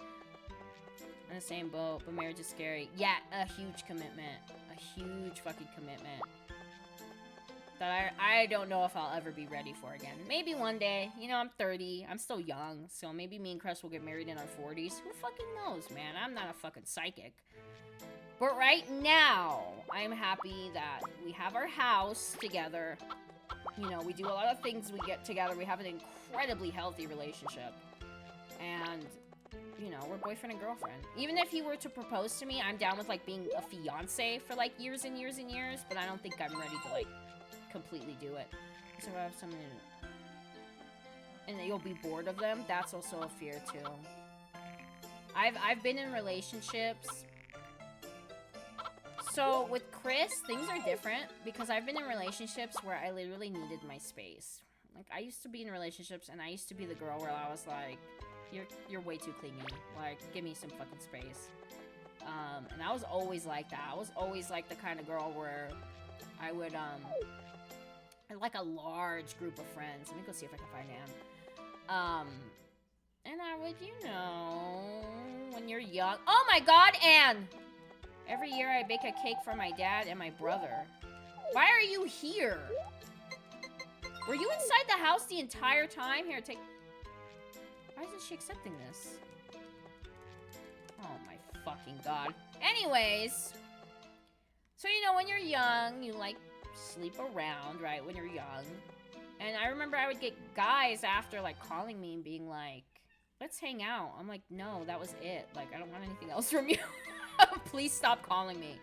In the same boat, but marriage is scary. Yeah, a huge commitment. A huge fucking commitment. That I don't know if I'll ever be ready for again. Maybe one day. You know, I'm 30. I'm still young. So maybe me and Chris will get married in our 40s. Who fucking knows, man? I'm not a fucking psychic. But right now, I'm happy that we have our house together. You know, we do a lot of things we get together. We have an incredibly healthy relationship. And you know, we're boyfriend and girlfriend. Even if he were to propose to me, I'm down with, like, being a fiance for, like, years and years and years, but I don't think I'm ready to, like, completely do it. So I have someone and you'll be bored of them. That's also a fear, too. I've been in relationships. So, with Chris, things are different, because I've been in relationships where I literally needed my space. Like, I used to be in relationships, and I used to be the girl where I was like, you're way too clingy. Like, give me some fucking space. And I was always like that. I was always, like, the kind of girl where I would, like a large group of friends. Let me go see if I can find Anne. And I would, you know, when you're young. Oh my god, Anne! Every year I bake a cake for my dad and my brother. Why are you here? Were you inside the house the entire time? Here, take... Why isn't she accepting this? Oh my fucking god. Anyways. So, you know, when you're young, you, like, sleep around, right? When you're young. And I remember I would get guys after, like, calling me and being like, let's hang out. I'm like, no, that was it. Like, I don't want anything else from you. Please stop calling me.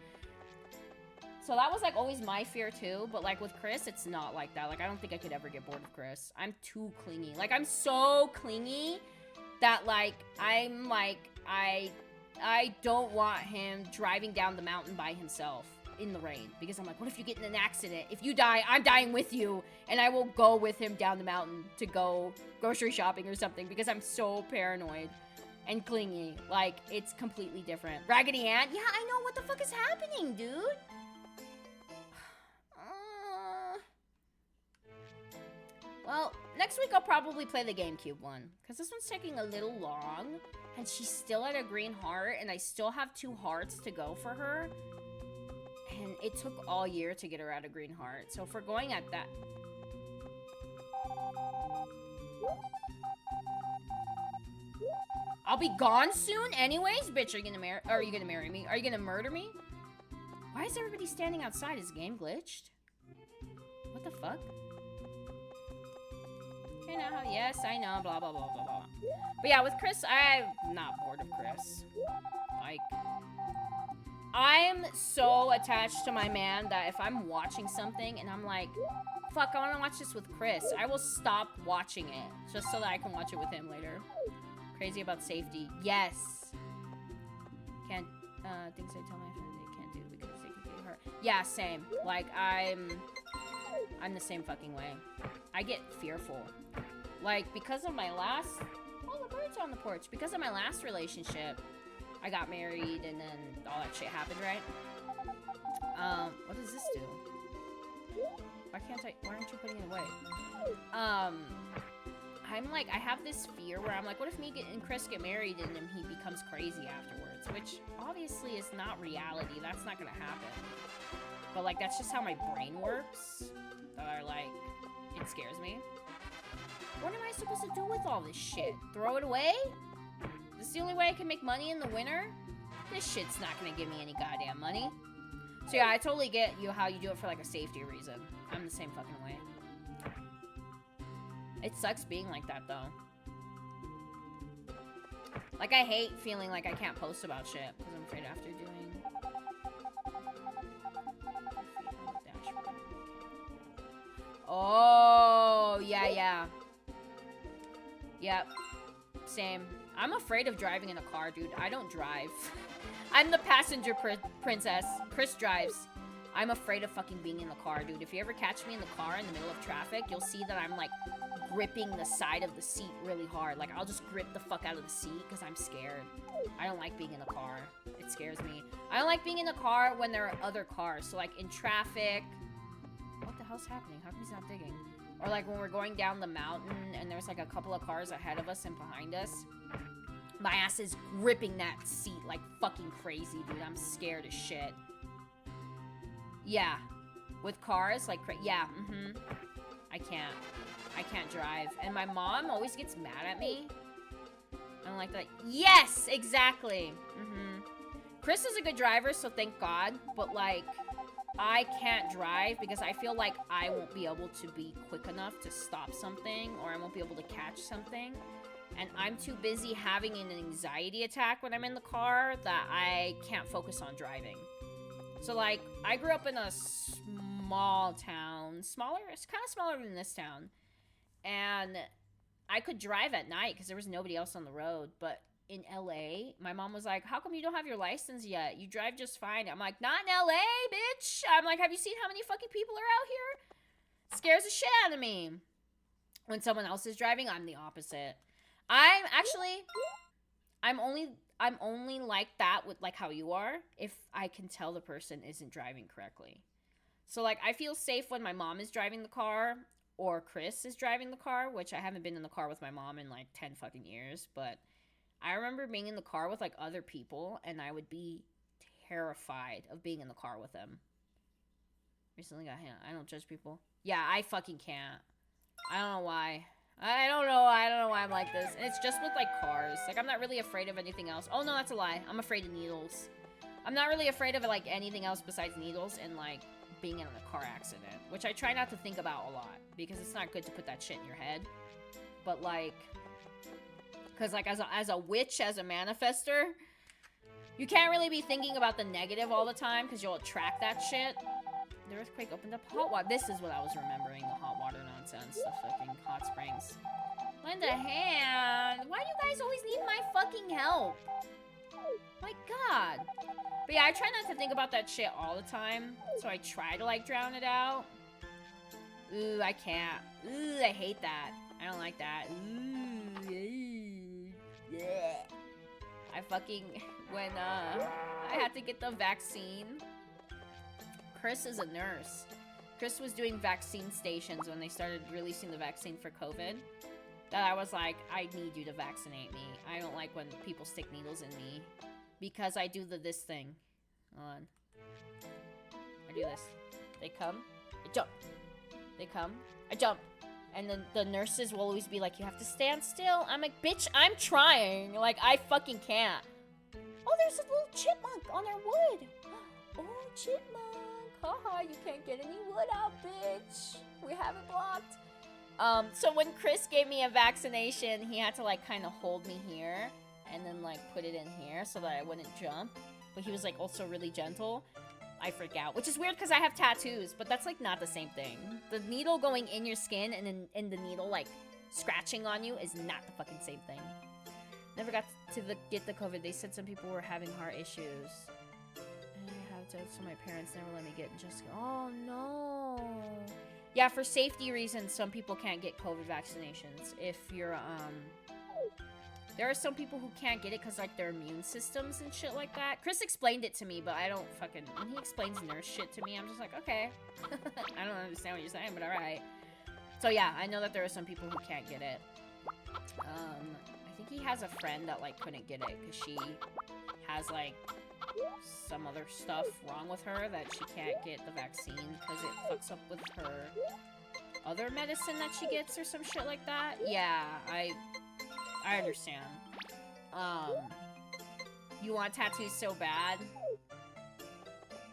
So that was, like, always my fear, too. But, like, with Chris, it's not like that. Like, I don't think I could ever get bored of Chris. I'm too clingy. Like, I'm so clingy that, like, I'm, like, I don't want him driving down the mountain by himself in the rain. Because I'm like, what if you get in an accident? If you die, I'm dying with you. And I will go with him down the mountain to go grocery shopping or something. Because I'm so paranoid and clingy. Like, it's completely different. Raggedy Ann? Yeah, I know. What the fuck is happening, dude? Well, next week I'll probably play the GameCube one. Because this one's taking a little long. And she's still at a green heart. And I still have 2 hearts to go for her. And it took all year to get her at a green heart. So if we're going at that... I'll be gone soon anyways? Bitch, are you gonna marry me? Are you gonna murder me? Why is everybody standing outside? Is the game glitched? What the fuck? Okay, now, yes, I know, blah, blah, blah, blah, blah. But yeah, with Chris, I'm not bored of Chris. Like, I'm so attached to my man that if I'm watching something and I'm like, fuck, I wanna watch this with Chris, I will stop watching it just so that I can watch it with him later. Crazy about safety. Yes. Can't, things I tell my friends they can't do because they could get hurt. Yeah, same. Like, I'm the same fucking way. I get fearful. Like, because of my last... Oh, the bird's on the porch. Because of my last relationship, I got married and then all that shit happened, right? What does this do? Why aren't you putting it away? I'm like, I have this fear where I'm like, what if me and Chris get married and then he becomes crazy afterwards? Which obviously is not reality. That's not gonna happen. But like, that's just how my brain works. That I like, it scares me. What am I supposed to do with all this shit? Throw it away? This is the only way I can make money in the winter? This shit's not gonna give me any goddamn money. So yeah, I totally get you how you do it for like a safety reason. I'm the same fucking way. It sucks being like that, though. Like, I hate feeling like I can't post about shit, because I'm afraid after doing... Oh, yeah. Yep. Same. I'm afraid of driving in a car, dude. I don't drive. I'm the passenger princess. Chris drives. I'm afraid of fucking being in the car, dude. If you ever catch me in the car in the middle of traffic, you'll see that I'm, like, gripping the side of the seat really hard. Like, I'll just grip the fuck out of the seat because I'm scared. I don't like being in the car. It scares me. I don't like being in the car when there are other cars. So, like, in traffic... What the hell's happening? How come he's not digging? Or, like, when we're going down the mountain and there's, like, a couple of cars ahead of us and behind us. My ass is gripping that seat like fucking crazy, dude. I'm scared as shit. Yeah. With cars, like, yeah, I can't drive. And my mom always gets mad at me. I'm like that. Yes, exactly. Chris is a good driver, so thank God. But, like, I can't drive because I feel like I won't be able to be quick enough to stop something, or I won't be able to catch something. and I'm too busy having an anxiety attack when I'm in the car that I can't focus on driving. So, like, I grew up in a small town. Smaller? It's kind of smaller than this town. And I could drive at night because there was nobody else on the road. But in LA, my mom was like, how come you don't have your license yet? You drive just fine. I'm like, not in LA, bitch. I'm like, have you seen how many fucking people are out here? Scares the shit out of me. When someone else is driving, I'm the opposite. I'm only like that with like how you are if I can tell the person isn't driving correctly. So like I feel safe when my mom is driving the car or Chris is driving the car, which I haven't been in the car with my mom in like 10 fucking years, but I remember being in the car with like other people and I would be terrified of being in the car with them. Recently got hit. I don't judge people. Yeah, I fucking can't. I don't know why. I don't know why I'm like this. And it's just with like cars. Like I'm not really afraid of anything else. Oh no, that's a lie. I'm afraid of needles. I'm not really afraid of like anything else besides needles and like being in a car accident, which I try not to think about a lot because it's not good to put that shit in your head. But like, cause like as a witch, as a manifester, you can't really be thinking about the negative all the time because you'll attract that shit. The earthquake opened up hot water. This is what I was remembering, the hot water nonsense. The fucking hot springs. Lend a hand. Why do you guys always need my fucking help? My god. But yeah, I try not to think about that shit all the time. So I try to like drown it out. Ooh, I can't. Ooh, I hate that. I don't like that. Ooh, yeah. I fucking, when I had to get the vaccine. Chris is a nurse. Chris was doing vaccine stations when they started releasing the vaccine for COVID. That I was like, I need you to vaccinate me. I don't like when people stick needles in me. Because I do this thing. Hold on. I do this. They come. I jump. They come. I jump. And then the nurses will always be like, you have to stand still. I'm like, bitch, I'm trying. Like, I fucking can't. Oh, there's a little chipmunk on our wood. Oh, chipmunk. Haha, you can't get any wood out, bitch. We have it blocked. So when Chris gave me a vaccination, he had to like kind of hold me here and then like put it in here so that I wouldn't jump. But he was like also really gentle. I freak out, which is weird because I have tattoos, but that's like not the same thing. The needle going in your skin and then in the needle like scratching on you is not the fucking same thing. Never got to get the COVID. They said some people were having heart issues. So my parents never let me get just. Oh no. Yeah, for safety reasons, some people can't get COVID vaccinations. If you're there are some people who can't get it because like their immune systems and shit like that. Chris explained it to me, but I don't fucking. When he explains nurse shit to me, I'm just like, okay. I don't understand what you're saying, but all right. So yeah, I know that there are some people who can't get it. I think he has a friend that like couldn't get it because she has like some other stuff wrong with her that she can't get the vaccine because it fucks up with her other medicine that she gets or some shit like that. Yeah, I understand. You want tattoos so bad?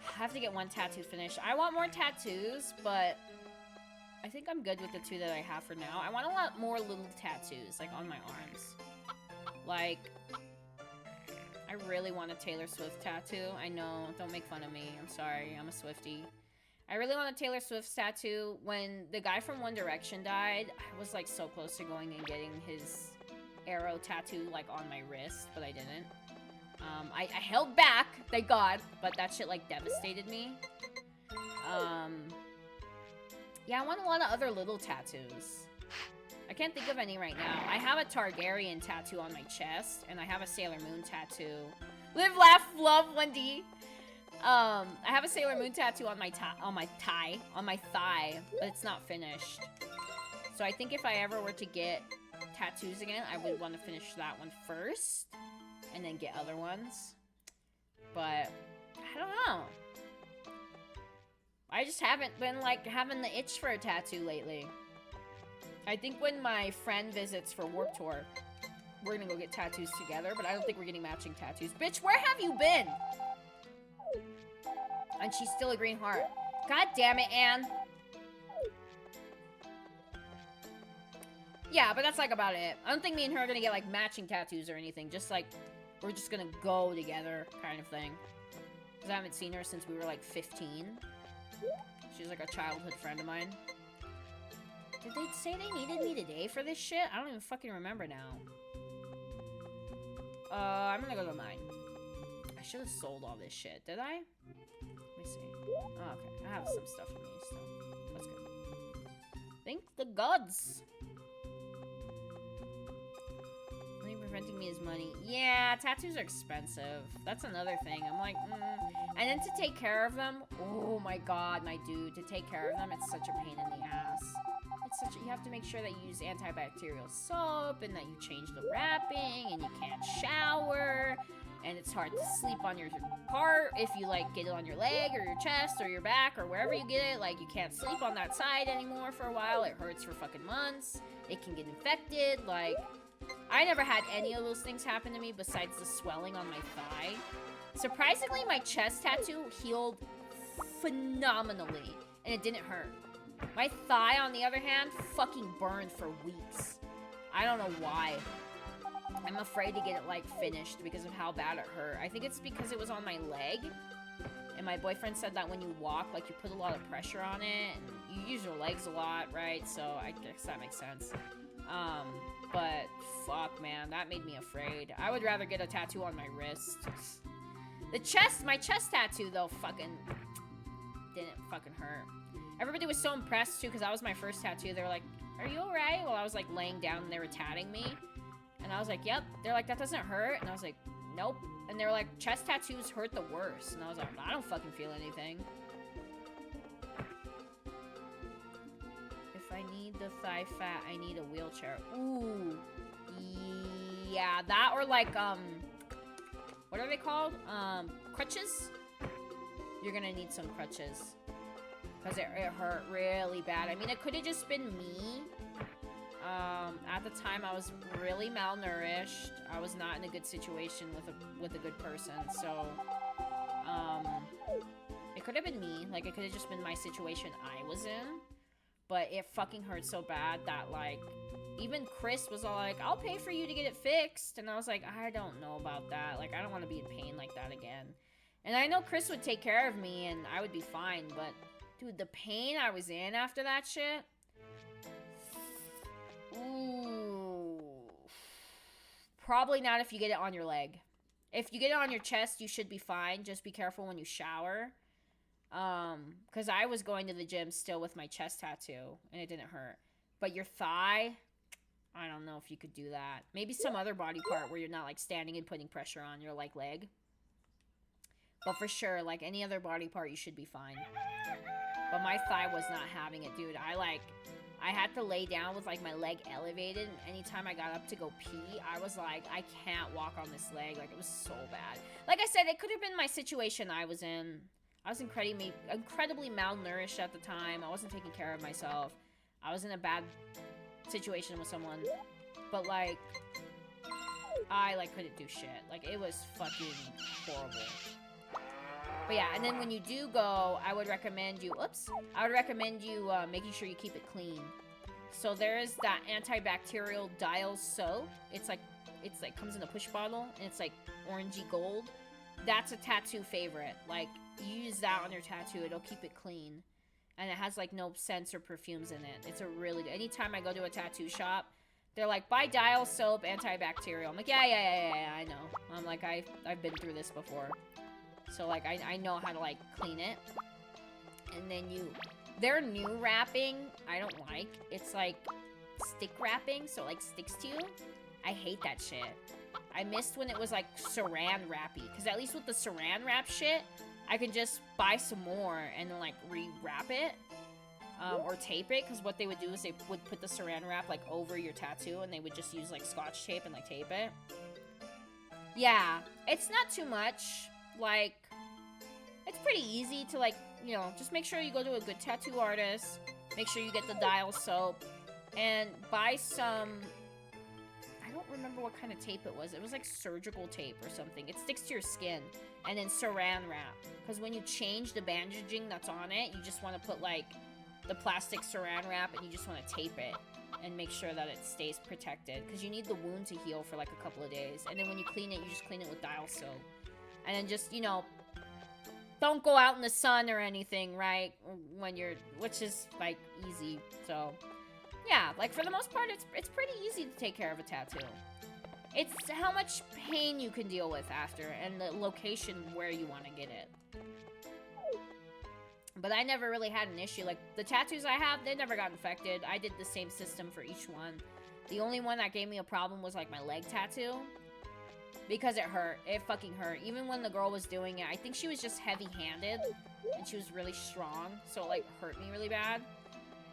I have to get one tattoo finished. I want more tattoos, but I think I'm good with the 2 that I have for now. I want a lot more little tattoos, like on my arms. Like, I really want a Taylor Swift tattoo. I know, don't make fun of me. I'm sorry, I'm a Swiftie. I really want a Taylor Swift tattoo. When the guy from One Direction died, I was like so close to going and getting his arrow tattoo like on my wrist, but I didn't. I held back, thank God, but that shit like devastated me. Yeah, I want a lot of other little tattoos. I can't think of any right now. I have a Targaryen tattoo on my chest, and I have a Sailor Moon tattoo. Live, laugh, love, 1D. I have a Sailor Moon tattoo on my thigh, but it's not finished. So I think if I ever were to get tattoos again, I would want to finish that one first, and then get other ones. But I don't know. I just haven't been like having the itch for a tattoo lately. I think when my friend visits for Warped Tour, we're gonna go get tattoos together, but I don't think we're getting matching tattoos. Bitch, where have you been? And she's still a green heart. God damn it, Anne. Yeah, but that's like about it. I don't think me and her are gonna get like matching tattoos or anything. Just like, we're just gonna go together kind of thing. Because I haven't seen her since we were like 15. She's like a childhood friend of mine. Did they say they needed me today for this shit? I don't even fucking remember now. I'm gonna go to mine. I should have sold all this shit. Did I? Let me see. Oh, okay. I have some stuff with me, so that's good. Thank the gods. Only preventing me is money. Yeah, tattoos are expensive. That's another thing. I'm like, And then to take care of them, oh my god, my dude. To take care of them, it's such a pain in the ass. You have to make sure that you use antibacterial soap and that you change the wrapping and you can't shower and it's hard to sleep on your part if you like get it on your leg or your chest or your back or wherever you get it. Like you can't sleep on that side anymore for a while. It hurts for fucking months. It can get infected. Like I never had any of those things happen to me besides the swelling on my thigh. Surprisingly, my chest tattoo healed phenomenally and it didn't hurt. My thigh, on the other hand, fucking burned for weeks. I don't know why. I'm afraid to get it, like, finished because of how bad it hurt. I think it's because it was on my leg. And my boyfriend said that when you walk, like, you put a lot of pressure on it. And you use your legs a lot, right? So I guess that makes sense. But fuck, man. That made me afraid. I would rather get a tattoo on my wrist. My chest tattoo, though, fucking didn't fucking hurt. Everybody was so impressed, too, because that was my first tattoo. They were like, are you alright? Well, I was, like, laying down, and they were tatting me. And I was like, yep. They're like, that doesn't hurt? And I was like, nope. And they were like, chest tattoos hurt the worst. And I was like, I don't fucking feel anything. If I need the thigh fat, I need a wheelchair. Ooh. Yeah, that or, like, what are they called? Crutches? You're gonna need some crutches. Because it hurt really bad. I mean, it could have just been me. At the time, I was really malnourished. I was not in a good situation with a good person. So, it could have been me. Like, it could have just been my situation I was in. But it fucking hurt so bad that, like, even Chris was all like, I'll pay for you to get it fixed. And I was like, I don't know about that. Like, I don't want to be in pain like that again. And I know Chris would take care of me and I would be fine, but... Dude, the pain I was in after that shit. Ooh. Probably not if you get it on your leg. If you get it on your chest, you should be fine. Just be careful when you shower. Because I was going to the gym still with my chest tattoo, and it didn't hurt. But your thigh, I don't know if you could do that. Maybe some other body part where you're not, like, standing and putting pressure on your, like, leg. But for sure, like, any other body part, you should be fine. But my thigh was not having it, dude. I had to lay down with, like, my leg elevated. And anytime I got up to go pee, I was like, I can't walk on this leg. Like, it was so bad. Like I said, it could have been my situation I was in. I was incredibly malnourished at the time. I wasn't taking care of myself. I was in a bad situation with someone. But, like, I, like, couldn't do shit. Like, it was fucking horrible. But yeah, and then when you do go, I would recommend you, making sure you keep it clean. So there is that antibacterial dial soap. It's like comes in a push bottle, and it's like orangey gold. That's a tattoo favorite. Like, you use that on your tattoo, it'll keep it clean. And it has like no scents or perfumes in it. It's a really good, anytime I go to a tattoo shop, they're like, buy dial soap, antibacterial. I'm like, yeah, I know. I'm like, I've been through this before. So, like, I know how to, like, clean it. And then their new wrapping, I don't like. It's, like, stick wrapping, so, like, sticks to you. I hate that shit. I missed when it was, like, saran wrappy. Because at least with the saran wrap shit, I can just buy some more and then, like, re-wrap it. Or tape it. Because what they would do is they would put the saran wrap, like, over your tattoo. And they would just use, like, scotch tape and, like, tape it. Yeah. It's not too much. Like, it's pretty easy to, like, you know, just make sure you go to a good tattoo artist, make sure you get the dial soap, and buy some, I don't remember what kind of tape it was like surgical tape or something. It sticks to your skin, and then saran wrap, because when you change the bandaging that's on it, you just want to put, like, the plastic saran wrap, and you just want to tape it, and make sure that it stays protected. Because you need the wound to heal for like a couple of days. And then when you clean it, you just clean it with dial soap. And then just, you know, don't go out in the sun or anything, right? When you're, which is like easy. So, yeah, like for the most part, it's pretty easy to take care of a tattoo. It's how much pain you can deal with after and the location where you want to get it. But I never really had an issue. Like, the tattoos I have, they never got infected. I did the same system for each one. The only one that gave me a problem was, like, my leg tattoo. Because it hurt. It fucking hurt. Even when the girl was doing it, I think she was just heavy-handed. And she was really strong. So it, like, hurt me really bad.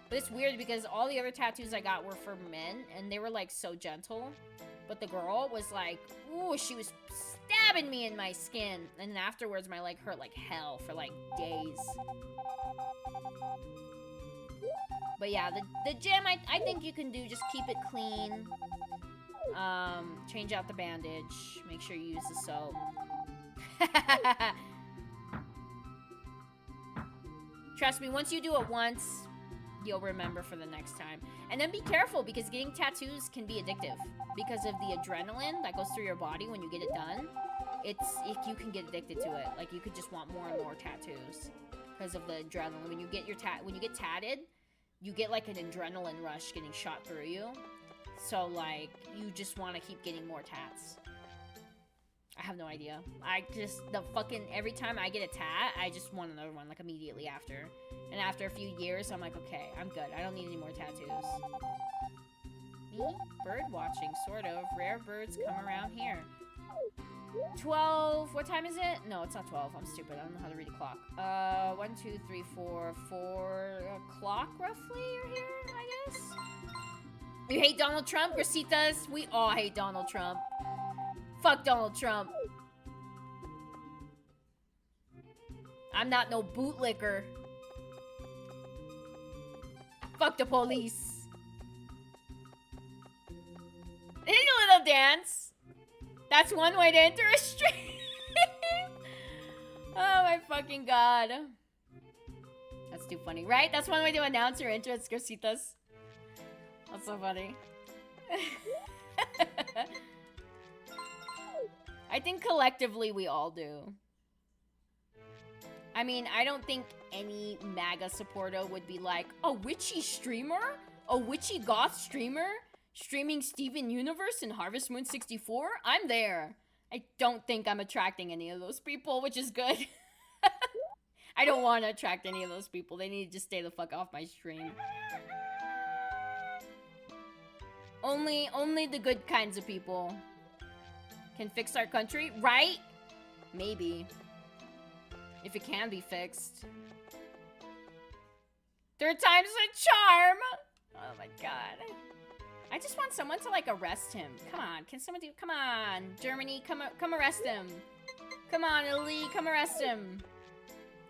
But it's weird because all the other tattoos I got were for men. And they were, like, so gentle. But the girl was, like, ooh, she was stabbing me in my skin. And then afterwards, my leg hurt like hell for, like, days. But yeah, the gym, I think you can do, just keep it clean. Change out the bandage. Make sure you use the soap. Trust me, once you do it once, you'll remember for the next time. And then be careful, because getting tattoos can be addictive. Because of the adrenaline that goes through your body when you get it done. You can get addicted to it. Like, you could just want more and more tattoos. Because of the adrenaline. When you get tatted, you get like an adrenaline rush getting shot through you. So, like, you just want to keep getting more tats. I have no idea. Every time I get a tat, I just want another one, like, immediately after. And after a few years, I'm like, okay, I'm good. I don't need any more tattoos. Me? Bird watching, sort of. Rare birds come around here. 12. What time is it? No, it's not 12. I'm stupid. I don't know how to read a clock. 1, 2, 3, 4. 4 o'clock, roughly, are here, I guess? You hate Donald Trump, Grasitas? We all hate Donald Trump. Fuck Donald Trump. I'm not no bootlicker. Fuck the police. Hey, a little dance. That's one way to enter a stream. Oh my fucking god. That's too funny, right? That's one way to announce your entrance, Grasitas. That's so funny. I think collectively we all do. I mean, I don't think any MAGA supporter would be like, a witchy streamer? A witchy goth streamer? Streaming Steven Universe and Harvest Moon 64? I'm there. I don't think I'm attracting any of those people, which is good. I don't want to attract any of those people. They need to just stay the fuck off my stream. Only the good kinds of people can fix our country, right? Maybe. If it can be fixed. Third time's a charm! Oh my god. I just want someone to, like, arrest him. Come on, can someone do... Come on, Germany, come arrest him. Come on, Italy, come arrest him.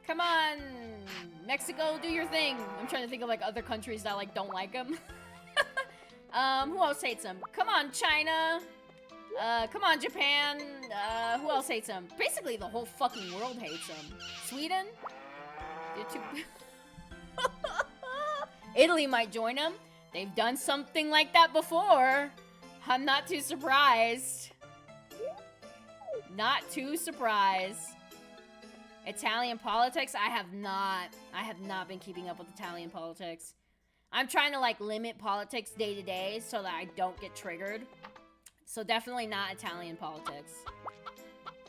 Come on, Mexico, do your thing. I'm trying to think of, like, other countries that, like, don't like him. Who else hates him? Come on, China. Come on, Japan. Who else hates him? Basically, the whole fucking world hates him. Sweden? You're too... Italy might join him. They've done something like that before. I'm not too surprised. Not too surprised. Italian politics? I have not been keeping up with Italian politics. I'm trying to, like, limit politics day to day so that I don't get triggered. So definitely not Italian politics.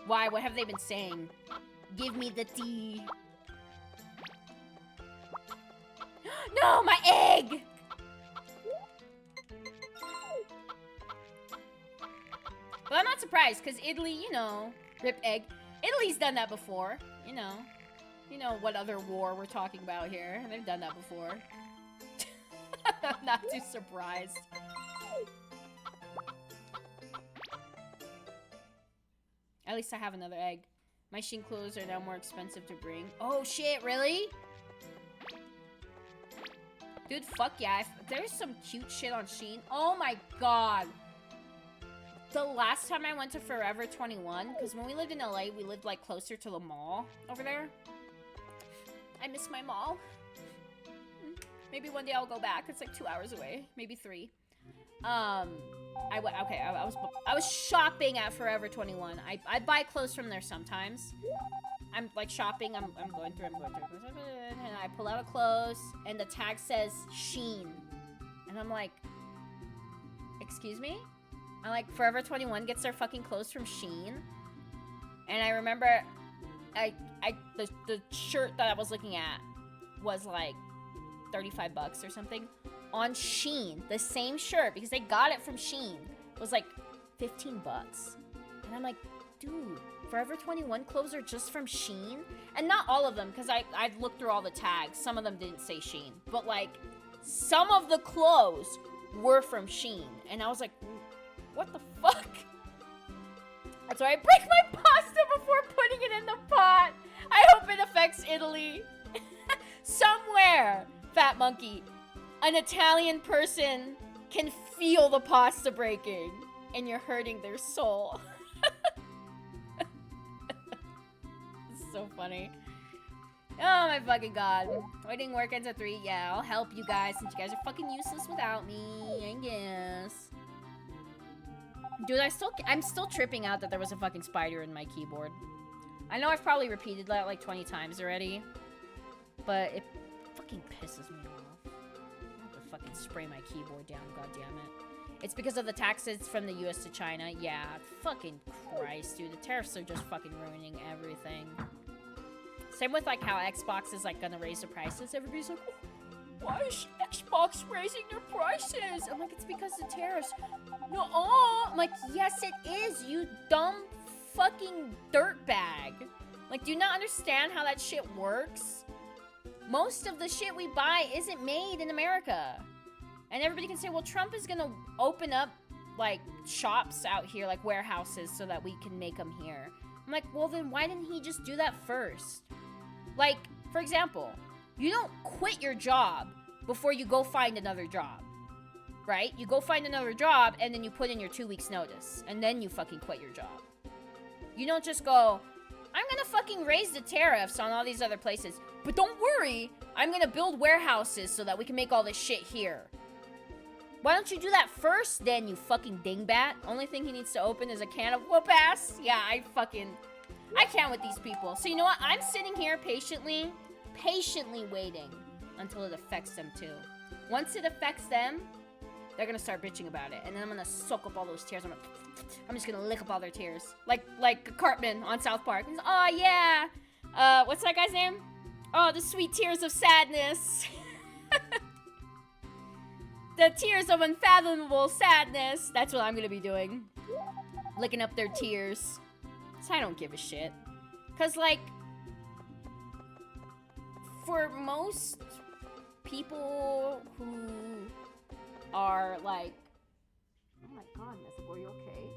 Why? What have they been saying? Give me the tea. No, my egg! But I'm not surprised, because Italy, you know, rip egg. Italy's done that before, you know. You know what other war we're talking about here. They've done that before. I'm not too surprised. At least I have another egg. My Shein clothes are now more expensive to bring. Oh shit, really? Dude, fuck yeah. There's some cute shit on Shein. Oh my god. The last time I went to Forever 21, because when we lived in LA, we lived, like, closer to the mall over there. I miss my mall. Maybe one day I'll go back. It's like 2 hours away, maybe 3. I was shopping at Forever 21. I buy clothes from there sometimes. I'm like shopping. I'm going through, and I pull out a clothes, and the tag says Shein, and I'm like, excuse me? I'm like, Forever 21 gets their fucking clothes from Shein, and I remember, the shirt that I was looking at was like $35 or something on Shein. The same shirt, because they got it from Shein, was like $15, and I'm like, dude. Forever 21 clothes are just from Shein? And not all of them, because I looked through all the tags. Some of them didn't say Shein. But, like, some of the clothes were from Shein. And I was like, what the fuck? That's why I break my pasta before putting it in the pot. I hope it affects Italy. Somewhere, Fat Monkey, an Italian person can feel the pasta breaking. And you're hurting their soul. So funny. Oh my fucking god. Waiting work ends at 3. Yeah, I'll help you guys since you guys are fucking useless without me, I guess. Dude, I'm still tripping out that there was a fucking spider in my keyboard. I know I've probably repeated that like 20 times already, but it fucking pisses me off. I have to fucking spray my keyboard down, goddammit. It's because of the taxes from the US to China. Yeah, fucking Christ, dude. The tariffs are just fucking ruining everything. Same with, like, how Xbox is, like, gonna raise the prices. Everybody's like, oh, why is Xbox raising their prices? I'm like, it's because of tariffs. No, I'm like, yes, it is, you dumb fucking dirtbag. Like, do you not understand how that shit works? Most of the shit we buy isn't made in America. And everybody can say, well, Trump is gonna open up, like, shops out here, like, warehouses, so that we can make them here. I'm like, well, then why didn't he just do that first? Like, for example, you don't quit your job before you go find another job, right? You go find another job, and then you put in your 2 weeks notice, and then you fucking quit your job. You don't just go, I'm gonna fucking raise the tariffs on all these other places, but don't worry, I'm gonna build warehouses so that we can make all this shit here. Why don't you do that first, then, you fucking dingbat? Only thing he needs to open is a can of whoop-ass. Yeah, I can't with these people. So you know what? I'm sitting here patiently waiting until it affects them, too. Once it affects them, they're gonna start bitching about it. And then I'm gonna soak up all those tears. I'm just gonna lick up all their tears. Like Cartman on South Park. He's, oh, yeah. What's that guy's name? Oh, the sweet tears of sadness. The tears of unfathomable sadness. That's what I'm gonna be doing. Licking up their tears. So I don't give a shit. Cause, like, for most people who are, like... Oh my god, Miss, are you okay?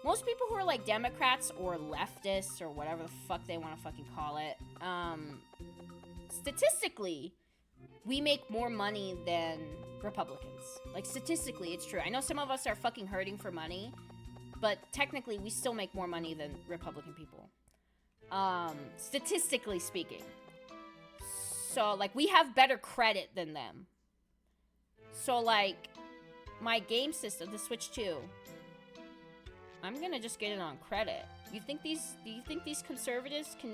Most people who are, like, Democrats or leftists or whatever the fuck they want to fucking call it, statistically, we make more money than Republicans. Like, statistically, it's true. I know some of us are fucking hurting for money, but technically, we still make more money than Republican people. Statistically speaking. So, like, we have better credit than them. So, like, my game system, the Switch 2, I'm gonna just get it on credit. Do you think these conservatives can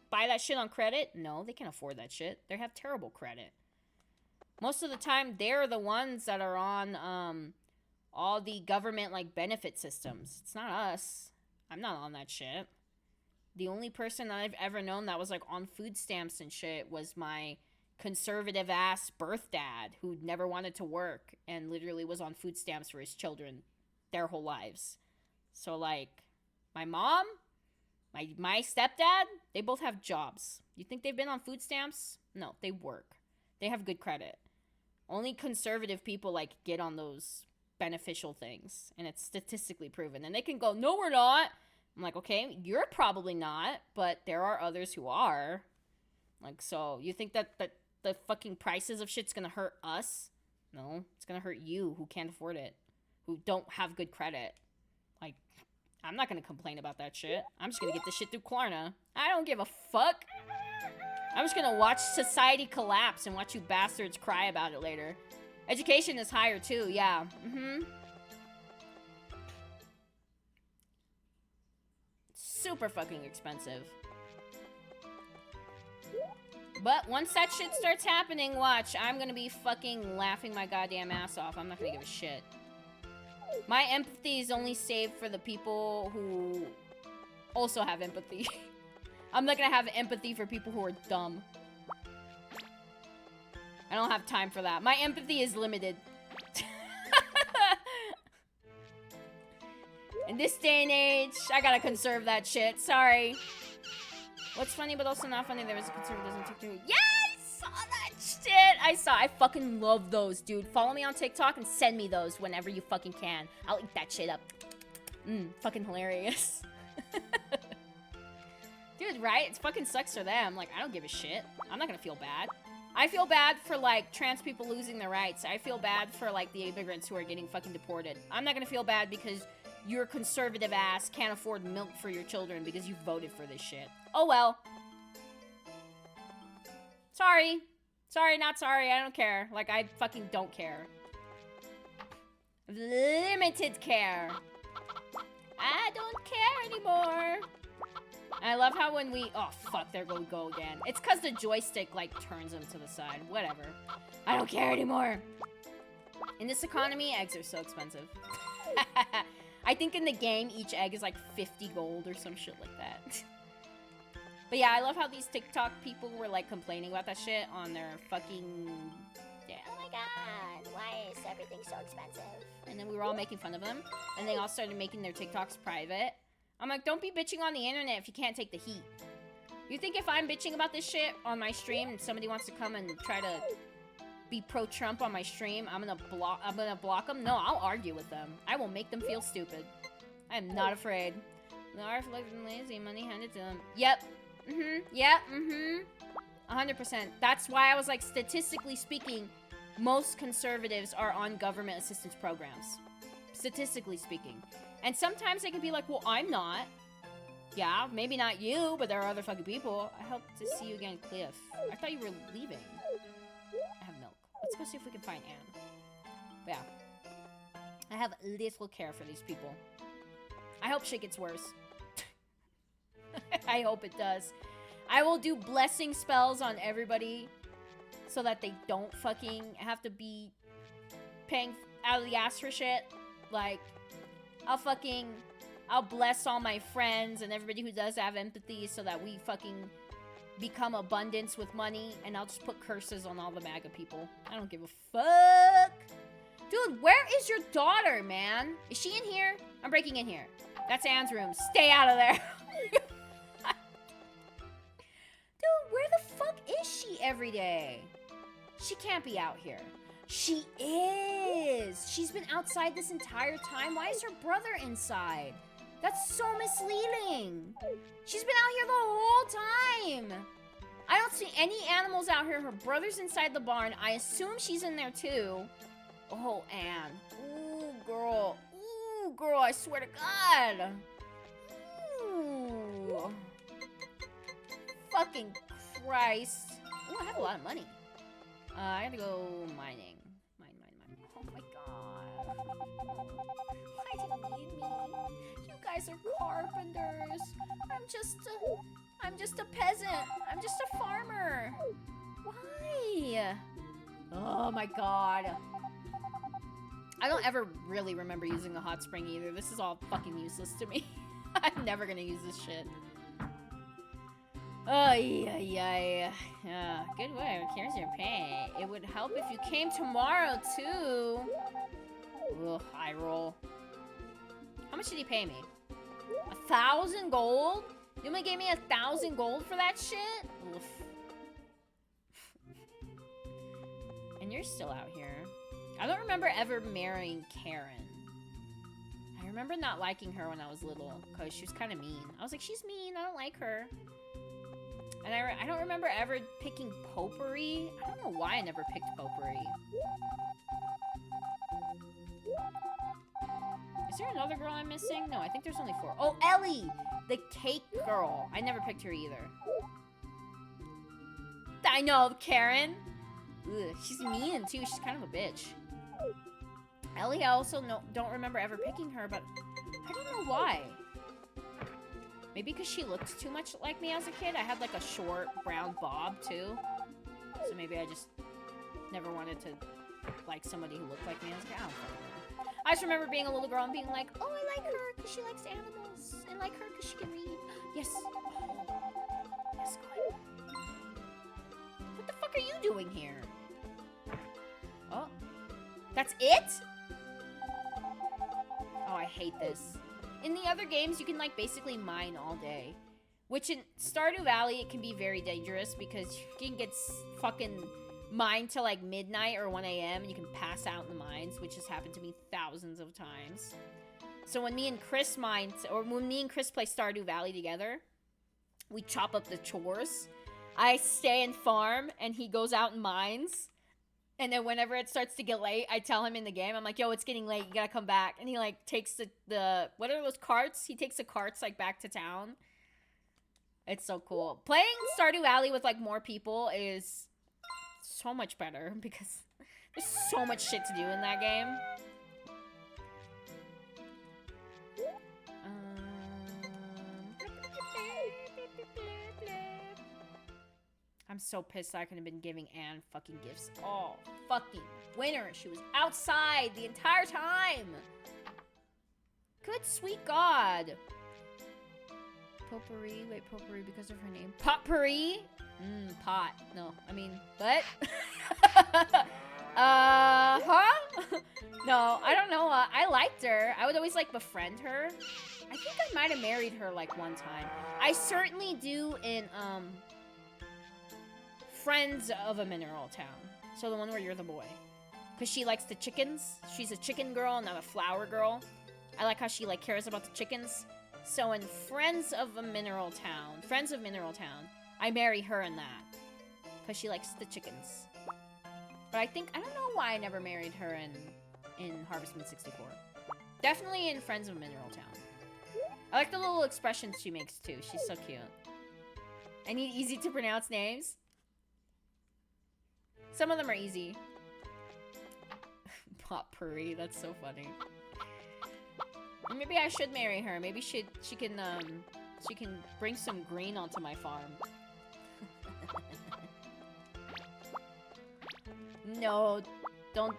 buy that shit on credit? No, they can't afford that shit. They have terrible credit. Most of the time, they're the ones that are on, all the government, like, benefit systems. It's not us. I'm not on that shit. The only person that I've ever known that was, like, on food stamps and shit was my conservative-ass birth dad who never wanted to work and literally was on food stamps for his children their whole lives. So, like, my mom, my stepdad, they both have jobs. You think they've been on food stamps? No, they work. They have good credit. Only conservative people, like, get on those beneficial things, and it's statistically proven. And they can go, no, we're not. I'm like, okay, you're probably not, but there are others who are. Like, so you think that the fucking prices of shit's gonna hurt us? No, it's gonna hurt you who can't afford it, who don't have good credit. Like, I'm not gonna complain about that shit. I'm just gonna get this shit through Klarna. I don't give a fuck. I'm just gonna watch society collapse and watch you bastards cry about it later. Education is higher too, yeah. Super fucking expensive. But once that shit starts happening, watch, I'm gonna be fucking laughing my goddamn ass off. I'm not gonna give a shit. My empathy is only saved for the people who also have empathy. I'm not gonna have empathy for people who are dumb. I don't have time for that. My empathy is limited. In this day and age, I gotta conserve that shit. Sorry. What's funny but also not funny, there was a conservative on TikTok. Yeah, I saw that shit. I fucking love those, dude. Follow me on TikTok and send me those whenever you fucking can. I'll eat that shit up. Fucking hilarious. Dude, right? It fucking sucks for them. Like, I don't give a shit. I'm not gonna feel bad. I feel bad for, like, trans people losing their rights. I feel bad for, like, the immigrants who are getting fucking deported. I'm not gonna feel bad because your conservative ass can't afford milk for your children because you voted for this shit. Oh well. Sorry. Sorry, not sorry. I don't care. Like, I fucking don't care. Limited care. I don't care anymore. I love how when we... Oh, fuck. There we go again. It's because the joystick, like, turns them to the side. Whatever. I don't care anymore. In this economy, eggs are so expensive. I think in the game, each egg is, like, 50 gold or some shit like that. But yeah, I love how these TikTok people were, like, complaining about that shit on their fucking... Yeah, oh my god, why is everything so expensive? And then we were all making fun of them. And they all started making their TikToks private. I'm like, don't be bitching on the internet if you can't take the heat. You think if I'm bitching about this shit on my stream and somebody wants to come and try to be pro-Trump on my stream, I'm gonna block them? No, I'll argue with them. I will make them feel stupid. I am not afraid. The art of looking lazy, money handed to them. Yep. Yeah, 100%. That's why I was like, statistically speaking, most conservatives are on government assistance programs. Statistically speaking. And sometimes they can be like, well, I'm not. Yeah, maybe not you, but there are other fucking people. I hope to see you again, Cliff. I thought you were leaving. I have milk. Let's go see if we can find Anne. But yeah. I have little care for these people. I hope shit gets worse. I hope it does. I will do blessing spells on everybody so that they don't fucking have to be paying out of the ass for shit. Like, I'll bless all my friends and everybody who does have empathy so that we fucking become abundance with money, and I'll just put curses on all the MAGA people. I don't give a fuck. Dude, where is your daughter, man? Is she in here? I'm breaking in here. That's Anne's room. Stay out of there. Dude, where the fuck is she every day? She can't be out here. She is. She's been outside this entire time. Why is her brother inside? That's so misleading. She's been out here the whole time. I don't see any animals out here. Her brother's inside the barn. I assume she's in there too. Oh, Anne. Ooh, girl. Ooh, girl, I swear to God. Ooh. Fucking Christ. Ooh, I have a lot of money. I have to go mining. Mine. Oh my God. Why do you need me? You guys are carpenters. I'm just a peasant. I'm just a farmer. Why? Oh my God. I don't ever really remember using the hot spring either. This is all fucking useless to me. I'm never gonna use this shit. Oh, yeah. Good work. Here's your pay. It would help if you came tomorrow, too. Ugh, eye roll. How much did he pay me? 1,000 gold? You only gave me 1,000 gold for that shit? Oof. And you're still out here. I don't remember ever marrying Karen. I remember not liking her when I was little, because she was kind of mean. I was like, she's mean. I don't like her. And I don't remember ever picking Potpourri. I don't know why I never picked Potpourri. Is there another girl I'm missing? No, I think there's only 4. Oh, Ellie! The cake girl. I never picked her either. I know, Karen. Ugh, she's mean, too. She's kind of a bitch. Ellie, I also don't remember ever picking her, but I don't know why. Maybe because she looked too much like me as a kid. I had, like, a short brown bob, too. So maybe I just never wanted to like somebody who looked like me as a kid. I don't fucking know. I just remember being a little girl and being like, oh, I like her because she likes animals. I like her because she can read. Yes. Yes, good. What the fuck are you doing here? Oh. That's it? Oh, I hate this. In the other games, you can, like, basically mine all day. Which in Stardew Valley, it can be very dangerous because you can get fucking mined till, like, midnight or 1 a.m. and you can pass out in the mines, which has happened to me thousands of times. So when me and Chris mine, or when me and Chris play Stardew Valley together, we chop up the chores. I stay and farm, and he goes out and mines. And then whenever it starts to get late, I tell him in the game, I'm like, yo, it's getting late, you gotta come back. And he, like, takes the what are those carts? He takes the carts, like, back to town. It's so cool. Playing Stardew Valley with, like, more people is so much better because there's so much shit to do in that game. I'm so pissed I could have been giving Anne fucking gifts all fucking winter. She was outside the entire time. Good sweet God. Potpourri. Wait, potpourri because of her name. Potpourri? Pot. No, I mean, what? Huh? No, I don't know. I liked her. I would always, like, befriend her. I think I might have married her, like, one time. I certainly do in, Friends of a Mineral Town. So the one where you're the boy. Because she likes the chickens. She's a chicken girl, not a flower girl. I like how she, like, cares about the chickens. So in Friends of Mineral Town, I marry her in that. Because she likes the chickens. But I don't know why I never married her in Harvest Moon 64. Definitely in Friends of Mineral Town. I like the little expressions she makes too. She's so cute. I need easy to pronounce names. Some of them are easy. Potpourri, that's so funny. Maybe I should marry her. Maybe she can bring some green onto my farm. No, don't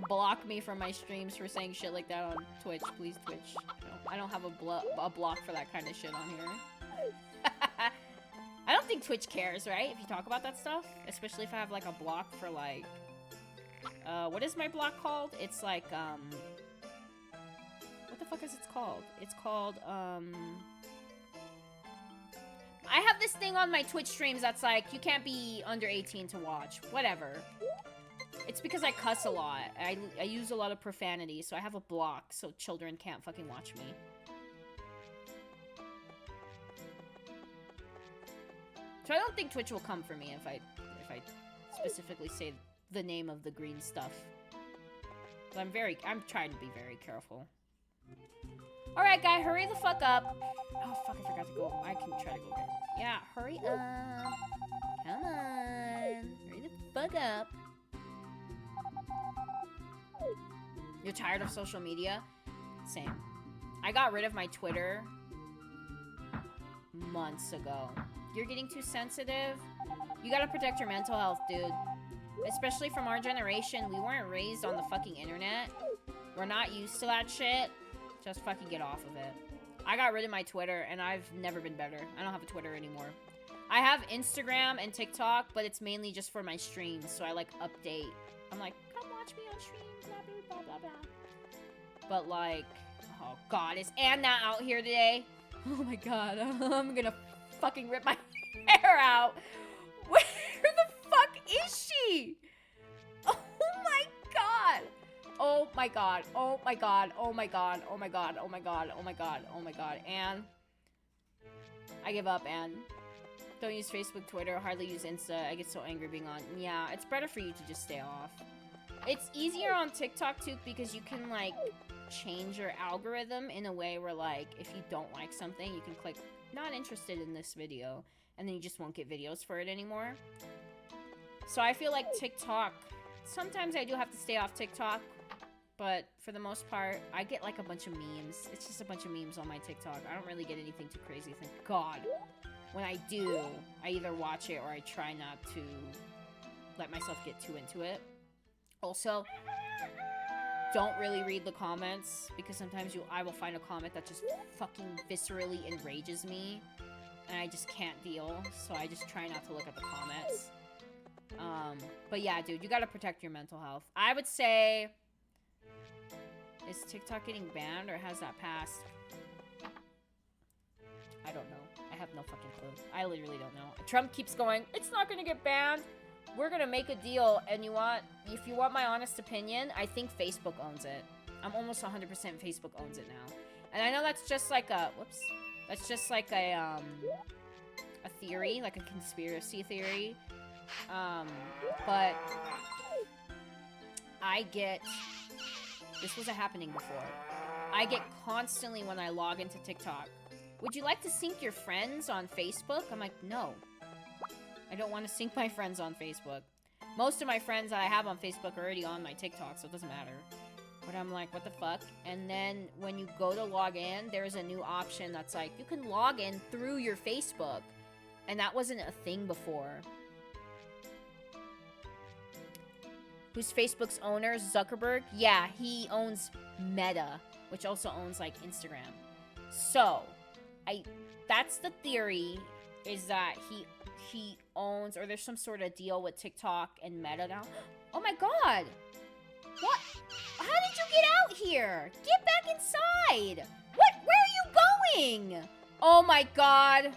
block me from my streams for saying shit like that on Twitch, please, Twitch. No, I don't have a block for that kind of shit on here. I don't think Twitch cares, right? If you talk about that stuff, especially if I have like a block for like, what is my block called? It's like what the fuck is it called? It's called I have this thing on my Twitch streams that's like, you can't be under 18 to watch. Whatever. It's because I cuss a lot. I use a lot of profanity, so I have a block so children can't fucking watch me. So I don't think Twitch will come for me if I specifically say the name of the green stuff. But I'm trying to be very careful. Alright, guy, hurry the fuck up. Oh, fuck, I forgot to go. I can try to go get it. Yeah, hurry up. Come on. Hurry the fuck up. You're tired of social media? Same. I got rid of my Twitter months ago. You're getting too sensitive? You gotta protect your mental health, dude. Especially from our generation, we weren't raised on the fucking internet. We're not used to that shit. Just fucking get off of it. I got rid of my Twitter, and I've never been better. I don't have a Twitter anymore. I have Instagram and TikTok, but it's mainly just for my streams, so I, like, update. I'm like, come watch me on stream, blah, blah, blah, blah, blah. But, like, oh, God, is Anna out here today? Oh, my God, I'm gonna fucking rip my hair out. Where the fuck is she? Oh, my God. Oh my God, oh my God, oh my God, oh my God, oh my God, oh my God, oh my God, Anne. I give up, Anne. Don't use Facebook, Twitter, hardly use Insta. I get so angry being on. Yeah, it's better for you to just stay off. It's easier on TikTok too because you can like change your algorithm in a way where like if you don't like something, you can click not interested in this video and then you just won't get videos for it anymore. So I feel like TikTok, sometimes I do have to stay off TikTok, but for the most part, I get like a bunch of memes. It's just a bunch of memes on my TikTok. I don't really get anything too crazy, thank God. When I do, I either watch it or I try not to let myself get too into it. Also, don't really read the comments, because sometimes I will find a comment that just fucking viscerally enrages me, and I just can't deal, so I just try not to look at the comments. But yeah, dude, you gotta protect your mental health. I would say, is TikTok getting banned, or has that passed? I don't know. I have no fucking clue. I literally don't know. Trump keeps going, it's not gonna get banned. We're gonna make a deal, and if you want my honest opinion, I think Facebook owns it. I'm almost 100% Facebook owns it now. And I know that's just like a, that's just like a theory, like a conspiracy theory. But I get, this wasn't happening before. I get constantly when I log into TikTok, would you like to sync your friends on Facebook? I'm like, no. I don't want to sync my friends on Facebook. Most of my friends that I have on Facebook are already on my TikTok, so it doesn't matter. But I'm like, what the fuck? And then when you go to log in, there's a new option that's like, you can log in through your Facebook. And that wasn't a thing before. Who's Facebook's owner? Zuckerberg? Yeah, he owns Meta, which also owns, like, Instagram. So, that's the theory, is that he owns, or there's some sort of deal with TikTok and Meta now. Oh my god! What? How did you get out here? Get back inside! What? Where are you going? Oh my god!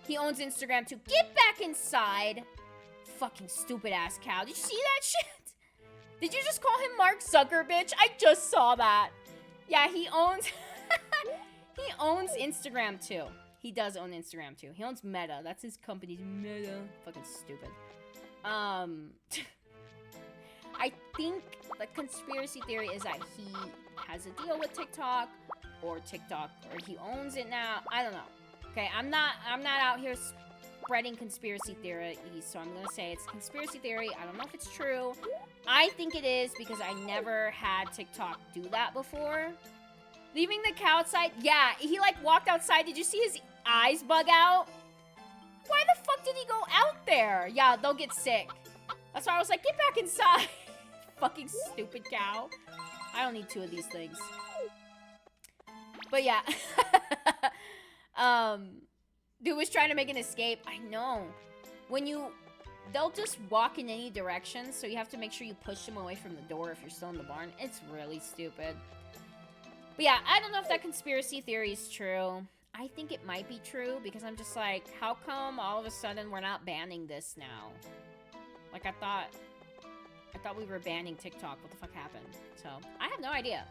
He owns Instagram too. Get back inside! Fucking stupid ass cow. Did you see that shit? Did you just call him Mark Zucker, bitch? I just saw that. Yeah, he owns... he owns Instagram too. He does own Instagram too. He owns Meta. That's his company's Meta. Fucking stupid. I think the conspiracy theory is that he has a deal with TikTok, or he owns it now. I don't know. Okay, I'm not out here spreading conspiracy theories, so I'm gonna say it's conspiracy theory. I don't know if it's true. I think it is, because I never had TikTok do that before. Leaving the cow outside? Yeah, he like walked outside. Did you see his eyes bug out? Why the fuck did he go out there? Yeah, they'll get sick. That's why I was like, get back inside. Fucking stupid cow. I don't need two of these things. But yeah. Dude was trying to make an escape. I know. They'll just walk in any direction, so you have to make sure you push them away from the door if you're still in the barn. It's really stupid. But yeah, I don't know if that conspiracy theory is true. I think it might be true, because I'm just like, how come all of a sudden we're not banning this now? Like, I thought we were banning TikTok. What the fuck happened? So, I have no idea.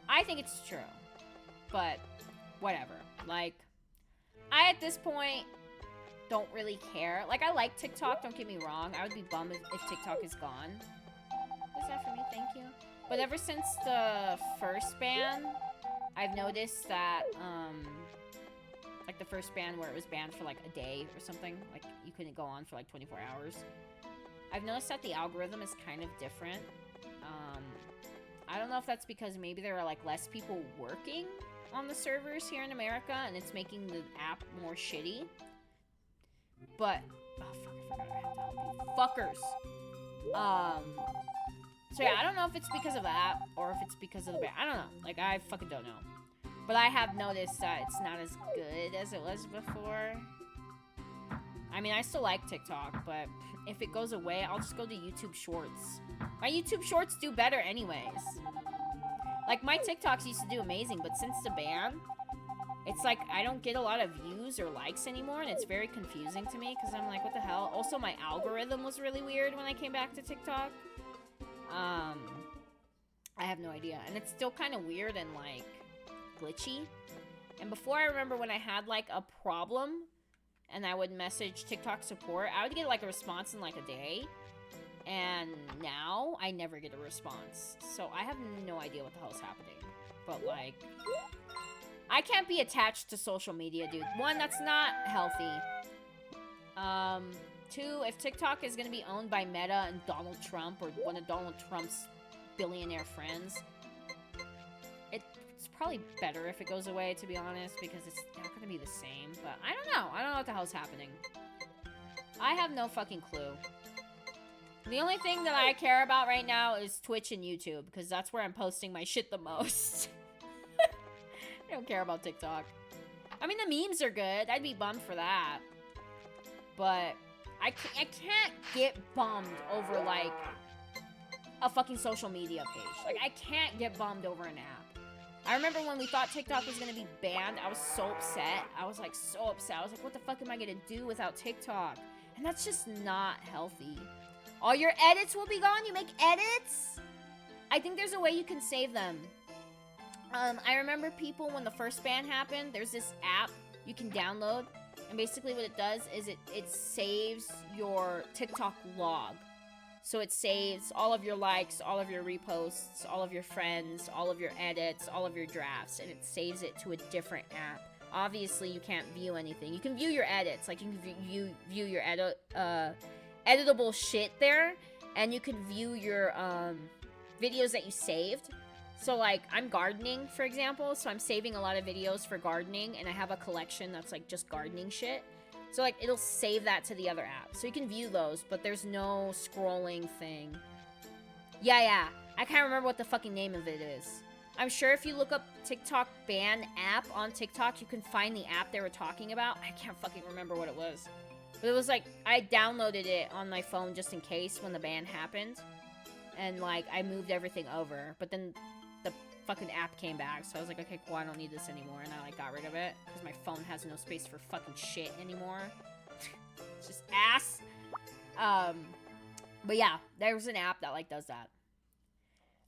I think it's true. But, whatever. Like, I, at this point, don't really care. Like, I like TikTok, don't get me wrong. I would be bummed if TikTok is gone. What's that for me? Thank you. But ever since the first ban, I've noticed that, like the first ban where it was banned for like a day or something, like you couldn't go on for like 24 hours. I've noticed that the algorithm is kind of different. I don't know if that's because maybe there are like less people working on the servers here in America, and it's making the app more shitty. But, oh fuck, I forgot I have to help you fuckers. So yeah, I don't know if it's because of that, or if it's because of the ban. I don't know. Like, I fucking don't know. But I have noticed that it's not as good as it was before. I mean, I still like TikTok, but if it goes away, I'll just go to YouTube Shorts. My YouTube Shorts do better anyways. Like, my TikToks used to do amazing, but since the ban, it's like I don't get a lot of views or likes anymore, and it's very confusing to me, because I'm like, what the hell? Also, my algorithm was really weird when I came back to TikTok. I have no idea. And it's still kind of weird and, like, glitchy. And before, I remember when I had, like, a problem and I would message TikTok support, I would get, like, a response in, like, a day. And now, I never get a response. So, I have no idea what the hell's happening. But, like, I can't be attached to social media, dude. One, that's not healthy. Two, if TikTok is gonna be owned by Meta and Donald Trump or one of Donald Trump's billionaire friends, it's probably better if it goes away, to be honest, because it's not gonna be the same. But I don't know. I don't know what the hell's happening. I have no fucking clue. The only thing that I care about right now is Twitch and YouTube, because that's where I'm posting my shit the most. I don't care about TikTok. I mean, the memes are good. I'd be bummed for that. But I can't get bummed over, like, a fucking social media page. Like, I can't get bummed over an app. I remember when we thought TikTok was going to be banned, I was so upset. I was, like, so upset. I was like, what the fuck am I going to do without TikTok? And that's just not healthy. All your edits will be gone? You make edits? I think there's a way you can save them. I remember people, when the first ban happened, there's this app you can download. And basically what it does is it saves your TikTok log. So it saves all of your likes, all of your reposts, all of your friends, all of your edits, all of your drafts. And it saves it to a different app. Obviously, you can't view anything. You can view your edits. Like, you can view your editable shit there. And you can view your videos that you saved. So, like, I'm gardening, for example, so I'm saving a lot of videos for gardening, and I have a collection that's, like, just gardening shit. So, like, it'll save that to the other app. So you can view those, but there's no scrolling thing. Yeah. I can't remember what the fucking name of it is. I'm sure if you look up TikTok ban app on TikTok, you can find the app they were talking about. I can't fucking remember what it was. But it was, like, I downloaded it on my phone just in case when the ban happened. And, like, I moved everything over. But then the fucking app came back, so I was like, okay, cool, I don't need this anymore, and I, like, got rid of it, because my phone has no space for fucking shit anymore. It's just ass. But yeah, there was an app that, like, does that.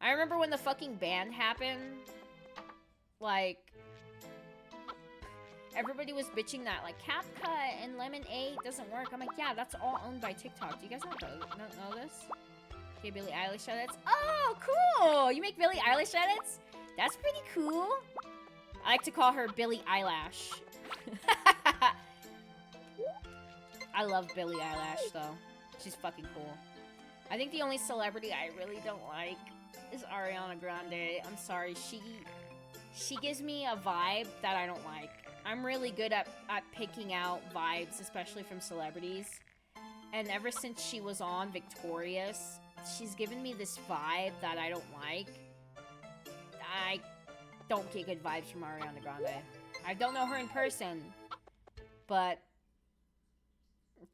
I remember when the fucking ban happened, like, everybody was bitching that, like, CapCut and Lemon 8 doesn't work. I'm like, yeah, that's all owned by TikTok. Do you guys not know this? Okay, Billie Eilish edits. Oh, cool! You make Billie Eilish edits? That's pretty cool. I like to call her Billie Eyelash. I love Billie Eilish, though. She's fucking cool. I think the only celebrity I really don't like is Ariana Grande. I'm sorry, she gives me a vibe that I don't like. I'm really good at picking out vibes, especially from celebrities. And ever since she was on Victorious, she's given me this vibe that I don't like. I don't get good vibes from Ariana Grande. I don't know her in person, but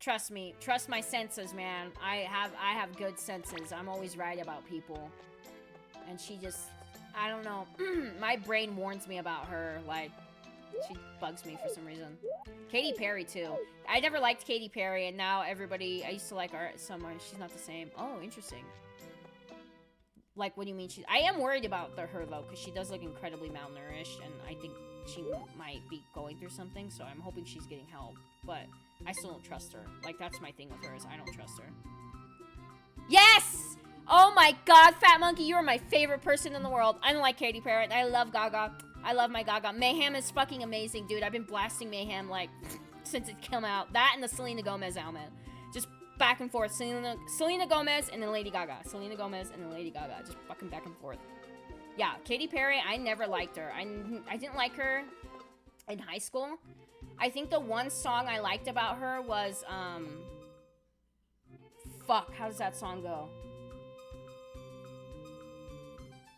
trust me, trust my senses, man. I have good senses. I'm always right about people. And she just, I don't know. My brain warns me about her, like, she bugs me for some reason. Katy Perry, too. I never liked Katy Perry, and now everybody... I used to like her somewhere. She's not the same. Oh, interesting. Like, what do you mean? I am worried about her, though, because she does look incredibly malnourished, and I think she might be going through something, so I'm hoping she's getting help. But I still don't trust her. Like, that's my thing with her, is I don't trust her. Yes! Oh my god, Fat Monkey, you are my favorite person in the world. I don't like Katy Perry, and I love Gaga. I love my Gaga. Mayhem is fucking amazing, dude. I've been blasting Mayhem, like, since it came out. That and the Selena Gomez album. Just back and forth. Selena Gomez and then Lady Gaga. Selena Gomez and then Lady Gaga. Just fucking back and forth. Yeah, Katy Perry, I never liked her. I didn't like her in high school. I think the one song I liked about her was, fuck, how does that song go?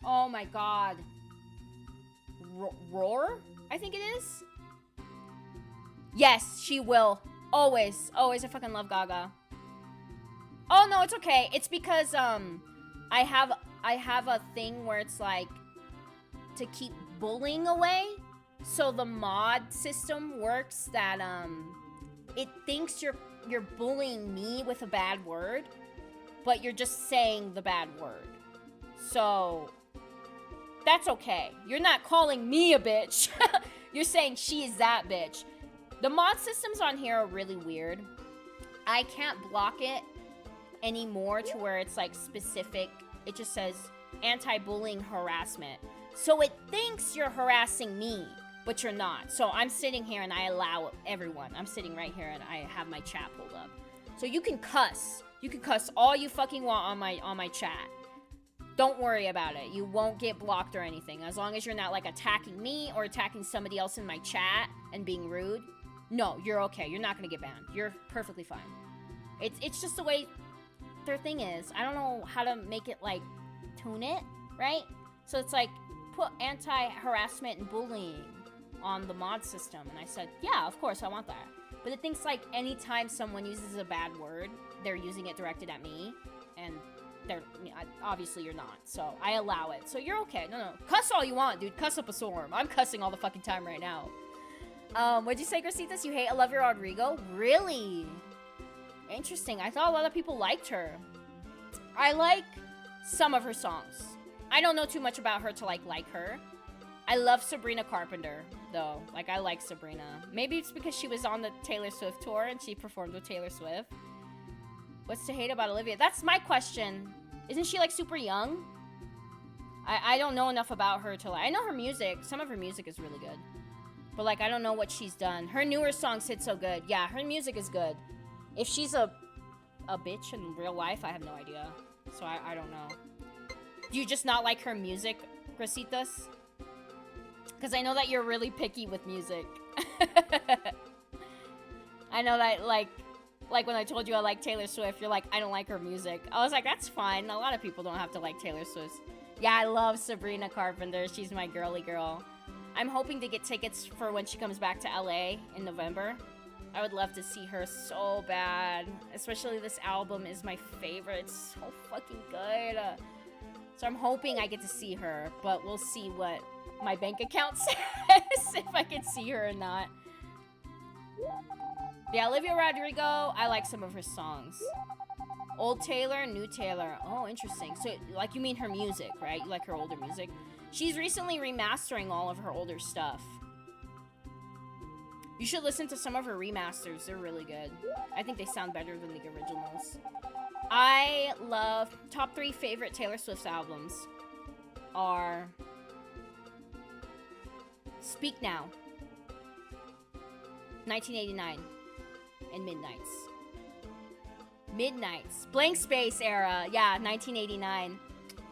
Oh my god. Roar? I think it is. Yes, she will. Always. Always. I fucking love Gaga. Oh, no, it's okay. It's because, I have a thing where it's like to keep bullying away. So the mod system works that, it thinks you're bullying me with a bad word, but you're just saying the bad word. So that's okay. You're not calling me a bitch. You're saying she is that bitch. The mod systems on here are really weird. I can't block it anymore to where it's like specific. It just says anti-bullying harassment. So it thinks you're harassing me. but you're not. So I'm sitting here and I allow everyone. I'm sitting right here and I have my chat pulled up. So you can cuss. You can cuss all you fucking want on my chat. Don't worry about it. You won't get blocked or anything. As long as you're not, like, attacking me or attacking somebody else in my chat and being rude. No, you're okay. You're not gonna get banned. You're perfectly fine. It's just the way their thing is. I don't know how to make it, like, tune it, right? So it's like, put anti-harassment and bullying on the mod system. And I said, yeah, of course, I want that. But it thinks, like, anytime someone uses a bad word, they're using it directed at me. And they're, obviously you're not. So I allow it. So you're okay. No. Cuss all you want, dude. Cuss up a storm. I'm cussing all the fucking time right now. What'd you say, Grasitas? You hate Olivia Rodrigo? Really? Interesting. I thought a lot of people liked her. I like some of her songs. I don't know too much about her to like her. I love Sabrina Carpenter, though. Like, I like Sabrina. Maybe it's because she was on the Taylor Swift tour and she performed with Taylor Swift. What's to hate about Olivia? That's my question. Isn't she, like, super young? I don't know enough about her to, like... I know her music. Some of her music is really good. But, like, I don't know what she's done. Her newer songs hit so good. Yeah, her music is good. If she's a bitch in real life, I have no idea. So I don't know. Do you just not like her music, Grasitas? Because I know that you're really picky with music. I know that, like when I told you I like Taylor Swift, you're like, I don't like her music. I was like, that's fine. A lot of people don't have to like Taylor Swift. Yeah, I love Sabrina Carpenter. She's my girly girl. I'm hoping to get tickets for when she comes back to LA in November. I would love to see her so bad. Especially this album is my favorite. It's so fucking good. So I'm hoping I get to see her, but we'll see what my bank account says if I can see her or not. Yeah, Olivia Rodrigo, I like some of her songs. Old Taylor, new Taylor. Oh, interesting. So, like, you mean her music, right? You like her older music? She's recently remastering all of her older stuff. You should listen to some of her remasters. They're really good. I think they sound better than the originals. I love... Top 3 favorite Taylor Swift albums are... Speak Now, 1989, and Midnights. Blank Space era. Yeah, 1989.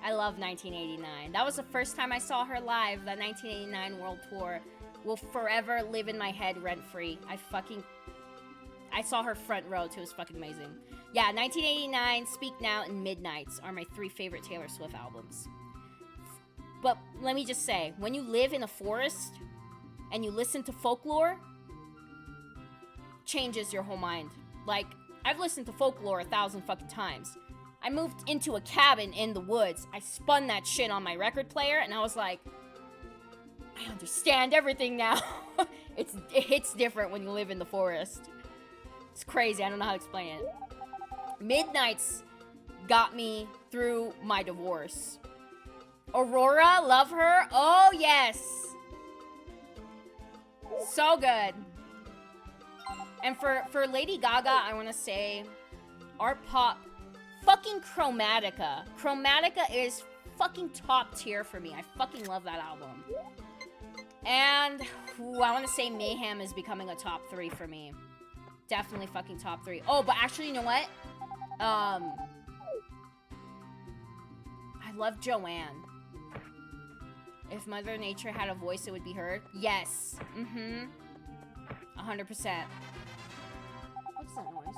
I love 1989. That was the first time I saw her live. That 1989 World Tour will forever live in my head rent-free. I saw her front row too. It was fucking amazing. Yeah, 1989, Speak Now, and Midnights are my 3 favorite Taylor Swift albums. But let me just say, when you live in a forest and you listen to folklore, changes your whole mind. Like, I've listened to folklore 1,000 fucking times. I moved into a cabin in the woods. I spun that shit on my record player, and I was like, I understand everything now. It hits different when you live in the forest. It's crazy. I don't know how to explain it. Midnights got me through my divorce. Aurora, love her. Oh, yes. So good. And for Lady Gaga, I want to say Art Pop, fucking Chromatica. Chromatica is fucking top tier for me. I fucking love that album. And I want to say Mayhem is becoming a top 3 for me. Definitely fucking top 3. Oh, but actually, you know what? I love Joanne. If Mother Nature had a voice, it would be her. Yes. 100%. What's that noise?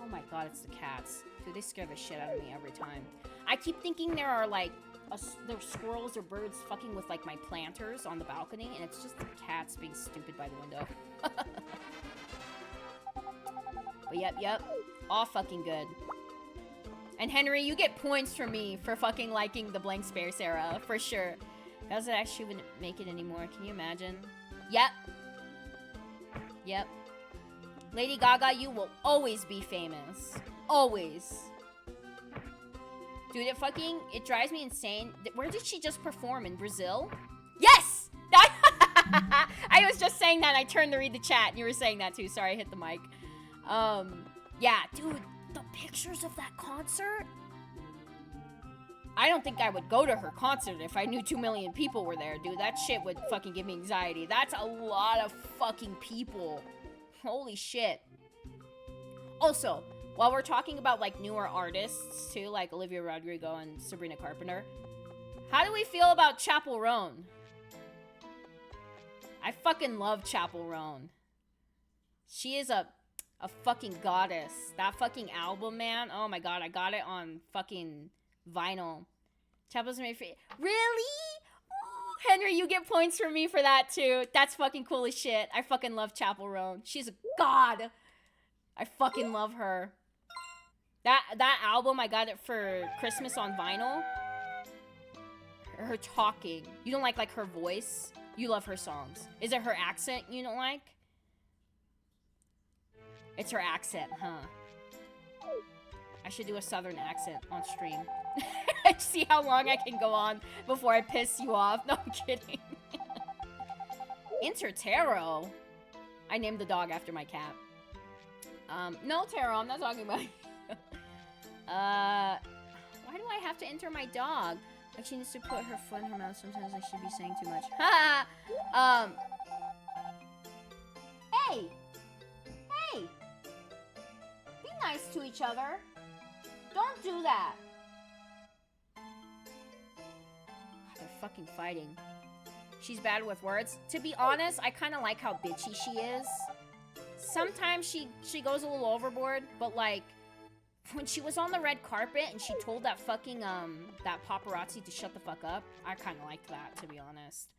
Oh my god, it's the cats. Dude, they scare the shit out of me every time. I keep thinking there are, like, there's squirrels or birds fucking with, like, my planters on the balcony, and it's just the cats being stupid by the window. But yep. All fucking good. And Henry, you get points from me for fucking liking the Blank Space era, for sure. Guys that actually wouldn't make it anymore, can you imagine? Yep. Lady Gaga, you will always be famous. Always. Dude, it drives me insane. Where did she just perform? In Brazil? Yes! I was just saying that and I turned to read the chat and you were saying that too. Sorry, I hit the mic. Yeah, dude, the pictures of that concert? I don't think I would go to her concert if I knew 2 million people were there, dude. That shit would fucking give me anxiety. That's a lot of fucking people. Holy shit. Also, while we're talking about, like, newer artists, too, like Olivia Rodrigo and Sabrina Carpenter, how do we feel about Chappell Roan? I fucking love Chappell Roan. She is a fucking goddess. That fucking album, man. Oh my god, I got it on fucking vinyl. Chappell's my favorite. Really? Ooh, Henry, you get points from me for that too. That's fucking cool as shit. I fucking love Chappell Roan. She's a god. I fucking love her. That album, I got it for Christmas on vinyl. Her talking. You don't like her voice? You love her songs. Is it her accent you don't like? It's her accent, huh? I should do a southern accent on stream. See how long I can go on before I piss you off. No, I'm kidding. Intertero. I named the dog after my cat. No, Taro, I'm not talking about you. Why do I have to enter my dog? Like she needs to put her foot in her mouth. Sometimes I should be saying too much. Ha! Hey! Hey! Be nice to each other. Don't do that. They're fucking fighting. She's bad with words. To be honest, I kind of like how bitchy she is. Sometimes she goes a little overboard, but like when she was on the red carpet and she told that fucking that paparazzi to shut the fuck up, I kind of liked that, to be honest.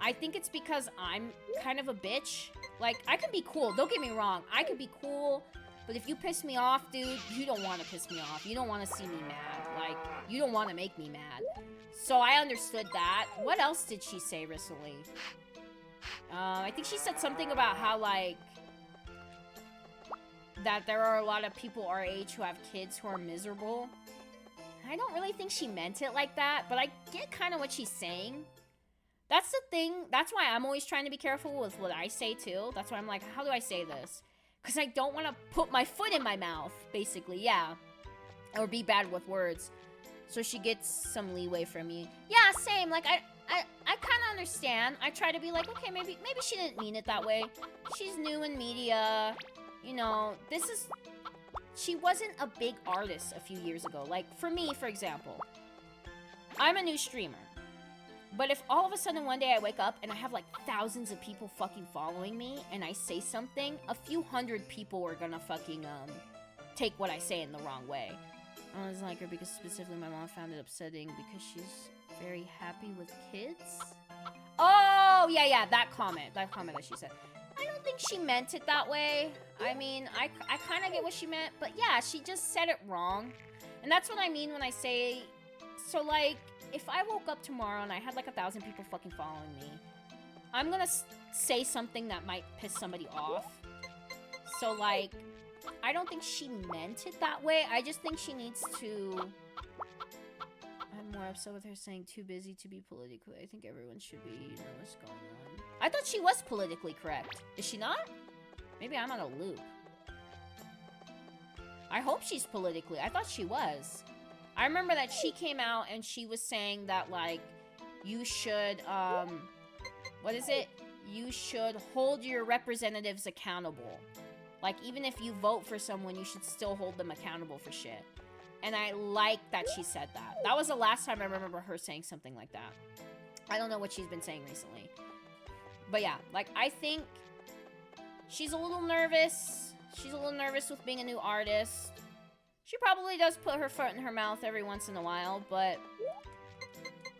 I think it's because I'm kind of a bitch. Like, I can be cool. Don't get me wrong. I could be cool, but if you piss me off, dude, you don't want to piss me off. You don't want to see me mad. Like, you don't want to make me mad. So I understood that. What else did she say recently? I think she said something about how, like, that there are a lot of people our age who have kids who are miserable. I don't really think she meant it like that, but I get kind of what she's saying. That's the thing. That's why I'm always trying to be careful with what I say, too. That's why I'm like, how do I say this? Because I don't want to put my foot in my mouth, basically, yeah. Or be bad with words. So she gets some leeway from me. Yeah, same. Like, I kind of understand. I try to be like, okay, maybe she didn't mean it that way. She's new in media. You know, she wasn't a big artist a few years ago. Like, for me, for example, I'm a new streamer. But if all of a sudden one day I wake up and I have like thousands of people fucking following me and I say something, a few hundred people are gonna fucking, take what I say in the wrong way. I was like her because specifically my mom found it upsetting because she's very happy with kids. Oh, yeah, that comment that she said. I don't think she meant it that way. I mean, I kind of get what she meant, but yeah, she just said it wrong. And that's what I mean when I say, so like, if I woke up tomorrow and I had like 1,000 people fucking following me, I'm gonna say something that might piss somebody off. So like, I don't think she meant it that way. I just think she needs to... I'm more upset with her saying too busy to be politically. I think everyone should be, you know what's going on. I thought she was politically correct. Is she not? Maybe I'm on a loop. I hope she's politically. I thought she was. I remember that she came out and she was saying that, like, you should, what is it? You should hold your representatives accountable. Like, even if you vote for someone, you should still hold them accountable for shit. And I like that she said that. That was the last time I remember her saying something like that. I don't know what she's been saying recently. But yeah, like, I think she's a little nervous. She's a little nervous with being a new artist. She probably does put her foot in her mouth every once in a while, but,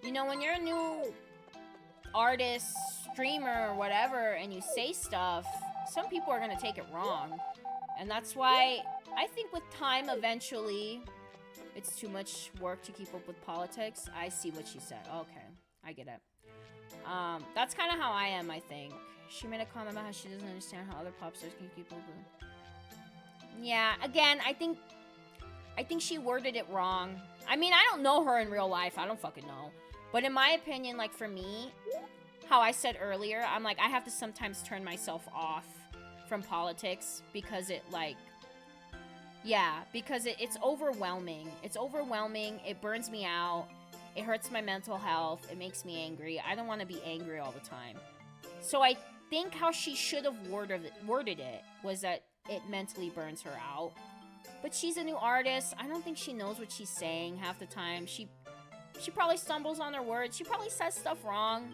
you know, when you're a new artist, streamer, or whatever, and you say stuff, some people are gonna take it wrong. And that's why I think with time, eventually, it's too much work to keep up with politics. I see what she said. Okay, I get it. That's kind of how I am, I think. She made a comment about how she doesn't understand how other pop stars can keep up with. Yeah, again, I think she worded it wrong. I mean, I don't know her in real life. I don't fucking know. But in my opinion, like, for me, how I said earlier, I'm like, I have to sometimes turn myself off from politics because it, like, Yeah, because it's overwhelming. It's overwhelming. It burns me out. It hurts my mental health. It makes me angry. I don't want to be angry all the time. So I think how she should have worded it was that it mentally burns her out. But she's a new artist. I don't think she knows what she's saying half the time. She probably stumbles on her words. She probably says stuff wrong.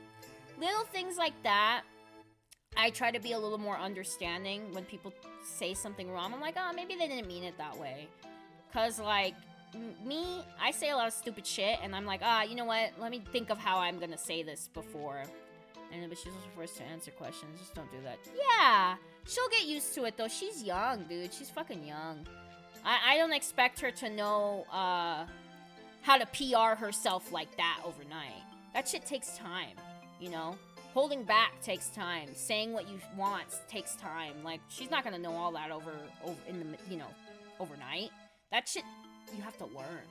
Little things like that. I try to be a little more understanding when people say something wrong. I'm like, oh, maybe they didn't mean it that way. Because, like, me, I say a lot of stupid shit, and I'm like, you know what? Let me think of how I'm going to say this before. But she's also forced to answer questions. Just don't do that. Yeah, she'll get used to it, though. She's young, dude. She's fucking young. I don't expect her to know how to PR herself like that overnight. That shit takes time, you know? Holding back takes time. Saying what you want takes time. Like, she's not gonna know all that over in the, you know, overnight. That shit, you have to learn.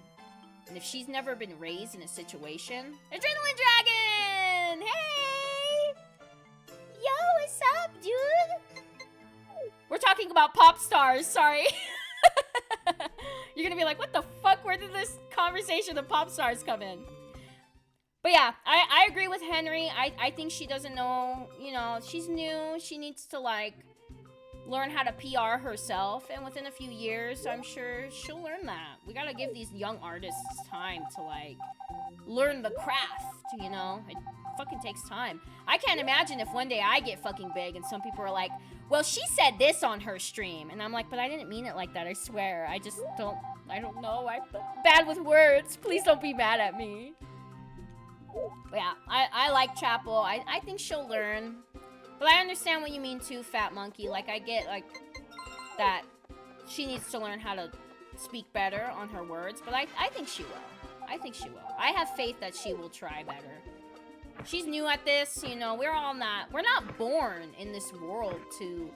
And if she's never been raised in a situation... Adrenaline Dragon! Hey! Yo, what's up, dude? We're talking about pop stars, sorry. You're gonna be like, what the fuck? Where did this conversation of pop stars come in? But yeah, I agree with Henry. I think she doesn't know, you know, she's new. She needs to, like, learn how to PR herself. And within a few years, I'm sure she'll learn that. We gotta give these young artists time to, like, learn the craft, you know? It fucking takes time. I can't imagine if one day I get fucking big and some people are like, well, she said this on her stream. And I'm like, but I didn't mean it like that, I swear. I don't know. I'm bad with words. Please don't be mad at me. But yeah, I like Chapel. I think she'll learn. But I understand what you mean too, Fat Monkey. Like, I get, like, that she needs to learn how to speak better on her words. But I think she will. I think she will. I have faith that she will try better. She's new at this, you know. We're not born in this world to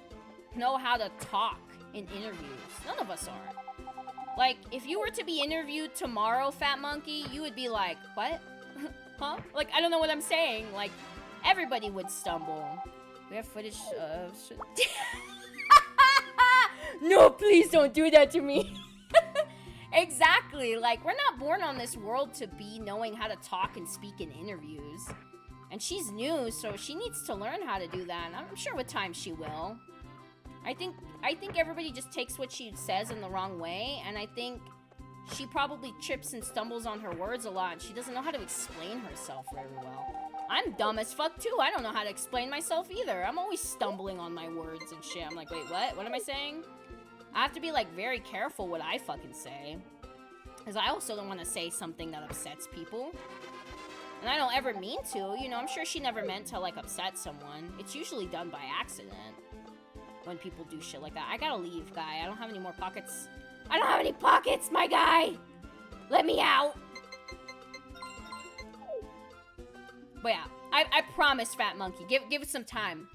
know how to talk in interviews. None of us are. Like, if you were to be interviewed tomorrow, Fat Monkey, you would be like, what? Huh? Like, I don't know what I'm saying. Like, everybody would stumble. We have footage of... No, please don't do that to me. Exactly. Like, we're not born on this world to be knowing how to talk and speak in interviews. And she's new, so she needs to learn how to do that. And I'm sure with time she will. I think everybody just takes what she says in the wrong way, and I think she probably trips and stumbles on her words a lot, and she doesn't know how to explain herself very well. I'm dumb as fuck, too. I don't know how to explain myself either. I'm always stumbling on my words and shit. I'm like, wait, what? What am I saying? I have to be, like, very careful what I fucking say. Because I also don't want to say something that upsets people. And I don't ever mean to. You know, I'm sure she never meant to, like, upset someone. It's usually done by accident when people do shit like that. I gotta leave, guy. I don't have any more pockets. I don't have any pockets, my guy! Let me out! But yeah, I promise, Fat Monkey. Give it some time.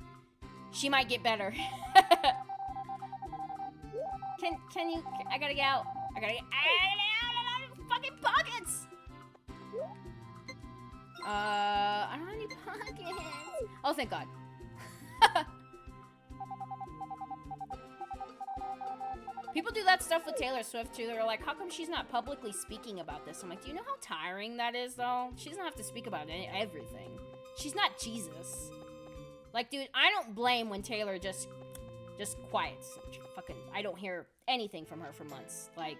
She might get better. Can you... I gotta get out. I gotta get out of fucking pockets! I don't have any pockets. Oh, thank God. People do that stuff with Taylor Swift, too. They're like, how come she's not publicly speaking about this? I'm like, do you know how tiring that is, though? She doesn't have to speak about everything. She's not Jesus. Like, dude, I don't blame when Taylor just quiets. Fucking, I don't hear anything from her for months. Like,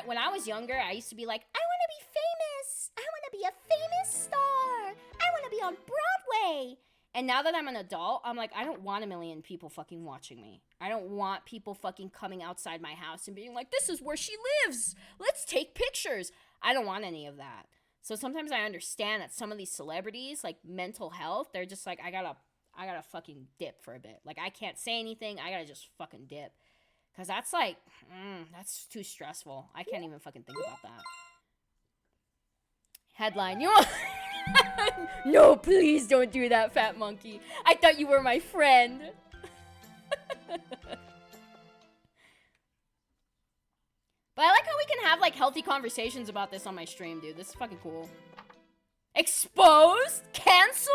when I was younger, I used to be like, I want to be famous. I want to be a famous star. I want to be on Broadway. And now that I'm an adult, I'm like, I don't want a million people fucking watching me. I don't want people fucking coming outside my house and being like, this is where she lives. Let's take pictures. I don't want any of that. So sometimes I understand that some of these celebrities, like mental health, they're just like, I gotta fucking dip for a bit. Like, I can't say anything. I gotta just fucking dip. Because that's like, that's too stressful. I can't even fucking think about that. Headline, you want... No, please don't do that, Fat Monkey. I thought you were my friend. But I like how we can have, like, healthy conversations about this on my stream, dude. This is fucking cool. Exposed? Cancelled?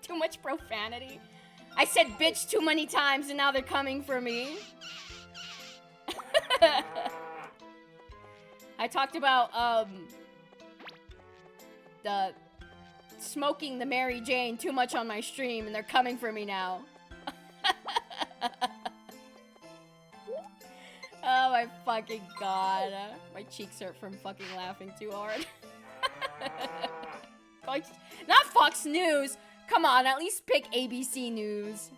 Too much profanity. I said bitch too many times and now they're coming for me. I talked about, the smoking the Mary Jane too much on my stream and they're coming for me now. Oh my fucking god. My cheeks hurt from fucking laughing too hard. Not Fox News! Come on, at least pick ABC News.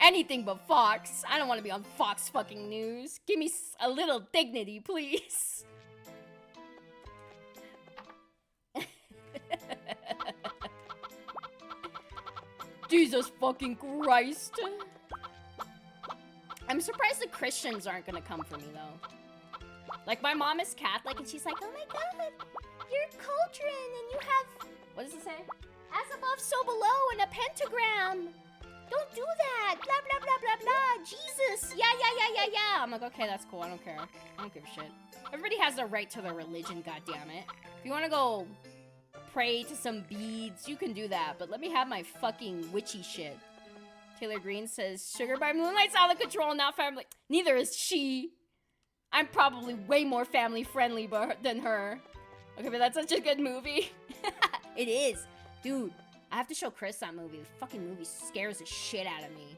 Anything but Fox. I don't want to be on Fox fucking News. Give me a little dignity, please. Jesus fucking Christ. I'm surprised the Christians aren't gonna come for me, though. Like, my mom is Catholic, and she's like, oh my god, you're cauldron, and you have... What does it say? As above, so below, and a pentagram. Don't do that. Blah, blah, blah, blah, blah. Jesus. Yeah. I'm like, okay, that's cool. I don't care. I don't give a shit. Everybody has their right to their religion, goddammit. If you want to go pray to some beads, you can do that. But let me have my fucking witchy shit. Taylor Green says, Sugar by Moonlight's out of control, not family. Neither is she. I'm probably way more family friendly than her. Okay, but that's such a good movie. It is. Dude, I have to show Chris that movie. The fucking movie scares the shit out of me.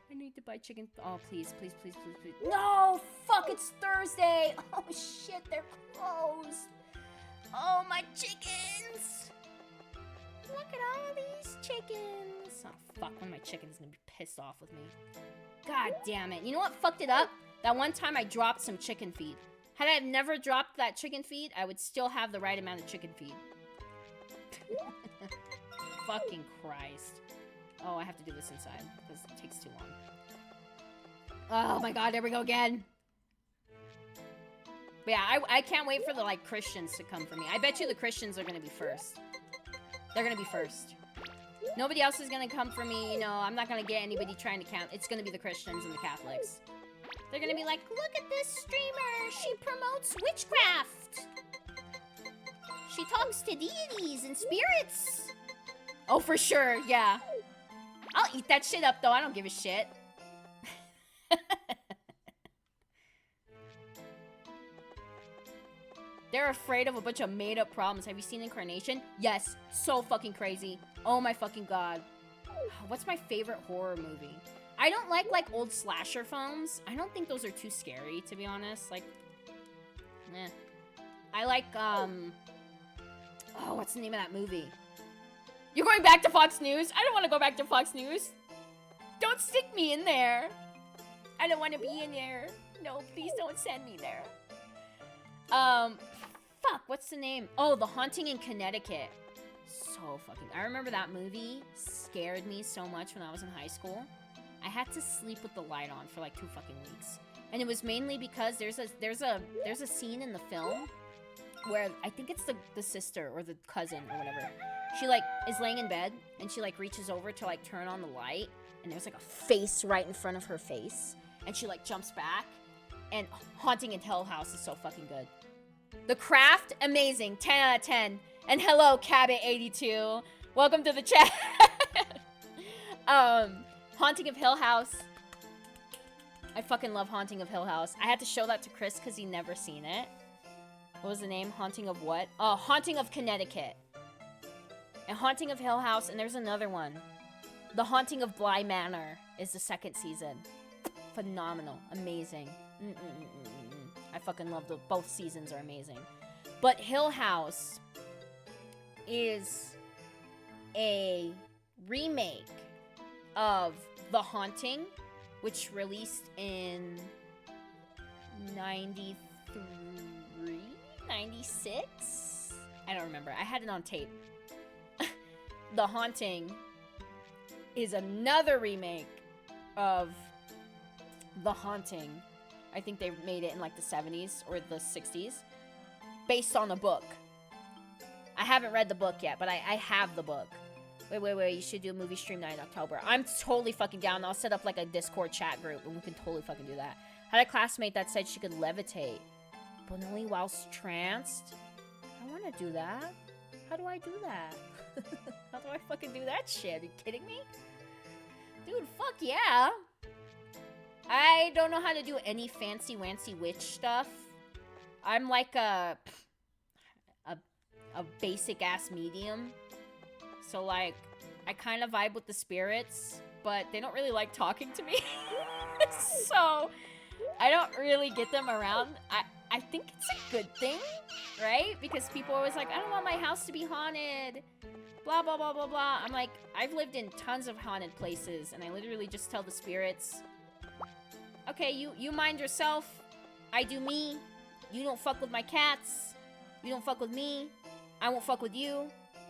I need to buy chicken. Oh, please. No! Fuck, it's Thursday! Oh, shit, they're closed. Oh, my chickens! Look at all these chickens. Oh, fuck, one of my chickens is gonna be pissed off with me. God damn it. You know what fucked it up? That one time I dropped some chicken feed. Had I never dropped that chicken feed, I would still have the right amount of chicken feed. Fucking Christ. Oh, I have to do this inside, because it takes too long. Oh my god, there we go again. But yeah, I can't wait for the, like, Christians to come for me. I bet you the Christians are gonna be first. They're gonna be first. Nobody else is gonna come for me, you know, I'm not gonna get anybody trying to count. It's gonna be the Christians and the Catholics. They're gonna be like, look at this streamer, she promotes witchcraft. She talks to deities and spirits. Oh, for sure, yeah. I'll eat that shit up, though. I don't give a shit. They're afraid of a bunch of made-up problems. Have you seen Incarnation? Yes. So fucking crazy. Oh my fucking god. What's my favorite horror movie? I don't like old slasher films. I don't think those are too scary, to be honest. Like, meh. I like, oh, what's the name of that movie? You're going back to Fox News? I don't want to go back to Fox News. Don't stick me in there. I don't want to be in there. No, please don't send me there. Fuck, what's the name? Oh, The Haunting in Connecticut. So fucking... I remember that movie scared me so much when I was in high school. I had to sleep with the light on for like 2 fucking weeks. And it was mainly because there's a scene in the film where I think it's the sister or the cousin or whatever. She like is laying in bed and she like reaches over to like turn on the light and there's like a face right in front of her face and she like jumps back. And Haunting in Hill House is so fucking good. The Craft, amazing, 10 out of 10. And hello, Cabot82. Welcome to the chat. Haunting of Hill House. I fucking love Haunting of Hill House. I had to show that to Chris because he never seen it. What was the name? Haunting of what? Oh, Haunting of Connecticut. And Haunting of Hill House, and there's another one. The Haunting of Bly Manor is the 2nd season. Phenomenal. Amazing. I fucking love both seasons are amazing. But Hill House is a remake of The Haunting, which released in 93, 96? I don't remember. I had it on tape. The Haunting is another remake of The Haunting. I think they made it in like the 70s or the 60s. Based on a book. I haven't read the book yet, but I have the book. Wait, you should do a movie stream night in October. I'm totally fucking down. I'll set up like a Discord chat group and we can totally fucking do that. I had a classmate that said she could levitate, but only whilst tranced. I want to do that. How do I do that? How do I fucking do that shit? Are you kidding me? Dude, fuck yeah. I don't know how to do any fancy-wancy witch stuff. I'm like a basic-ass medium. So, like, I kind of vibe with the spirits, but they don't really like talking to me. So, I don't really get them around. I think it's a good thing, right? Because people are always like, I don't want my house to be haunted. Blah, blah, blah, blah, blah. I'm like, I've lived in tons of haunted places, and I literally just tell the spirits, okay, you mind yourself. I do me. You don't fuck with my cats. You don't fuck with me. I won't fuck with you.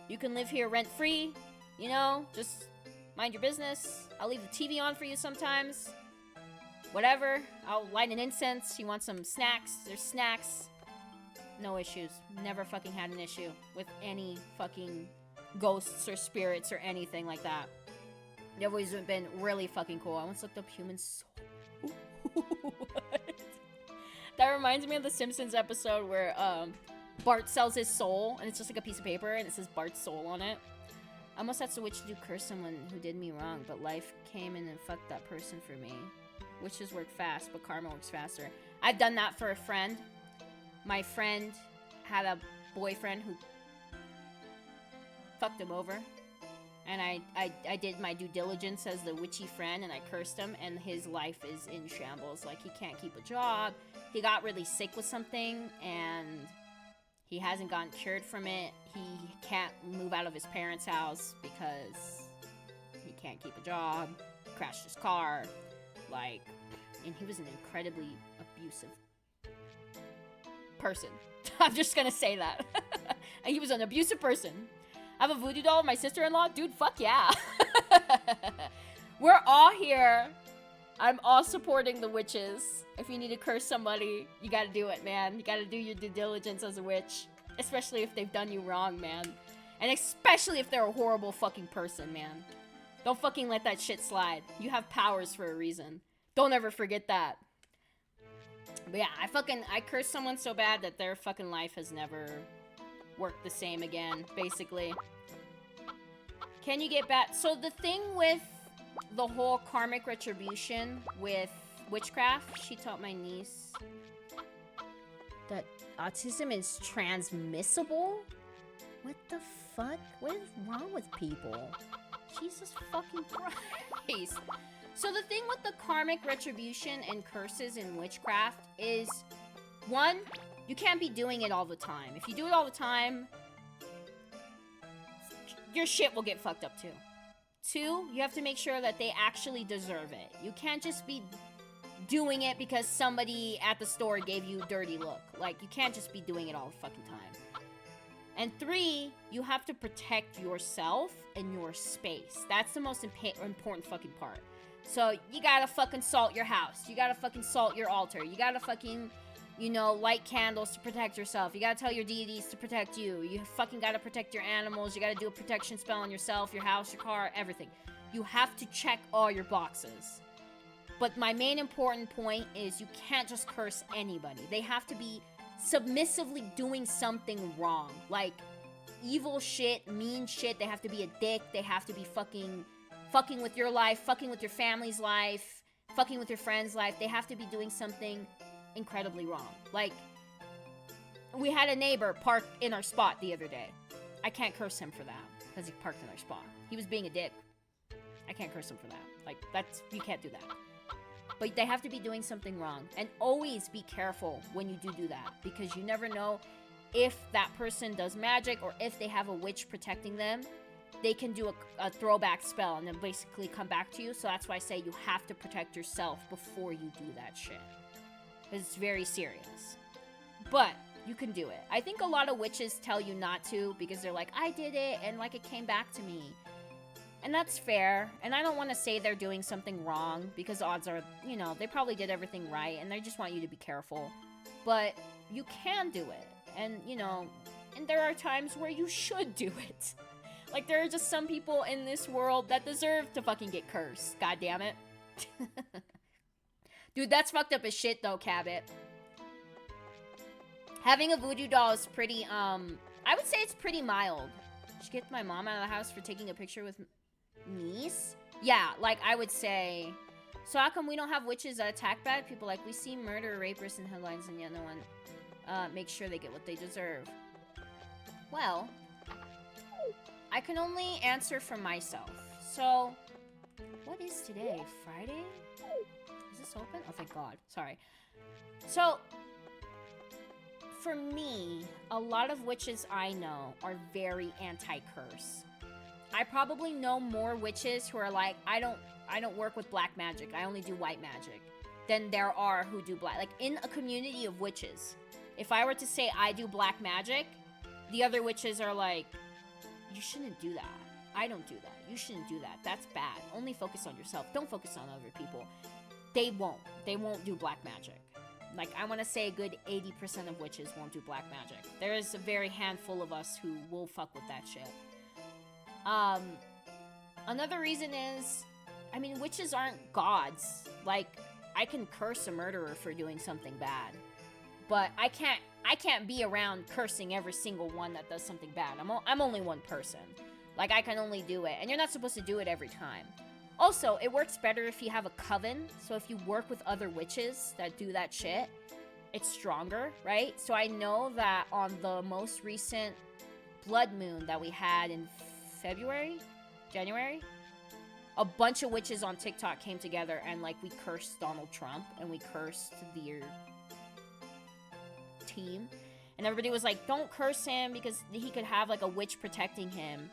You can live here rent-free. You know, just mind your business. I'll leave the TV on for you sometimes. Whatever. I'll light an incense. You want some snacks? There's snacks. No issues. Never fucking had an issue with any fucking ghosts or spirits or anything like that. They've always been really fucking cool. I once looked up human soul. That reminds me of the Simpsons episode where Bart sells his soul, and it's just like a piece of paper, and it says Bart's soul on it. I almost asked the witch to curse someone who did me wrong, but life came in and fucked that person for me. Witches work fast, but karma works faster. I've done that for a friend. My friend had a boyfriend who fucked him over. And I did my due diligence as the witchy friend, and I cursed him, and his life is in shambles. Like, he can't keep a job. He got really sick with something, and he hasn't gotten cured from it. He can't move out of his parents' house because he can't keep a job. He crashed his car. Like, and he was an incredibly abusive person. I'm just gonna say that. And he was an abusive person. I have a voodoo doll of my sister-in-law? Dude, fuck yeah. We're all here. I'm all supporting the witches. If you need to curse somebody, you gotta do it, man. You gotta do your due diligence as a witch. Especially if they've done you wrong, man. And especially if they're a horrible fucking person, man. Don't fucking let that shit slide. You have powers for a reason. Don't ever forget that. But yeah, I cursed someone so bad that their fucking life has never worked the same again, basically. Can you get back? So the thing with the whole karmic retribution with witchcraft, she taught my niece that autism is transmissible? What the fuck? What is wrong with people? Jesus fucking Christ. So the thing with the karmic retribution and curses in witchcraft is, one, you can't be doing it all the time. If you do it all the time, your shit will get fucked up too. Two, you have to make sure that they actually deserve it. You can't just be doing it because somebody at the store gave you a dirty look. Like, you can't just be doing it all the fucking time. And three, you have to protect yourself and your space. That's the most important fucking part. So, you gotta fucking salt your house. You gotta fucking salt your altar. You gotta fucking, you know, light candles to protect yourself. You gotta tell your deities to protect you. You fucking gotta protect your animals. You gotta do a protection spell on yourself, your house, your car, everything. You have to check all your boxes. But my main important point is you can't just curse anybody. They have to be submissively doing something wrong. Like, evil shit, mean shit. They have to be a dick. They have to be fucking with your life, fucking with your family's life, fucking with your friend's life. They have to be doing something incredibly wrong. Like, we had a neighbor park in our spot the other day. I can't curse him for that because he parked in our spot. He was being a dick. I can't curse him for that. Like, you can't do that. But they have to be doing something wrong. And always be careful when you do that, because you never know if that person does magic or if they have a witch protecting them. They can do a throwback spell and then basically come back to you. So that's why I say you have to protect yourself before you do that shit. It's very serious. But you can do it. I think a lot of witches tell you not to because they're like, I did it and like it came back to me. And that's fair. And I don't want to say they're doing something wrong because odds are, you know, they probably did everything right and they just want you to be careful. But you can do it. And, you know, and there are times where you should do it. Like, there are just some people in this world that deserve to fucking get cursed. God damn it. Dude, that's fucked up as shit, though, Cabot. Having a voodoo doll is pretty, I would say it's pretty mild. Did you get my mom out of the house for taking a picture with niece? Yeah, like, I would say... So how come we don't have witches that attack bad people? Like, we see murder, rapists in headlines, and yet no one makes sure they get what they deserve. Well, I can only answer for myself. So, what is today? Friday? Is this open? Oh, thank God. Sorry. So, for me, a lot of witches I know are very anti-curse. I probably know more witches who are like, I don't work with black magic. I only do white magic. Than there are who do black. Like, in a community of witches, if I were to say I do black magic, the other witches are like, you shouldn't do that. I don't do that. You shouldn't do that. That's bad. Only focus on yourself. Don't focus on other people. They won't. They won't do black magic. Like, I want to say a good 80% of witches won't do black magic. There is a very handful of us who will fuck with that shit. Another reason is, I mean, witches aren't gods. Like, I can curse a murderer for doing something bad, but I can't be around cursing every single one that does something bad. I'm only one person. Like, I can only do it, and you're not supposed to do it every time. Also, it works better if you have a coven, so if you work with other witches that do that shit, it's stronger, right? So I know that on the most recent blood moon that we had in January, a bunch of witches on TikTok came together and, like, we cursed Donald Trump and we cursed their team. And everybody was like, don't curse him because he could have, like, a witch protecting him.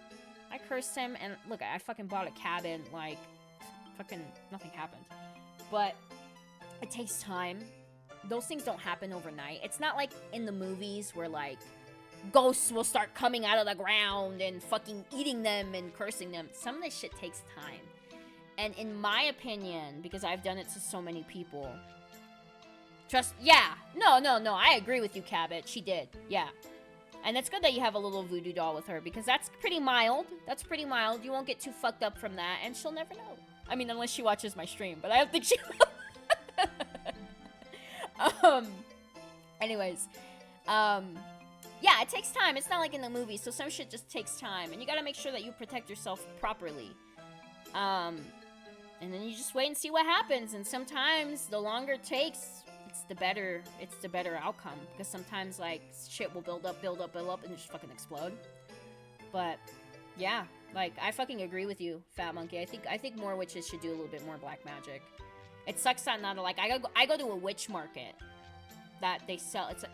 I cursed him, and look, I fucking bought a cabin, like, fucking nothing happened. But it takes time. Those things don't happen overnight. It's not like in the movies where, like, ghosts will start coming out of the ground and fucking eating them and cursing them. Some of this shit takes time. And in my opinion, because I've done it to so many people, no, I agree with you, Cabot. She did, yeah. And it's good that you have a little voodoo doll with her, because that's pretty mild. That's pretty mild. You won't get too fucked up from that, and she'll never know. I mean, unless she watches my stream, but I don't think she will. Anyways, yeah, it takes time. It's not like in the movie, so some shit just takes time, and you gotta make sure that you protect yourself properly. And then you just wait and see what happens, and sometimes the longer it takes, it's the better outcome, because sometimes, like, shit will build up, and just fucking explode. But, yeah, like, I fucking agree with you, Fat Monkey. I think more witches should do a little bit more black magic. It sucks that not, like, I go to a witch market that they sell, it's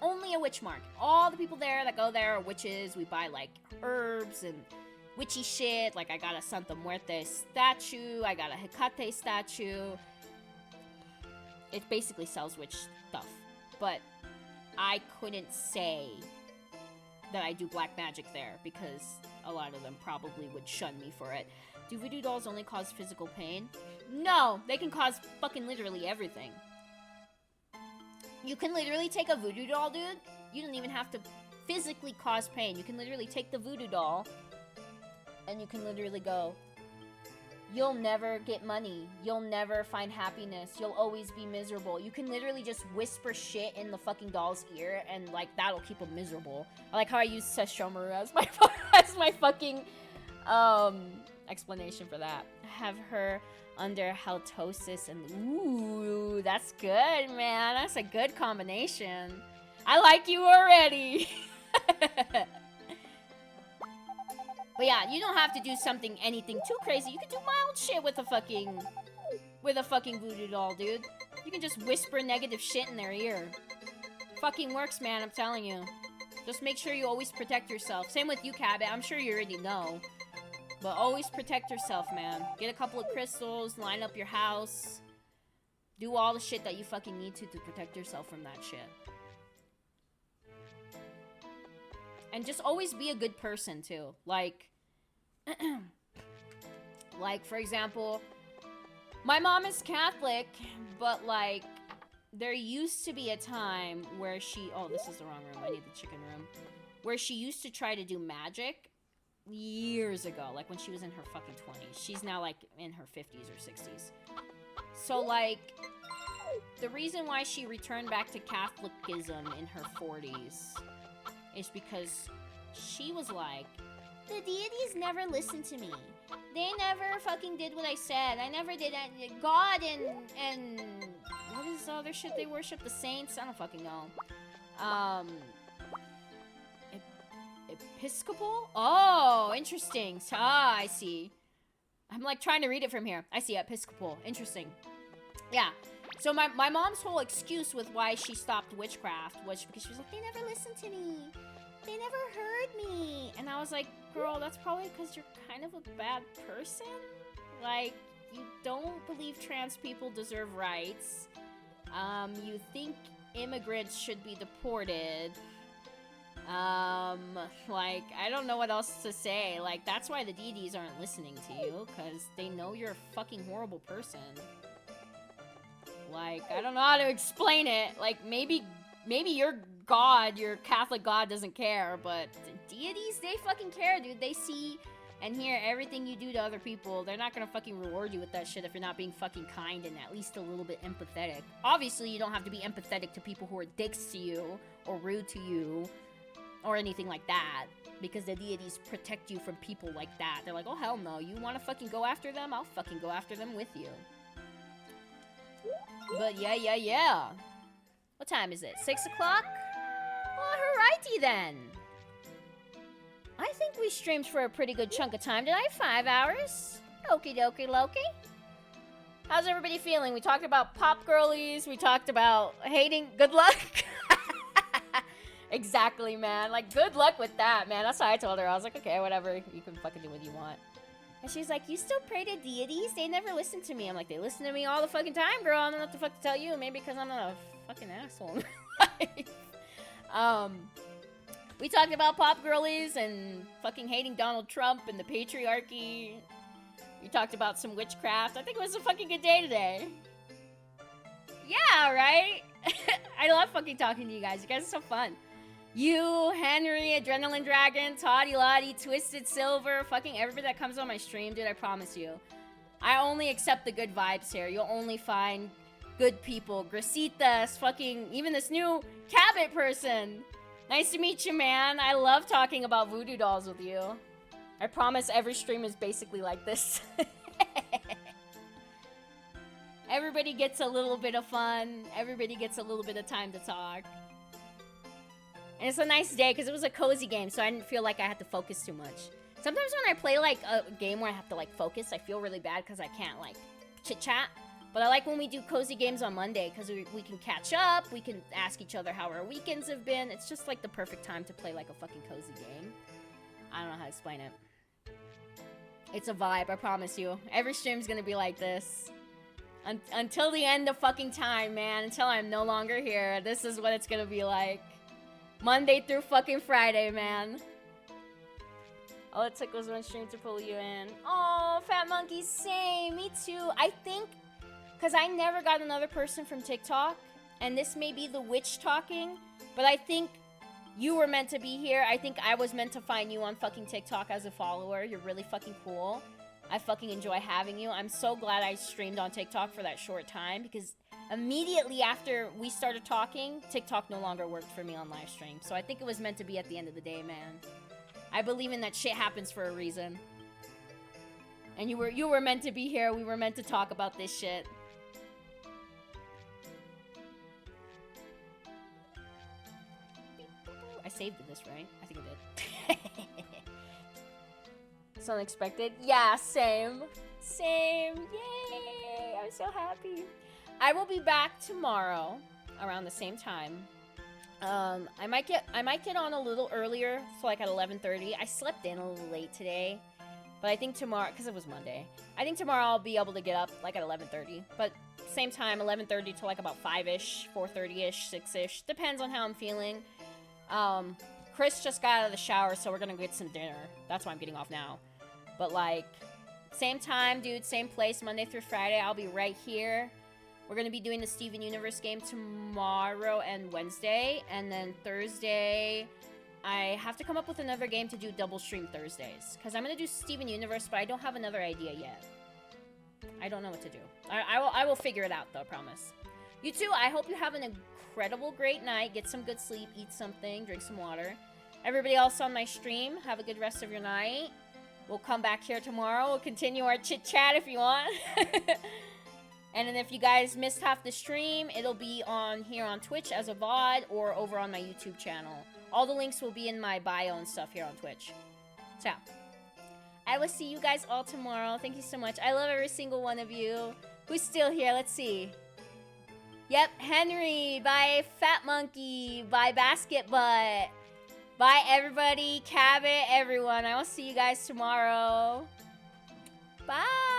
only a witch market. All the people there that go there are witches. We buy, like, herbs and witchy shit. Like, I got a Santa Muerte statue, I got a Hecate statue. It basically sells witch stuff. But I couldn't say that I do black magic there, because a lot of them probably would shun me for it. Do voodoo dolls only cause physical pain? No, they can cause fucking literally everything. You can literally take a voodoo doll, dude. You don't even have to physically cause pain. You can literally take the voodoo doll, and you can literally go, you'll never get money. You'll never find happiness. You'll always be miserable. You can literally just whisper shit in the fucking doll's ear, and, like, that'll keep them miserable. I like how I use Sesshomaru as my fucking explanation for that. Have her under halitosis, and ooh, that's good, man. That's a good combination. I like you already. But yeah, you don't have to do anything too crazy. You can do mild shit with a fucking voodoo doll, dude. You can just whisper negative shit in their ear. Fucking works, man, I'm telling you. Just make sure you always protect yourself. Same with you, Cabot. I'm sure you already know. But always protect yourself, man. Get a couple of crystals, line up your house. Do all the shit that you fucking need to protect yourself from that shit. And just always be a good person, too. Like, like, for example, my mom is Catholic, but, like, there used to be a time where she... Oh, this is the wrong room. I need the chicken room. Where she used to try to do magic years ago, like, when she was in her fucking 20s. She's now, like, in her 50s or 60s. So, like, the reason why she returned back to Catholicism in her 40s is because she was like, the deities never listen to me. They never fucking did what I said. I never did that. God and what is the other shit they worship? The saints? I don't fucking know. Episcopal? Oh, interesting. Ah, I see. I'm like trying to read it from here. I see, Episcopal. Interesting. Yeah. So my mom's whole excuse with why she stopped witchcraft was because she was like, they never listened to me. They never heard me. And I was like, girl, that's probably because you're kind of a bad person. Like, you don't believe trans people deserve rights. You think immigrants should be deported. Like, I don't know what else to say. Like, that's why the deities aren't listening to you, because they know you're a fucking horrible person. Like, I don't know how to explain it. Like, maybe your God, your Catholic God doesn't care, but the deities, they fucking care, dude. They see and hear everything you do to other people. They're not gonna fucking reward you with that shit if you're not being fucking kind and at least a little bit empathetic. Obviously, you don't have to be empathetic to people who are dicks to you or rude to you or anything like that, because the deities protect you from people like that. They're like, oh, hell no. You want to fucking go after them? I'll fucking go after them with you. But yeah. What time is it? 6 o'clock? Alrighty then. I think we streamed for a pretty good chunk of time tonight. 5 hours. Okie dokie Loki. How's everybody feeling? We talked about pop girlies. We talked about hating. Good luck. Exactly, man. Like, good luck with that, man. That's what I told her. I was like, okay, whatever. You can fucking do what you want. And she's like, you still pray to deities? They never listen to me. I'm like, they listen to me all the fucking time, girl. I don't know what the fuck to tell you. Maybe because I'm not a fucking asshole. We talked about pop girlies and fucking hating Donald Trump and the patriarchy. We talked about some witchcraft. I think it was a fucking good day today. Yeah, right? I love fucking talking to you guys. You guys are so fun. You, Henry, Adrenaline Dragon, Toddy Lottie, Twisted Silver, fucking everybody that comes on my stream, dude, I promise you. I only accept the good vibes here. You'll only find good people. Grasitas, fucking, even this new Cabot person. Nice to meet you, man. I love talking about voodoo dolls with you. I promise every stream is basically like this. Everybody gets a little bit of fun. Everybody gets a little bit of time to talk. And it's a nice day because it was a cozy game, so I didn't feel like I had to focus too much. Sometimes when I play, like, a game where I have to, like, focus, I feel really bad because I can't, like, chit-chat. But I like when we do cozy games on Monday because we can catch up, we can ask each other how our weekends have been. It's just, like, the perfect time to play, like, a fucking cozy game. I don't know how to explain it. It's a vibe, I promise you. Every stream's gonna be like this. Until the end of fucking time, man. Until I'm no longer here. This is what it's gonna be like. Monday through fucking Friday, man. All it took was one stream to pull you in. Oh, Fat Monkey, same. Me too. I think, because I never got another person from TikTok, and this may be the witch talking, but I think you were meant to be here. I think I was meant to find you on fucking TikTok as a follower. You're really fucking cool. I fucking enjoy having you. I'm so glad I streamed on TikTok for that short time, because immediately after we started talking, TikTok no longer worked for me on live stream. So I think it was meant to be at the end of the day, man. I believe in that shit happens for a reason. And you were meant to be here. We were meant to talk about this shit. I saved this, right? I think I did. It's unexpected. Yeah, same. Same. Yay! I'm so happy. I will be back tomorrow around the same time. I might get on a little earlier, so like at 11:30. I slept in a little late today, but I think tomorrow, because it was Monday, I think tomorrow I'll be able to get up like at 11:30. But same time, 11:30 to like about 5-ish, 4:30-ish, 6-ish. Depends on how I'm feeling. Chris just got out of the shower, so we're gonna get some dinner. That's why I'm getting off now. But like, same time, dude, same place, Monday through Friday. I'll be right here. We're going to be doing the Steven Universe game tomorrow and Wednesday. And then Thursday, I have to come up with another game to do double stream Thursdays. Because I'm going to do Steven Universe, but I don't have another idea yet. I don't know what to do. I will figure it out, though, I promise. You too, I hope you have an incredible, great night. Get some good sleep, eat something, drink some water. Everybody else on my stream, have a good rest of your night. We'll come back here tomorrow. We'll continue our chit-chat if you want. And then if you guys missed half the stream, it'll be on here on Twitch as a VOD or over on my YouTube channel. All the links will be in my bio and stuff here on Twitch. So, I will see you guys all tomorrow. Thank you so much. I love every single one of you. Who's still here? Let's see. Yep, Henry. Bye, Fat Monkey. Bye, Basket Butt. Bye, everybody. Cabot, everyone. I will see you guys tomorrow. Bye.